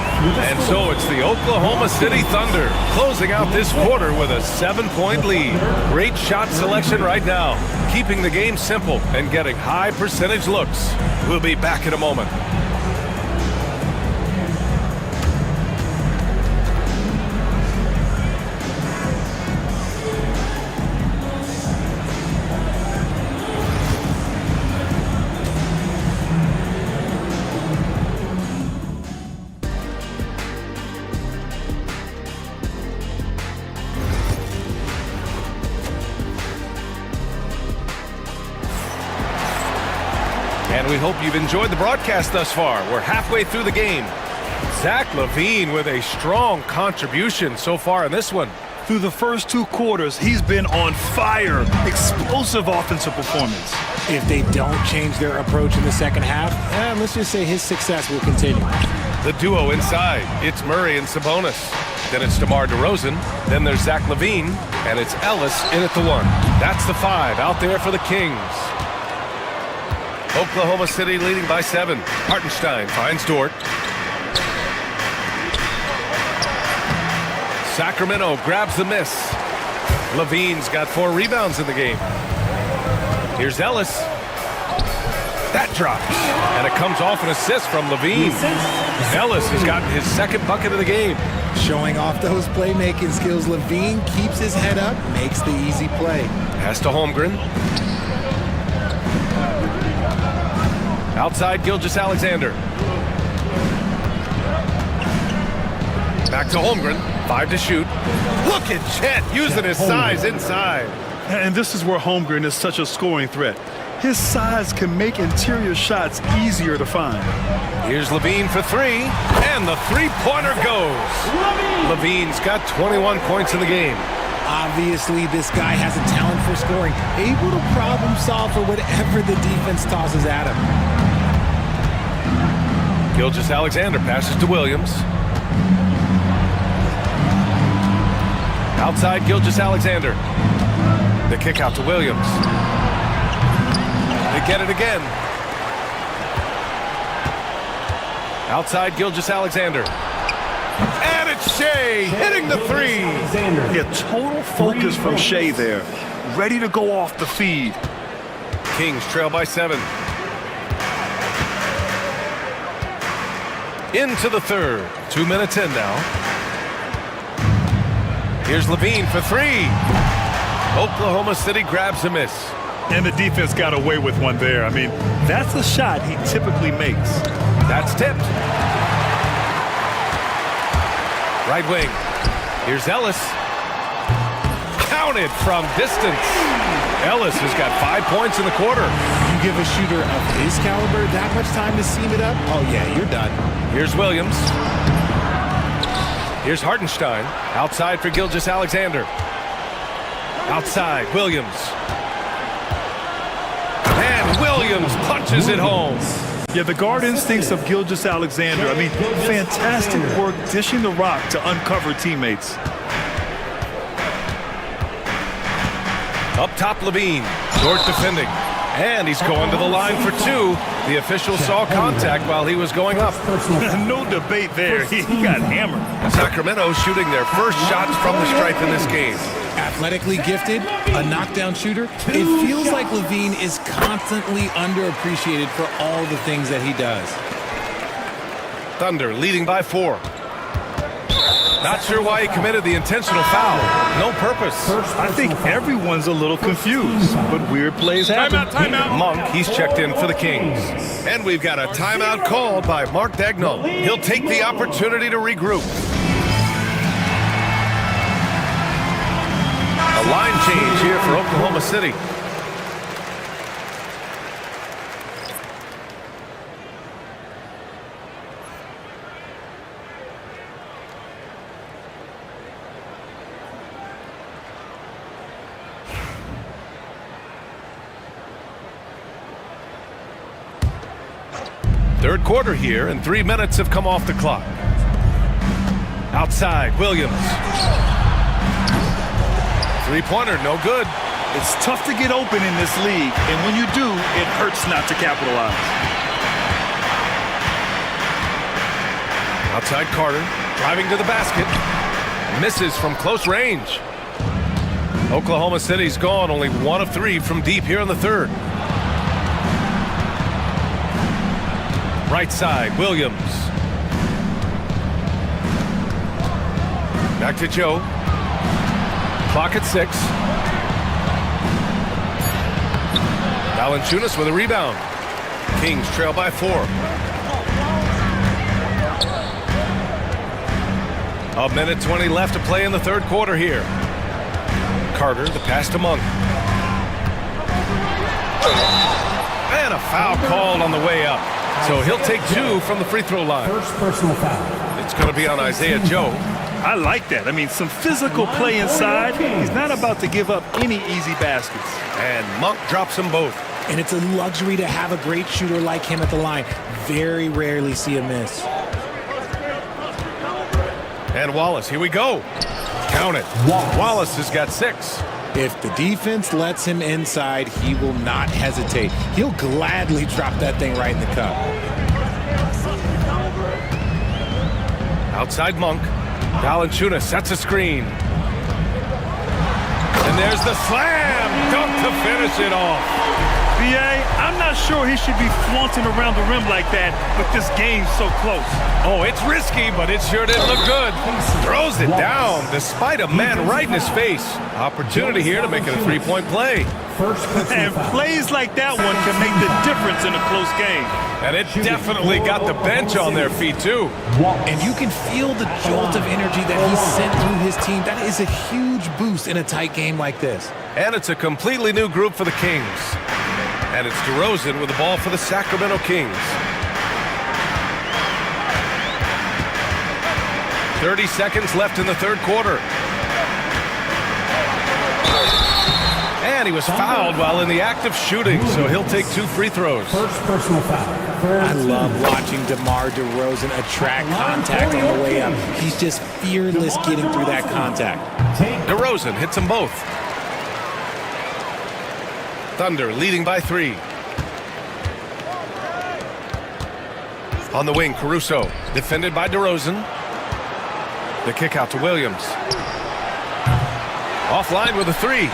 S7: And so it's the Oklahoma City Thunder closing out this quarter with a 7-point lead. Great shot selection right now, keeping the game simple and getting high percentage looks. We'll be back in a moment. And we hope you've enjoyed the broadcast thus far. We're halfway through the game. Zach LaVine with a strong contribution so far in this one.
S9: Through the first 2 quarters, he's been on fire. Explosive offensive performance.
S2: If they don't change their approach in the second half, let's just say his success will continue.
S7: The duo inside. It's Murray and Sabonis. Then it's DeMar DeRozan. Then there's Zach LaVine. And it's Ellis in at the 1. That's the 5 out there for the Kings. Oklahoma City leading by 7. Hartenstein finds Dort. Sacramento grabs the miss. LaVine's got 4 rebounds in the game. Here's Ellis. That drops. And it comes off an assist from LaVine. Ellis has gotten his 2nd bucket of the game.
S2: Showing off those playmaking skills, LaVine keeps his head up, makes the easy play.
S7: Pass to Holmgren. Outside, Gilgeous-Alexander. Back to Holmgren. 5 to shoot. Look at Chet using his size inside.
S9: And this is where Holmgren is such a scoring threat. His size can make interior shots easier to find.
S7: Here's LaVine for 3, and the 3-pointer goes. LaVine's got 21 points in the game.
S2: Obviously, this guy has a talent for scoring, able to problem solve for whatever the defense tosses at him.
S7: Gilgeous-Alexander passes to Williams. Outside, Gilgeous-Alexander. The kick out to Williams. They get it again. Outside Gilgeous-Alexander. And it's Shea hitting the three.
S9: Yeah, total focus from Shea there. Ready to go off the feed.
S7: Kings trail by 7. Into the third. 2 minutes in now. Here's Levine for 3. Oklahoma City grabs a miss.
S9: And the defense got away with one there. I mean, that's a shot he typically makes.
S7: That's tipped. Right wing. Here's Ellis. Counted from distance. Ellis has got 5 points in the quarter.
S2: You give a shooter of his caliber that much time to seam it up? Oh, yeah, you're done.
S7: Here's Williams. Here's Hartenstein. Outside for Gilgeous-Alexander. Outside, Williams. And Williams punches it home.
S9: Yeah, the guard instincts of Gilgeous-Alexander. I mean, fantastic work dishing the rock to uncover teammates.
S7: Up top, Levine. Short defending. And he's going to the line for 2. The official saw contact while he was going up.
S9: No debate there. He got hammered.
S7: Sacramento shooting their first shots from the stripe in this game.
S2: Athletically gifted, a knockdown shooter. It feels like Levine is constantly underappreciated for all the things that he does.
S7: Thunder leading by 4. Not sure why he committed the intentional foul. No purpose.
S9: I think everyone's a little confused, but weird plays happen.
S7: Timeout. Monk, he's checked in for the Kings. And we've got a timeout called by Mark Daigneault. He'll take the opportunity to regroup. A line change here for Oklahoma City. Third quarter here, and 3 minutes have come off the clock. Outside, Williams. Three-pointer, no good.
S9: It's tough to get open in this league, and when you do, it hurts not to capitalize.
S7: Outside Carter, driving to the basket. Misses from close range. Oklahoma City's gone only 1 of 3 from deep here in the third. Right side, Williams. Back to Joe. Clock at 6. Valanciunas with a rebound. Kings trail by 4. A minute 20 left to play in the third quarter here. Carter, the pass to Monk. And a foul called on the way up. So he'll take 2 from the free throw line.
S5: First personal foul.
S7: It's going to be on Isaiah Joe.
S9: I like that. I mean, some physical play inside. He's not about to give up any easy baskets.
S7: And Monk drops them both.
S2: And it's a luxury to have a great shooter like him at the line. Very rarely see a miss.
S7: And Wallace, here we go. Count it. Wallace has got 6.
S2: If the defense lets him inside, he will not hesitate. He'll gladly drop that thing right in the cup.
S7: Outside Monk. Valanciunas sets a screen. And there's the slam. Dunk to finish it off.
S9: B.A., I'm not sure he should be flaunting around the rim like that, but this game's so close.
S7: Oh, it's risky, but it sure didn't look good. Throws it down despite a man right in his face. Opportunity here to make it a three-point play.
S9: And plays like that one can make the difference in a close game.
S7: And it definitely got the bench on their feet, too.
S2: And you can feel the jolt of energy that he sent through his team. That is a huge boost in a tight game like this.
S7: And it's a completely new group for the Kings. And it's DeRozan with the ball for the Sacramento Kings. 30 seconds left in the third quarter. And he was fouled while in the act of shooting, so he'll take 2 free throws.
S5: First personal foul.
S2: I love watching DeMar DeRozan attract contact on the way up. He's just fearless getting through that contact.
S7: DeRozan hits them both. Thunder leading by 3. On the wing, Caruso, defended by DeRozan. The kick out to Williams. Offline with a three.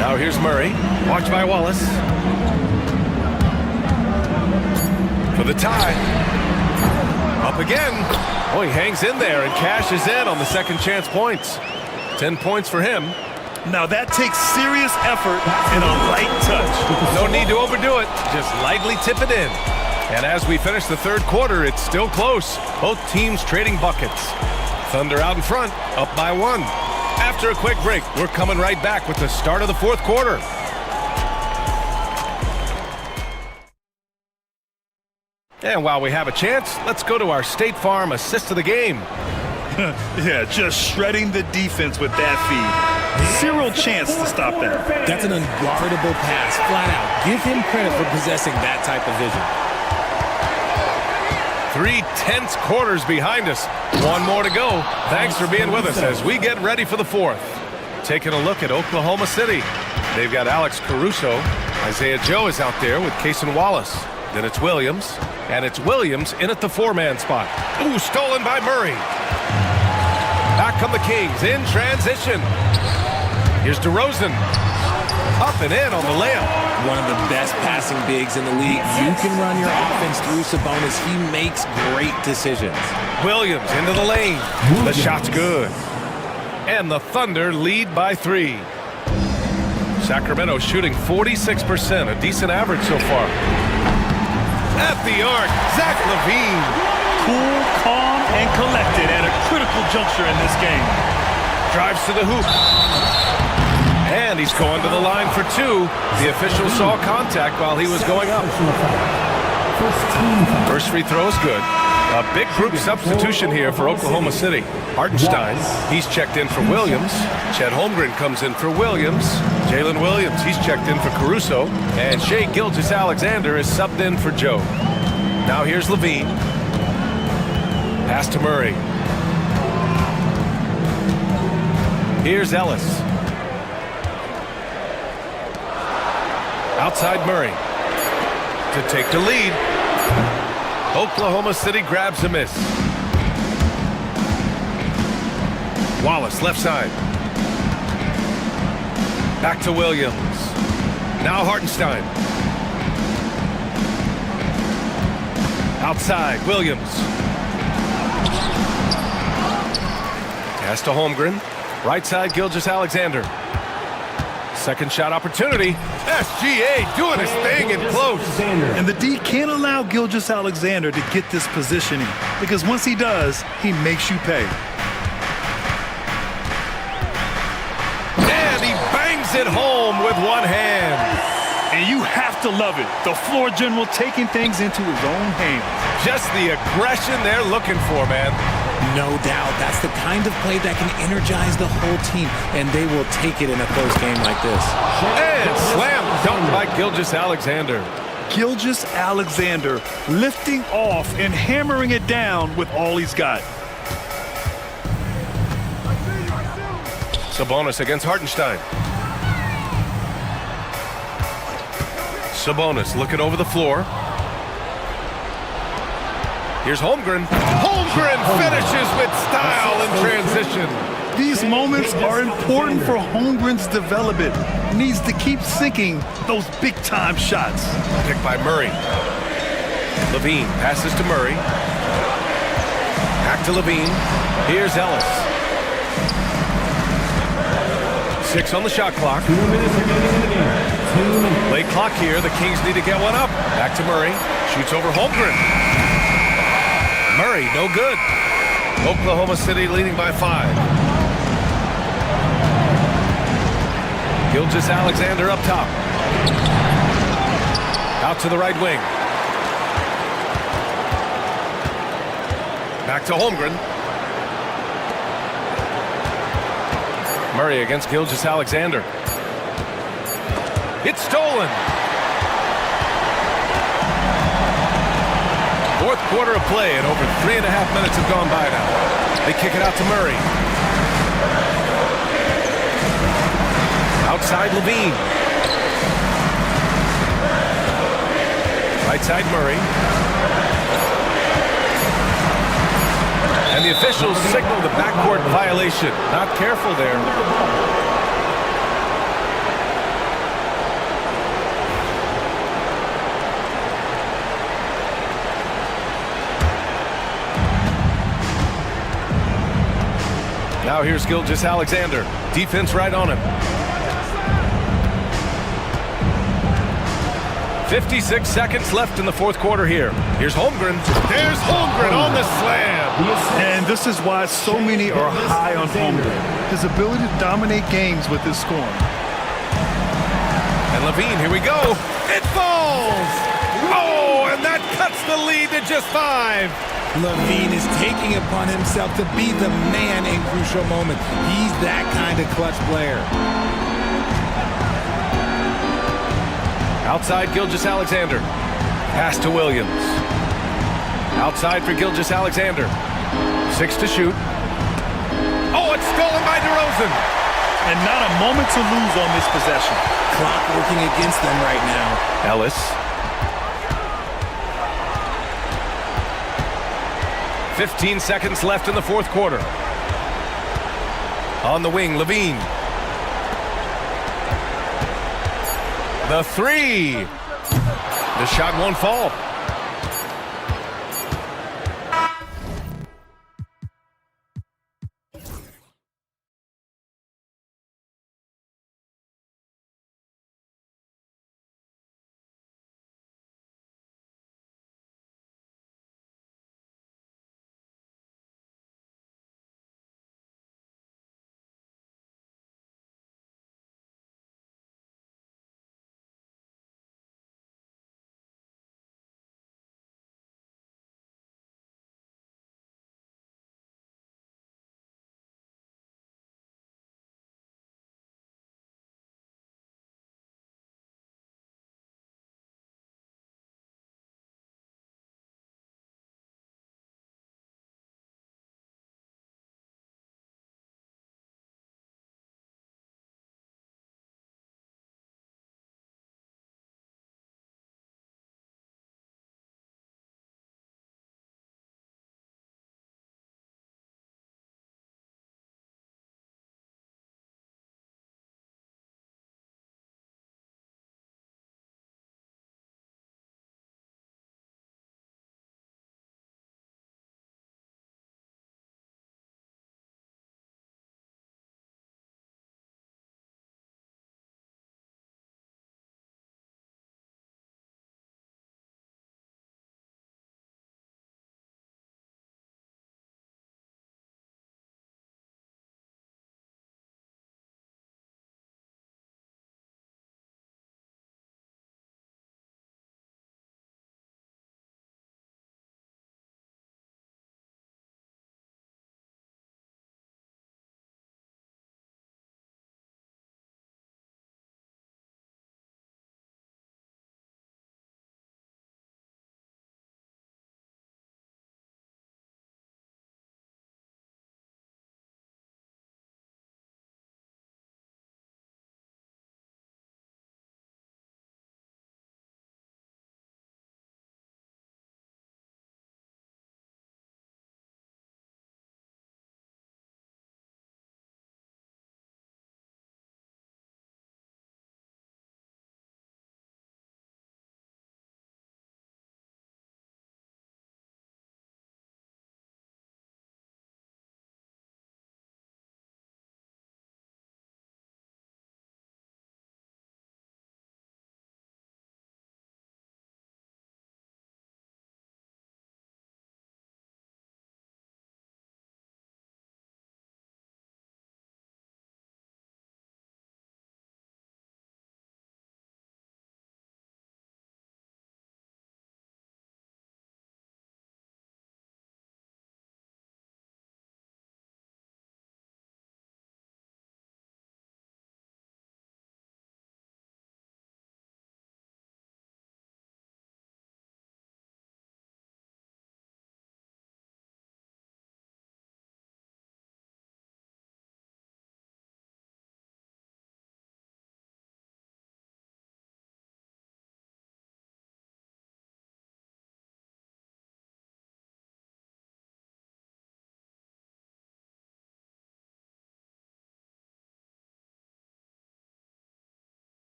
S7: Now here's Murray, watched by Wallace. For the tie. Up again. Oh, he hangs in there and cashes in on the second chance points. 10 points for him.
S9: Now that takes serious effort and a light touch.
S7: No need to overdo it. Just lightly tip it in. And as we finish the third quarter, it's still close. Both teams trading buckets. Thunder out in front, up by 1. After a quick break, we're coming right back with the start of the fourth quarter. And while we have a chance, let's go to our State Farm assist of the game.
S9: Yeah, just shredding the defense with that feed. Zero chance to stop that.
S2: That's an unguardable pass, flat out. Give him credit for possessing that type of vision.
S7: 3 tense quarters behind us. One more to go. Thanks for being with us as we get ready for the fourth. Taking a look at Oklahoma City. They've got Alex Caruso. Isaiah Joe is out there with Cason Wallace. Then it's Williams. And it's Williams in at the 4-man spot. Ooh, stolen by Murray. Back come the Kings in transition. Here's DeRozan. Up and in on the layup.
S2: One of the best passing bigs in the league. You can run your offense through Sabonis. He makes great decisions.
S7: Williams into the lane. The shot's good. And the Thunder lead by 3. Sacramento shooting 46%, a decent average so far. At the arc, Zach LaVine.
S9: Cool, calm, and collected at a critical juncture in this game.
S7: Drives to the hoop. And he's going to the line for 2. The official saw contact while he was going up. First free throw is good. A big group substitution here for Oklahoma City. Hartenstein, he's checked in for Williams. Chet Holmgren comes in for Williams. Jalen Williams, he's checked in for Caruso. And Shai Gilgeous-Alexander is subbed in for Joe. Now here's LaVine. Pass to Murray. Here's Ellis. Outside Murray. To take the lead. Oklahoma City grabs a miss. Wallace, left side. Back to Williams. Now Hartenstein. Outside, Williams. Pass to Holmgren. Right side, Gilgeous-Alexander. Second shot opportunity. SGA doing his thing in close.
S9: And the D can't allow Gilgeous-Alexander to get this positioning, because once he does, he makes you pay.
S7: And he bangs it home with one hand.
S9: And you have to love it. The floor general taking things into his own hands.
S7: Just the aggression they're looking for, man.
S2: No doubt. That's the kind of play that can energize the whole team, and they will take it in a close game like this.
S7: And slam dunk by Gilgeous-Alexander.
S9: Gilgeous-Alexander lifting off and hammering it down with all he's got.
S7: Sabonis against Hartenstein. Sabonis looking over the floor. Here's Holmgren. Holmgren finishes with style in transition.
S9: These moments are important for Holmgren's development. He needs to keep sinking those big-time shots.
S7: Picked by Murray. LaVine passes to Murray. Back to LaVine. Here's Ellis. 6 on the shot clock.
S12: 2 minutes remaining in the game.
S7: Late clock here. The Kings need to get one up. Back to Murray. Shoots over Holmgren. Murray, no good. Oklahoma City leading by 5. Gilgeous-Alexander up top. Out to the right wing. Back to Holmgren. Murray against Gilgeous-Alexander. It's stolen. Fourth quarter of play, and over 3.5 minutes have gone by now. They kick it out to Murray. Outside LaVine. Right side Murray. And the officials signal the backcourt violation. Not careful there. Now here's Gilgeous-Alexander. Defense right on him. 56 seconds left in the fourth quarter here. Here's Holmgren. There's Holmgren on the slam.
S9: And this is why so many are high on Holmgren. His ability to dominate games with his scoring.
S7: And Levine, here we go. It falls. Oh, and that cuts the lead to just 5.
S2: Levine is taking it upon himself to be the man in crucial moments. He's that kind of clutch player.
S7: Outside Gilgeous-Alexander. Pass to Williams. Outside for Gilgeous-Alexander. 6 to shoot. Oh, it's stolen by DeRozan.
S9: And not a moment to lose on this possession.
S2: Clock working against them right now.
S7: Ellis. 15 seconds left in the fourth quarter. On the wing, Levine. The 3. The shot won't fall.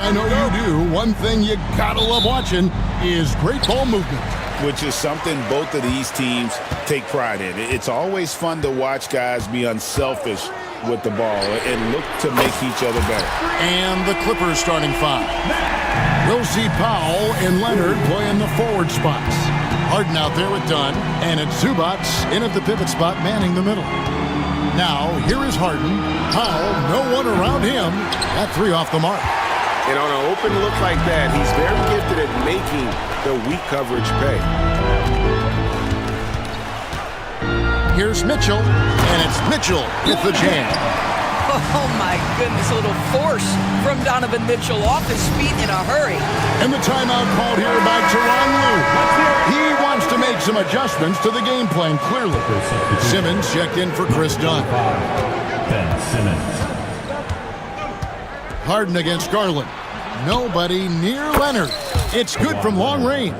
S1: I know you do. One thing you gotta love watching is great ball movement.
S3: Which is something both of these teams take pride in. It's always fun to watch guys be unselfish with the ball and look to make each other better.
S1: And the Clippers starting five. We'll see Powell and Leonard playing the forward spots. Harden out there with Dunn, and it's Zubats in at the pivot spot manning the middle. Now, here is Harden. Powell, no one around him. That three off the mark.
S4: And on an open look like that, he's very gifted at making the weak coverage pay.
S1: Here's Mitchell, and it's Mitchell with the jam.
S8: Oh, my goodness, a little force from Donovan Mitchell off his feet in a hurry.
S1: And the timeout called here by Tyronn Lue. He wants to make some adjustments to the game plan, clearly. Simmons checked in for Chris Dunn.
S12: Ben Simmons.
S1: Harden against Garland. Nobody near Leonard. It's good from long range.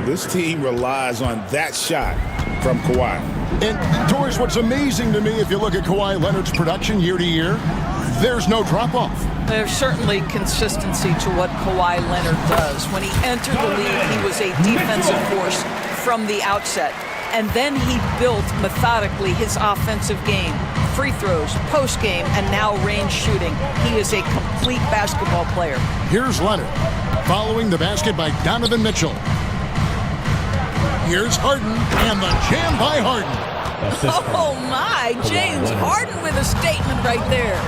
S3: This team relies on that shot from Kawhi.
S1: And, Doris, what's amazing to me, if you look at Kawhi Leonard's production year to year, there's no drop-off.
S8: There's certainly consistency to what Kawhi Leonard does. When he entered the league, he was a defensive force from the outset. And then he built methodically his offensive game. Free throws, post-game, and now range shooting. He is a complete basketball player.
S1: Here's Leonard, following the basket by Donovan Mitchell. Here's Harden, and the jam by Harden.
S8: Oh, my. James Harden with a statement right there.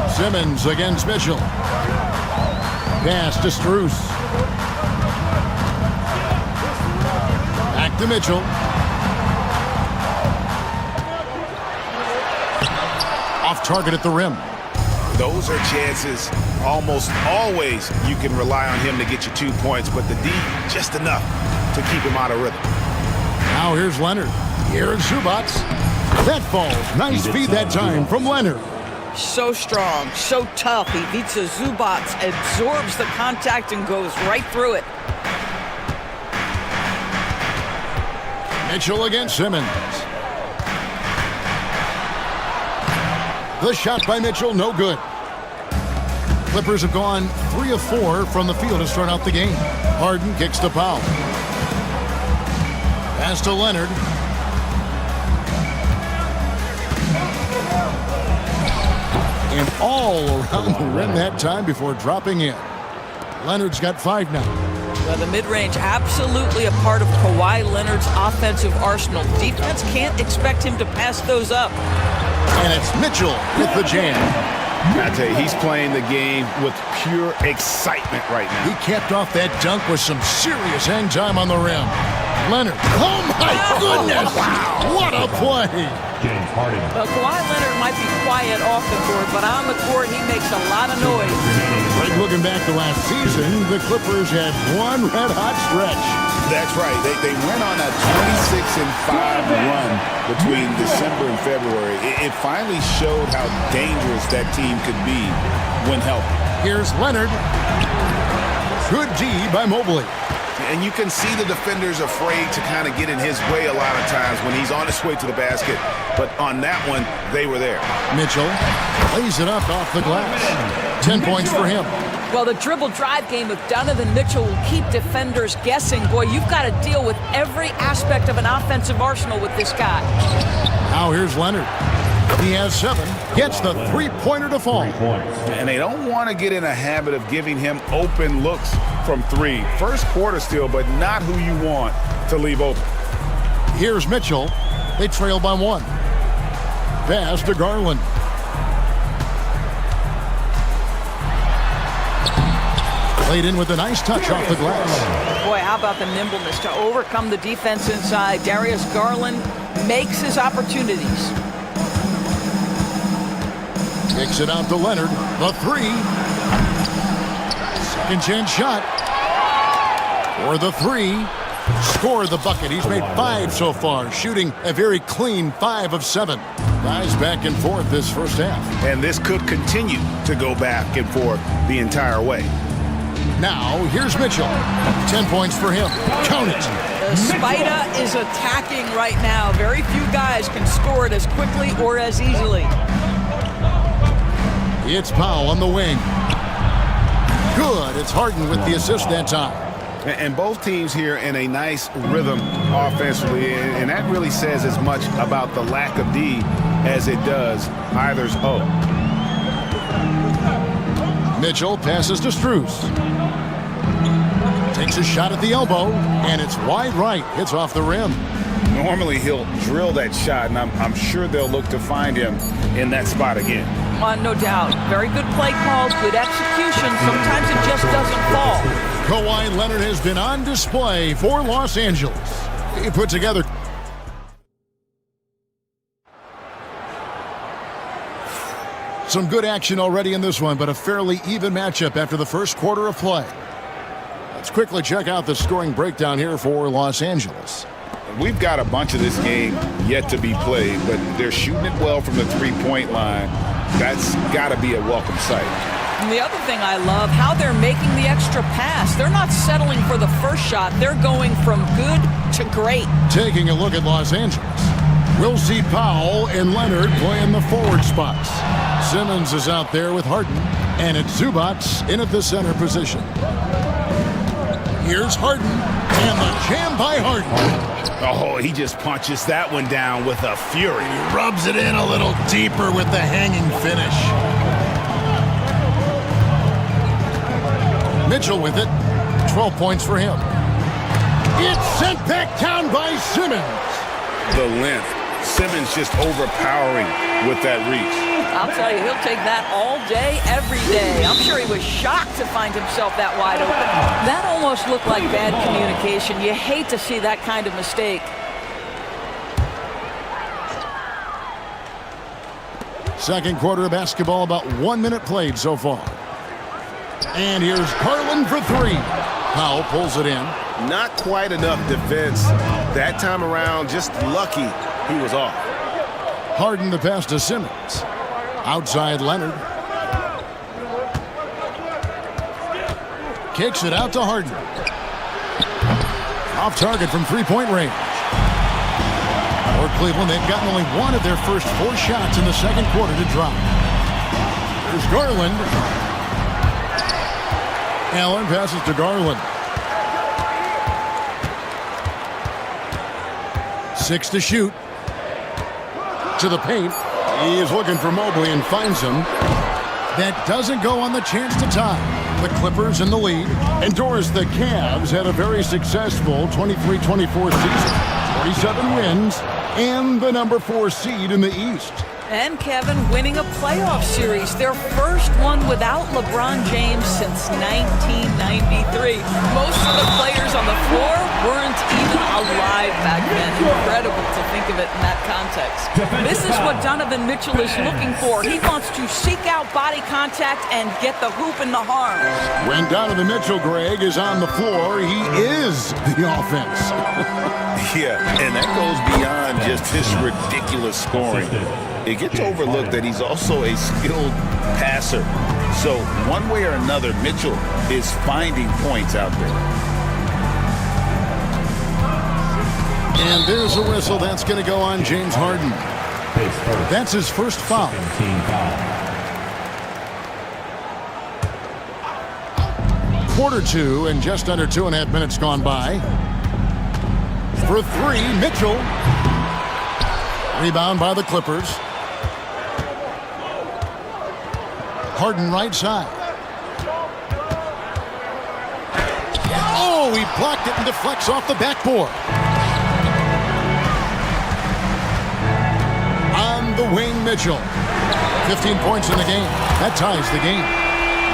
S1: Simmons against Mitchell. Pass to Strus. Back to Mitchell. Off target at the rim.
S3: Those are chances almost always you can rely on him to get you 2 points, but the D just enough to keep him out of rhythm.
S1: Now here's Leonard. Here's Zubats. That falls. Nice feed that time from Leonard.
S8: So strong, so tough. Ivica Zubats absorbs the contact and goes right through it.
S1: Mitchell against Simmons. The shot by Mitchell, no good. Clippers have gone 3 of 4 from the field to start out the game. Harden kicks to Powell. Pass to Leonard. And all around the rim that time before dropping in. Leonard's got 5 now.
S8: Well, the mid-range absolutely a part of Kawhi Leonard's offensive arsenal. Defense can't expect him to pass those up.
S1: And it's Mitchell with the jam.
S3: I tell you, he's playing the game with pure excitement right now.
S1: He capped off that dunk with some serious hang time on the rim. Leonard. Oh, my goodness. Wow. What a play.
S12: James Harden.
S8: Well, Kawhi Leonard might be quiet off the court, but on the court, he makes a lot of noise.
S1: Right, looking back to last season, the Clippers had one red-hot stretch.
S3: That's right. They went on a 26-5 run between December and February. It finally showed how dangerous that team could be when healthy.
S1: Here's Leonard. Good D by Mobley.
S3: And you can see the defenders afraid to kind of get in his way a lot of times when he's on his way to the basket. But on that one, they were there.
S1: Mitchell lays it up off the glass. 10 points for him.
S8: Well, the dribble drive game of Donovan Mitchell will keep defenders guessing. Boy, you've got to deal with every aspect of an offensive arsenal with this guy.
S1: Now here's Leonard. He has 7. Gets the three-pointer to fall.
S3: And they don't want to get in a habit of giving him open looks from 3. First quarter still, but not who you want to leave open.
S1: Here's Mitchell. They trail by 1. Pass to Garland. Played in with a nice touch off the glass.
S8: Boy, how about the nimbleness to overcome the defense inside. Darius Garland makes his opportunities.
S1: Kicks it out to Leonard. The 3. Second chance shot. For the 3. Score the bucket. He's made 5 so far, shooting a very clean 5 of 7. Guys back and forth this first half.
S3: And this could continue to go back and forth the entire way.
S1: Now, here's Mitchell. 10 points for him. Count it.
S8: The Spider is attacking right now. Very few guys can score it as quickly or as easily.
S1: It's Powell on the wing. Good. It's Harden with the assist that time.
S4: And both teams here in a nice rhythm offensively, and that really says as much about the lack of D as it does either's O.
S1: Mitchell passes to Strus. Takes a shot at the elbow, and it's wide right. Hits off the rim.
S3: Normally he'll drill that shot, and I'm sure they'll look to find him in that spot again.
S8: No doubt. Very good play calls, good execution. Sometimes it just doesn't fall.
S1: Kawhi Leonard has been on display for Los Angeles. He put together some good action already in this one, but a fairly even matchup after the first quarter of play. Let's quickly check out the scoring breakdown here for Los Angeles.
S3: We've got a bunch of this game yet to be played, but they're shooting it well from the three-point line. That's got to be a welcome sight.
S8: And the other thing I love, how they're making the extra pass. They're not settling for the first shot. They're going from good to great.
S1: Taking a look at Los Angeles, we'll see Powell and Leonard play in the forward spots. Simmons is out there with Harden, and it's Zubac in at the center position. Here's Harden, and the jam by Harden.
S4: Oh, he just punches that one down with a fury.
S1: He rubs it in a little deeper with the hanging finish. Mitchell with it. 12 points for him. It's sent back down by Simmons.
S3: The length. Simmons just overpowering with that reach.
S8: I'll tell you, he'll take that all day, every day. I'm sure he was shocked to find himself that wide open. That almost looked like bad communication. You hate to see that kind of mistake.
S1: Second quarter of basketball, about 1 minute played so far. And here's Garland for three. Powell pulls it in.
S4: Not quite enough defense that time around. Just lucky he was off.
S1: Harden the pass to Simmons. Outside Leonard. Kicks it out to Harden. Off target from three-point range. For Cleveland, they've gotten only one of their first 4 shots in the second quarter to drop. There's Garland. Allen passes to Garland. 6 to shoot. To the paint. He is looking for Mobley and finds him. That doesn't go on the chance to tie. The Clippers in the lead. And Doris, the Cavs had a very successful 23-24 season. 47 wins and the number 4 seed in the East.
S8: And Kevin winning a playoff series, their first one without LeBron James since 1993. Most of the players on the floor weren't even alive back then. Incredible to think of it in that context. This is what Donovan Mitchell is looking for. He wants to seek out body contact and get the hoop in the harm.
S1: When Donovan Mitchell, Greg, is on the floor, he is the offense.
S3: Yeah, and that goes beyond just his ridiculous scoring. It gets overlooked that he's also a skilled passer. So one way or another, Mitchell is finding points out there.
S1: And there's a whistle. That's going to go on James Harden. That's his first foul. Quarter 2 and just under 2.5 minutes gone by. For 3, Mitchell. Rebound by the Clippers. Harden right side. Oh, he blocked it and deflects off the backboard. On the wing, Mitchell. 15 points in the game. That ties the game.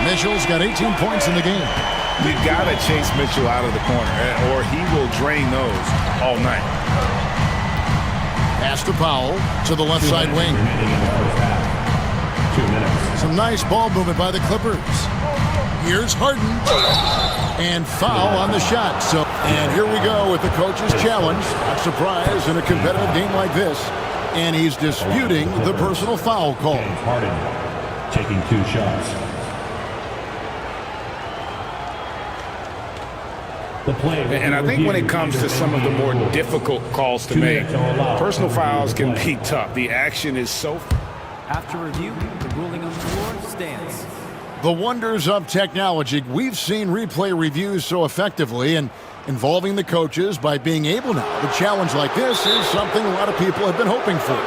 S1: Mitchell's got 18 points in the game.
S3: We've got to chase Mitchell out of the corner, or he will drain those all night.
S1: Pass to Powell to the left side wing. Some nice ball movement by the Clippers. Here's Harden. And foul on the shot. And here we go with the coach's challenge. Not surprised in a competitive game like this. And he's disputing the personal foul call.
S12: Harden taking 2 shots.
S3: And I think when it comes to some of the more difficult calls to make, personal fouls can be tough. The action is so...
S14: After review, the ruling on the floor stands.
S1: The wonders of technology. We've seen replay reviews so effectively, and involving the coaches by being able now to challenge like this is something a lot of people have been hoping for.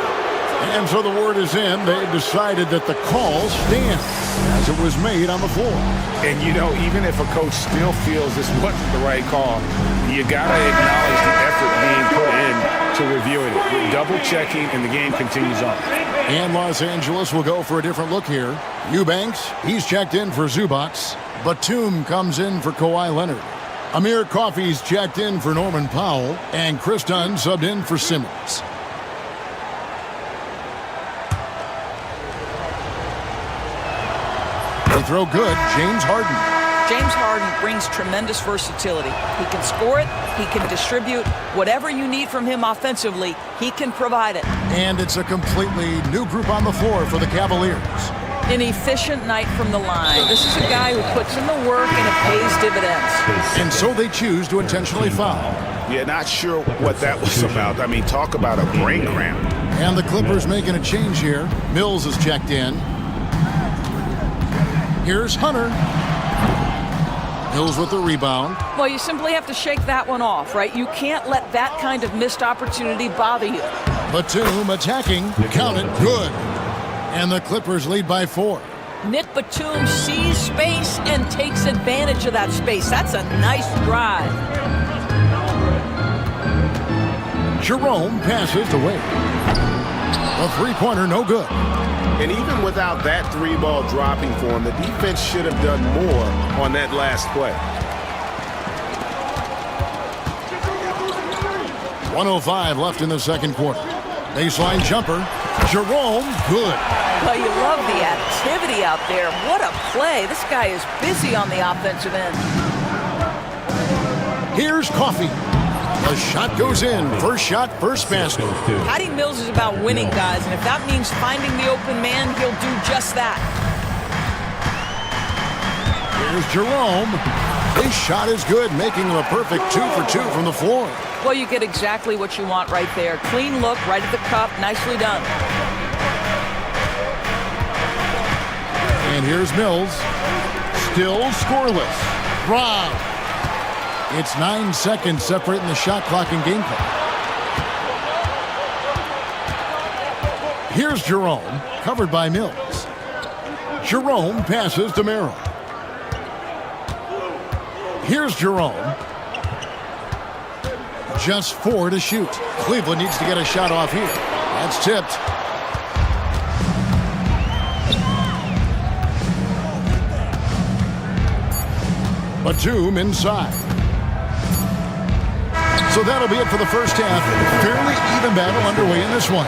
S1: And so the word is in. They've decided that the call stands as it was made on the floor.
S4: And, you know, even if a coach still feels this wasn't the right call, you got to acknowledge the effort being put in to reviewing it. You're double-checking, and the game continues on.
S1: And Los Angeles will go for a different look here. Eubanks, he's checked in for Zubats. Batum comes in for Kawhi Leonard. Amir Coffey's checked in for Norman Powell. And Chris Dunn subbed in for Simmons. They throw good. James Harden.
S8: James Harden brings tremendous versatility. He can score it, he can distribute. Whatever you need from him offensively, he can provide it.
S1: And it's a completely new group on the floor for the Cavaliers.
S8: An efficient night from the line. This is a guy who puts in the work and it pays dividends.
S1: And so they choose to intentionally foul.
S4: Yeah, not sure what that was about. I mean, talk about a brain cramp.
S1: And the Clippers making a change here. Mills is checked in. Here's Hunter. Mills with the rebound.
S8: Well, you simply have to shake that one off, right? You can't let that kind of missed opportunity bother you.
S1: Batum attacking. Count it. Good. And the Clippers lead by 4.
S8: Nick Batum sees space and takes advantage of that space. That's a nice drive.
S1: Jerome passes to Wade. A three-pointer, no good.
S4: And even without that 3-ball dropping for him, the defense should have done more on that last play.
S1: 1:05 left in the second quarter. Baseline jumper. Jerome, good.
S8: Well, you love the activity out there. What a play. This guy is busy on the offensive end.
S1: Here's Coffey. The shot goes in. First shot, first basket.
S8: Patty Mills is about winning, guys, and if that means finding the open man, he'll do just that.
S1: Here's Jerome. His shot is good, making him a perfect 2 for 2 from the floor.
S8: Well, you get exactly what you want right there. Clean look, right at the cup. Nicely done.
S1: And here's Mills. Still scoreless. Rob. It's 9 seconds separating the shot clock and game clock. Here's Jerome, covered by Mills. Jerome passes to Merrill. Here's Jerome. Just 4 to shoot. Cleveland needs to get a shot off here. That's tipped. Batum inside. So that'll be it for the first half. Fairly even battle underway in this one.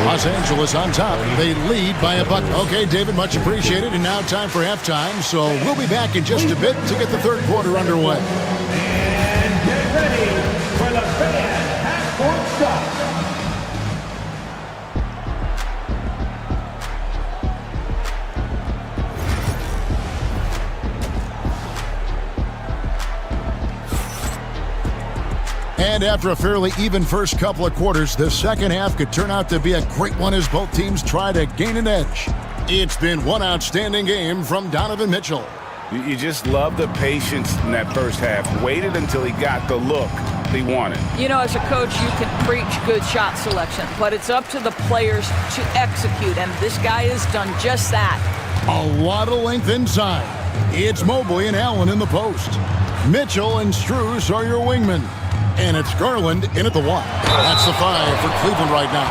S1: Los Angeles on top. They lead by a bucket. Okay, David, much appreciated. And now time for halftime. So we'll be back in just a bit to get the third quarter underway.
S5: And get ready for the fan half-court shot.
S1: And after a fairly even first couple of quarters, the second half could turn out to be a great one as both teams try to gain an edge. It's been one outstanding game from Donovan Mitchell.
S4: You just love the patience in that first half. Waited until he got the look he wanted.
S8: You know, as a coach, you can preach good shot selection, but it's up to the players to execute, and this guy has done just that.
S1: A lot of length inside. It's Mobley and Allen in the post. Mitchell and Strus are your wingmen. And it's Garland in at the 1. That's the 5 for Cleveland right now.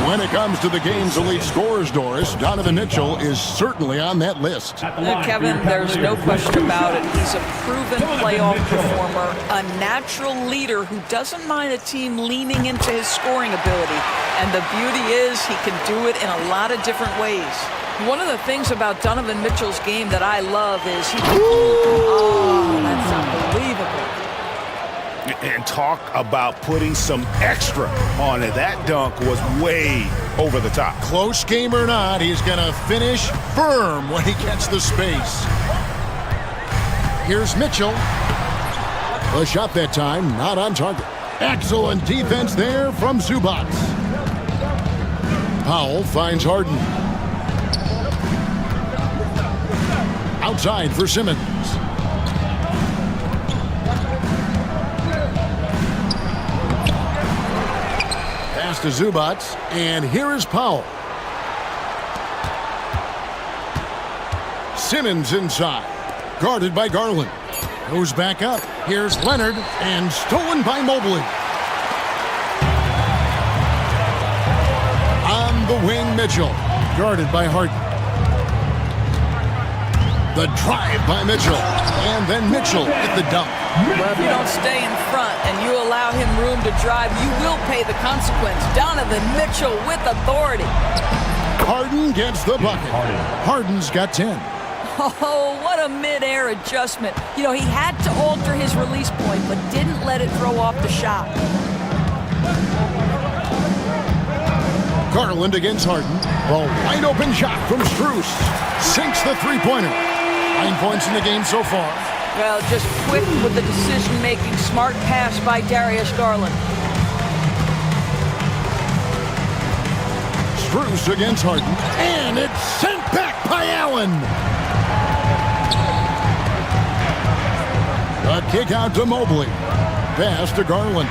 S1: When it comes to the game's elite scorers, Doris, Donovan Mitchell is certainly on that list.
S8: Kevin, there's no question about it. He's a proven playoff performer, a natural leader who doesn't mind a team leaning into his scoring ability. And the beauty is he can do it in a lot of different ways. One of the things about Donovan Mitchell's game that I love is he can... Oh, that's unbelievable.
S4: And talk about putting some extra on it. That dunk was way over the top.
S1: Close game or not, he's going to finish firm when he gets the space. Here's Mitchell. The shot that time, not on target. Excellent defense there from Zubats. Powell finds Harden. inside for Simmons. Pass to Zubac, and here is Powell. Simmons inside, guarded by Garland. Goes back up. Here's Leonard, and stolen by Mobley. On the wing, Mitchell, guarded by Harden. The drive by Mitchell, and then Mitchell at the dunk.
S8: Well, if you don't stay in front and you allow him room to drive, you will pay the consequence. Donovan Mitchell with authority.
S1: Harden gets the bucket. Harden's got 10.
S8: Oh, what a mid-air adjustment. You know, he had to alter his release point, but didn't let it throw off the shot.
S1: Garland against Harden. A wide open shot from Strus. Sinks the three-pointer. 9 points in the game so far.
S8: Well, just quick with the decision-making, smart pass by Darius Garland.
S1: Strus against Harden. And it's sent back by Allen. A kick out to Mobley. Pass to Garland.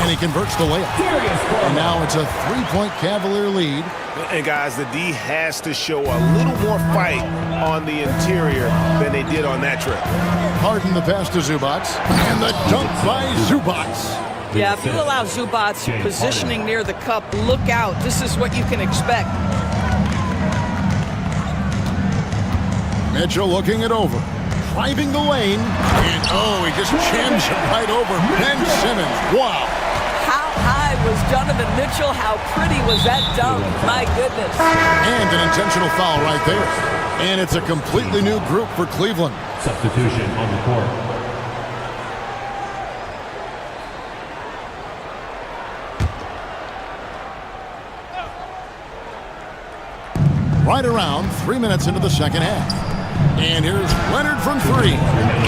S1: And he converts the layup. And now it's a three-point Cavalier lead.
S4: And guys, the D has to show a little more fight on the interior than they did on that trip.
S1: Harden the pass to Zubac. And the dunk by Zubac.
S8: Yeah, if you allow Zubac positioning near the cup, look out. This is what you can expect.
S1: Mitchell looking it over. Driving the lane. And he just jams it right over Ben Simmons. Wow.
S8: How high was Donovan Mitchell? How pretty was that dunk? My goodness.
S1: And an intentional foul right there. And it's a completely new group for Cleveland.
S12: Substitution on the court.
S1: Right around 3 minutes into the second half. And here's Leonard from three.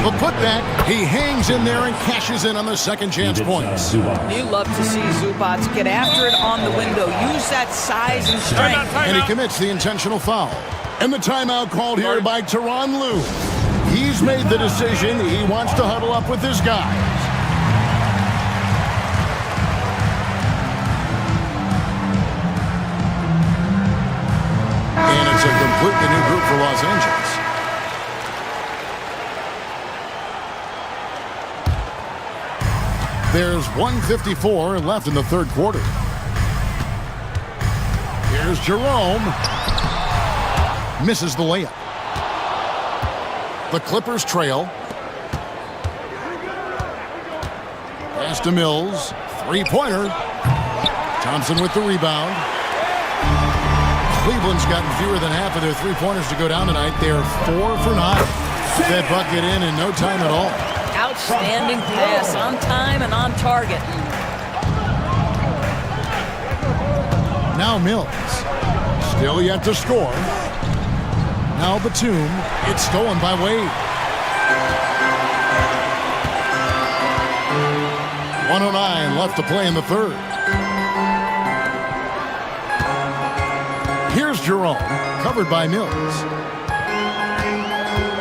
S1: The putback, he hangs in there and cashes in on the second chance points.
S8: You love to see Zubac get after it on the window. Use that size and strength.
S1: And he commits the intentional foul. And the timeout called here by Tyronn Lue. He's made the decision. He wants to huddle up with his guys. And it's a completely new group for Los Angeles. There's 1:54 left in the third quarter. Here's Jerome. Misses the layup. The Clippers trail. Pass to Mills. Three-pointer. Thompson with the rebound. Cleveland's gotten fewer than half of their three-pointers to go down tonight. They're 4 for 9. That bucket in no time at all.
S8: Outstanding pass, on time and on target.
S1: Now Mills. Still yet to score. Now Batum. It's stolen by Wade. 1:09 left to play in the third. Here's Jerome, covered by Mills.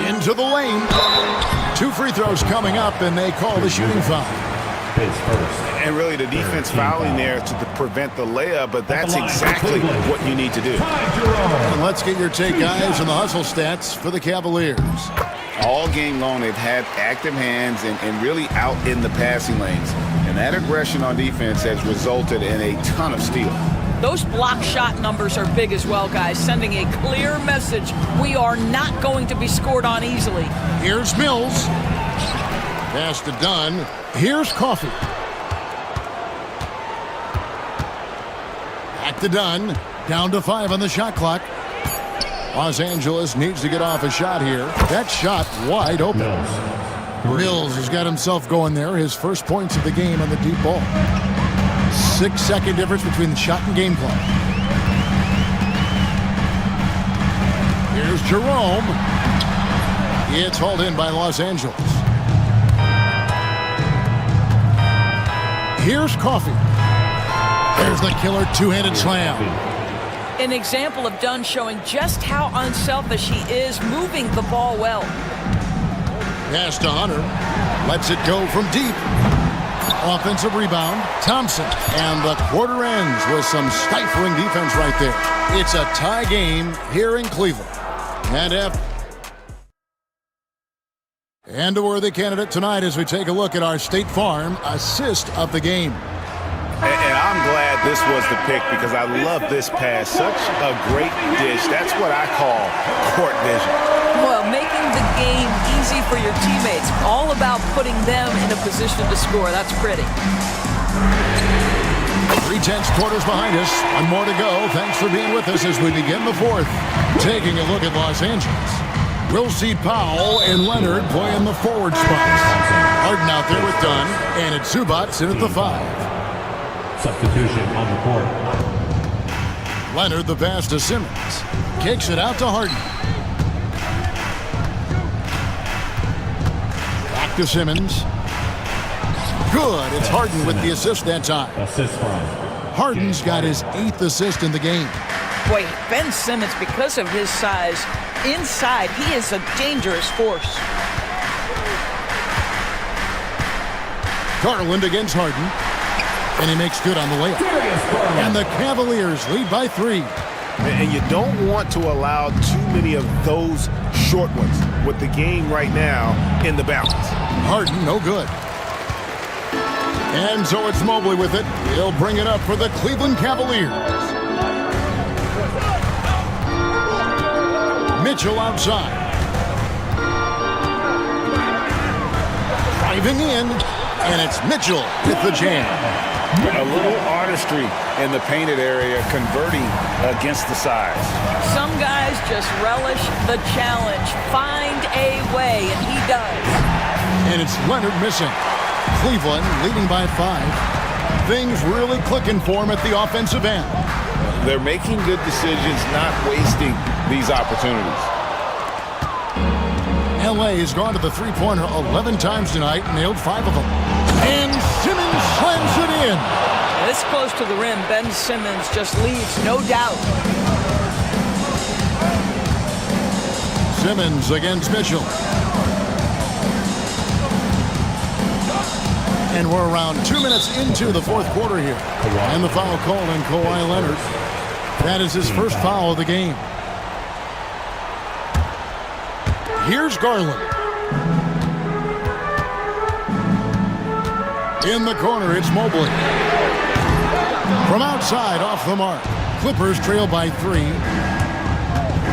S1: Into the lane. 2 free throws coming up, and they call the shooting foul.
S4: And really the defense fouling there to prevent the layup, but that's exactly what you need to do.
S1: And let's get your take, guys, on the hustle stats for the Cavaliers.
S4: All game long, they've had active hands and really out in the passing lanes. And that aggression on defense has resulted in a ton of steals.
S8: Those block shot numbers are big as well, guys, sending a clear message. We are not going to be scored on easily.
S1: Here's Mills. Pass to Dunn. Here's Coffey. Back to Dunn. Down to 5 on the shot clock. Los Angeles needs to get off a shot here. That shot wide open. Mills has got himself going there. His first points of the game on the deep ball. 6-second difference between the shot and game clock. Here's Jerome. It's hauled in by Los Angeles. Here's Coffey. There's the killer two-handed slam.
S8: An example of Dunn showing just how unselfish he is, moving the ball well.
S1: Pass to Hunter. Lets it go from deep. Offensive rebound, Thompson. And the quarter ends with some stifling defense right there. It's a tie game here in Cleveland. And a worthy candidate tonight as we take a look at our State Farm assist of the game.
S3: And I'm glad this was the pick because I love this pass. Such a great dish. That's what I call court vision.
S8: Well, making the game easy for your teammates. All about putting them in a position to score. That's pretty.
S1: 3/10 quarters behind us. One more to go. Thanks for being with us as we begin the fourth. Taking a look at Los Angeles. We'll see Powell and Leonard play in the forward spots. Harden out there with Dunn. And it's Zubats in at the 5.
S12: Substitution on the court.
S1: Leonard the pass to Simmons. Kicks it out to Harden. Back to Simmons. Good. It's Harden with the assist that time.
S12: Assist from.
S1: Harden's got his 8th assist in the game.
S8: Boy, Ben Simmons, because of his size, inside, he is a dangerous force.
S1: Garland against Harden. And he makes good on the layup. And the Cavaliers lead by 3.
S3: And you don't want to allow too many of those short ones with the game right now in the balance.
S1: Harden, no good. And so it's Mobley with it. He'll bring it up for the Cleveland Cavaliers. Mitchell outside. Driving in. And it's Mitchell with the jam.
S3: A little artistry in the painted area, converting against the size.
S8: Some guys just relish the challenge. Find a way, and he does.
S1: And it's Leonard missing. Cleveland leading by 5. Things really clicking for him at the offensive end.
S3: They're making good decisions, not wasting these opportunities.
S1: LA has gone to the three-pointer 11 times tonight and nailed 5 of them. And Simmons slams it in.
S8: This close to the rim, Ben Simmons just leaves, no doubt.
S1: Simmons against Mitchell. And we're around 2 minutes into the fourth quarter here. And the foul called on Kawhi Leonard. That is his first foul of the game. Here's Garland. In the corner, it's Mobley. From outside, off the mark. Clippers trail by 3.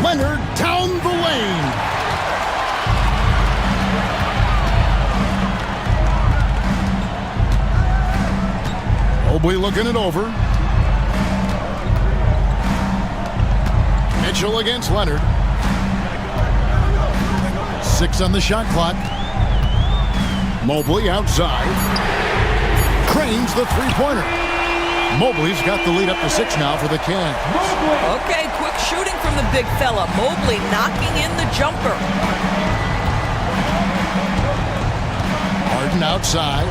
S1: Leonard down the lane. Mobley looking it over. Mitchell against Leonard. 6 on the shot clock. Mobley outside. Cranes the three-pointer. Mobley's got the lead up to 6 now for the Cavs.
S8: Okay, quick shooting from the big fella. Mobley knocking in the jumper.
S1: Harden outside.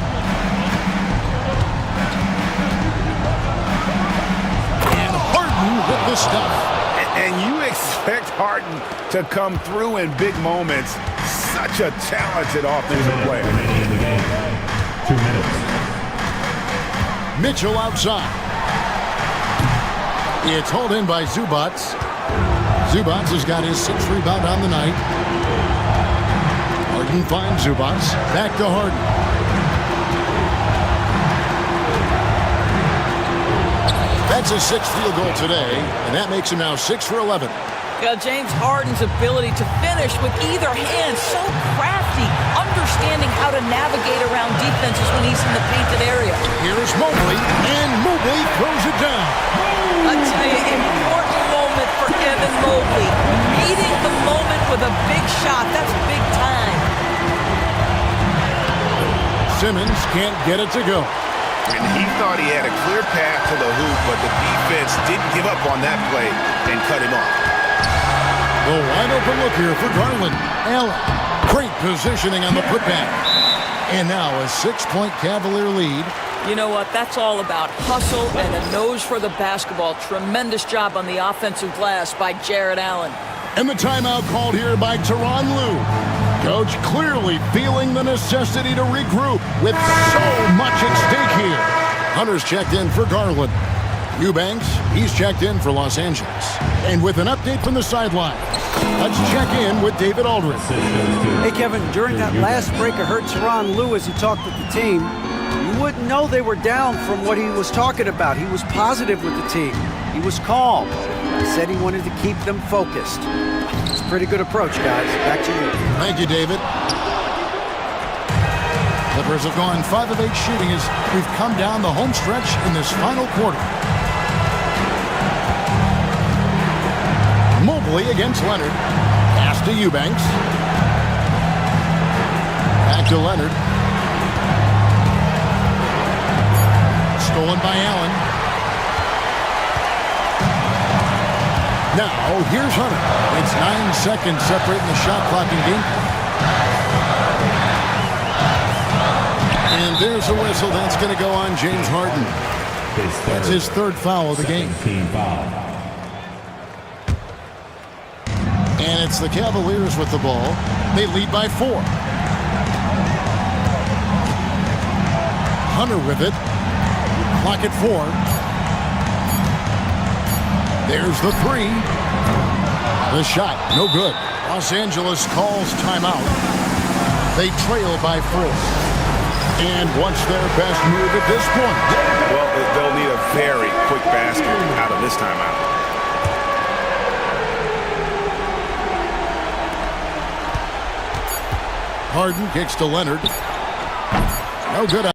S1: And Harden with the stuff.
S3: And you expect Harden to come through in big moments. Such a talented offensive player.
S12: Remaining in the game. 2 minutes.
S1: Mitchell outside. It's hauled in by Zubats. Zubats has got his 6th rebound on the night. Harden finds Zubats. Back to Harden. That's his 6th field goal today, and that makes him now 6 for 11.
S8: James Harden's ability to finish with either hand, so crafty, understanding how to navigate around defenses when he's in the painted area.
S1: Here's Mobley, and Mobley throws it down.
S8: I tell you, important moment for Evan Mobley. Meeting the moment with a big shot, that's big time.
S1: Simmons can't get it to go.
S3: And he thought he had a clear path to the hoop, but the defense didn't give up on that play and cut him off.
S1: The wide open look here for Garland. Allen, great positioning on the putback. And now a 6-point Cavalier lead
S8: You know what? That's all about hustle and a nose for the basketball. Tremendous job on the offensive glass by Jared Allen.
S1: And the timeout called here by Tyronn Lue. Coach clearly feeling the necessity to regroup with so much at stake here. Hunter's checked in for Garland. Eubanks, he's checked in for Los Angeles. And with an update from the sideline, let's check in with David Aldridge.
S6: Hey, Kevin, during that last break, I heard Tyronn Lue as he talked with the team. You wouldn't know they were down from what he was talking about. He was positive with the team. He was calm. He said he wanted to keep them focused. It's a pretty good approach, guys. Back to you.
S1: Thank you, David. Clippers have gone 5 of 8 shooting as we've come down the home stretch in this final quarter. Mobley against Leonard. Pass to Eubanks. Back to Leonard. Stolen by Allen. Now, here's Hunter. It's 9 seconds separating the shot clock and game clock. And there's a whistle. That's going to go on James Harden. That's his third foul of the game. And it's the Cavaliers with the ball. They lead by 4. Hunter with it. Clock at 4. There's the 3. The shot, no good. Los Angeles calls timeout. They trail by 4. And what's their best move at this point?
S4: Well, they'll need a very quick basket out of this timeout.
S1: Harden kicks to Leonard. No good.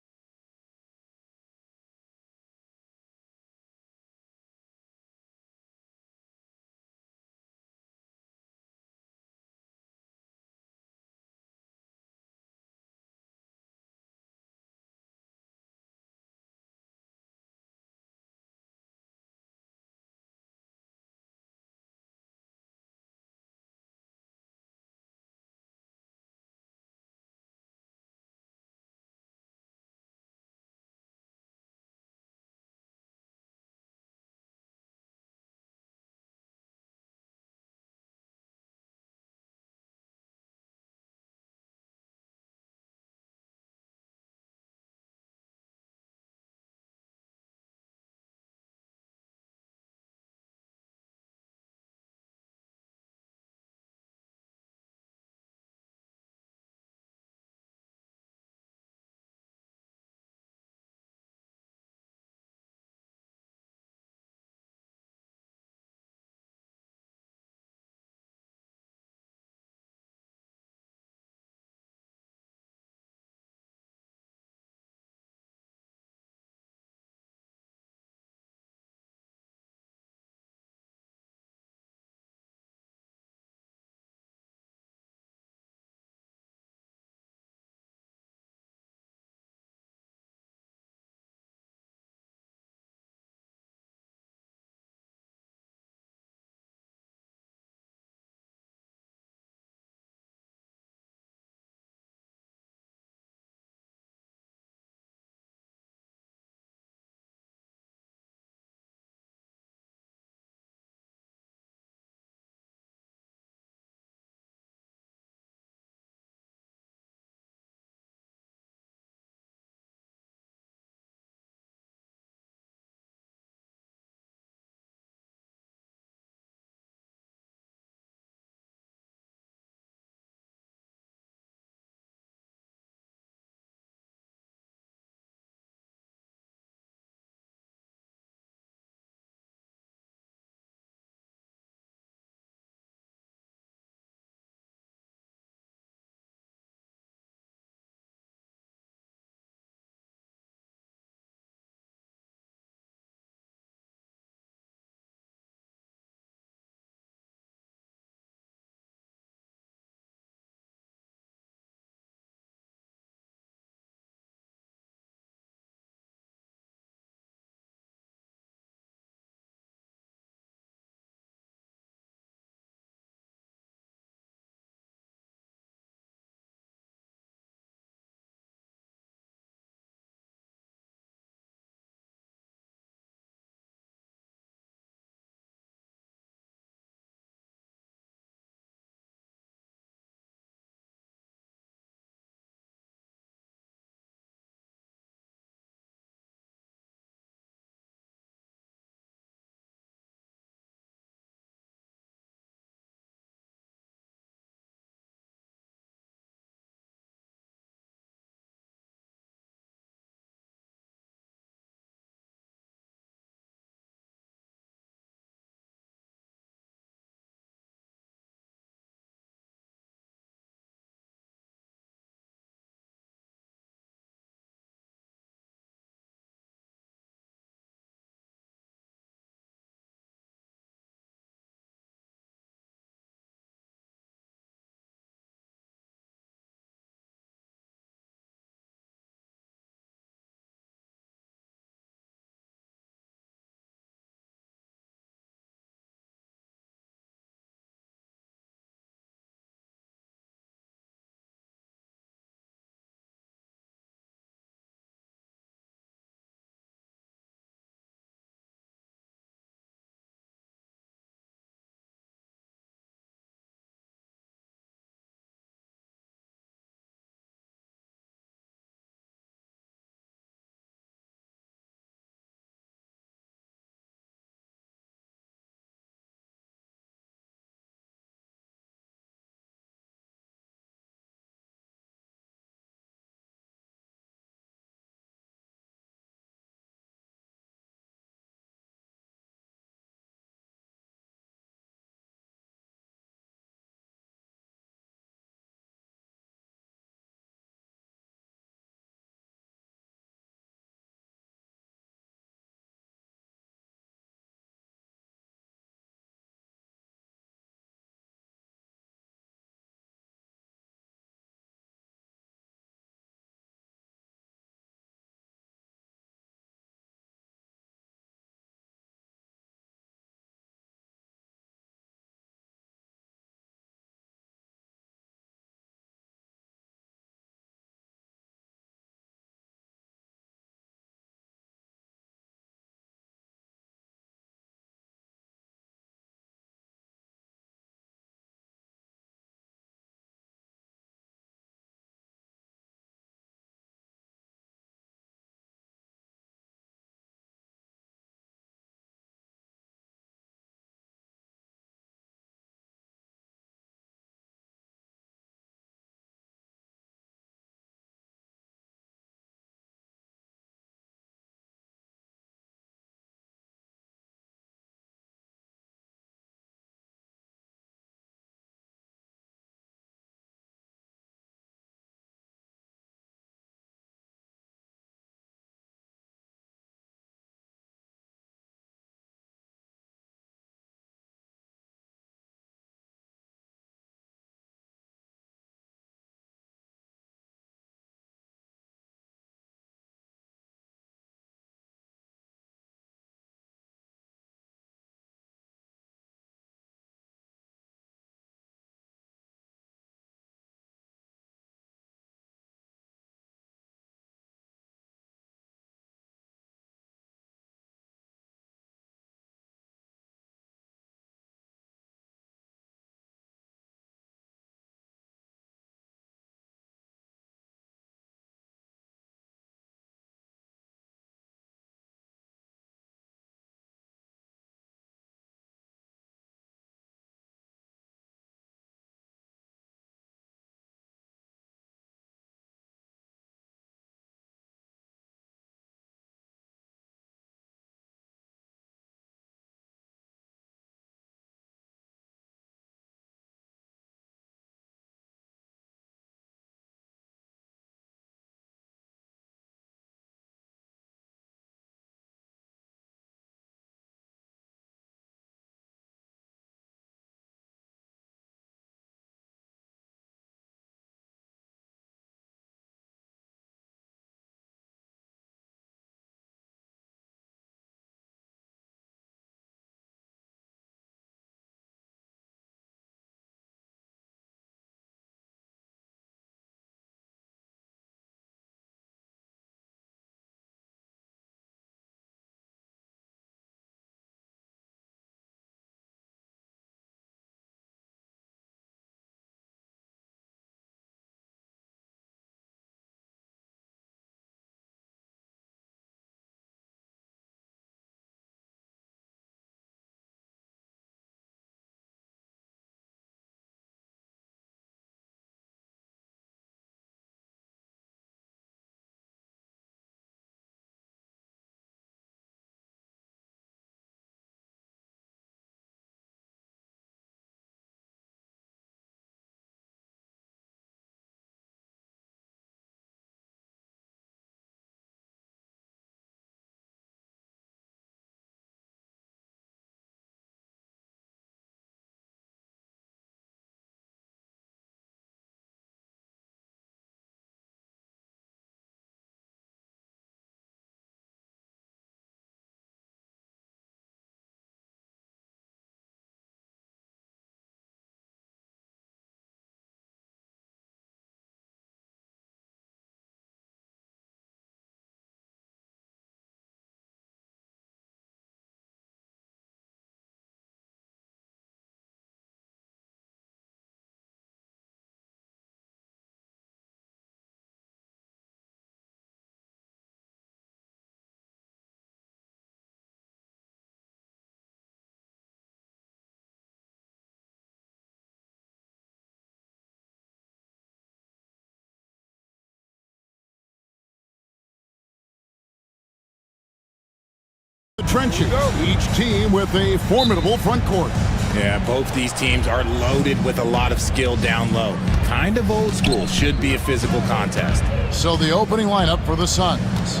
S1: trenches, each team with a formidable front court.
S2: Yeah, both these teams are loaded with a lot of skill down low. Kind of old school, should be a physical contest.
S1: So the opening lineup for the Suns.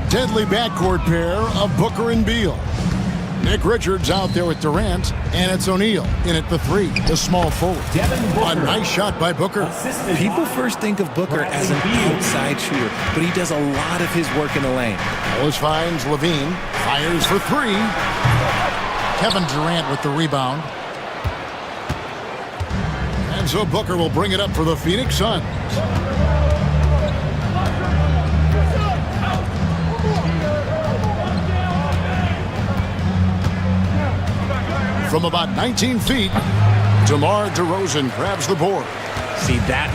S1: Deadly backcourt pair of Booker and Beal. Nick Richards out there with Durant, and it's O'Neal in at the 3, the small forward. A nice shot by Booker.
S2: People first think of Booker as an outside shooter, but he does a lot of his work in the lane.
S1: Ellis finds Levine, fires for 3. Kevin Durant with the rebound. And so Booker will bring it up for the Phoenix Suns. From about 19 feet, DeMar DeRozan grabs the board.
S2: See, that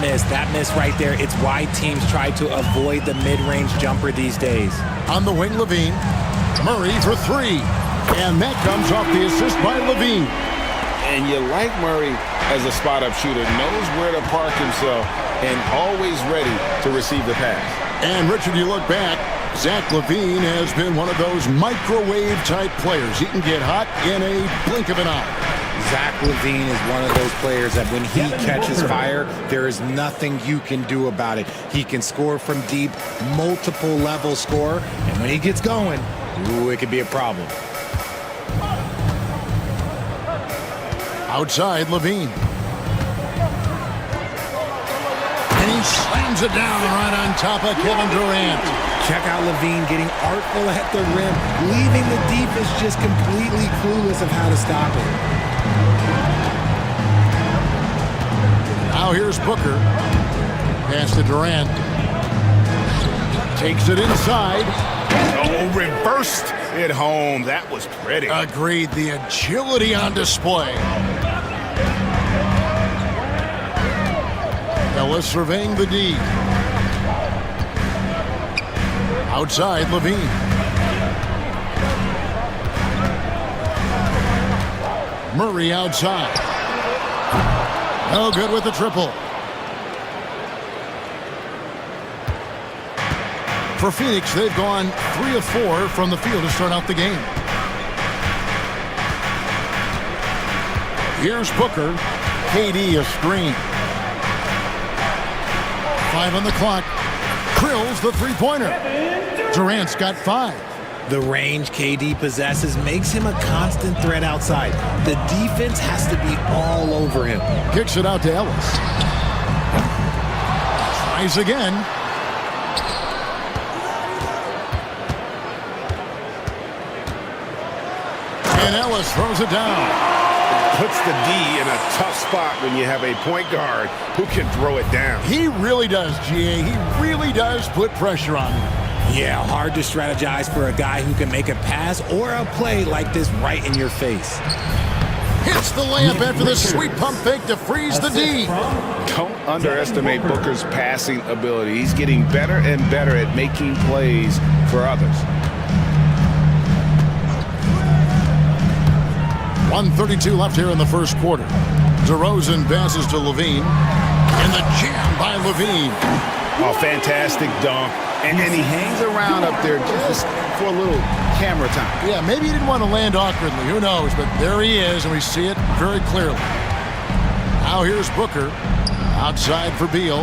S2: miss right there, it's why teams try to avoid the mid-range jumper these days.
S1: On the wing, Levine. Murray for 3. And that comes off the assist by Levine.
S3: And you like Murray as a spot-up shooter, knows where to park himself, and always ready to receive the pass.
S1: And Richard, you look back, Zach LaVine has been one of those microwave-type players. He can get hot in a blink of an eye.
S2: Zach LaVine is one of those players that when he catches fire, there is nothing you can do about it. He can score from deep, multiple level score, and when he gets going, ooh, it could be a problem.
S1: Outside, LaVine. And he slams it down right on top of Kevin Durant.
S2: Check out LaVine getting artful at the rim, leaving the defense just completely clueless of how to stop it.
S1: Now here's Booker. Pass to Durant. Takes it inside.
S3: Oh, reversed it home. That was pretty.
S1: Agreed. The agility on display. Ellis surveying the D. Outside, LaVine. Murray outside. No good with the triple. For Phoenix, they've gone 3 of 4 from the field to start out the game. Here's Booker. KD a screen. 5 on the clock. Krills the three-pointer. Durant's got 5.
S2: The range KD possesses makes him a constant threat outside. The defense has to be all over him.
S1: Kicks it out to Ellis. Tries again. And Ellis throws it down.
S3: Puts the D in a tough spot when you have a point guard who can throw it down.
S1: He really does, GA. He really does put pressure on him.
S2: Yeah, hard to strategize for a guy who can make a pass or a play like this right in your face.
S1: Hits the layup after the sweet pump fake to freeze the D.
S3: Don't underestimate Booker's passing ability. He's getting better and better at making plays for others.
S1: 1:32 left here in the first quarter. DeRozan passes to LaVine. And the jam by LaVine.
S3: Oh, fantastic dunk. And then he hangs around up there just for a little camera time.
S1: Yeah, maybe he didn't want to land awkwardly. Who knows? But there he is, and we see it very clearly. Now here's Booker. Outside for Beal.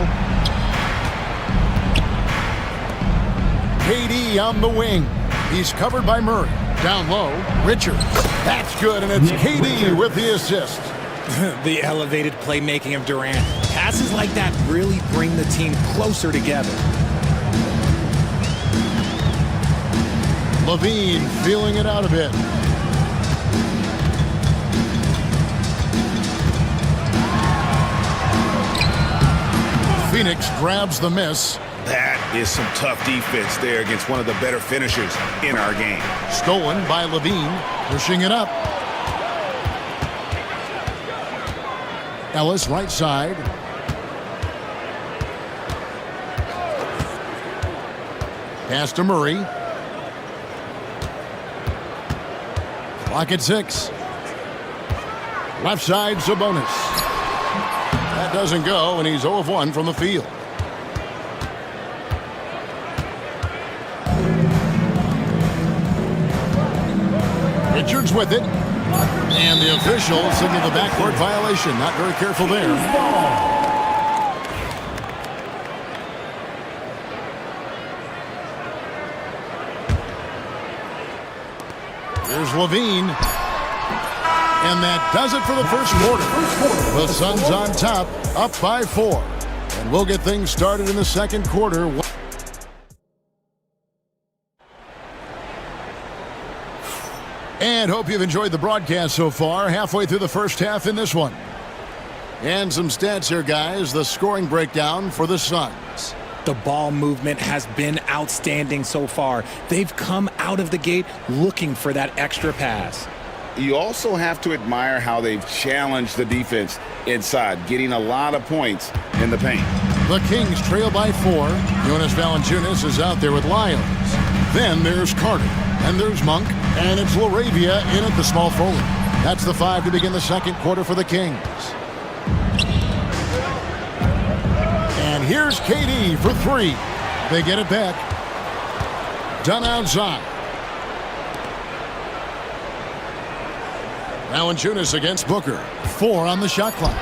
S1: KD on the wing. He's covered by Murray. Down low, Richards. That's good, and it's KD with the assist.
S2: The elevated playmaking of Durant. Passes like that really bring the team closer together.
S1: LaVine feeling it out a bit. Phoenix grabs the miss.
S3: That is some tough defense there against one of the better finishers in our game.
S1: Stolen by LaVine, pushing it up. Ellis right side. Pass to Murray. Clock at 6. Left side, Sabonis. That doesn't go, and he's 0 of 1 from the field. Richards with it. And the official signaled the backcourt violation. Not very careful there. Here's Levine. And that does it for the first quarter. The Suns on top, up by 4. And we'll get things started in the second quarter. And hope you've enjoyed the broadcast so far. Halfway through the first half in this one. And some stats here, guys. The scoring breakdown for the Suns.
S2: The ball movement has been outstanding so far. They've come out of the gate looking for that extra pass.
S3: You also have to admire how they've challenged the defense inside, getting a lot of points in the paint.
S1: The Kings trail by 4. Jonas Valanciunas is out there with Lyons. Then there's Carter. And there's Monk. And it's LaRavia in at the small forward. That's the 5 to begin the second quarter for the Kings. And here's KD for 3. They get it back. Done outside. Valanciunas against Booker. 4 on the shot clock.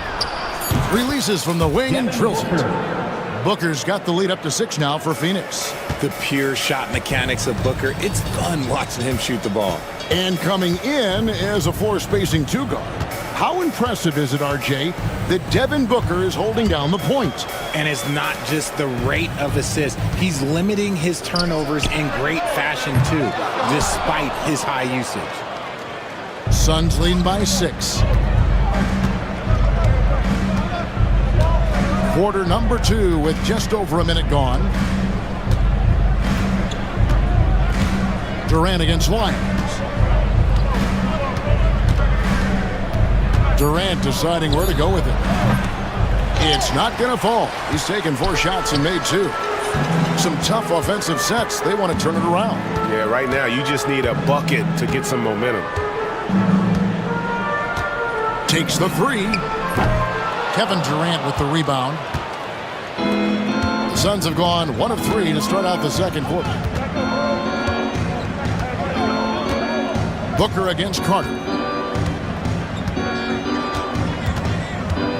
S1: Releases from the wing and drills it. Booker's got the lead up to 6 now for Phoenix.
S2: The pure shot mechanics of Booker. It's fun watching him shoot the ball.
S1: And coming in as a 4-spacing 2 guard. How impressive is it, RJ, that Devin Booker is holding down the point?
S2: And it's not just the rate of assists. He's limiting his turnovers in great fashion, too, despite his high usage.
S1: Suns leading by 6. Quarter number 2 with just over a minute gone. Durant against Lyons. Durant deciding where to go with it. It's not going to fall. He's taken 4 shots and made 2. Some tough offensive sets. They want to turn it around.
S4: Yeah, right now you just need a bucket to get some momentum.
S1: Takes the 3. Kevin Durant with the rebound. The Suns have gone 1 of 3 to start out the second quarter. Booker against Carter.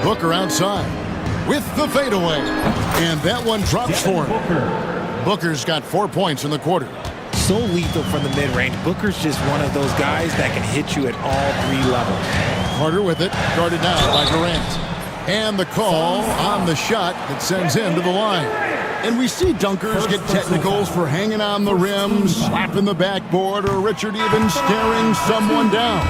S1: Booker outside with the fadeaway. And that one drops for him. Booker's got 4 points in the quarter.
S2: So lethal from the mid-range. Booker's just one of those guys that can hit you at all 3 levels.
S1: Carter with it, guarded down by Durant. And the call on the shot that sends him to the line. And we see dunkers get technicals for hanging on the rim, slapping the backboard, or Richard even staring someone down.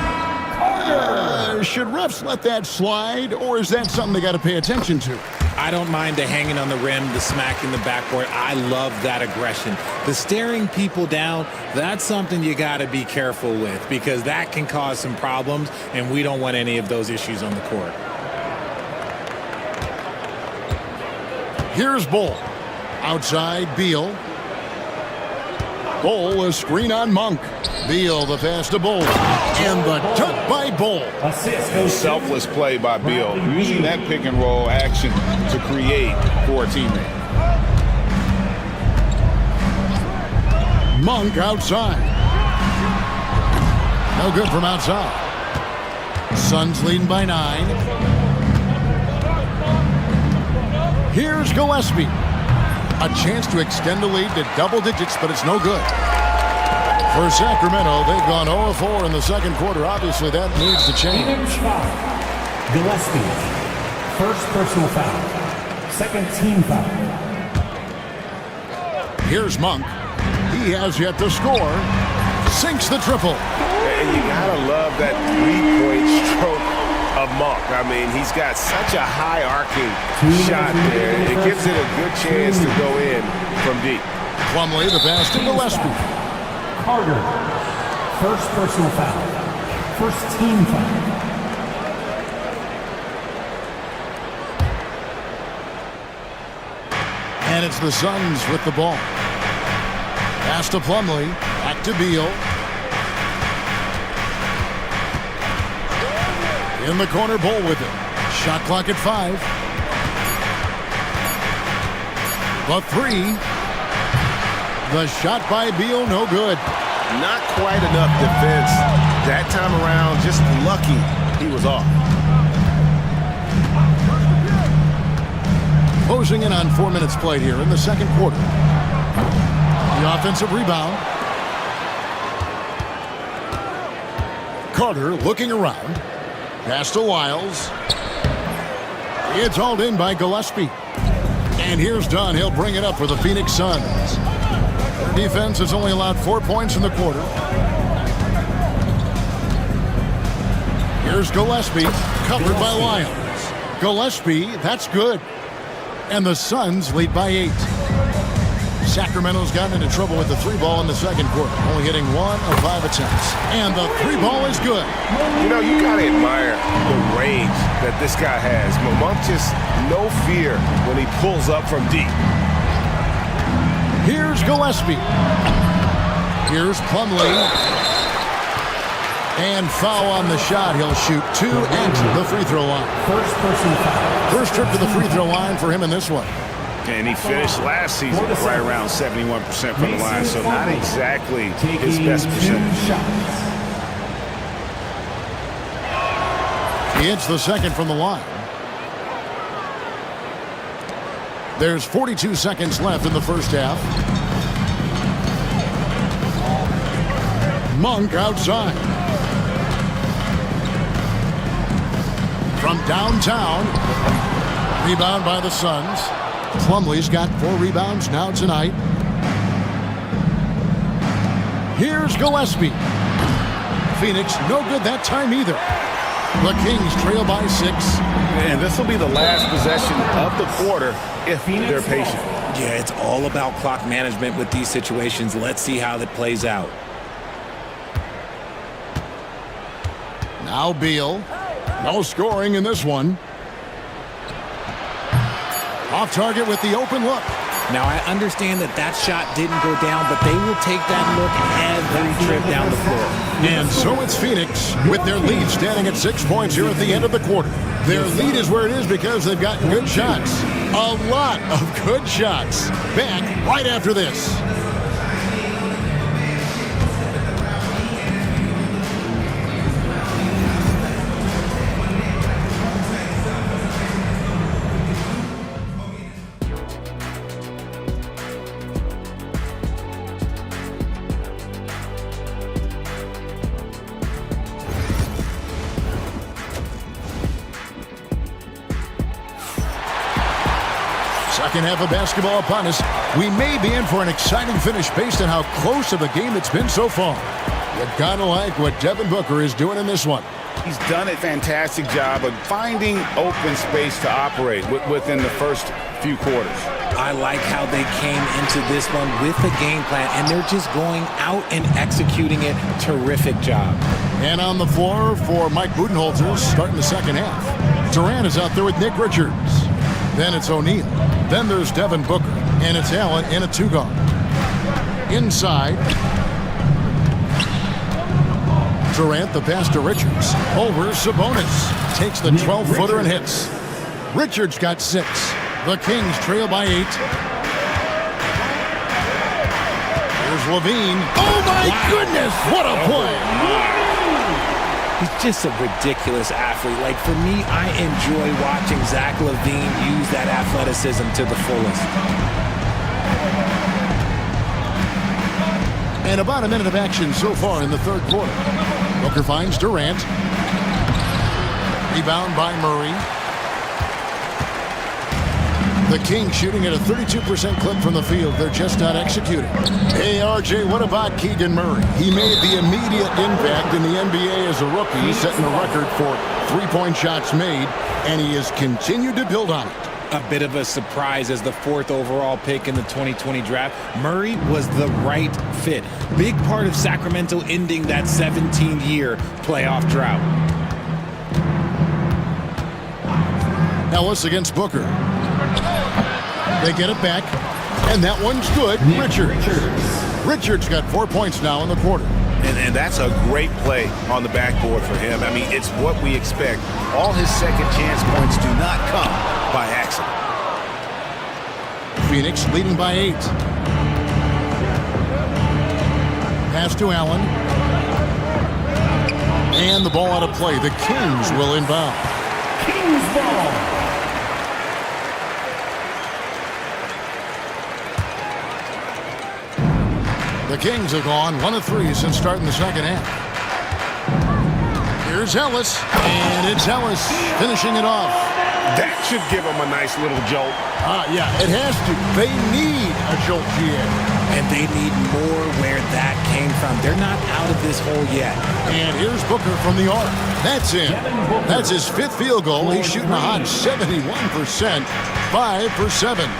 S1: Should refs let that slide, or is that something they got to pay attention to?
S2: I don't mind the hanging on the rim, the smacking the backboard. I love that aggression. The staring people down, that's something you got to be careful with because that can cause some problems, and we don't want any of those issues on the court.
S1: Here's Bull. Outside, Beal. Bull, a screen on Monk. Beal, the pass to Bull. And the dunk by Bull.
S3: Selfless play by Beal, using that pick and roll action to create for a teammate.
S1: Monk outside. No good from outside. Suns leading by 9. Here's Gillespie. A chance to extend the lead to double digits, but it's no good. For Sacramento, they've gone 0-4 in the second quarter. Obviously, that needs to change.
S5: Gillespie, first personal foul, second team foul.
S1: Here's Monk. He has yet to score. Sinks the triple.
S4: And you gotta love that 3-point stroke of Monk. I mean, he's got such a high arcing shot there. It gives it a good chance to go in from deep.
S1: Plumlee, the pass to Gillespie.
S5: Carter, first personal foul, first team foul.
S1: And it's the Suns with the ball. Pass to Plumlee. Back to Beal. In the corner, Bull with it. Shot clock at 5. The 3. The shot by Beal, no good.
S4: Not quite enough defense That time around, just lucky he was off.
S1: Closing in on 4 minutes played here in the second quarter. The offensive rebound. Carter looking around. Pass to Wiles. It's hauled in by Gillespie. And here's Dunn. He'll bring it up for the Phoenix Suns. Their defense has only allowed 4 points in the quarter. Here's Gillespie, covered by Wiles. Gillespie, that's good. And the Suns lead by 8. Sacramento's gotten into trouble with the 3-ball in the second quarter, only hitting 1 of 5 attempts. And the 3-ball is good.
S4: You know, you got to admire the range that this guy has. Just no fear when he pulls up from deep.
S1: Here's Gillespie. Here's Plumlee. And foul on the shot. He'll shoot 2 at the free throw line.
S5: First person foul.
S1: First trip to the free throw line for him in this one.
S4: And he finished last season right around 71% from the line, so not exactly his best percentage.
S1: He hits the second from the line. There's 42 seconds left in the first half. Monk outside. From downtown. Rebound by the Suns. Plumlee's got 4 rebounds now tonight. Here's Gillespie. Phoenix, no good that time either. The Kings trail by 6.
S4: And this will be the last possession of the quarter if they're patient.
S2: Yeah, it's all about clock management with these situations. Let's see how that plays out.
S1: Now Beal. No scoring in this one. Off target with the open look.
S2: Now, I understand that shot didn't go down, but they will take that look every trip down the floor.
S1: And so it's Phoenix with their lead standing at 6 points here at the end of the quarter. Their lead is where it is because they've got good shots. A lot of good shots. Back right after this. Second half of basketball upon us. We may be in for an exciting finish based on how close of a game it's been so far. You gotta like what Devin Booker is doing in this one.
S4: He's done a fantastic job of finding open space to operate within the first few quarters.
S2: I like how they came into this one with a game plan, and they're just going out and executing it. Terrific job.
S1: And on the floor for Mike Budenholzer starting the second half. Durant is out there with Nick Richards. Then it's O'Neal. Then there's Devin Booker. And it's Allen in a 2-guard. Inside. Durant, the pass to Richards. Over Sabonis. Takes the 12-footer and hits. Richards got 6. The Kings trail by 8. Here's Levine. Oh, my goodness! What a play!
S2: He's just a ridiculous athlete. Like, for me, I enjoy watching Zach LaVine use that athleticism to the fullest.
S1: And about a minute of action so far in the third quarter. Booker finds Durant. Rebound by Murray. The Kings shooting at a 32% clip from the field. They're just not executing. Hey, RJ, what about Keegan Murray? He made the immediate impact in the NBA as a rookie, setting a record for three-point shots made, and he has continued to build on it.
S2: A bit of a surprise as the 4th overall pick in the 2020 draft. Murray was the right fit. Big part of Sacramento ending that 17-year playoff drought.
S1: Ellis against Booker. They get it back, and that one's good. Richards got 4 points now in the quarter.
S4: And that's a great play on the backboard for him. I mean, it's what we expect. All his second chance points do not come by accident.
S1: Phoenix leading by 8. Pass to Allen. And the ball out of play. The Kings will inbound.
S5: Kings ball.
S1: The Kings have gone 1 of 3 since starting the second half. Here's Ellis, and it's Ellis finishing it off.
S3: That should give them a nice little jolt.
S1: Yeah, it has to. They need a jolt, GA.
S2: And they need more where that came from. They're not out of this hole yet.
S1: And here's Booker from the arc. That's in. That's his 5th field goal. He's shooting a hot 71%, 5 for 7.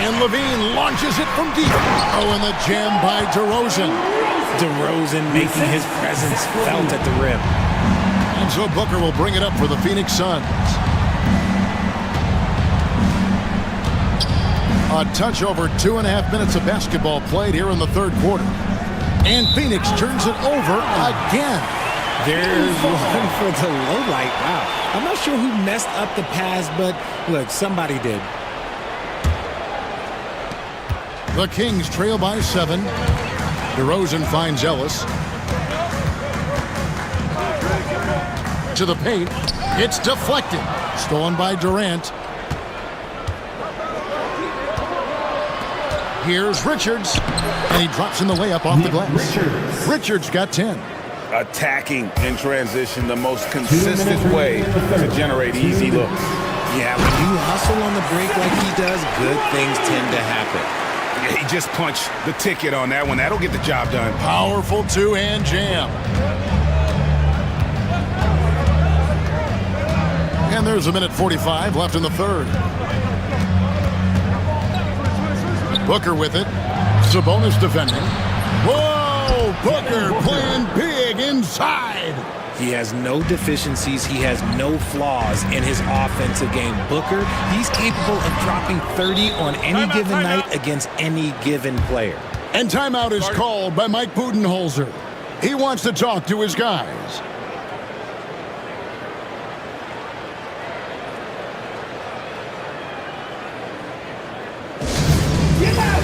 S1: And Levine launches it from deep. Oh, and the jam by DeRozan.
S2: DeRozan making his presence felt at the rim.
S1: And so Booker will bring it up for the Phoenix Suns. A touch over 2.5 minutes of basketball played here in the third quarter. And Phoenix turns it over again.
S2: There's one for the low light. Wow. I'm not sure who messed up the pass, but look, somebody did.
S1: The Kings trail by 7. DeRozan finds Ellis. To the paint. It's deflected. Stolen by Durant. Here's Richards. And he drops in the layup off the glass. Richards got 10.
S3: Attacking in transition, the most consistent way to generate easy looks.
S2: Yeah, when you hustle on the break like he does, good things tend to happen.
S3: Yeah, he just punched the ticket on that one. That'll get the job done.
S1: Powerful two-hand jam. And there's 1:45 left in the third. Booker with it. Sabonis defending. Whoa! Booker playing big inside.
S2: He has no deficiencies. He has no flaws in his offensive game. Booker, he's capable of dropping 30 on any given night against any given player.
S1: And timeout is called by Mike Budenholzer. He wants to talk to his guys.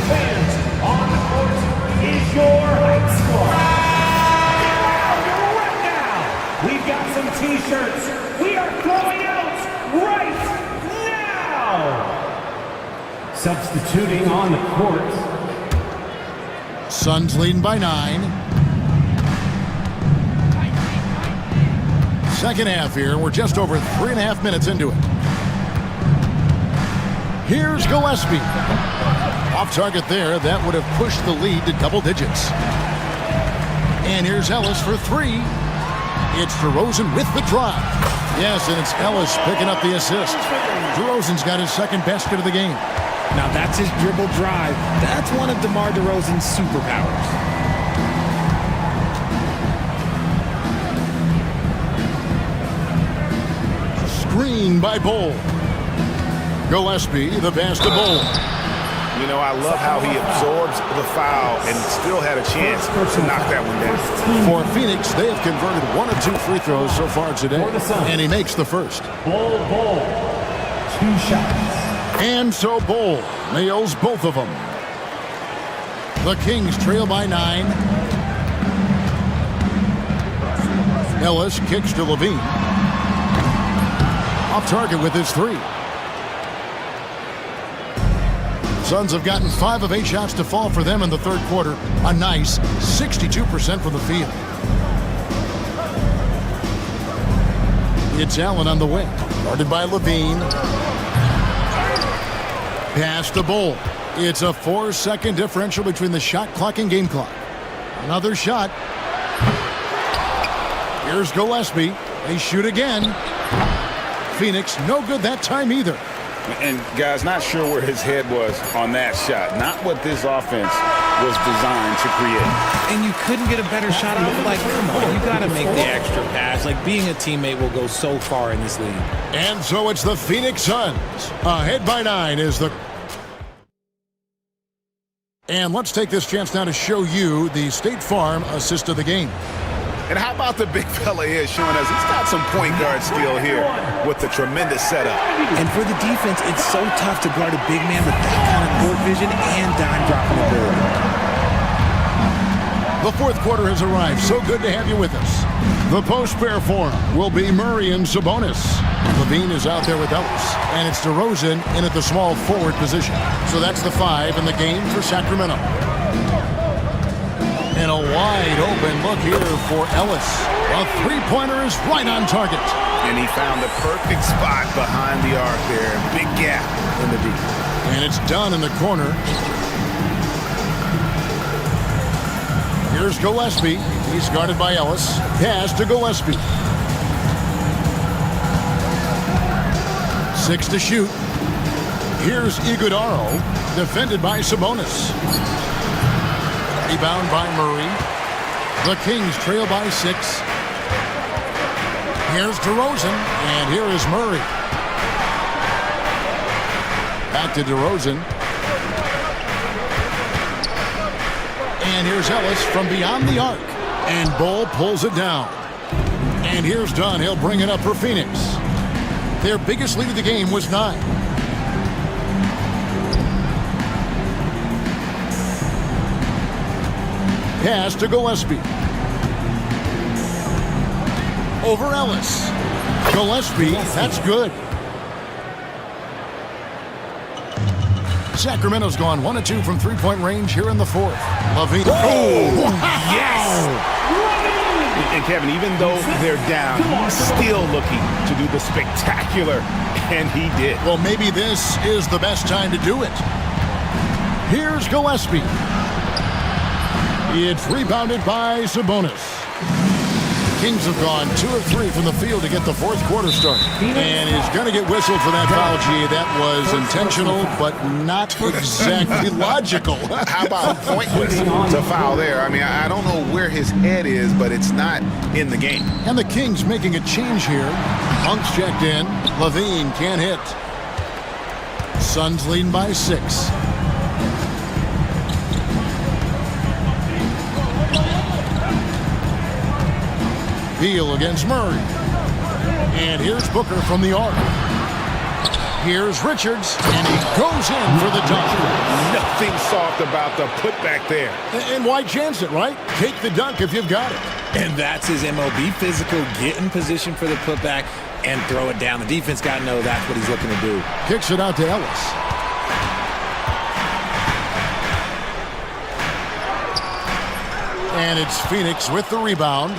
S5: Fans, on the court is your hype squad. Right now, we've got some t-shirts we are throwing out right now. Substituting on the court.
S1: Suns leading by 9. Second half here. We're just over 3.5 minutes into it. Here's Gillespie. Off target there. That would have pushed the lead to double digits. And here's Ellis for 3. It's DeRozan with the drive. Yes, and it's Ellis picking up the assist. DeRozan's got his second basket of the game.
S2: Now that's his dribble drive. That's one of DeMar DeRozan's superpowers.
S1: Screen by Bull. Gillespie, the pass to Bull.
S3: You know, I love how he absorbs the foul and still had a chance to knock that one down.
S1: For Phoenix, they have converted 1 of 2 free throws so far today, and he makes the first.
S5: Bull, 2 shots.
S1: And so Bull nails both of them. The Kings trail by 9. Ellis kicks to Levine. Off target with his 3. Suns have gotten 5 of 8 shots to fall for them in the third quarter. A nice 62% from the field. It's Allen on the wing. Guarded by Levine. Pass to Bull. It's a 4-second differential between the shot clock and game clock. Another shot. Here's Gillespie. They shoot again. Phoenix, no good that time either.
S3: And guys, not sure where his head was on that shot. Not what this offense was designed to create.
S2: And you couldn't get a better shot out of it. Like, come on, you got to make the extra pass. Like, being a teammate will go so far in this league.
S1: And so it's the Phoenix Suns. Ahead by 9 is the... And let's take this chance now to show you the State Farm assist of the game.
S3: And how about the big fella here showing us he's got some point guard skill here with the tremendous setup.
S2: And for the defense, it's so tough to guard a big man with that kind of court vision and dime dropping the ball.
S1: The fourth quarter has arrived. So good to have you with us. The post pair for him will be Murray and Sabonis. Levine is out there with Ellis, and it's DeRozan in at the small forward position. So that's the 5 in the game for Sacramento. And a wide open look here for Ellis. A three-pointer is right on target.
S4: And he found the perfect spot behind the arc there. Big gap in the deep.
S1: And it's done in the corner. Here's Gillespie. He's guarded by Ellis. Pass to Gillespie. 6 to shoot. Here's Iguodaro, defended by Sabonis. Rebound by Murray. The Kings trail by 6. Here's DeRozan, and here is Murray. Back to DeRozan. And here's Ellis from beyond the arc. And Bull pulls it down. And here's Dunn. He'll bring it up for Phoenix. Their biggest lead of the game was 9. Pass to Gillespie. Over Ellis. Gillespie, that's good. Sacramento's gone 1 of 2 from three-point range here in the fourth. Levine.
S4: Oh, yes! And Kevin, even though they're down, he's still looking to do the spectacular, and he did.
S1: Well, maybe this is the best time to do it. Here's Gillespie. It's rebounded by Sabonis. Kings have gone 2 of 3 from the field to get the fourth quarter started. And he's going to get whistled for that foul, G. That was intentional, but not exactly logical.
S4: How about pointless to foul there? I mean, I don't know where his head is, but it's not in the game.
S1: And the Kings making a change here. Monk's checked in. Levine can't hit. Suns leading by 6. Beal against Murray. And here's Booker from the arc. Here's Richards, and he goes in for the dunk.
S4: Nothing soft about the putback there.
S1: And why chance it, right? Take the dunk if you've got it.
S2: And that's his MO. Be physical, get in position for the putback, and throw it down. The defense got to know that's what he's looking to do.
S1: Kicks it out to Ellis. And it's Phoenix with the rebound.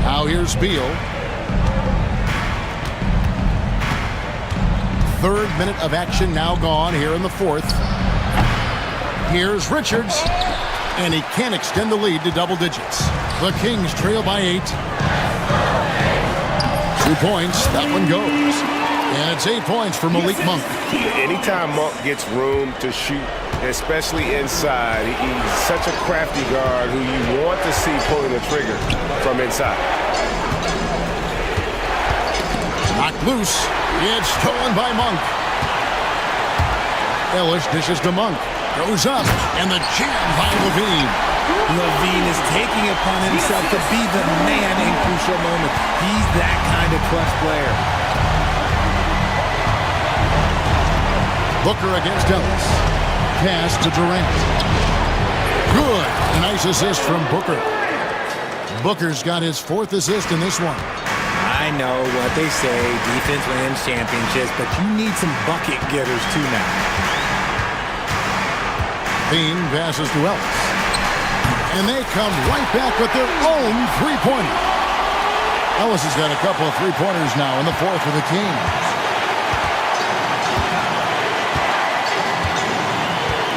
S1: Now here's Beal. 3rd minute of action now gone here in the fourth. Here's Richards. And he can't extend the lead to double digits. The Kings trail by 8. 2 points. That one goes. And it's 8 points for Malik Monk.
S4: Anytime Monk gets room to shoot, especially inside, he's such a crafty guard who you want to see pulling the trigger from inside.
S1: Knocked loose. It's stolen by Monk. Ellis dishes to Monk. Goes up. And the jam by Levine.
S2: Levine is taking it upon himself to be the man in crucial moments. He's that kind of clutch player.
S1: Booker against Ellis. Pass to Durant. Good. Nice assist from Booker. Booker's got his 4th assist in this one.
S2: I know what they say, defense wins championships, but you need some bucket getters too now.
S1: Bean passes to Ellis. And they come right back with their own three-pointer. Ellis has got a couple of three-pointers now in the fourth for the Kings.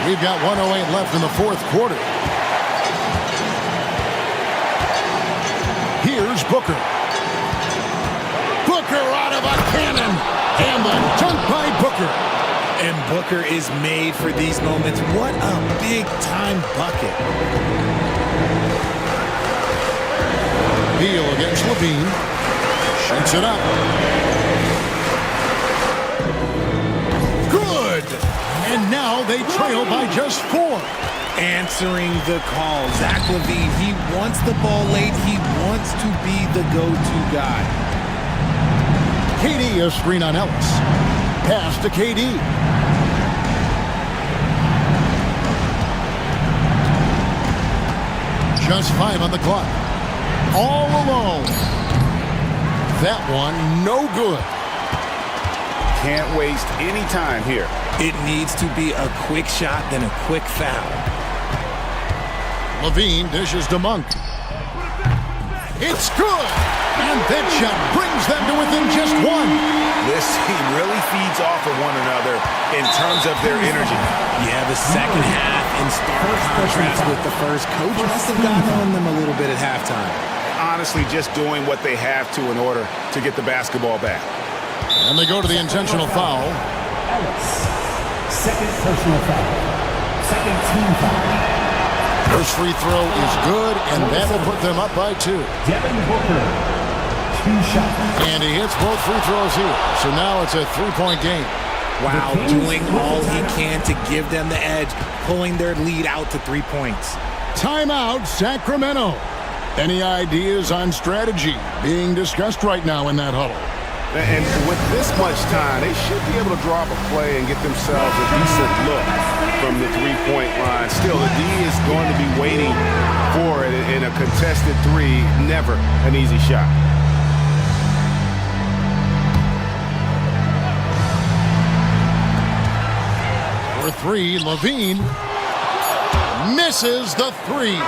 S1: We've got 1:08 left in the fourth quarter. Here's Booker. Booker out of a cannon. And the dunk by Booker.
S2: And Booker is made for these moments. What a big-time bucket.
S1: Beal against Levine. Shoots it up. Good. And now they trail by just 4.
S2: Answering the call. Zach LaVine, he wants the ball late. He wants to be the go-to guy.
S1: KD, a screen on Ellis. Pass to KD. Just 5 on the clock. All alone. That one, no good.
S3: Can't waste any time here.
S2: It needs to be a quick shot, then a quick foul.
S1: Levine dishes to Monk. It's good! And that shot brings them to within just 1.
S3: This team really feeds off of one another in terms of their energy.
S2: Yeah, the second half in stark contrast with the first. Coach must have gotten on them a little bit at halftime.
S3: Honestly, just doing what they have to in order to get the basketball back.
S1: And they go to the intentional foul.
S5: Second personal foul. Second team foul.
S1: First free throw is good, and that'll put them up by 2.
S5: Devin Booker, 2 shots.
S1: And he hits both free throws here. So now it's a 3-point game.
S2: Wow, doing all he can to give them the edge, pulling their lead out to 3 points.
S1: Timeout, Sacramento. Any ideas on strategy being discussed right now in that huddle?
S4: And with this much time, they should be able to drop a play and get themselves a decent look from the three-point line. Still, the D is going to be waiting for it in a contested 3. Never an easy shot.
S1: For 3, Levine misses the 3.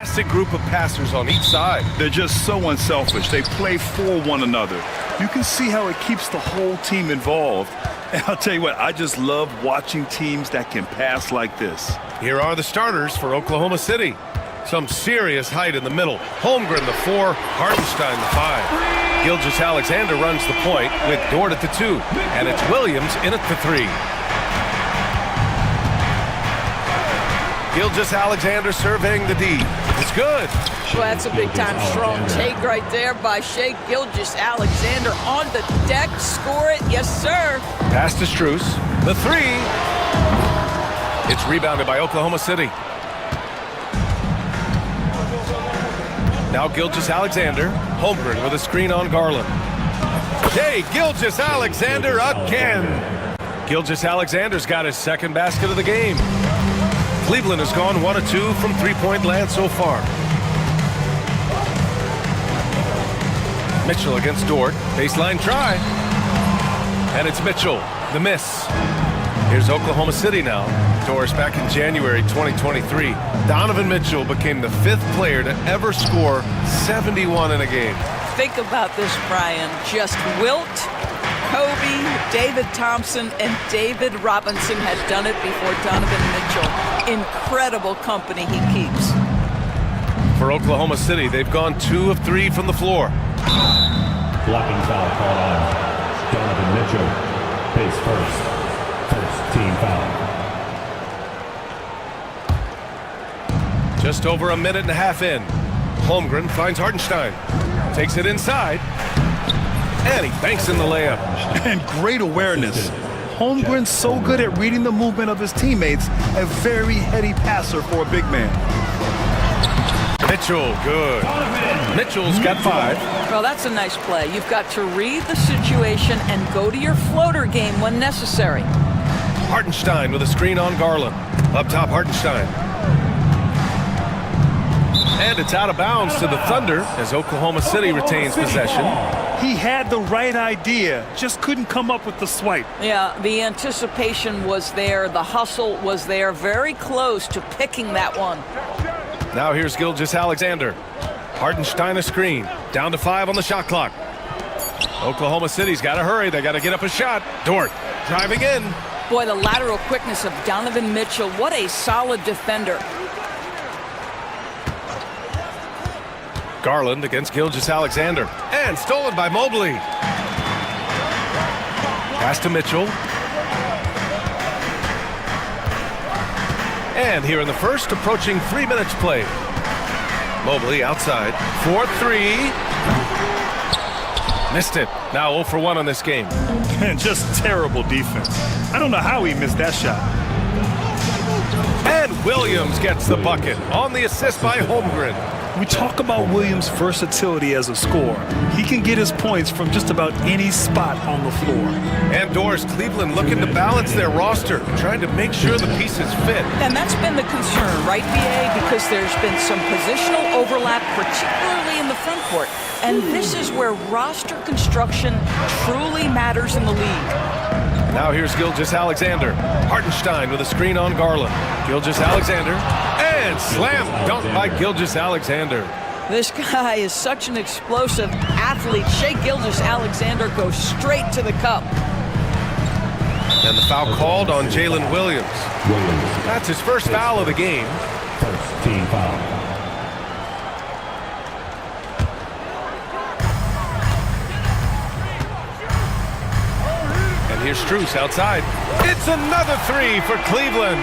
S7: Fantastic group of passers on each side.
S9: They're just so unselfish. They play for one another. You can see how it keeps the whole team involved. And I'll tell you what, I just love watching teams that can pass like this.
S7: Here are the starters for Oklahoma City. Some serious height in the middle. Holmgren, the 4, Hartenstein, the 5. Gilgeous-Alexander runs the point with Dort at the 2. And it's Williams in at the 3. Gilgeous-Alexander surveying the D. It's good.
S8: Well, that's a big-time strong take right there by Shea Gilgeous-Alexander on the deck. Score it. Yes, sir.
S7: Pass to Strus. The 3. It's rebounded by Oklahoma City. Now Gilgeous-Alexander. Holmgren with a screen on Garland. Shea Gilgeous-Alexander again. Gilgeous-Alexander's got his second basket of the game. Cleveland has gone 1 of 2 from three-point land so far. Mitchell against Dort. Baseline try. And it's Mitchell. The miss. Here's Oklahoma City now. Doris back in January 2023. Donovan Mitchell became the 5th player to ever score 71 in a game.
S8: Think about this, Brian. Just Wilt, Kobe, David Thompson, and David Robinson had done it before Donovan Mitchell. Incredible company he keeps.
S7: For Oklahoma City, they've gone 2 of 3 from the floor.
S12: Blocking foul called on Donovan Mitchell. Pace first. First team foul.
S7: Just over a minute and a half in. Holmgren finds Hartenstein. Takes it inside. And he banks in the layup.
S9: And great awareness. Holmgren's so good at reading the movement of his teammates. A very heady passer for a big man.
S7: Mitchell, good. Mitchell's got 5.
S8: Well, that's a nice play. You've got to read the situation and go to your floater game when necessary.
S7: Hartenstein with a screen on Garland. Up top, Hartenstein. And it's out of bounds to the Thunder as Oklahoma City retains possession.
S9: He had the right idea, just couldn't come up with the swipe.
S8: Yeah, the anticipation was there. The hustle was there. Very close to picking that one.
S7: Now here's Gilgeous-Alexander. Hartenstein a screen. Down to 5 on the shot clock. Oklahoma City's got to hurry. They got to get up a shot. Dort driving in.
S8: Boy, the lateral quickness of Donovan Mitchell. What a solid defender.
S7: Garland against Gilgeous-Alexander. And stolen by Mobley. Pass to Mitchell. And here in the first, approaching 3 minutes played. Mobley outside. 4-3. Missed it. Now 0 for 1 on this game.
S9: And just terrible defense. I don't know how he missed that shot.
S7: And Williams gets the bucket on the assist by Holmgren.
S9: We talk about Williams' versatility as a scorer. He can get his points from just about any spot on the floor.
S7: And Doris, Cleveland looking to balance their roster, trying to make sure the pieces fit.
S8: And that's been the concern, right, BA? Because there's been some positional overlap, particularly in the front court. And this is where roster construction truly matters in the league.
S7: Now here's Gilgeous-Alexander. Hartenstein with a screen on Garland. Gilgeous-Alexander. And slam dunk by Gilgeous-Alexander.
S8: This guy is such an explosive athlete. Shea Gilgeous-Alexander goes straight to the cup.
S7: And the foul called on Jalen Williams. That's his first foul of the game.
S12: First team foul.
S7: Here's Strus outside. It's another 3 for Cleveland.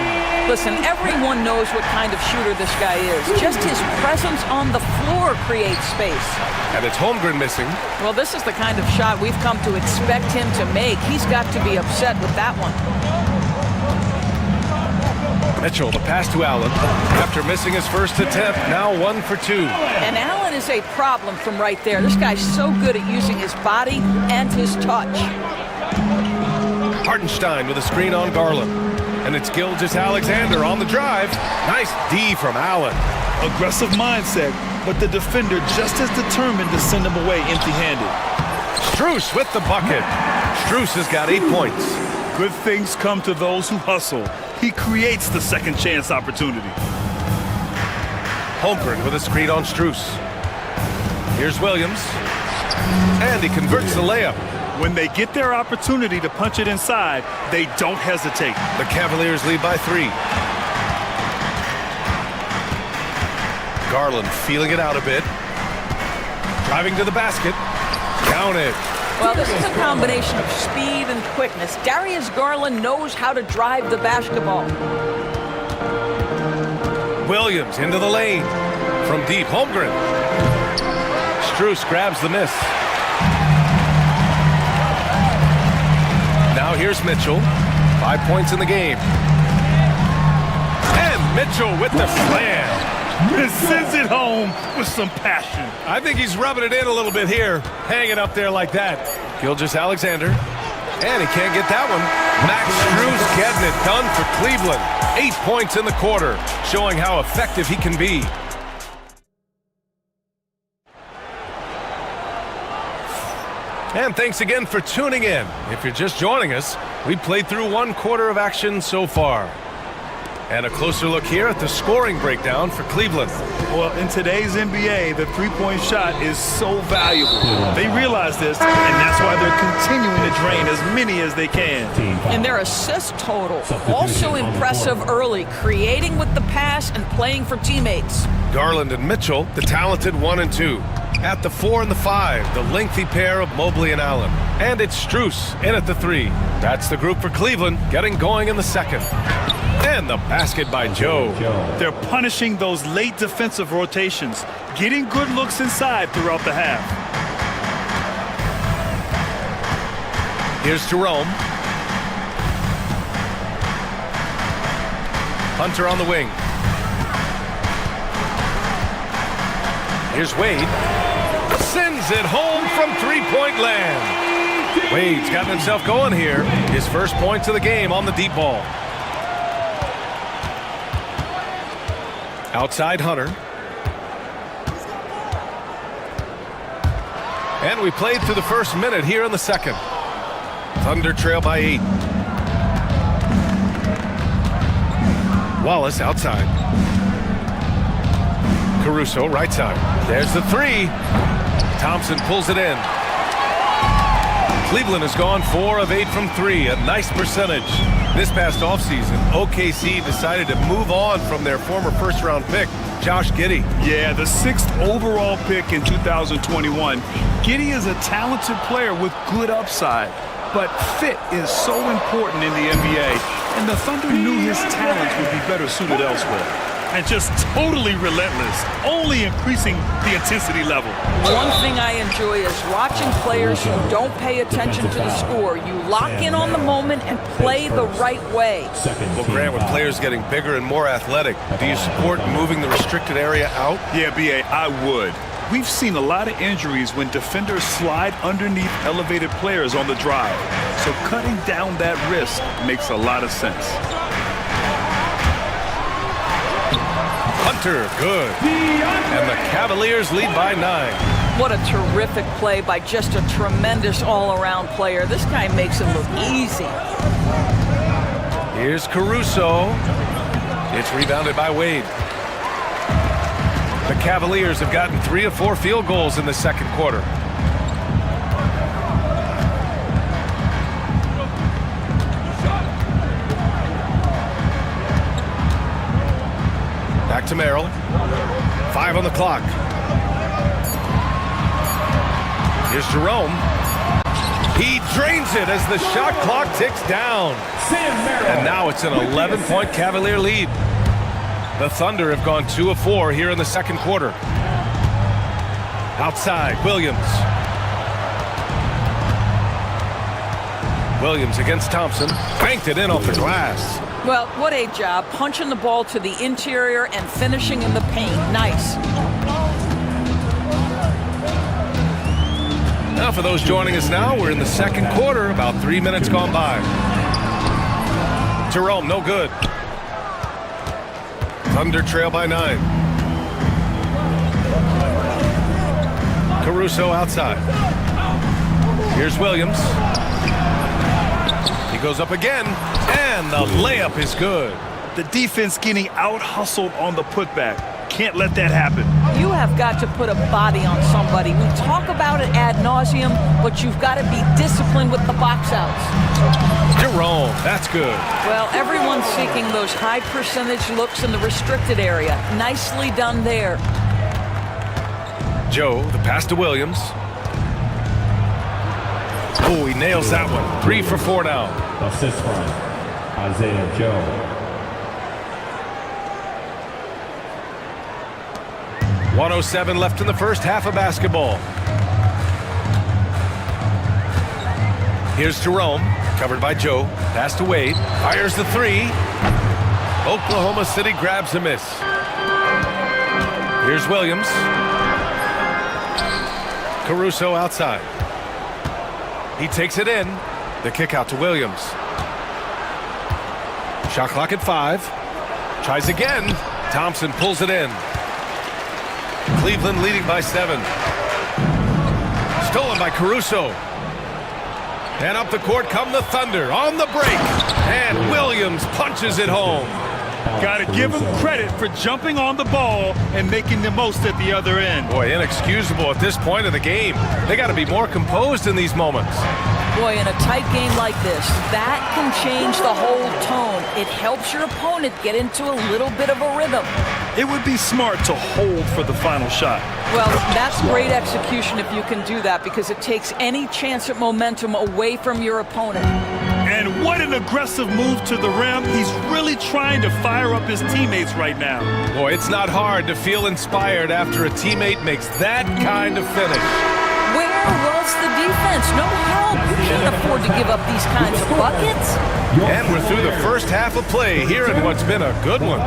S8: Listen, everyone knows what kind of shooter this guy is. Just his presence on the floor creates space.
S7: And it's Holmgren missing.
S8: Well, this is the kind of shot we've come to expect him to make. He's got to be upset with that one.
S7: Mitchell, the pass to Allen. After missing his first attempt, now 1 for 2.
S8: And Allen is a problem from right there. This guy's so good at using his body and his touch.
S7: Hartenstein with a screen on Garland. And it's Gilgeous-Alexander on the drive. Nice D from Allen.
S9: Aggressive mindset, but the defender just as determined to send him away empty-handed.
S7: Strus with the bucket. Strus has got 8 points.
S9: Good things come to those who hustle. He creates the second chance opportunity.
S7: Holmgren with a screen on Strus. Here's Williams. And he converts the layup.
S9: When they get their opportunity to punch it inside, they don't hesitate.
S7: The Cavaliers lead by 3. Garland feeling it out a bit. Driving to the basket. Counted.
S8: Well, this is a combination of speed and quickness. Darius Garland knows how to drive the basketball.
S7: Williams into the lane. From deep, Holmgren. Strus grabs the miss. Now here's Mitchell. 5 points in the game. And Mitchell with the slam.
S9: It sends it home with some passion.
S7: I think he's rubbing it in a little bit here. Hanging up there like that. Gilgeous-Alexander. And he can't get that one. Max Strus getting it done for Cleveland. 8 points in the quarter, showing how effective he can be. And thanks again for tuning in. If you're just joining us, we played through 1 quarter of action so far. And a closer look here at the scoring breakdown for Cleveland.
S9: Well, in today's NBA, the three-point shot is so valuable. They realize this, and that's why they're continuing to drain as many as they can.
S8: And their assist total, also impressive early, creating with the pass and playing for teammates.
S7: Garland and Mitchell, the talented 1 and 2. At the 4 and the 5, the lengthy pair of Mobley and Allen. And it's Strus in at the 3. That's the group for Cleveland, getting going in the second. And the basket by Joe.
S9: They're punishing those late defensive rotations, getting good looks inside throughout the half.
S7: Here's Jerome. Hunter on the wing. Here's Wade. Sends it home from three-point land. Wade's gotten himself going here. His first points of the game on the deep ball. Outside Hunter. And we played through the first minute here in the second. Thunder trail by 8. Wallace outside. Caruso right side. There's the 3. Thompson pulls it in. Cleveland has gone 4 of 8 from 3, a nice percentage. This past offseason, OKC decided to move on from their former first-round pick, Josh Giddey.
S9: Yeah, the 6th overall pick in 2021. Giddey is a talented player with good upside, but fit is so important in the NBA, and the Thunder knew his talents would be better suited elsewhere. And just totally relentless, only increasing the intensity level.
S8: One thing I enjoy is watching players who don't pay attention to the score. You lock in on the moment and play the right way.
S7: Well, Grant, with players getting bigger and more athletic, do you support moving the restricted area out?
S9: Yeah, B.A., I would. We've seen a lot of injuries when defenders slide underneath elevated players on the drive. So cutting down that risk makes a lot of sense.
S7: Hunter, good. And the Cavaliers lead by 9.
S8: What a terrific play by just a tremendous all-around player. This guy makes it look easy.
S7: Here's Caruso. It's rebounded by Wade. The Cavaliers have gotten 3 of 4 field goals in the second quarter. Back to Merrill. 5 on the clock. Here's Jerome. He drains it as the shot clock ticks down. And now it's an 11-point Cavalier lead. The Thunder have gone 2 of 4 here in the second quarter. Outside, Williams. Williams against Thompson. Banked it in off the glass.
S8: Well, what a job. Punching the ball to the interior and finishing in the paint. Nice.
S7: Now for those joining us now, we're in the second quarter, about 3 minutes gone by. Jerome, no good. Thunder trail by 9. Caruso outside. Here's Williams. He goes up again, and the layup is good.
S9: The defense getting out-hustled on the putback. can't let that happen.
S8: You have got to put a body on somebody. We talk about it ad nauseum, but you've got to be disciplined with the box outs.
S7: Jerome, that's good.
S8: Well, everyone's seeking those high percentage looks in the restricted area. Nicely done there.
S7: Joe, the pass to Williams. Oh, he nails that one. 3 for 4 now.
S12: Assist from Isaiah Joe.
S7: .107 left in the first half of basketball. Here's Jerome, covered by Joe. Pass to Wade. Fires the 3. Oklahoma City grabs a miss. Here's Williams. Caruso outside. He takes it in. The kick out to Williams. Shot clock at 5. Tries again. Thompson pulls it in. Cleveland leading by 7. Stolen by Caruso. And up the court come the Thunder on the break. And Williams punches it home.
S9: Got to give him credit for jumping on the ball and making the most at the other end.
S7: Boy, inexcusable at this point of the game. They got to be more composed in these moments.
S8: Boy, in a tight game like this, that can change the whole tone. It helps your opponent get into a little bit of a rhythm.
S9: It would be smart to hold for the final shot.
S8: Well, that's great execution if you can do that, because it takes any chance at momentum away from your opponent.
S9: And what an aggressive move to the rim. He's really trying to fire up his teammates right now.
S7: Boy, it's not hard to feel inspired after a teammate makes that kind of finish.
S8: Where was the defense? No help. You can't afford to give up these kinds of buckets.
S7: And we're through the first half of play here in what's been a good one.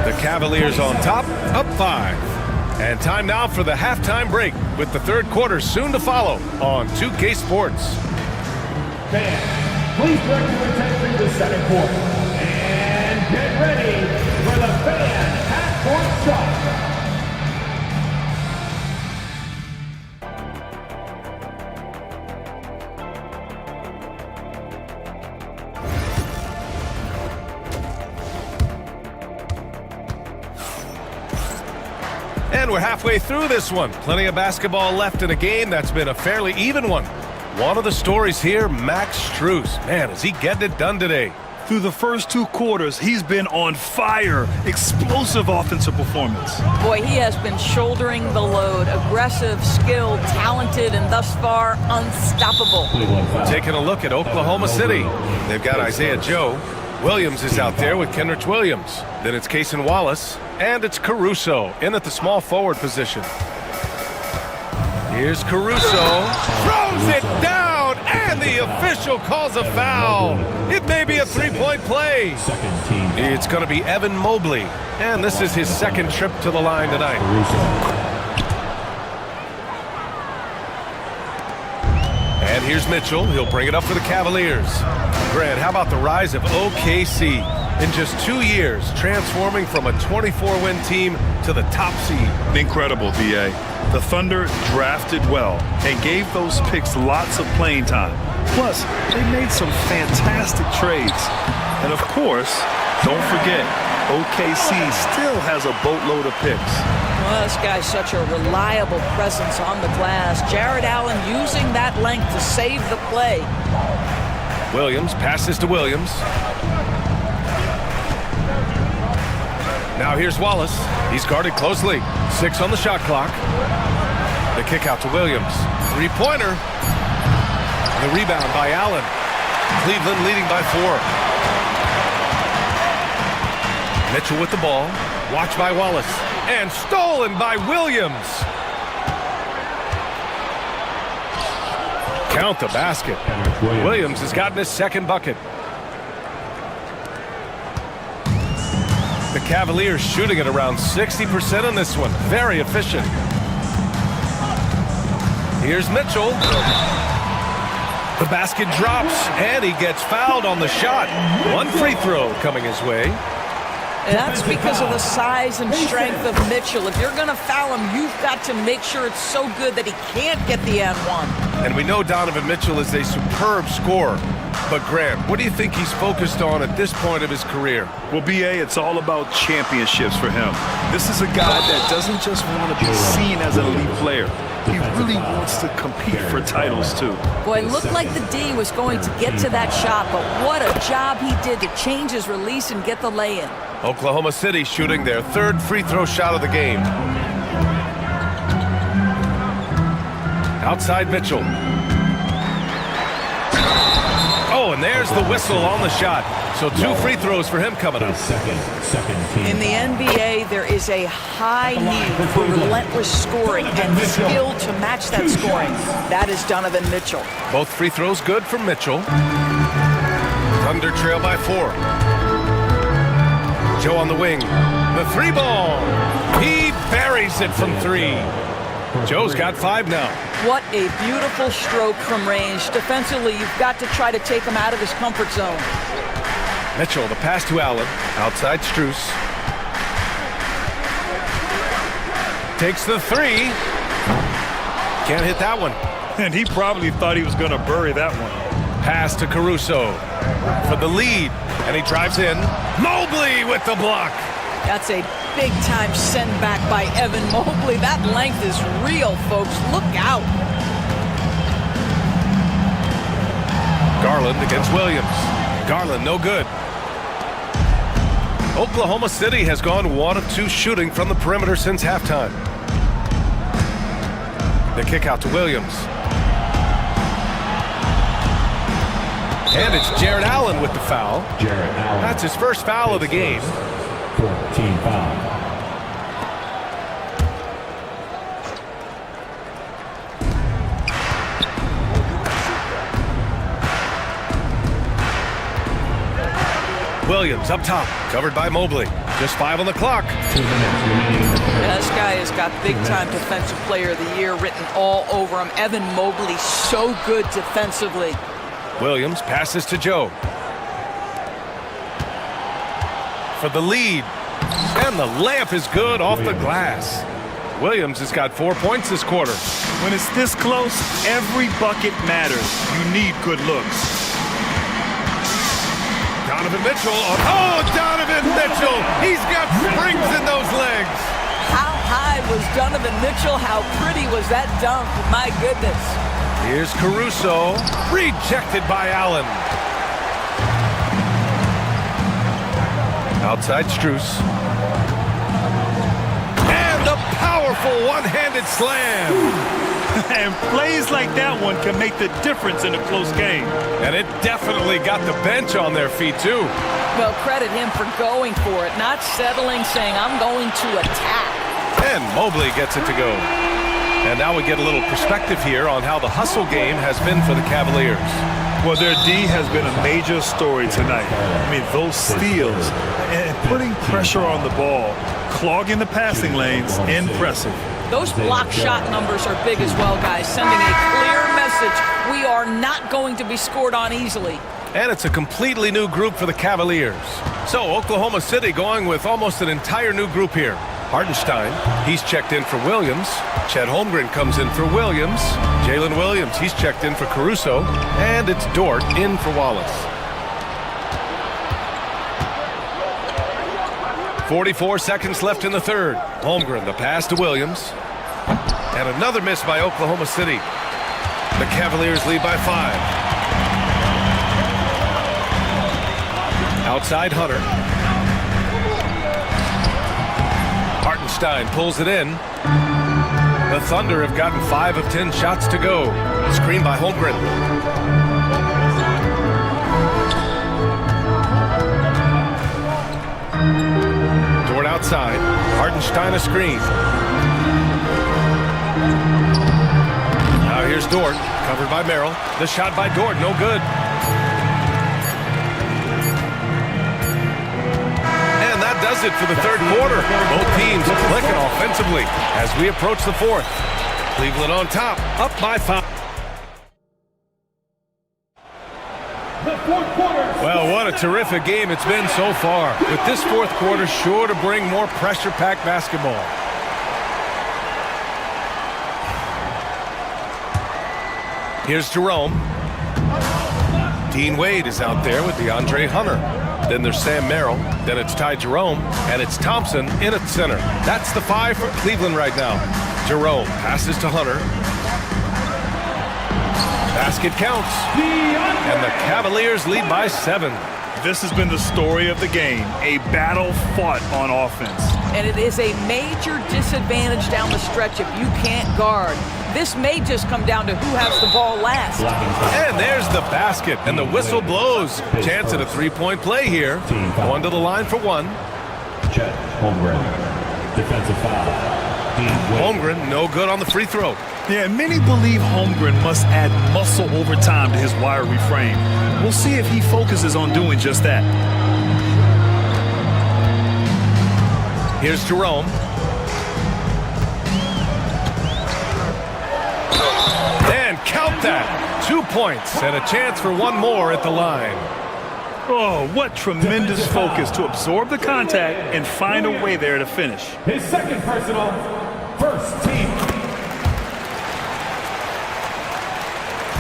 S7: The Cavaliers on top, up 5. And time now for the halftime break, with the third quarter soon to follow on 2K Sports.
S5: Fans, please direct your attention to the second quarter. And get ready for the fan half-court shot.
S7: And we're halfway through this one. Plenty of basketball left in a game that's been a fairly even one. One of the stories here, Max Strus. Man, is he getting it done today?
S9: Through the first 2 quarters, he's been on fire. Explosive offensive performance.
S8: Boy, he has been shouldering the load. Aggressive, skilled, talented, and thus far, unstoppable.
S7: Taking a look at Oklahoma City. They've got Isaiah Joe. Williams is out there with Kenrich Williams. Then it's Cason Wallace. And it's Caruso in at the small forward position. Here's Caruso. Throws it down, and the official calls a foul. It may be a 3-point play. It's going to be Evan Mobley. And this is his second trip to the line tonight. And here's Mitchell. He'll bring it up for the Cavaliers. Grant, how about the rise of OKC? In just 2 years, transforming from a 24-win team to the top seed.
S9: Incredible, D.A. The Thunder drafted well and gave those picks lots of playing time. Plus, they made some fantastic trades. And of course, don't forget, OKC still has a boatload of picks.
S8: Well, this guy's such a reliable presence on the glass. Jared Allen using that length to save the play.
S7: Williams passes to Williams. Now here's Wallace. He's guarded closely. 6 on the shot clock. The kick out to Williams. 3-pointer. The rebound by Allen. Cleveland leading by 4. Mitchell with the ball. Watched by Wallace. And stolen by Williams. Count the basket. Williams has gotten his second bucket. The Cavaliers shooting at around 60% on this one. Very efficient. Here's Mitchell. The basket drops, and he gets fouled on the shot. 1 free throw coming his way.
S8: And that's because of the size and strength of Mitchell. If you're going to foul him, you've got to make sure it's so good that he can't get the and-one.
S7: And we know Donovan Mitchell is a superb scorer. But Grant, what do you think he's focused on at this point of his career?
S9: Well, B.A., it's all about championships for him. This is a guy that doesn't just want to be seen as an elite player. He really wants to compete for titles, too.
S8: Boy, it looked like the D was going to get to that shot, but what a job he did to change his release and get the lay-in.
S7: Oklahoma City shooting their third free throw shot of the game. Outside Mitchell. Oh, and there's the whistle on the shot. So 2 free throws for him coming up.
S8: In the NBA, there is a high need for relentless scoring and skill to match that scoring. That is Donovan Mitchell.
S7: Both free throws good from Mitchell. Thunder trail by 4. Joe on the wing. The 3 ball. He buries it from 3. Joe's got 5 now.
S8: What a beautiful stroke from range. Defensively, you've got to try to take him out of his comfort zone.
S7: Mitchell, the pass to Allen. Outside Strus. Takes the 3. Can't hit that one.
S9: And he probably thought he was going to bury that one.
S7: Pass to Caruso for the lead. And he drives in. Mobley with the block.
S8: That's a big-time send back by Evan Mobley. That length is real, folks. Look out.
S7: Garland against Williams. Garland, no good. Oklahoma City has gone 1 of 2 shooting from the perimeter since halftime. The kick out to Williams. And it's Jared Allen with the foul. That's his first foul of the game.
S12: 14 foul.
S7: Williams up top, covered by Mobley. Just 5 on the clock.
S12: 2 minutes remaining in the third.
S8: This guy has got big-time defensive player of the year written all over him. Evan Mobley, so good defensively.
S7: Williams passes to Joe. For the lead. And the layup is good off the glass. Williams has got 4 points this quarter.
S9: When it's this close, every bucket matters. You need good looks.
S7: Donovan Mitchell. Oh, Donovan Mitchell. He's got springs in those legs.
S8: How high was Donovan Mitchell? How pretty was that dunk? My goodness.
S7: Here's Caruso. Rejected by Allen. Outside Strus. And a powerful one-handed slam.
S9: And plays like that one can make the difference in a close game.
S7: And it definitely got the bench on their feet, too.
S8: Well, credit him for going for it, not settling, saying, I'm going to attack.
S7: And Mobley gets it to go. And now we get a little perspective here on how the hustle game has been for the Cavaliers.
S9: Well, their D has been a major story tonight. I mean, those steals and putting pressure on the ball, clogging the passing lanes, impressive.
S8: Those block shot numbers are big as well, guys, sending a clear message. We are not going to be scored on easily.
S7: And it's a completely new group for the Cavaliers. So Oklahoma City going with almost an entire new group here. Hartenstein, he's checked in for Williams. Chet Holmgren comes in for Williams. Jalen Williams, he's checked in for Caruso. And it's Dort in for Wallace. 44 seconds left in the third. Holmgren, the pass to Williams. And another miss by Oklahoma City. The Cavaliers lead by 5. Outside Hunter. Hartenstein pulls it in. The Thunder have gotten 5 of 10 shots to go. Screen by Holmgren. Dort outside. Hartenstein a screen. Now here's Dort, covered by Merrill. The shot by Dort, no good. And that does it for the third quarter. Both teams clicking offensively as we approach the fourth. Cleveland on top, up by 5. Well, what a terrific game it's been so far. With this fourth quarter sure to bring more pressure-packed basketball. Here's Jerome. Dean Wade is out there with DeAndre Hunter. Then there's Sam Merrill. Then it's Ty Jerome. And it's Thompson in at center. That's the 5 for Cleveland right now. Jerome passes to Hunter. Basket counts. And the Cavaliers lead by 7.
S9: This has been the story of the game, a battle fought on offense.
S8: And it is a major disadvantage down the stretch if you can't guard. This may just come down to who has the ball last.
S7: And there's the basket, and the whistle blows. Chance at a three-point play here. Going to the line for 1.
S12: Chet Holmgren, defensive foul.
S7: Holmgren, no good on the free throw.
S9: Yeah, many believe Holmgren must add muscle over time to his wiry frame. We'll see if he focuses on doing just that.
S7: Here's Jerome. And count that. 2 points and a chance for 1 more at the line.
S9: Oh, what tremendous focus to absorb the contact and find a way there to finish.
S5: His second personal, first team.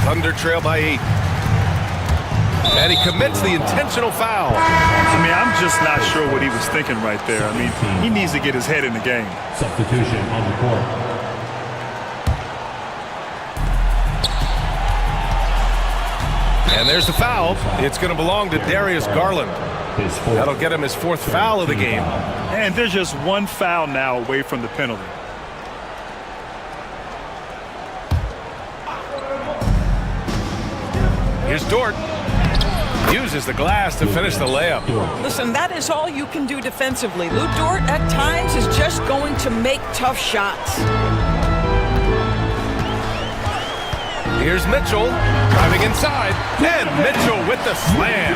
S7: Thunder trail by 8. And he commits the intentional foul.
S9: I mean, I'm just not sure what he was thinking right there. I mean, he needs to get his head in the game.
S12: Substitution on the court.
S7: And there's the foul. It's going to belong to Darius Garland. That'll get him his 4th foul of the game.
S9: And there's just 1 foul now away from the penalty.
S7: Here's Dort. Uses the glass to finish the layup.
S8: Listen, that is all you can do defensively. Lou Dort, at times, is just going to make tough shots.
S7: Here's Mitchell, driving inside, and Mitchell with the slam.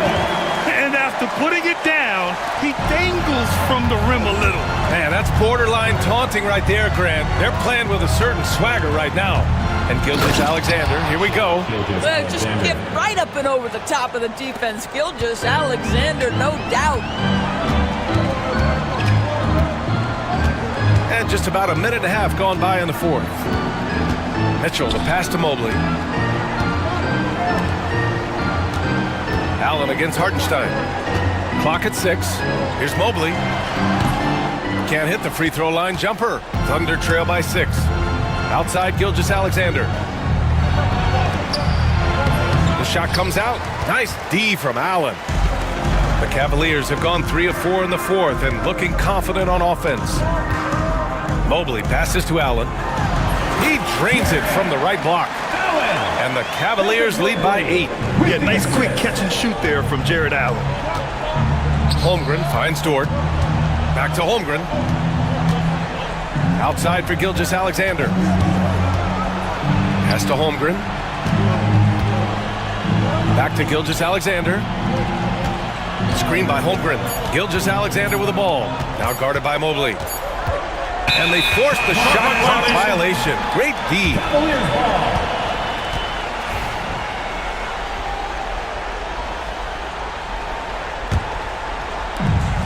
S9: And after putting it down, he dangles from the rim a little.
S7: Man, that's borderline taunting right there, Grant. They're playing with a certain swagger right now. And Gilgeous-Alexander, here we go.
S8: Just get right up and over the top of the defense. Gilgeous-Alexander, no doubt.
S7: And just about a minute and a half gone by in the 4th. Mitchell, the pass to Mobley. Allen against Hartenstein. Clock at 6. Here's Mobley. Can't hit the free throw line jumper. Thunder trail by 6. Outside Gilgeous-Alexander. The shot comes out. Nice D from Allen. The Cavaliers have gone 3 of 4 in the 4th and looking confident on offense. Mobley passes to Allen. He drains it from the right block. And the Cavaliers lead by 8.
S9: Yeah, nice quick catch and shoot there from Jared Allen.
S7: Holmgren finds Dort. Back to Holmgren. Outside for Gilgeous-Alexander. Pass to Holmgren. Back to Gilgeous-Alexander. Screen by Holmgren. Gilgeous-Alexander with the ball. Now guarded by Mobley. And they forced the shot clock violation. Great D.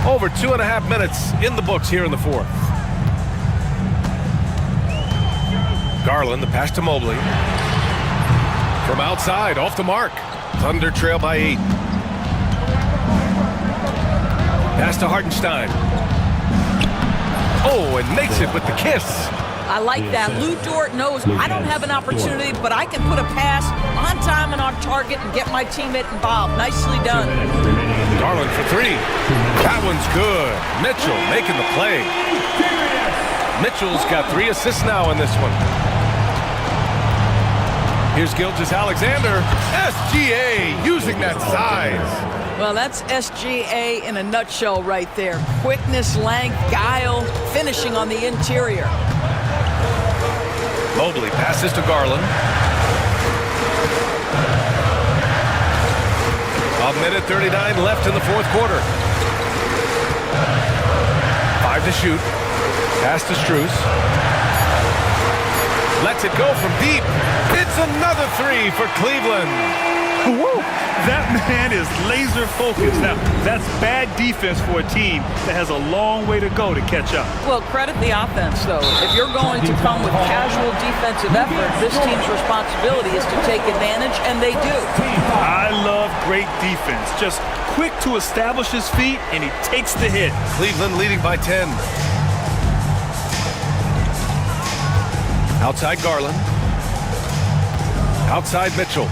S7: Over 2.5 minutes in the books here in the 4th. Garland, the pass to Mobley. From outside, off the mark. Thunder trail by 8. Pass to Hartenstein. Oh, and makes it with the kiss.
S8: I like that. Lou Dort knows I don't have an opportunity, but I can put a pass on time and on target and get my teammate involved. Nicely done.
S7: Garland for 3. That one's good. Mitchell making the play. Mitchell's got 3 assists now in this one. Here's Gilgeous-Alexander. SGA using that size.
S8: Well, that's SGA in a nutshell right there. Quickness, length, guile, finishing on the interior.
S7: Mobley passes to Garland. A minute 39 left in the 4th quarter. 5 to shoot. Pass to Strus. Lets it go from deep. It's another 3 for Cleveland.
S9: Woo! That man is laser focused. Now, that's bad defense for a team that has a long way to go to catch up.
S8: Well, credit the offense, though. If you're going to come with casual defensive effort, this team's responsibility is to take advantage, and they do.
S9: I love great defense. Just quick to establish his feet, and he takes the hit.
S7: Cleveland leading by 10. Outside Garland. Outside Mitchell.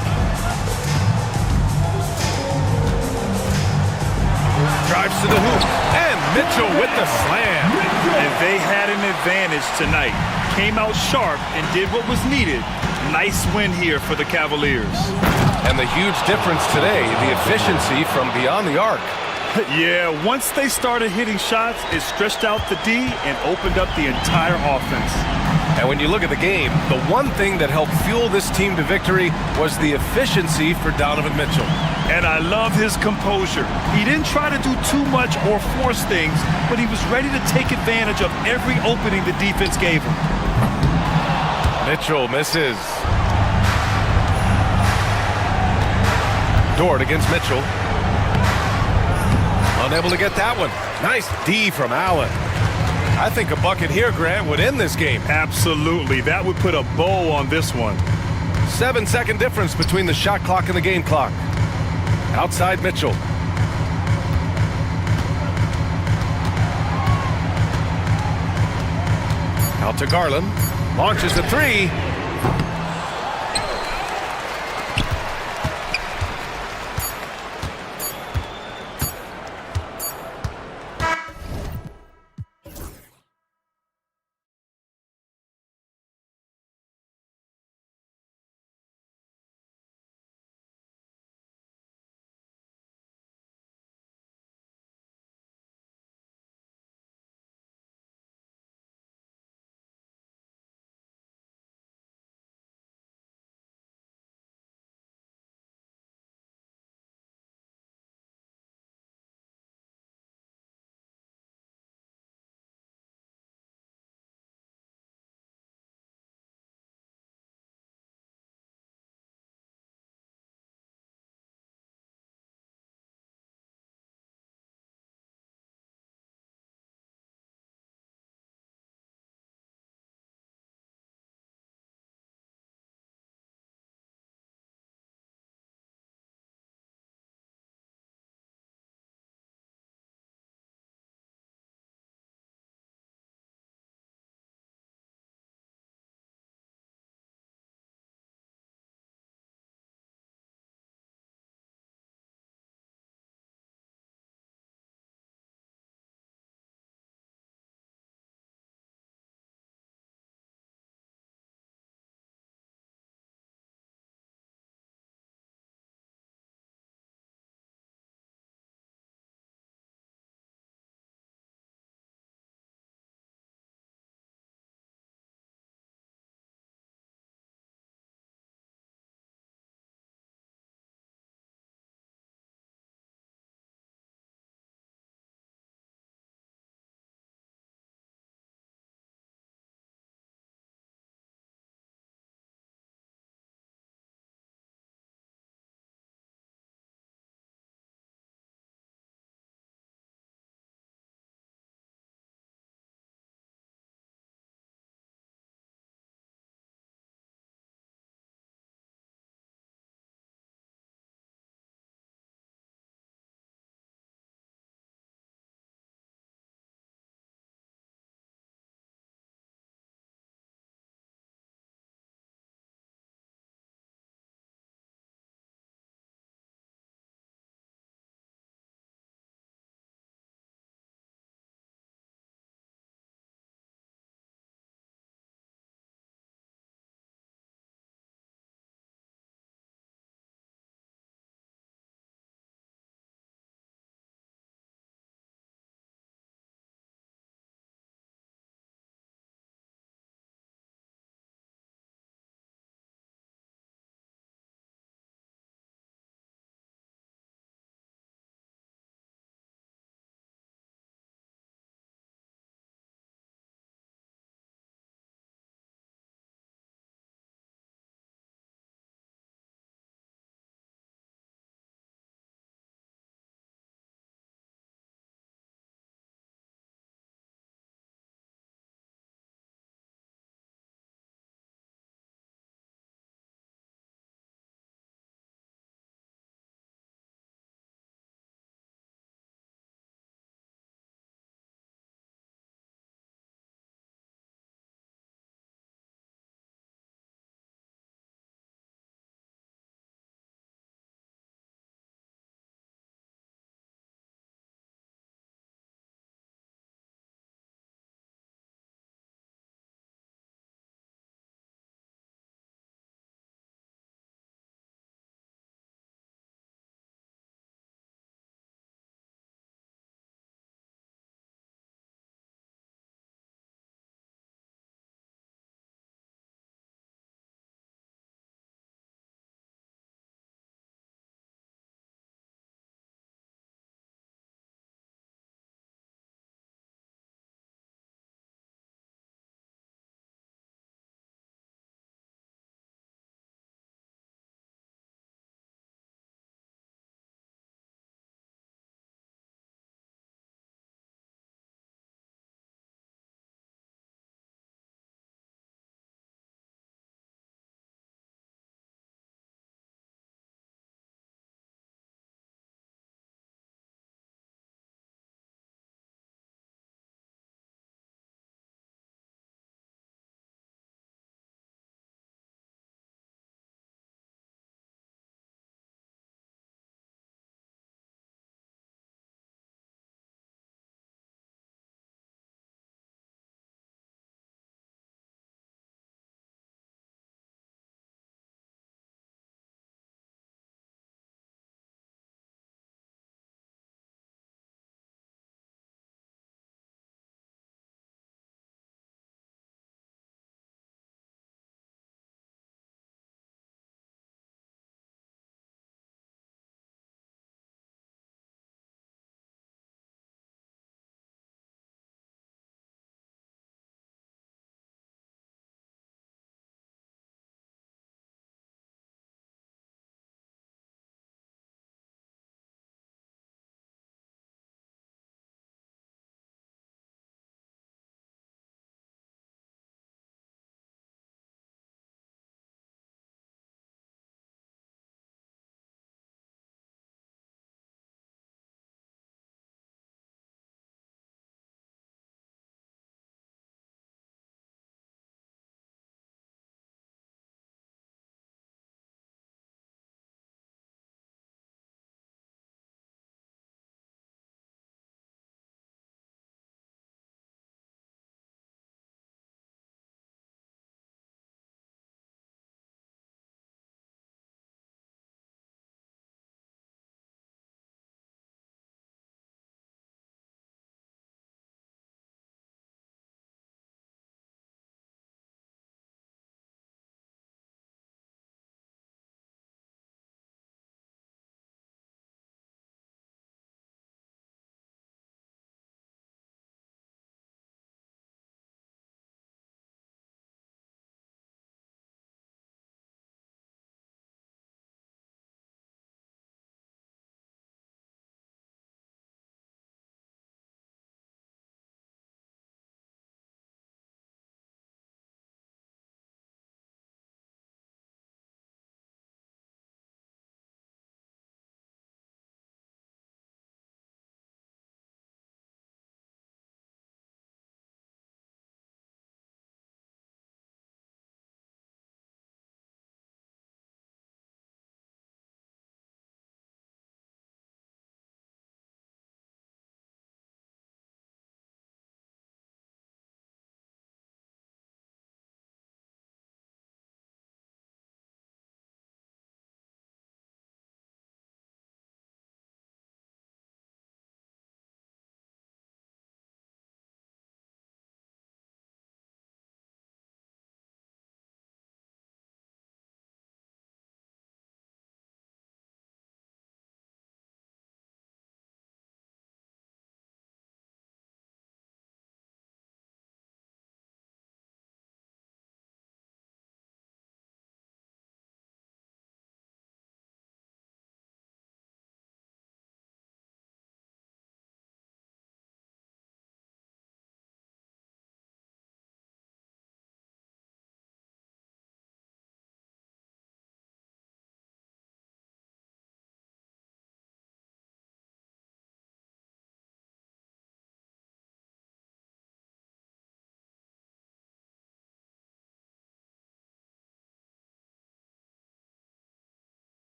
S7: Drives to the hoop. And Mitchell with the slam.
S9: And they had an advantage tonight. Came out sharp and did what was needed. Nice win here for the Cavaliers.
S7: And the huge difference today, the efficiency from beyond the arc.
S9: Yeah, once they started hitting shots, it stretched out the D and opened up the entire offense.
S7: And when you look at the game, the one thing that helped fuel this team to victory was the efficiency for Donovan Mitchell.
S9: And I love his composure. He didn't try to do too much or force things, but he was ready to take advantage of every opening the defense gave him.
S7: Mitchell misses. Dort against Mitchell. Unable to get that one. Nice D from Allen. I think a bucket here, Grant, would end this game.
S9: Absolutely. That would put a bow on this one.
S7: 7-second difference between the shot clock and the game clock. Outside Mitchell. Out to Garland. Launches the three.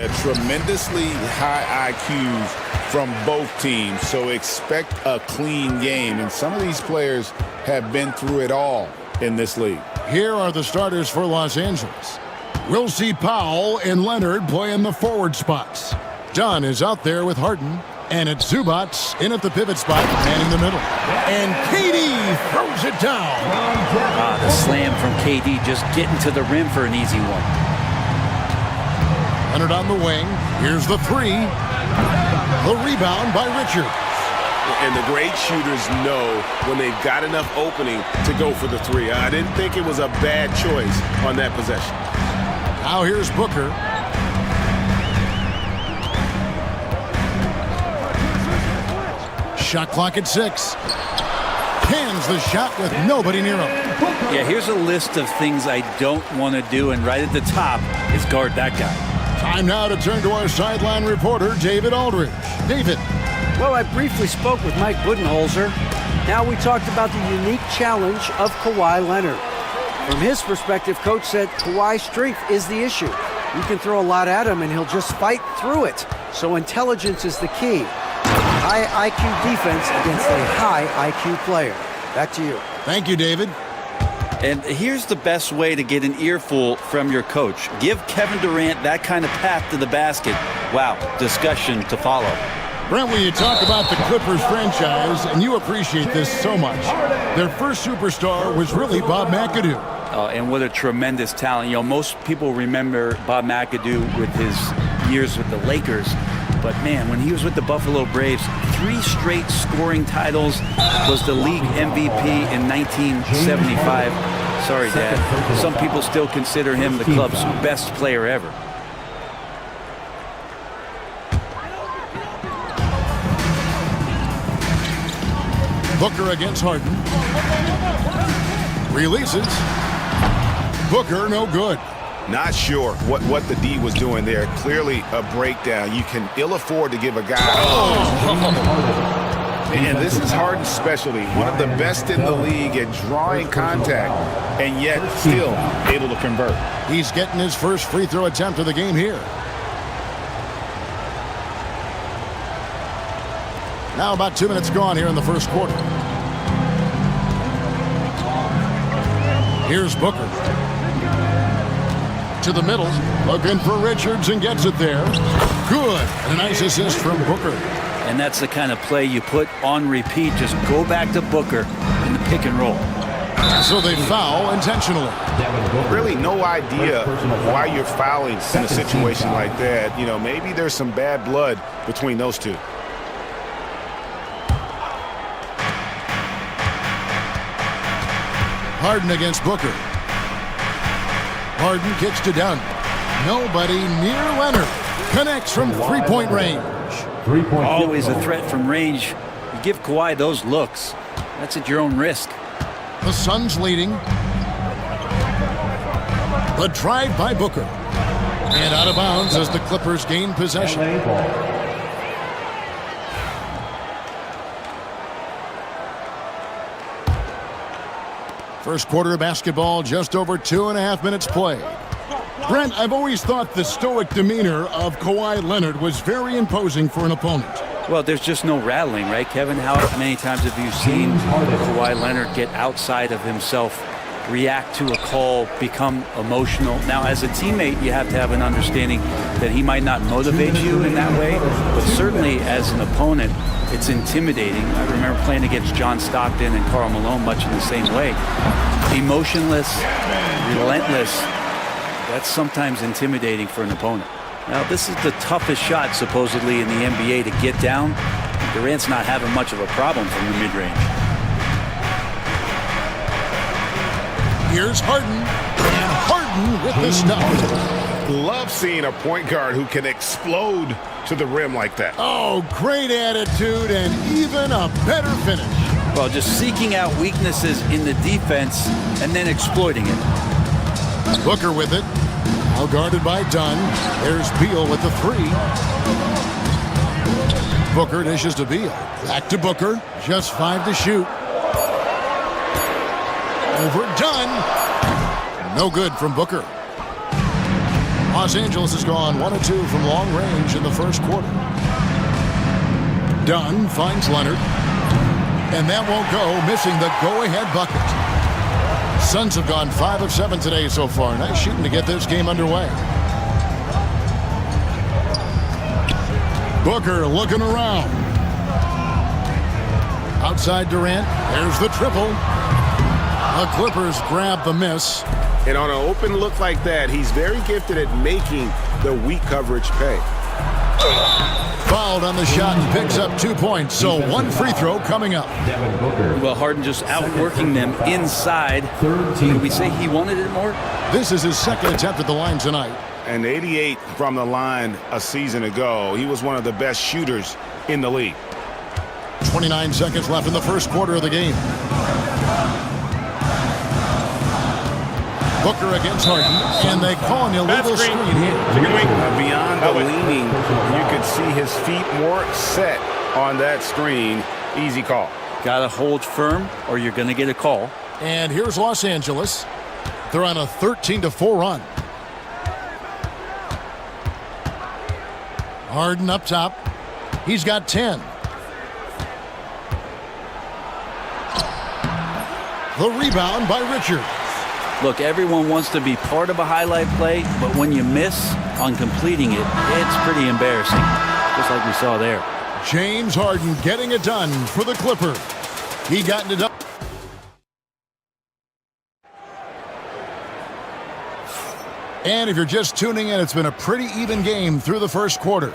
S3: Tremendously high IQs from both teams, so expect a clean game. And some of these players have been through it all in this league.
S1: Here are the starters for Los Angeles. We'll see Powell and Leonard play in the forward spots. Dunn is out there with Harden. And it's Zubats in at the pivot spot, man in the middle. And KD throws it down.
S11: The slam from KD, just getting to the rim for an easy one.
S1: Leonard on the wing. Here's the three. The rebound by Richard.
S4: And the great shooters know when they've got enough opening to go for the three. I didn't think it was a bad choice on that possession.
S1: Now here's Booker. Shot clock at 6. Cans the shot with nobody near him.
S11: Yeah, here's a list of things I don't want to do, and right at the top is guard that guy.
S1: Time now to turn to our sideline reporter, David Aldridge. David.
S6: Well, I briefly spoke with Mike Budenholzer. Now we talked about the unique challenge of Kawhi Leonard. From his perspective, Coach said Kawhi's strength is the issue. You can throw a lot at him, and he'll just fight through it. So intelligence is the key. High IQ defense against a high IQ player. Back to you.
S1: Thank you, David.
S11: And here's the best way to get an earful from your coach. Give Kevin Durant that kind of path to the basket. Wow, discussion to follow.
S1: Brent, when you talk about the Clippers franchise, and you appreciate this so much, their first superstar was really Bob McAdoo.
S11: And what a tremendous talent. You know, most people remember Bob McAdoo with his years with the Lakers. But man, when he was with the Buffalo Braves, 3 straight scoring titles, was the league MVP in 1975. Sorry, Dad. Some people still consider him the club's best player ever.
S1: Booker against Harden. Releases. Booker, no good.
S4: Not sure what the D was doing there. Clearly a breakdown. You can ill afford to give a guy. And this is Harden's specialty. One of the best in the league at drawing contact, and yet still able to convert.
S1: He's getting his first free throw attempt of the game here. Now about 2 minutes gone here in the first quarter. Here's Booker. To the middle, looking for Richards and gets it there. Good. And a nice assist from Booker.
S11: And that's the kind of play you put on repeat. Just go back to Booker in the pick and roll.
S1: So they foul intentionally.
S4: Really no idea why you're fouling in a situation like that. You know, maybe there's some bad blood between those two.
S1: Harden against Booker. Harden kicks to Dunn. Nobody near Leonard. Connects from three-point range.
S11: Always a threat from range. You give Kawhi those looks. That's at your own risk.
S1: The Suns leading. The drive by Booker. And out of bounds as the Clippers gain possession. First quarter of basketball, just over 2.5 minutes played. Brent, I've always thought the stoic demeanor of Kawhi Leonard was very imposing for an opponent.
S11: Well, there's just no rattling, right, Kevin? How many times have you seen Kawhi Leonard get outside of himself, react to a call, become emotional? Now, as a teammate, you have to have an understanding that he might not motivate you in that way, but certainly as an opponent, it's intimidating. I remember playing against John Stockton and Karl Malone much in the same way. Emotionless, relentless. That's sometimes intimidating for an opponent. Now, this is the toughest shot, supposedly, in the NBA to get down. Durant's not having much of a problem from the mid-range.
S1: Here's Harden. And Harden with the stuff.
S4: Love seeing a point guard who can explode to the rim like that.
S1: Oh, great attitude and even a better finish.
S11: Well, just seeking out weaknesses in the defense and then exploiting it.
S1: Booker with it. Now guarded by Dunn. There's Beal with the three. Booker dishes to Beal. Back to Booker. Just 5 to shoot. Over Dunn. No good from Booker. Los Angeles has gone 1 of 2 from long range in the first quarter. Dunn finds Leonard. And that won't go, missing the go-ahead bucket. Suns have gone 5 of 7 today so far. Nice shooting to get this game underway. Booker looking around. Outside Durant. There's the triple. The Clippers grab the miss.
S4: And on an open look like that, he's very gifted at making the weak coverage pay.
S1: Fouled on the shot and picks up 2 points. So 1 free throw coming up.
S11: Well, Harden just outworking them inside. Did we say he wanted it more?
S1: This is his second attempt at the line tonight.
S4: And 88 from the line a season ago. He was one of the best shooters in the league.
S1: 29 seconds left in the first quarter of the game. Booker against Harden, and they call an illegal screen here.
S4: Beyond the leaning, you could see his feet more set on that screen. Easy call.
S11: Got to hold firm or you're going to get a call.
S1: And here's Los Angeles. They're on a 13-4 run. Harden up top. He's got 10. The rebound by Richards.
S11: Look, everyone wants to be part of a highlight play, but when you miss on completing it, it's pretty embarrassing, just like we saw there.
S1: James Harden getting it done for the Clippers. He got it up. And if you're just tuning in, it's been a pretty even game through the first quarter.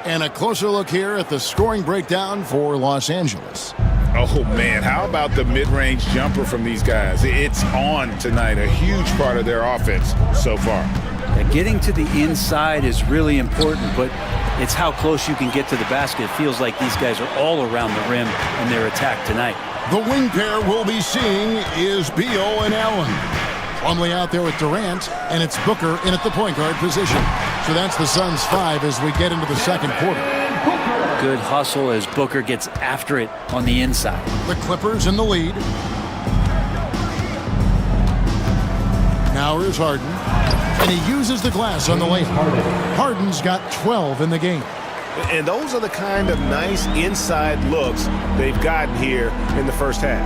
S1: And a closer look here at the scoring breakdown for Los Angeles.
S3: Oh, man, how about the mid-range jumper from these guys? It's on tonight, a huge part of their offense so far.
S11: Yeah, getting to the inside is really important, but it's how close you can get to the basket. It feels like these guys are all around the rim in their attack tonight.
S1: The wing pair we'll be seeing is Beal and Allen. Plumlee out there with Durant, and it's Booker in at the point guard position. So that's the Suns' 5 as we get into the second quarter.
S11: Good hustle as Booker gets after it on the inside.
S1: The Clippers in the lead. Now here's Harden, and he uses the glass on the layup. Harden's got 12 in the game.
S4: And those are the kind of nice inside looks they've gotten here in the first half.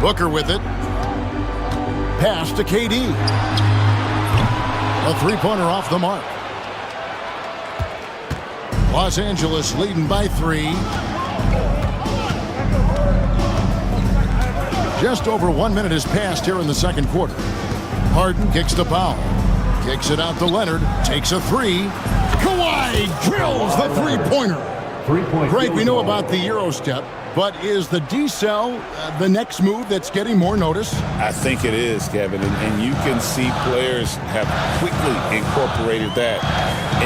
S1: Booker with it. Pass to KD. A three-pointer off the mark. Los Angeles leading by 3. Just over 1 minute has passed here in the second quarter. Harden kicks to Powell. Kicks it out to Leonard. Takes a 3. Kawhi drills the three-pointer. Greg, we know about the Euro step, but is the decel the next move that's getting more notice?
S3: I think it is, Kevin, and you can see players have quickly incorporated that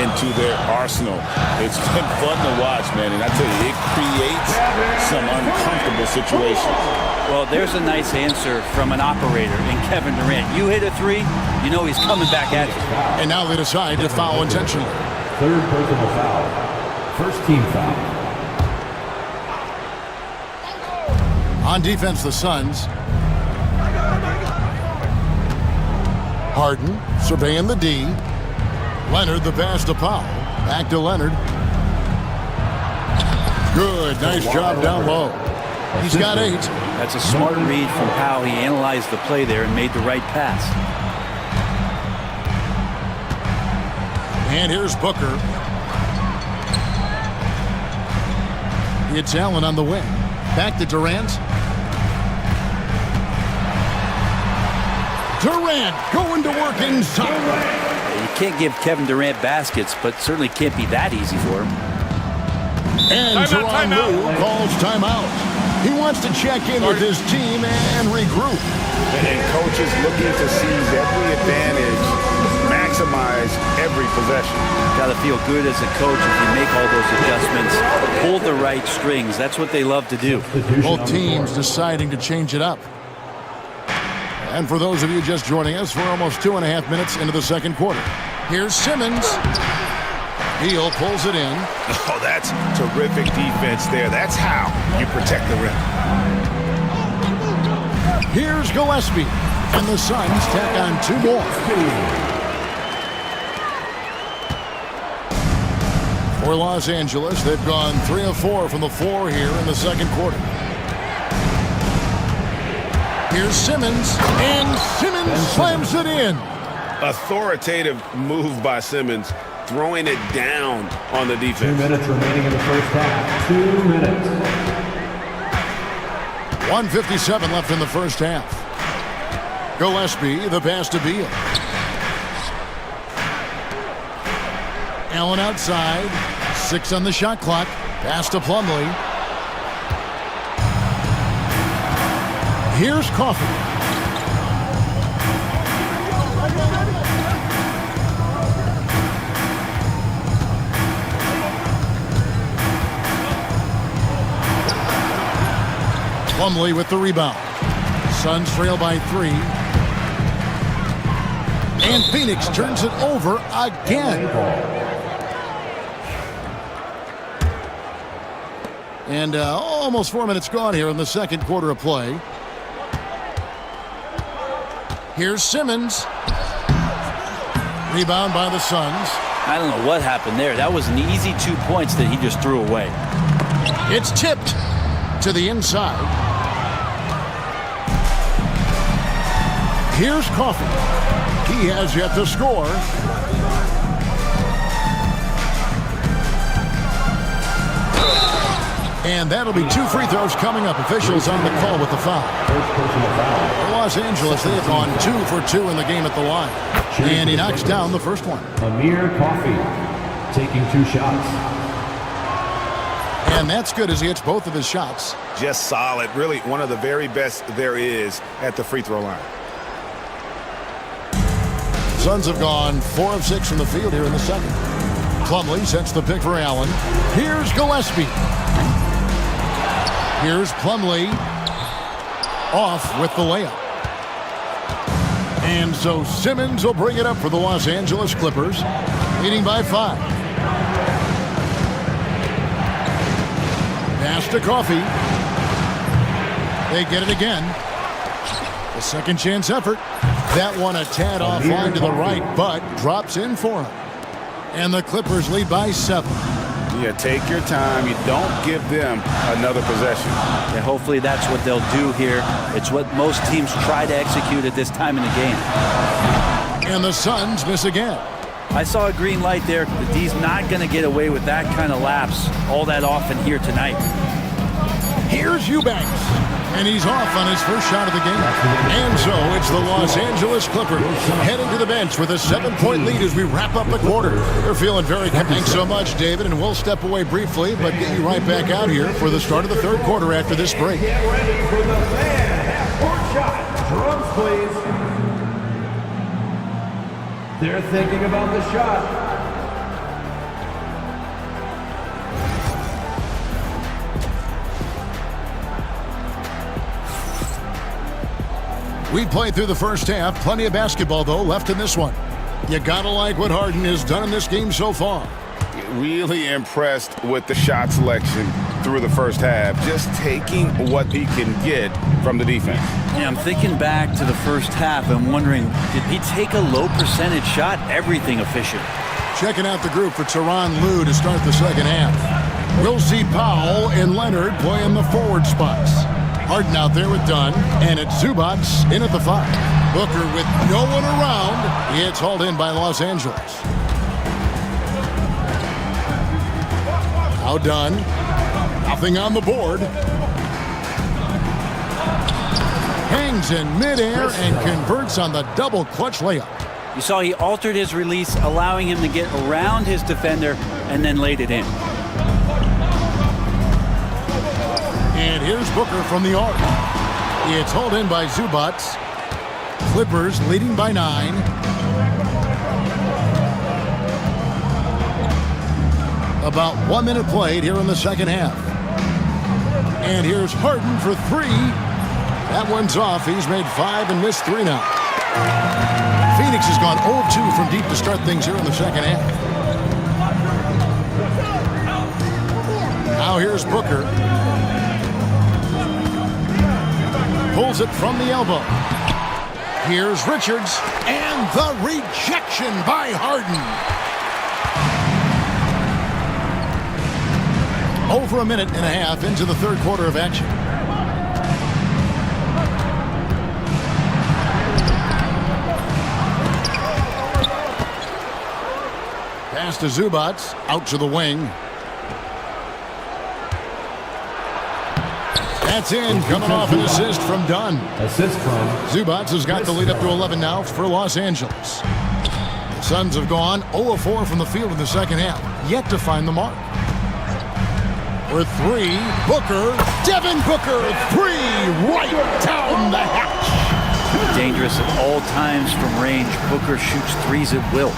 S3: into their arsenal. It's been fun to watch, man, and I tell you, it creates some uncomfortable situations.
S11: Well, there's a nice answer from an operator in Kevin Durant. You hit a 3, you know he's coming back at you.
S1: And now they decide to foul intentionally.
S12: Third personal foul. First team foul.
S1: On defense, the Suns. Harden surveying the D. Leonard, the pass to Powell. Back to Leonard. Good, nice job down low. He's got 8.
S11: That's a smart read from Powell. He analyzed the play there and made the right pass.
S1: And here's Booker. It's Allen on the wing. Back to Durant. Durant going to work inside.
S11: You can't give Kevin Durant baskets, but certainly can't be that easy for him.
S1: And Tyronn calls timeout. He wants to check in with his team and regroup.
S3: And coaches looking to seize every advantage, maximize every possession.
S11: Got to feel good as a coach if you make all those adjustments, pull the right strings. That's what they love to do.
S1: Both teams deciding to change it up. And for those of you just joining us, we're almost 2.5 minutes into the second quarter. Here's Simmons. Beal pulls it in.
S3: Oh, that's terrific defense there. That's how you protect the rim.
S1: Here's Gillespie. And the Suns tack on 2 more. For Los Angeles, they've gone 3 of 4 from the floor here in the second quarter. Here's Simmons, and Simmons slams it in.
S4: Authoritative move by Simmons, throwing it down on the defense.
S12: 2 minutes remaining in the first half. 2 minutes.
S1: 1:57 left in the first half. Gillespie, the pass to Beal. Allen outside. 6 on the shot clock. Pass to Plumlee. Here's Coffey. Plumlee with the rebound. Suns trail by 3. And Phoenix turns it over again. And almost 4 minutes gone here in the second quarter of play. Here's Simmons. Rebound by the Suns.
S11: I don't know what happened there. That was an easy 2 points that he just threw away.
S1: It's tipped to the inside. Here's Coffey. He has yet to score. And that'll be 2 free throws coming up. Officials on the call with the foul. For Los Angeles, they have gone 2 for 2 in the game at the line. And he knocks down the first one.
S12: Amir Coffey taking 2 shots.
S1: And that's good as he hits both of his shots.
S4: Just solid. Really one of the very best there is at the free throw line.
S1: Suns have gone 4 of 6 from the field here in the second. Plumlee sets the pick for Allen. Here's Gillespie. Here's Plumlee off with the layup. And so Simmons will bring it up for the Los Angeles Clippers, leading by 5. Pass to Coffey. They get it again. A second chance effort. That one a tad offline to the right, but drops in for him. And the Clippers lead by 7.
S4: Yeah, take your time. You don't give them another possession.
S11: Yeah, hopefully that's what they'll do here. It's what most teams try to execute at this time in the game.
S1: And the Suns miss again.
S11: I saw a green light there. The D's not going to get away with that kind of lapse all that often here tonight.
S1: Here's Eubanks. And he's off on his first shot of the game. And so it's the Los Angeles Clippers heading to the bench with a 7-point lead as we wrap up the quarter. They're feeling very good. Thanks so much, David. And we'll step away briefly, but get you right back out here for the start of the third quarter after this break.
S5: Get ready for the man half-court shot. Drums, please. They're thinking about the shot.
S1: We played through the first half. Plenty of basketball, though, left in this one. You gotta like what Harden has done in this game so far.
S4: Really impressed with the shot selection through the first half. Just taking what he can get from the defense.
S11: Yeah, I'm thinking back to the first half and wondering, did he take a low percentage shot? Everything efficient.
S1: Checking out the group for Tyronn Lue to start the second half. We'll see Powell and Leonard playing the forward spots. Harden out there with Dunn, and it's Zubac in at the 5. Booker with no one around. It's hauled in by Los Angeles. Now Dunn. Nothing on the board. Hangs in midair and converts on the double clutch layup.
S11: You saw he altered his release, allowing him to get around his defender and then laid it in.
S1: And here's Booker from the arc. It's hauled in by Zubac. Clippers leading by 9. About 1 minute played here in the second half. And here's Harden for 3. That one's off. He's made 5 and missed 3 now. Phoenix has gone 0-2 from deep to start things here in the second half. Now here's Booker. Pulls it from the elbow. Here's Richards, and the rejection by Harden. Over a minute and a half into the third quarter of action. Pass to Zubats, out to the wing. That's in, coming off an assist from Dunn.
S12: Assist from
S1: Zubats has got the lead up to 11 now for Los Angeles. The Suns have gone 0 of 4 from the field in the second half, yet to find the mark. For three, Booker, Devin Booker, three, right down the hatch.
S11: Dangerous at all times from range. Booker shoots threes at will.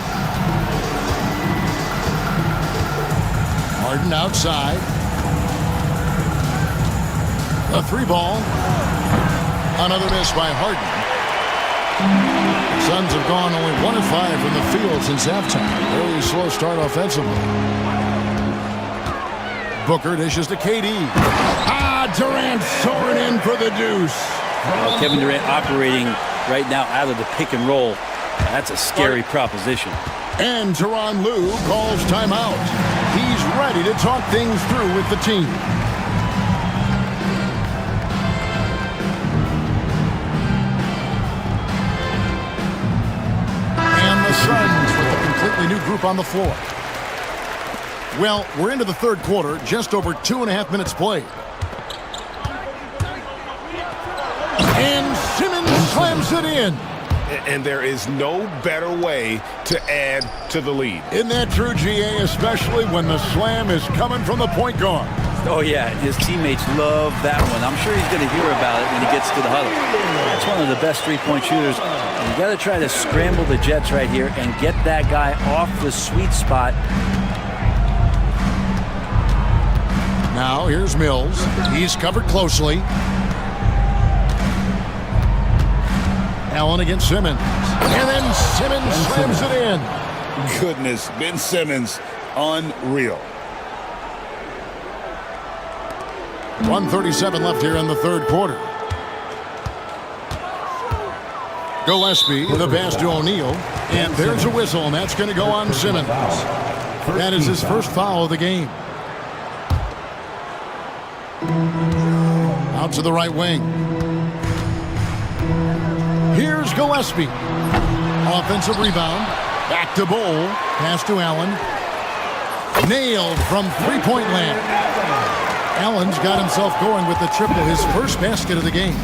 S1: Harden outside. A three ball. Another miss by Harden. The Suns have gone only 1 of 5 from the field since halftime. Very slow start offensively. Booker dishes to KD. Durant soaring in for the deuce.
S11: Kevin Durant operating right now out of the pick and roll. That's a scary proposition.
S1: And Tyronn Lue calls timeout. He's ready to talk things through with the team. Suns with a completely new group on the floor. Well, we're into the third quarter, just over 2.5 minutes played. And Simmons slams it in.
S3: And there is no better way to add to the lead.
S1: Isn't that true, GA, especially when the slam is coming from the point guard?
S11: Oh, yeah, his teammates love that one. I'm sure he's going to hear about it when he gets to the huddle. That's one of the best three-point shooters. You got to try to scramble the Jets right here and get that guy off the sweet spot.
S1: Now here's Mills. He's covered closely. Allen against Simmons. And then Simmons slams it in.
S3: Goodness, Ben Simmons, unreal.
S1: 1:37 left here in the third quarter. Gillespie, the pass to O'Neal, and there's a whistle, and that's going to go on Simmons. That is his first foul of the game. Out to the right wing. Here's Gillespie. Offensive rebound. Back to Bull. Pass to Allen. Nailed from three-point land. Allen's got himself going with the triple, his first basket of the game.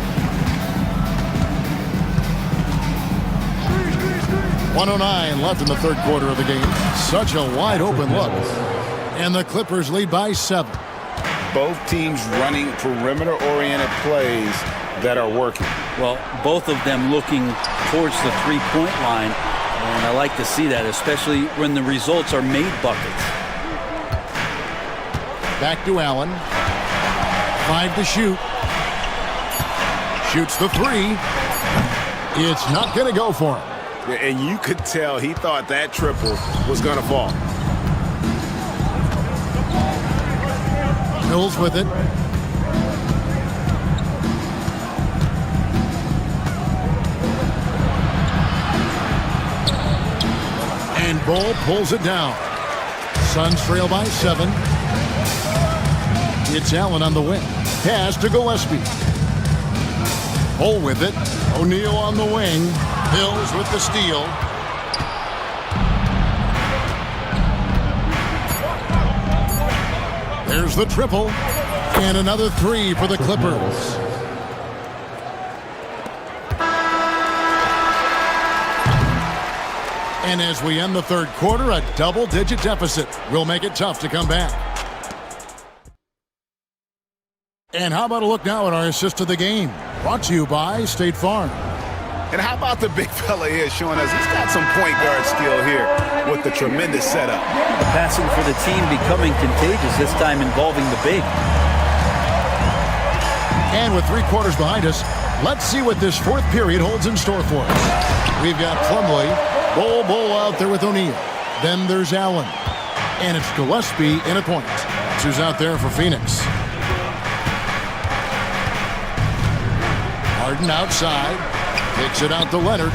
S1: 1:09 left in the third quarter of the game. Such a wide open look. And the Clippers lead by 7.
S3: Both teams running perimeter-oriented plays that are working.
S11: Well, both of them looking towards the three-point line. And I like to see that, especially when the results are made buckets.
S1: Back to Allen. 5 to shoot. Shoots the three. It's not going to go for him.
S3: And you could tell he thought that triple was going to fall.
S1: Mills with it. And Bull pulls it down. Suns trail by 7. It's Allen on the wing. Pass to Gillespie. Bull with it. O'Neal on the wing. Mills with the steal. There's the triple. And another three for the Clippers. And as we end the third quarter, a double-digit deficit will make it tough to come back. And how about a look now at our assist of the game? Brought to you by State Farm.
S3: And how about the big fella here showing us he's got some point guard skill here with the tremendous setup.
S11: The passing for the team becoming contagious, this time involving the big.
S1: And with 3 quarters behind us, let's see what this fourth period holds in store for us. We've got Plumlee, Bull out there with O'Neal. Then there's Allen. And it's Gillespie in a point. Who's out there for Phoenix. Harden outside. Kicks it out to Leonard.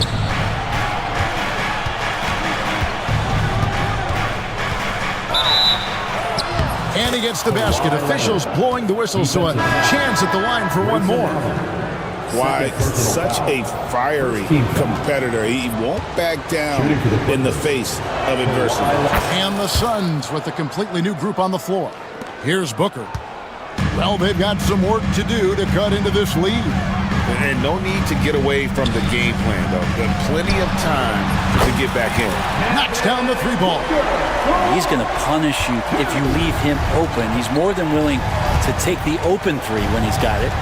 S1: And he gets the basket. Officials blowing the whistle, so a chance at the line for one more.
S3: Why, such a fiery competitor. He won't back down in the face of adversity.
S1: And the Suns with a completely new group on the floor. Here's Booker. Well, they've got some work to do to cut into this lead.
S3: And no need to get away from the game plan, though. Got plenty of time to get back in.
S1: Knocks down the three ball.
S11: He's going to punish you if you leave him open. He's more than willing to take the open three when he's got it.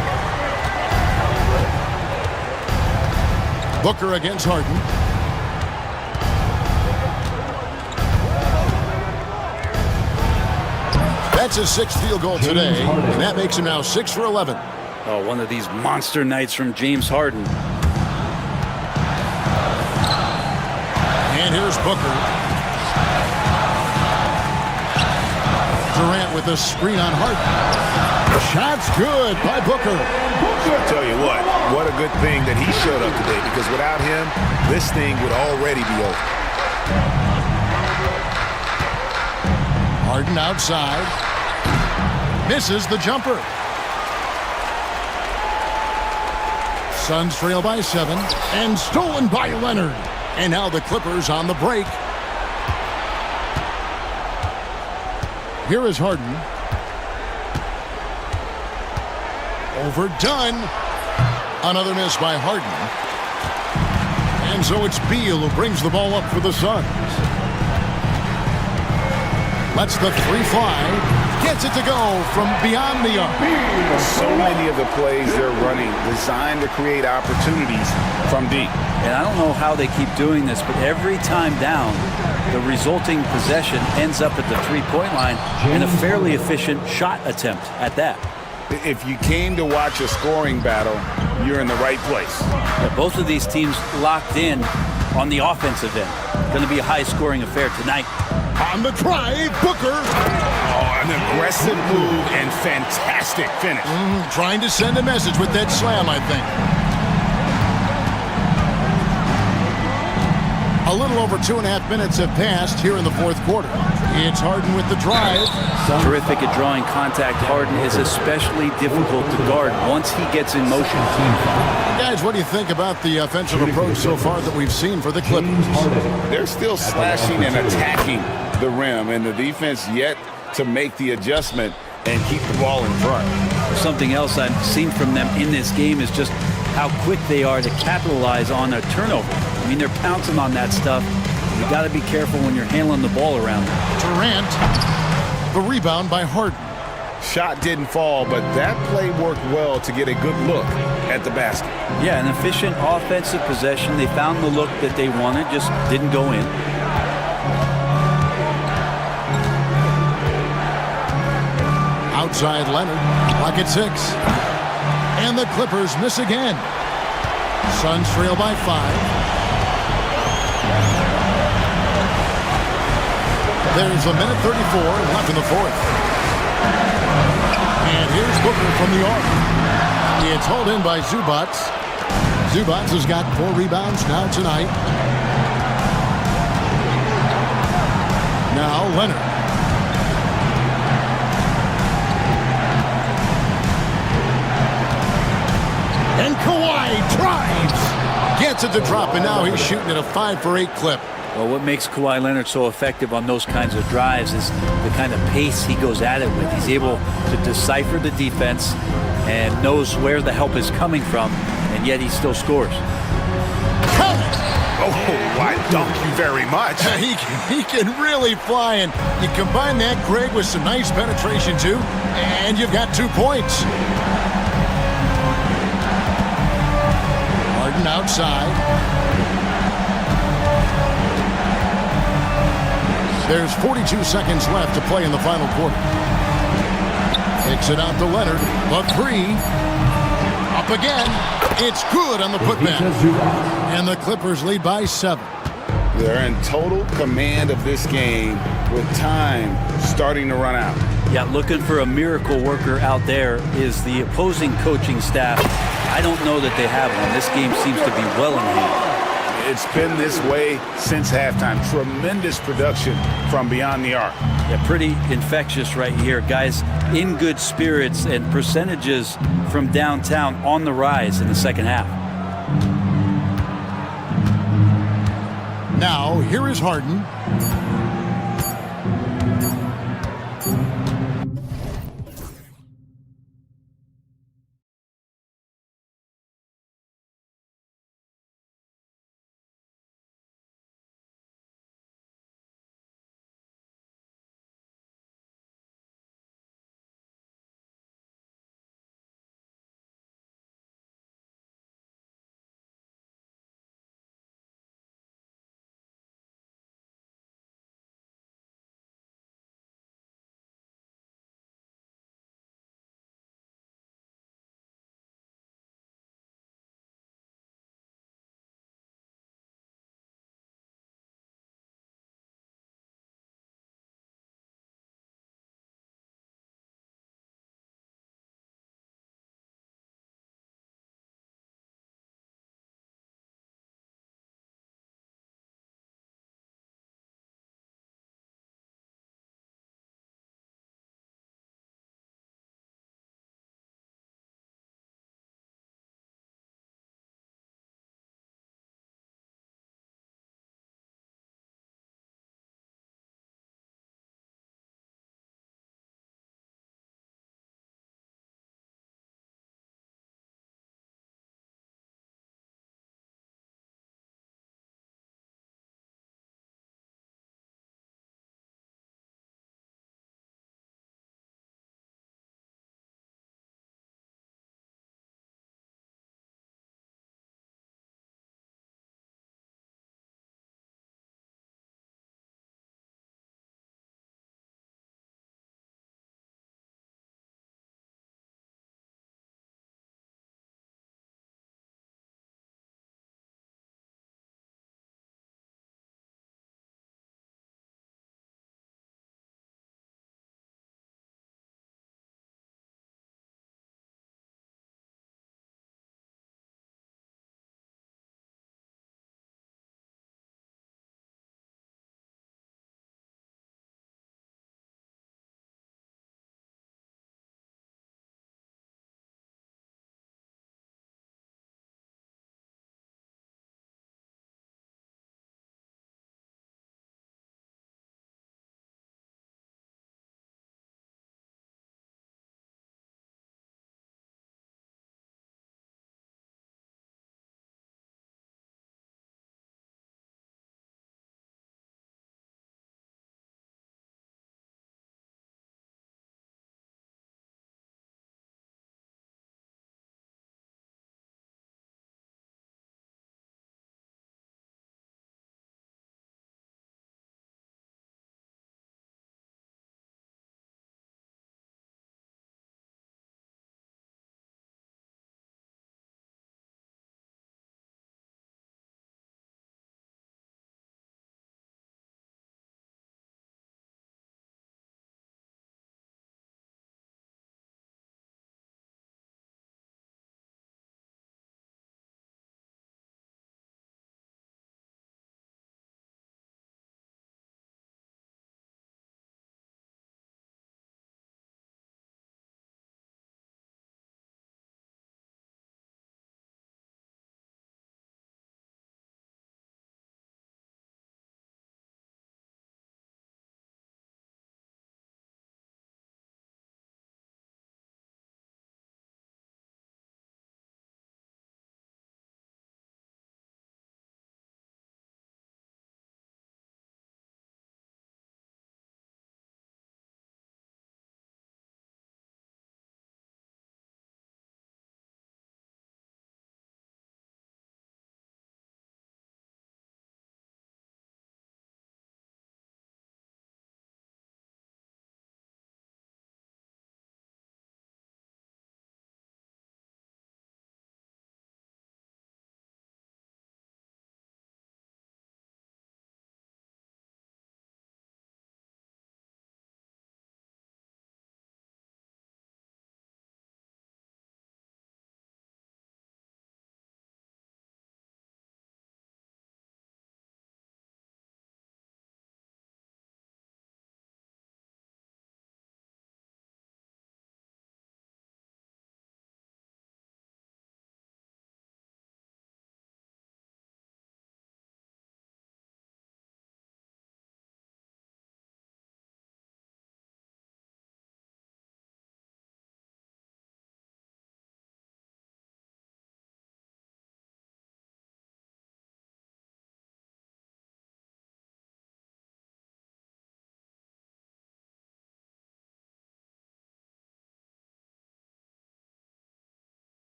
S1: Booker against Harden. That's his sixth field goal today, and that makes him now 6 for 11.
S11: Oh, one of these monster nights from James Harden.
S1: And here's Booker. Durant with a screen on Harden. Shot's good by Booker.
S3: I'll tell you what a good thing that he showed up today, because without him, this thing would already be over.
S1: Harden outside. Misses the jumper. Suns trail by 7 and stolen by Leonard. And now the Clippers on the break. Here is Harden. Overdone. Another miss by Harden. And so it's Beal who brings the ball up for the Suns. Lets the three fly. Gets it to go from beyond the arc.
S3: So many of the plays they're running designed to create opportunities from deep.
S11: And I don't know how they keep doing this, but every time down, the resulting possession ends up at the three-point line in a fairly efficient shot attempt at that.
S3: If you came to watch a scoring battle, you're in the right place.
S11: Yeah, both of these teams locked in on the offensive end. Going to be a high-scoring affair tonight.
S1: On the drive, Booker.
S3: Oh, an aggressive move and fantastic finish.
S1: Trying to send a message with that slam, I think. A little over 2.5 minutes have passed here in the fourth quarter. It's Harden with the drive.
S11: Terrific at drawing contact. Harden is especially difficult to guard once he gets in motion.
S1: Guys, what do you think about the offensive approach so far that we've seen for the Clippers?
S3: They're still slashing and attacking the rim, and the defense yet to make the adjustment and keep the ball in front.
S11: Something else I've seen from them in this game is just how quick they are to capitalize on a turnover. I mean, they're pouncing on that stuff. You got to be careful when you're handling the ball around.
S1: Durant, the rebound by Harden.
S3: Shot didn't fall, but that play worked well to get a good look at the basket.
S11: Yeah, an efficient offensive possession. They found the look that they wanted, just didn't go in.
S1: Outside Leonard, clock at 6. And the Clippers miss again. Suns trail by 5. There's a minute 34 left in the fourth. And here's Booker from the arc. It's hauled in by Zubats. Zubats has got 4 rebounds now tonight. Now Leonard. And Kawhi drives. Gets it to drop, and now he's shooting at a 5 for 8 clip.
S11: Well, what makes Kawhi Leonard so effective on those kinds of drives is the kind of pace he goes at it with. He's able to decipher the defense and knows where the help is coming from, and yet he still scores.
S3: Oh, why thank you very much.
S1: He can really fly, and you combine that, Greg, with some nice penetration, too, and you've got 2 points. Harden outside. There's 42 seconds left to play in the final quarter. Kicks it out to Leonard. The 3. Up again. It's good on the putback. And the Clippers lead by 7.
S3: They're in total command of this game with time starting to run out.
S11: Yeah, looking for a miracle worker out there is the opposing coaching staff. I don't know that they have one. This game seems to be well in hand.
S3: It's been this way since halftime. Tremendous production from beyond the arc.
S11: Yeah, pretty infectious right here. Guys in good spirits and percentages from downtown on the rise in the second half.
S1: Now, here is Harden.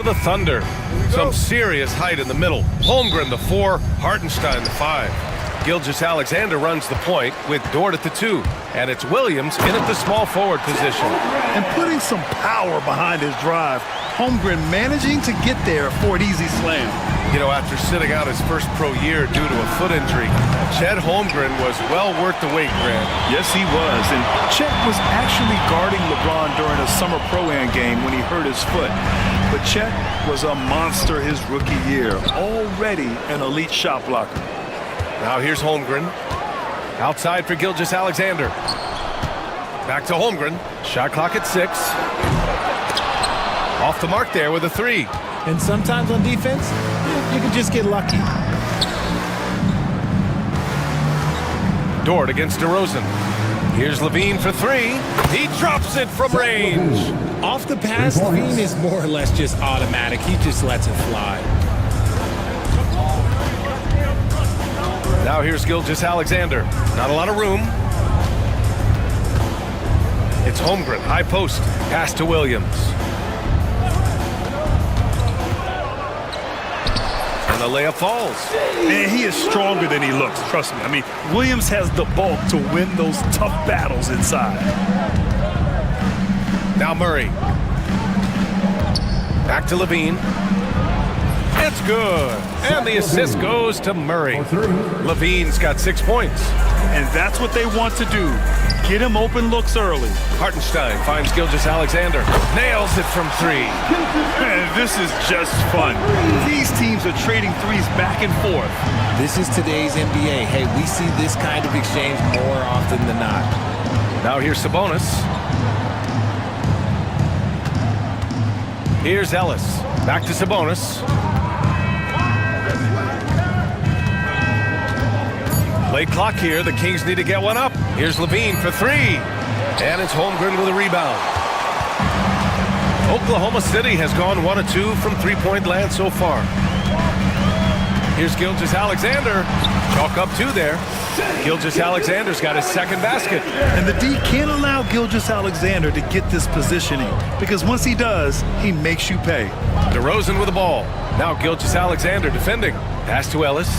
S7: the Thunder. Some serious height in the middle. Holmgren, the 4, Hartenstein, the 5. Gilgeous-Alexander runs the point with Dort at the 2. And it's Williams in at the small forward position.
S9: And putting some power behind his drive. Holmgren managing to get there for an easy slam.
S7: You know, after sitting out his first pro year due to a foot injury, Chet Holmgren was well worth the wait, Grant.
S9: Yes, he was. And Chet was actually guarding LeBron during a summer Pro-Am game when he hurt his foot. But Chet was a monster his rookie year, already an elite shot blocker.
S7: Now here's Holmgren. Outside for Gilgeous-Alexander. Back to Holmgren. Shot clock at 6. Off the mark there with a 3.
S2: And sometimes on defense, you can just get lucky.
S7: Dort against DeRozan. Here's Levine for 3. He drops it from range.
S2: Off the pass, Levine is more or less just automatic. He just lets it fly.
S7: Now here's Gilgeous-Alexander. Not a lot of room. It's Holmgren, high post. Pass to Williams. And the layup falls.
S9: And he is stronger than he looks, trust me. I mean, Williams has the bulk to win those tough battles inside.
S7: Now Murray. Back to Levine. It's good. And the assist goes to Murray. Levine's got 6 points.
S9: And that's what they want to do. Get him open looks early.
S7: Hartenstein finds Gilgeous-Alexander. Nails it from 3.
S9: Man, this is just fun. These teams are trading threes back and forth.
S2: This is today's NBA. Hey, we see this kind of exchange more often than not.
S7: Now here's Sabonis. Here's Ellis. Back to Sabonis. Late clock here. The Kings need to get one up. Here's Levine for 3. And it's Holmgren with a rebound. Oklahoma City has gone 1 of 2 from three-point land so far. Here's Gilgeous-Alexander. Chalk up 2 there. Gilgeous-Alexander's got his second basket.
S9: And the D can't allow Gilgeous-Alexander to get this positioning, because once he does, he makes you pay.
S7: DeRozan with the ball. Now Gilgeous-Alexander defending. Pass to Ellis.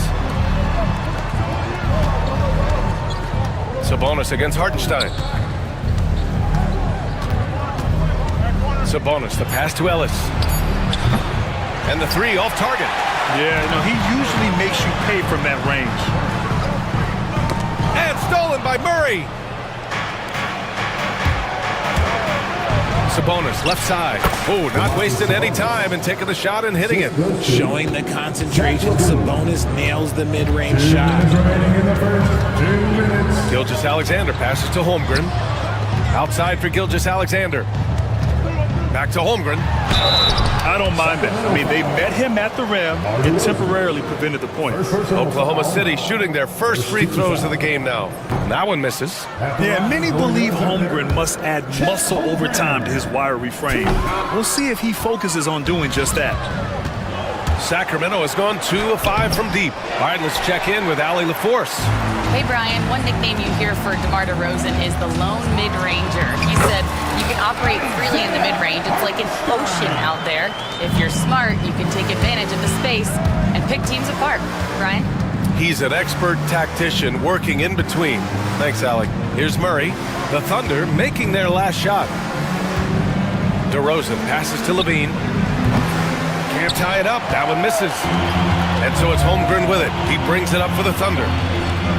S7: Sabonis against Hartenstein. Sabonis, the pass to Ellis. And the 3 off target.
S9: Yeah, no, he usually makes you pay from that range.
S7: And stolen by Murray. Sabonis, left side. Oh, not wasting any time and taking the shot and hitting it.
S2: Showing the concentration. Sabonis nails the mid-range shot.
S7: Gilgeous-Alexander passes to Holmgren. Outside for Gilgeous-Alexander. Back to Holmgren.
S9: I don't mind that. I mean, they met him at the rim and temporarily prevented the points.
S7: Oklahoma City shooting their first free throws of the game now. That one misses.
S9: Yeah, many believe Holmgren must add muscle over time to his wiry frame. We'll see if he focuses on doing just that.
S7: Sacramento has gone 2 of 5 from deep. All right, let's check in with Allie LaForce.
S10: Hey, Brian, one nickname you hear for DeMar DeRozan is the lone mid-ranger. He said you can operate freely in the mid-range. It's like an ocean out there. If you're smart, you can take advantage of the space and pick teams apart. Brian?
S7: He's an expert tactician working in between. Thanks, Allie. Here's Murray. The Thunder making their last shot. DeRozan passes to Levine. Can't tie it up. That one misses. And so it's Holmgren with it. He brings it up for the Thunder.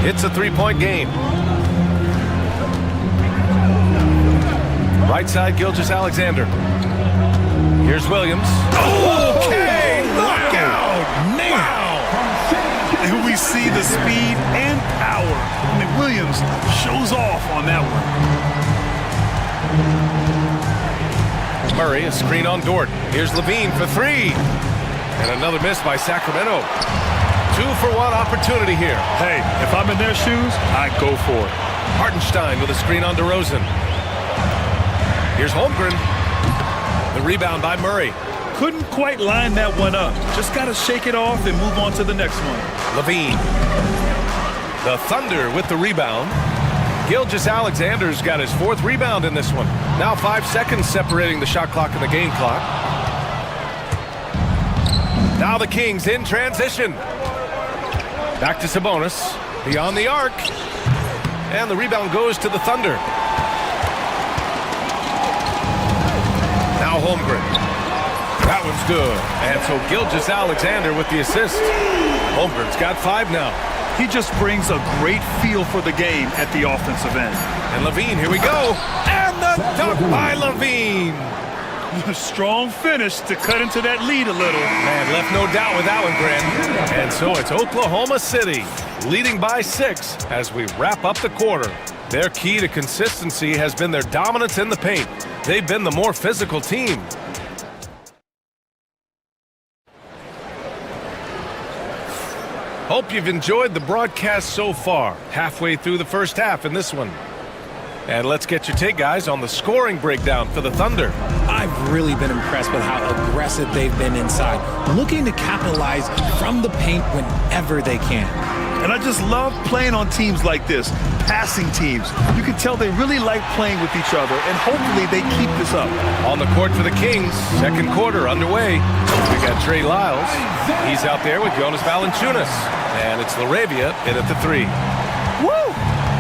S7: It's a 3-point game. Right side, Gilgeous-Alexander. Here's Williams. Okay! Knockout!
S9: Wow! And we see the speed and power. I mean, Williams shows off on that one.
S7: Murray, a screen on Dort. Here's Levine for 3. And another miss by Sacramento. 2-for-1 opportunity here.
S9: Hey, if I'm in their shoes, I'd go for it.
S7: Hartenstein with a screen on DeRozan. Here's Holmgren. The rebound by Murray.
S9: Couldn't quite line that one up. Just got to shake it off and move on to the next one.
S7: Levine. The Thunder with the rebound. Gilgeous-Alexander's got his 4th rebound in this one. Now 5 seconds separating the shot clock and the game clock. Now the Kings in transition. Back to Sabonis. Beyond the arc. And the rebound goes to the Thunder. Now Holmgren. That one's good. And so Gilgeous-Alexander with the assist. Holmgren's got 5 now.
S9: He just brings a great feel for the game at the offensive end.
S7: And Levine, here we go. And the dunk by Levine.
S9: A strong finish to cut into that lead a little.
S7: Man, left no doubt with that one, Grant. And so it's Oklahoma City leading by 6 as we wrap up the quarter. Their key to consistency has been their dominance in the paint. They've been the more physical team. Hope you've enjoyed the broadcast so far. Halfway through the first half in this one. And let's get your take, guys, on the scoring breakdown for the Thunder.
S2: I've really been impressed with how aggressive they've been inside, looking to capitalize from the paint whenever they can.
S9: And I just love playing on teams like this, passing teams. You can tell they really like playing with each other, and hopefully they keep this up.
S7: On the court for the Kings, second quarter underway. We got Trey Lyles. He's out there with Jonas Valanciunas. And it's LaRavia in at the 3.
S9: Woo!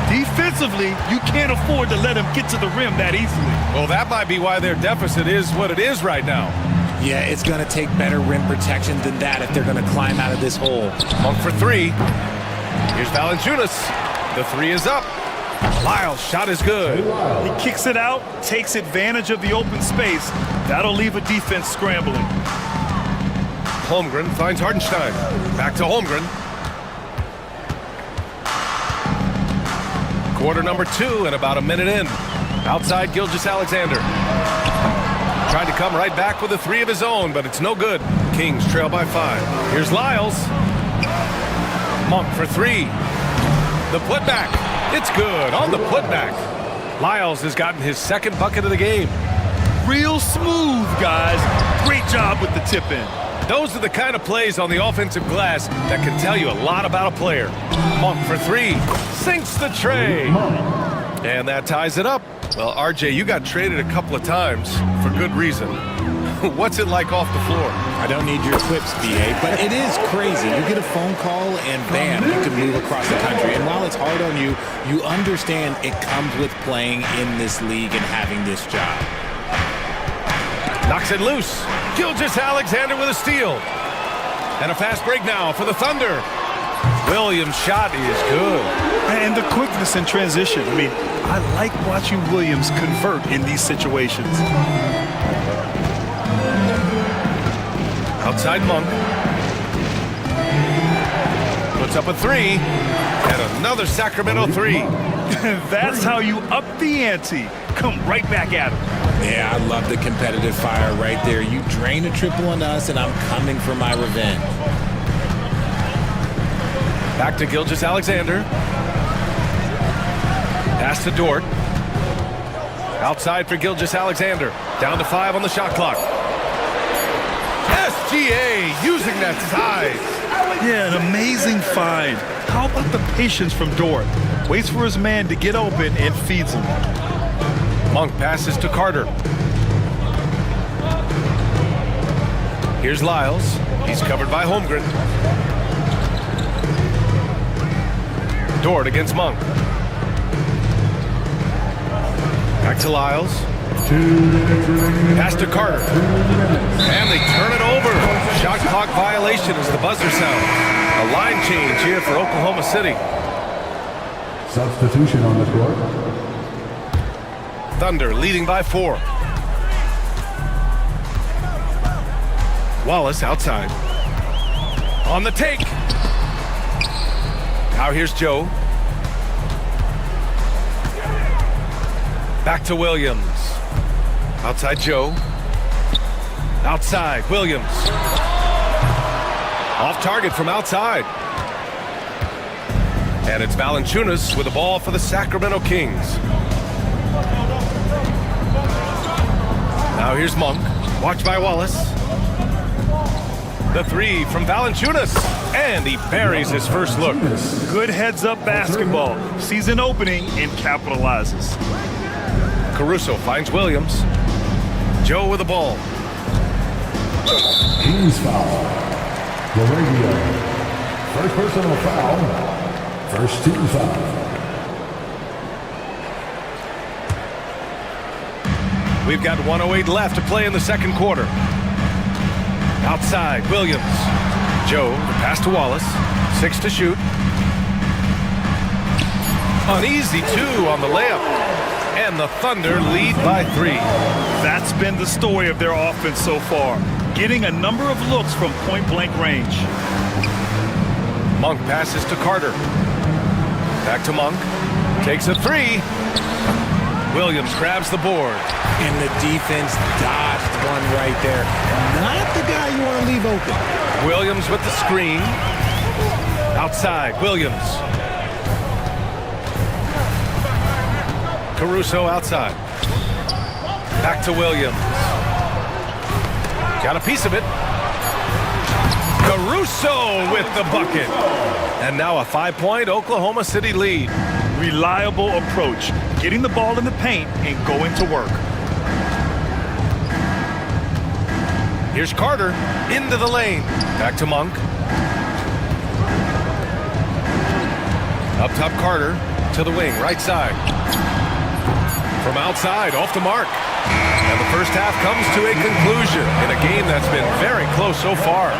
S9: Defensively, you can't afford to let him get to the rim that easily.
S7: Well, that might be why their deficit is what it is right now.
S2: Yeah, it's going to take better rim protection than that if they're going to climb out of this hole.
S7: Monk for 3. Here's Valanciunas. The 3 is up. Lyles' shot is good.
S9: He kicks it out, takes advantage of the open space. That'll leave a defense scrambling.
S7: Holmgren finds Hartenstein. Back to Holmgren. Quarter number 2 and about a minute in. Outside Gilgeous-Alexander. Tried to come right back with a 3 of his own, but it's no good. Kings trail by 5. Here's Lyles. Monk for 3. The putback. It's good on the putback. Lyles has gotten his second bucket of the game.
S9: Real smooth, guys. Great job with the tip in.
S7: Those are the kind of plays on the offensive glass that can tell you a lot about a player. Monk for 3. Sinks the tray. And that ties it up. Well, RJ, you got traded a couple of times for good reason. What's it like off the floor?
S2: I don't need your quips, BA, but it is crazy. You get a phone call and bam, you can move across the country. And while it's hard on you, you understand it comes with playing in this league and having this job.
S7: Knocks it loose. Gilgeous-Alexander with a steal. And a fast break now for the Thunder. Williams' shot is good.
S9: And the quickness in transition. I mean, I like watching Williams convert in these situations.
S7: Outside Monk. Puts up a 3. And another Sacramento 3.
S9: That's how you up the ante. Come right back at him.
S2: Yeah, I love the competitive fire right there. You drain a triple on us, and I'm coming for my revenge.
S7: Back to Gilgeous-Alexander. Pass to Dort. Outside for Gilgeous-Alexander. Down to 5 on the shot clock. SGA using that size.
S9: Yeah, an amazing find. How about the patience from Dort? Waits for his man to get open and feeds him.
S7: Monk passes to Carter. Here's Lyles. He's covered by Holmgren. Dort against Monk. Back to Lyles. Pass to Carter. And they turn it over. Shot clock violation as the buzzer sounds. A line change here for Oklahoma City.
S12: Substitution on the court.
S7: Thunder leading by 4. Wallace outside. On the take. Now here's Joe. Back to Williams. Outside Joe. Outside Williams. Off target from outside. And it's Valanciunas with the ball for the Sacramento Kings. Now here's Monk. Watched by Wallace. The 3 from Valanciunas. And he buries his first look.
S9: Good heads-up basketball. Sees an opening and capitalizes.
S7: Caruso finds Williams. Joe with the ball.
S12: Kings foul. The radio. First personal foul. First team foul.
S7: We've got 1:08 left to play in the second quarter. Outside, Williams. Joe, the pass to Wallace. 6 to shoot. An easy 2 on the layup. And the Thunder lead by 3.
S9: That's been the story of their offense so far. Getting a number of looks from point-blank range.
S7: Monk passes to Carter. Back to Monk. Takes a 3. Williams grabs the board.
S2: And the defense dodged one right there. Not the guy you want to leave open.
S7: Williams with the screen. Outside, Williams. Caruso outside. Back to Williams. Got a piece of it. Caruso with the bucket. And now a 5-point Oklahoma City lead.
S9: Reliable approach. Getting the ball in the paint and going to work.
S7: Here's Carter into the lane. Back to Monk. Up top, Carter to the wing, right side. From outside, off the mark. And the first half comes to a conclusion in a game that's been very close so far.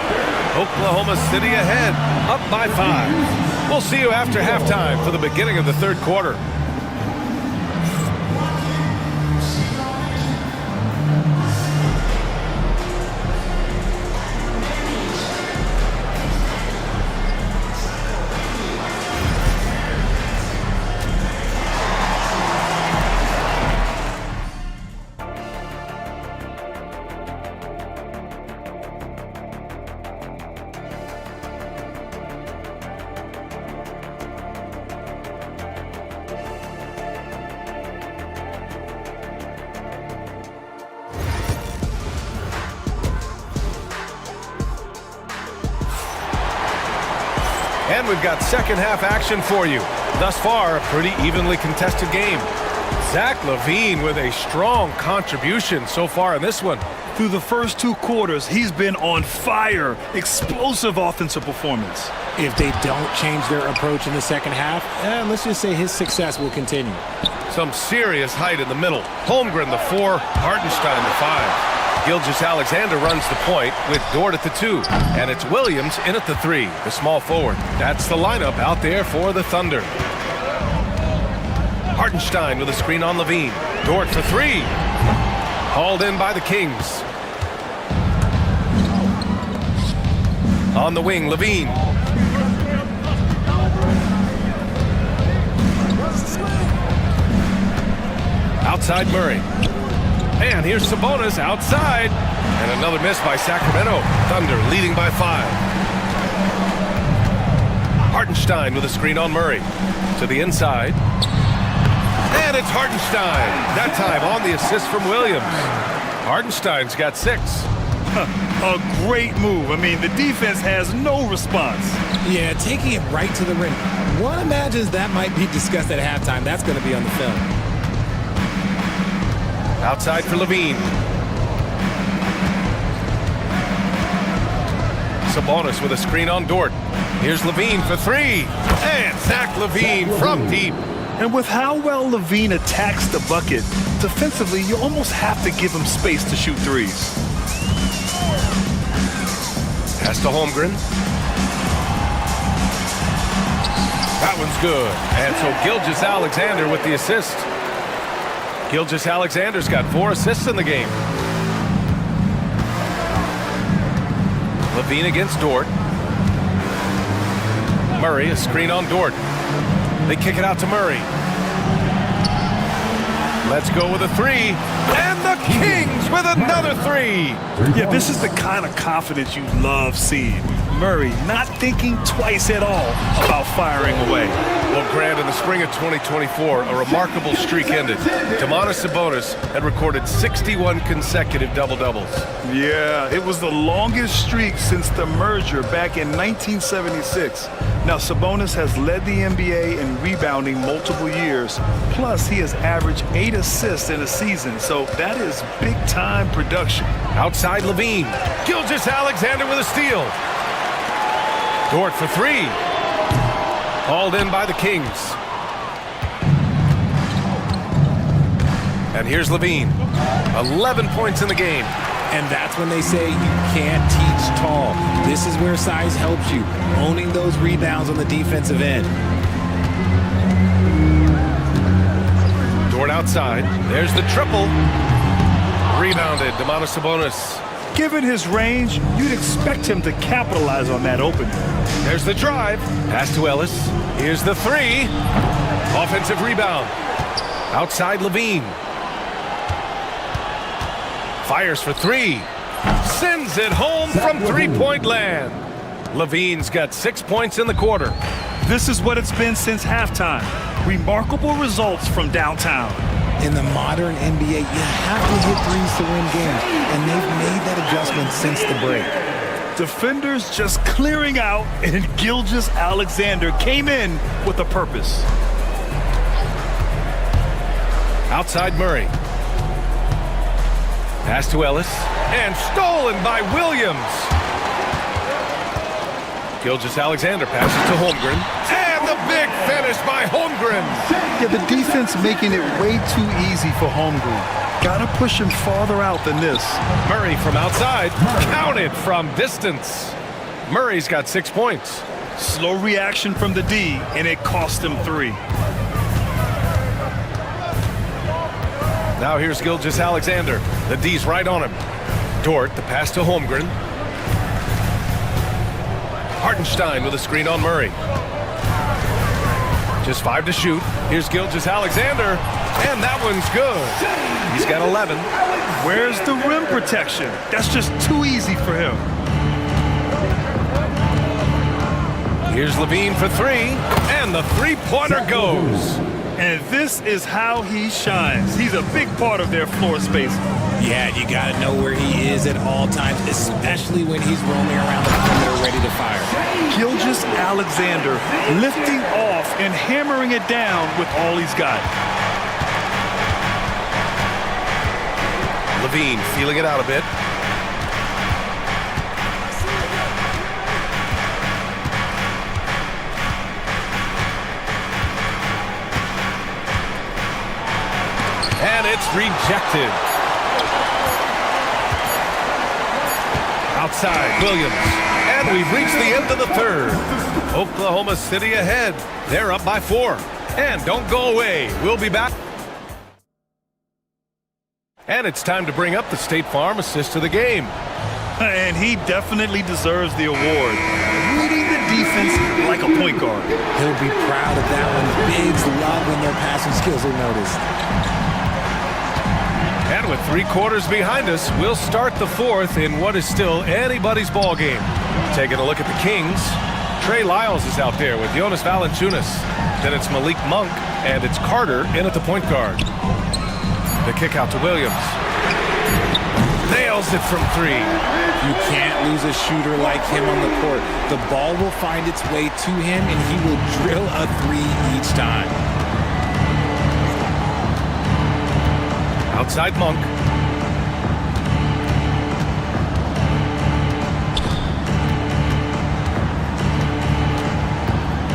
S7: Oklahoma City ahead, up by 5. We'll see you after halftime for the beginning of the third quarter. And we've got second half action for you. Thus far, a pretty evenly contested game. Zach LaVine with a strong contribution so far in this one.
S9: Through the first 2 quarters, he's been on fire. Explosive offensive performance.
S2: If they don't change their approach in the second half, let's just say his success will continue.
S7: Some serious height in the middle. Holmgren, the 4, Hartenstein, the 5. Gilgeous-Alexander runs the point with Dort at the 2. And it's Williams in at the 3, the small forward. That's the lineup out there for the Thunder. Hartenstein with a screen on LaVine. Dort for 3. Hauled in by the Kings. On the wing, LaVine. Outside Murray. And here's Sabonis outside. And another miss by Sacramento. Thunder leading by 5. Hartenstein with a screen on Murray. To the inside. And it's Hartenstein. That time on the assist from Williams. Hartenstein's got 6.
S9: A great move. I mean, the defense has no response.
S2: Yeah, taking it right to the rim. One imagines that might be discussed at halftime. That's going to be on the film.
S7: Outside for LaVine. Sabonis with a screen on Dort. Here's LaVine for 3. And Zach LaVine from deep.
S9: And with how well LaVine attacks the bucket, defensively, you almost have to give him space to shoot threes.
S7: Pass to Holmgren. That one's good. And so Gilgeous-Alexander with the assist. Gilgeous-Alexander's got 4 assists in the game. LaVine against Dort. Murray, a screen on Dort. They kick it out to Murray. Let's go with a 3. And the Kings with another 3.
S9: Yeah, this is the kind of confidence you love seeing. Murray not thinking twice at all about firing away.
S7: Well, Grant, in the spring of 2024, a remarkable streak ended. Domantas Sabonis had recorded 61 consecutive double-doubles.
S9: Yeah, it was the longest streak since the merger back in 1976. Now, Sabonis has led the NBA in rebounding multiple years. Plus, he has averaged 8 assists in a season, so that is big-time production.
S7: Outside LaVine. Gilgeous-Alexander with a steal. Dort for three. Hauled in by the Kings. And here's Levine. 11 points in the game.
S2: And that's when they say you can't teach tall. This is where size helps you, owning those rebounds on the defensive end.
S7: Dort outside. There's the triple. Rebounded, Domantas Sabonis.
S9: Given his range, you'd expect him to capitalize on that opening.
S7: There's the drive. Pass to Ellis. Here's the three. Offensive rebound. Outside Levine. Fires for three. Sends it home from three-point land. Levine's got 6 points in the quarter.
S9: This is what it's been since halftime. Remarkable results from downtown.
S2: In the modern NBA, you have to hit threes to win games, and they've made that adjustment since the break.
S9: Defenders just clearing out, and Gilgeous-Alexander came in with a purpose.
S7: Outside Murray. Pass to Ellis, and stolen by Williams. Gilgeous-Alexander passes to Holmgren, and the big finish by Holmgren.
S9: Yeah, the defense making it way too easy for Holmgren. Gotta push him farther out than this.
S7: Murray from outside, counted from distance. Murray's got 6 points.
S9: Slow reaction from the D, and it cost him 3.
S7: Now here's Gilgeous-Alexander. The D's right on him. Dort, the pass to Holmgren. Hartenstein with a screen on Murray. Just 5 to shoot. Here's Gilgeous-Alexander, and that one's good. He's got 11.
S9: Where's the rim protection? That's just too easy for him.
S7: Here's Levine for three, and the three-pointer goes.
S9: And this is how he shines. He's a big part of their floor space.
S2: Yeah, you got to know where he is at all times, especially when he's roaming around the perimeter ready to fire.
S9: Gilgeous-Alexander lifting off and hammering it down with all he's got.
S7: Levine feeling it out a bit. And it's rejected. Outside, Williams. And we've reached the end of the third. Oklahoma City ahead. They're up by 4. And don't go away. We'll be back. And it's time to bring up the State Farm assist of the game.
S9: And he definitely deserves the award. Reading the defense like a point guard.
S2: He'll be proud of that one. Bigs love when their passing skills are noticed.
S7: And with 3 quarters behind us, we'll start the 4th in what is still anybody's ball game. Taking a look at the Kings, Trey Lyles is out there with Jonas Valanciunas. Then it's Malik Monk, and it's Carter in at the point guard. The kick out to Williams. Nails it from 3.
S2: You can't lose a shooter like him on the court. The ball will find its way to him, and he will drill a 3 each time.
S7: Outside Monk.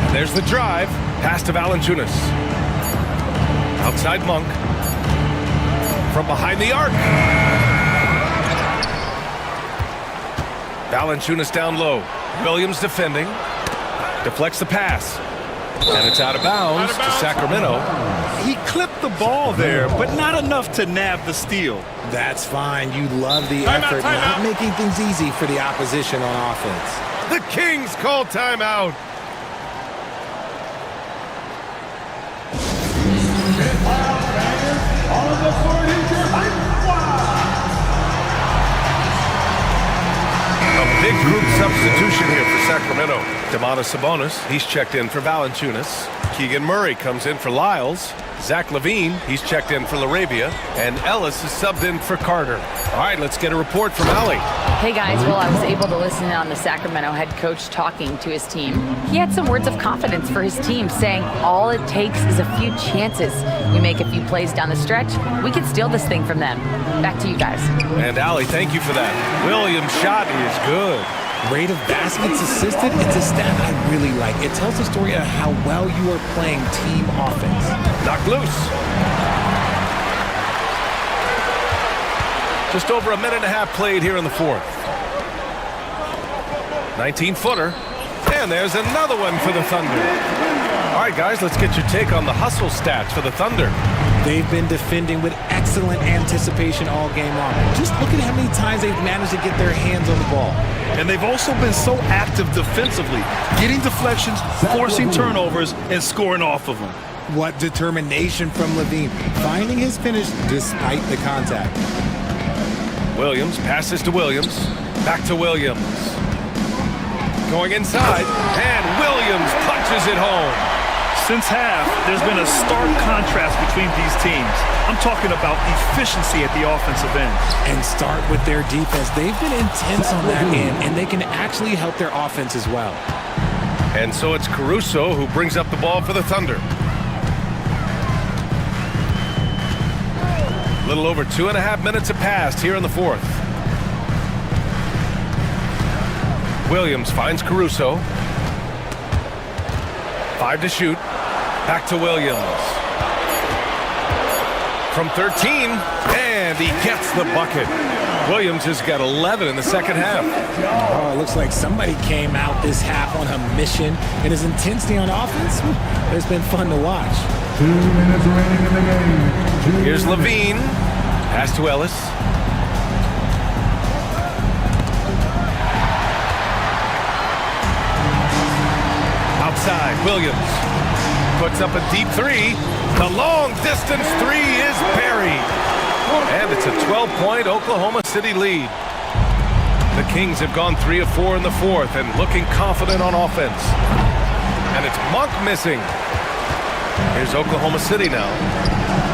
S7: And there's the drive. Pass to Valanciunas. Outside Monk. From behind the arc. Valanciunas down low. Williams defending. Deflects the pass. And it's out of bounds to Sacramento.
S9: He clipped the ball there, but not enough to nab the steal.
S2: That's fine. You love the effort, not making things easy for the opposition on offense.
S7: The Kings call timeout. A big group substitution here for Sacramento. Domantas Sabonis, he's checked in for Valanciunas. Keegan Murray comes in for Lyles. Zach Levine, he's checked in for LaRavia. And Ellis is subbed in for Carter. All right, let's get a report from Allie.
S10: Hey guys, well, I was able to listen in on the Sacramento head coach talking to his team. He had some words of confidence for his team, saying all it takes is a few chances. We make a few plays down the stretch, we can steal this thing from them. Back to you guys.
S7: And Allie, thank you for that. Williams' shot is good.
S2: Rate of baskets assisted, it's a stat I really like. It tells the story of how well you are playing team offense.
S7: Knocked loose. Just over a minute and a half played here in the fourth. 19-footer. And there's another one for the Thunder. All right, guys, let's get your take on the hustle stats for the Thunder.
S2: They've been defending with excellent anticipation all game long. Just look at how many times they've managed to get their hands on the ball.
S9: And they've also been so active defensively, getting deflections, forcing turnovers, and scoring off of them.
S2: What determination from Levine, finding his finish despite the contact.
S7: Williams passes to Williams. Back to Williams. Going inside, and Williams punches it home.
S9: Since half, there's been a stark contrast between these teams. I'm talking about efficiency at the offensive end.
S2: And start with their defense. They've been intense on that end, and they can actually help their offense as well.
S7: And so it's Caruso who brings up the ball for the Thunder. A little over 2.5 minutes have passed here in the fourth. Williams finds Caruso. 5 to shoot. Back to Williams. From 13, and he gets the bucket. Williams has got 11 in the second half.
S2: Oh, it looks like somebody came out this half on a mission, and his intensity on offense has been fun to watch.
S12: 2 minutes remaining in the game.
S7: Here's Levine. Pass to Ellis. Outside, Williams puts up a deep three. The long distance three is buried. And it's a 12-point Oklahoma City lead. The Kings have gone 3 of 4 in the fourth and looking confident on offense. And it's Monk missing. Here's Oklahoma City now.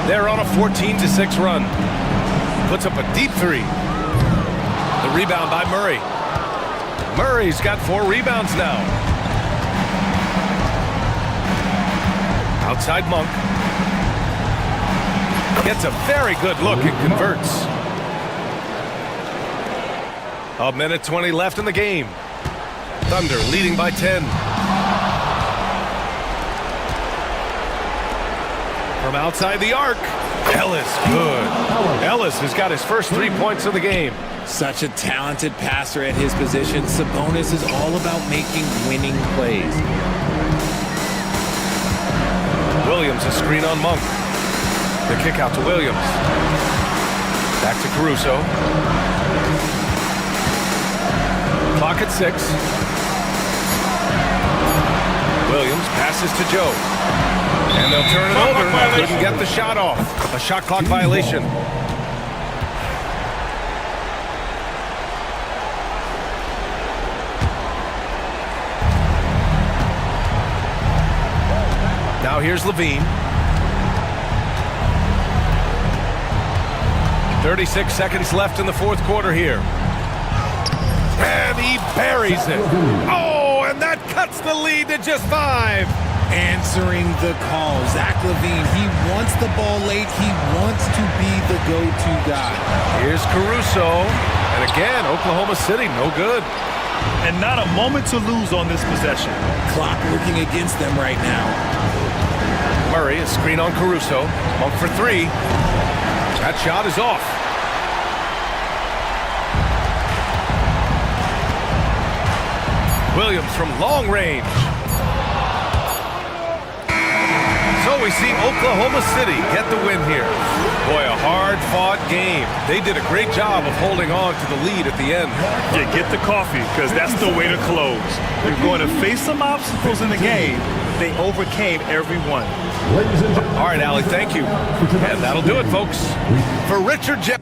S7: They're on a 14-6 run. Puts up a deep three. The rebound by Murray. Murray's got 4 rebounds now. Outside Monk. Gets a very good look and converts. A minute 20 left in the game. Thunder leading by 10. From outside the arc, Ellis, good. Ellis has got his first 3 points of the game.
S2: Such a talented passer at his position. Sabonis is all about making winning plays.
S7: Williams, a screen on Monk. The kick out to Williams. Back to Caruso. Clock at 6. Williams passes to Joe. And they'll turn it over. Couldn't get the shot off. A shot clock violation. Now here's Levine. 36 seconds left in the fourth quarter here. And he buries it. Oh, and that cuts the lead to just 5.
S2: Answering the call. Zach Levine, he wants the ball late. He wants to be the go-to guy.
S7: Here's Caruso. And again, Oklahoma City, no good.
S9: And not a moment to lose on this possession.
S2: Clock working against them right now.
S7: Murray, a screen on Caruso. Monk for 3. That shot is off. Williams from long range. So we see Oklahoma City get the win here. Boy, a hard-fought game. They did a great job of holding on to the lead at the end.
S9: Yeah, get the coffee, because that's the way to close. They're going to face some obstacles in the game. They overcame every one.
S7: All right, Allie, thank you. And that'll do it, folks. For Richard Jeff.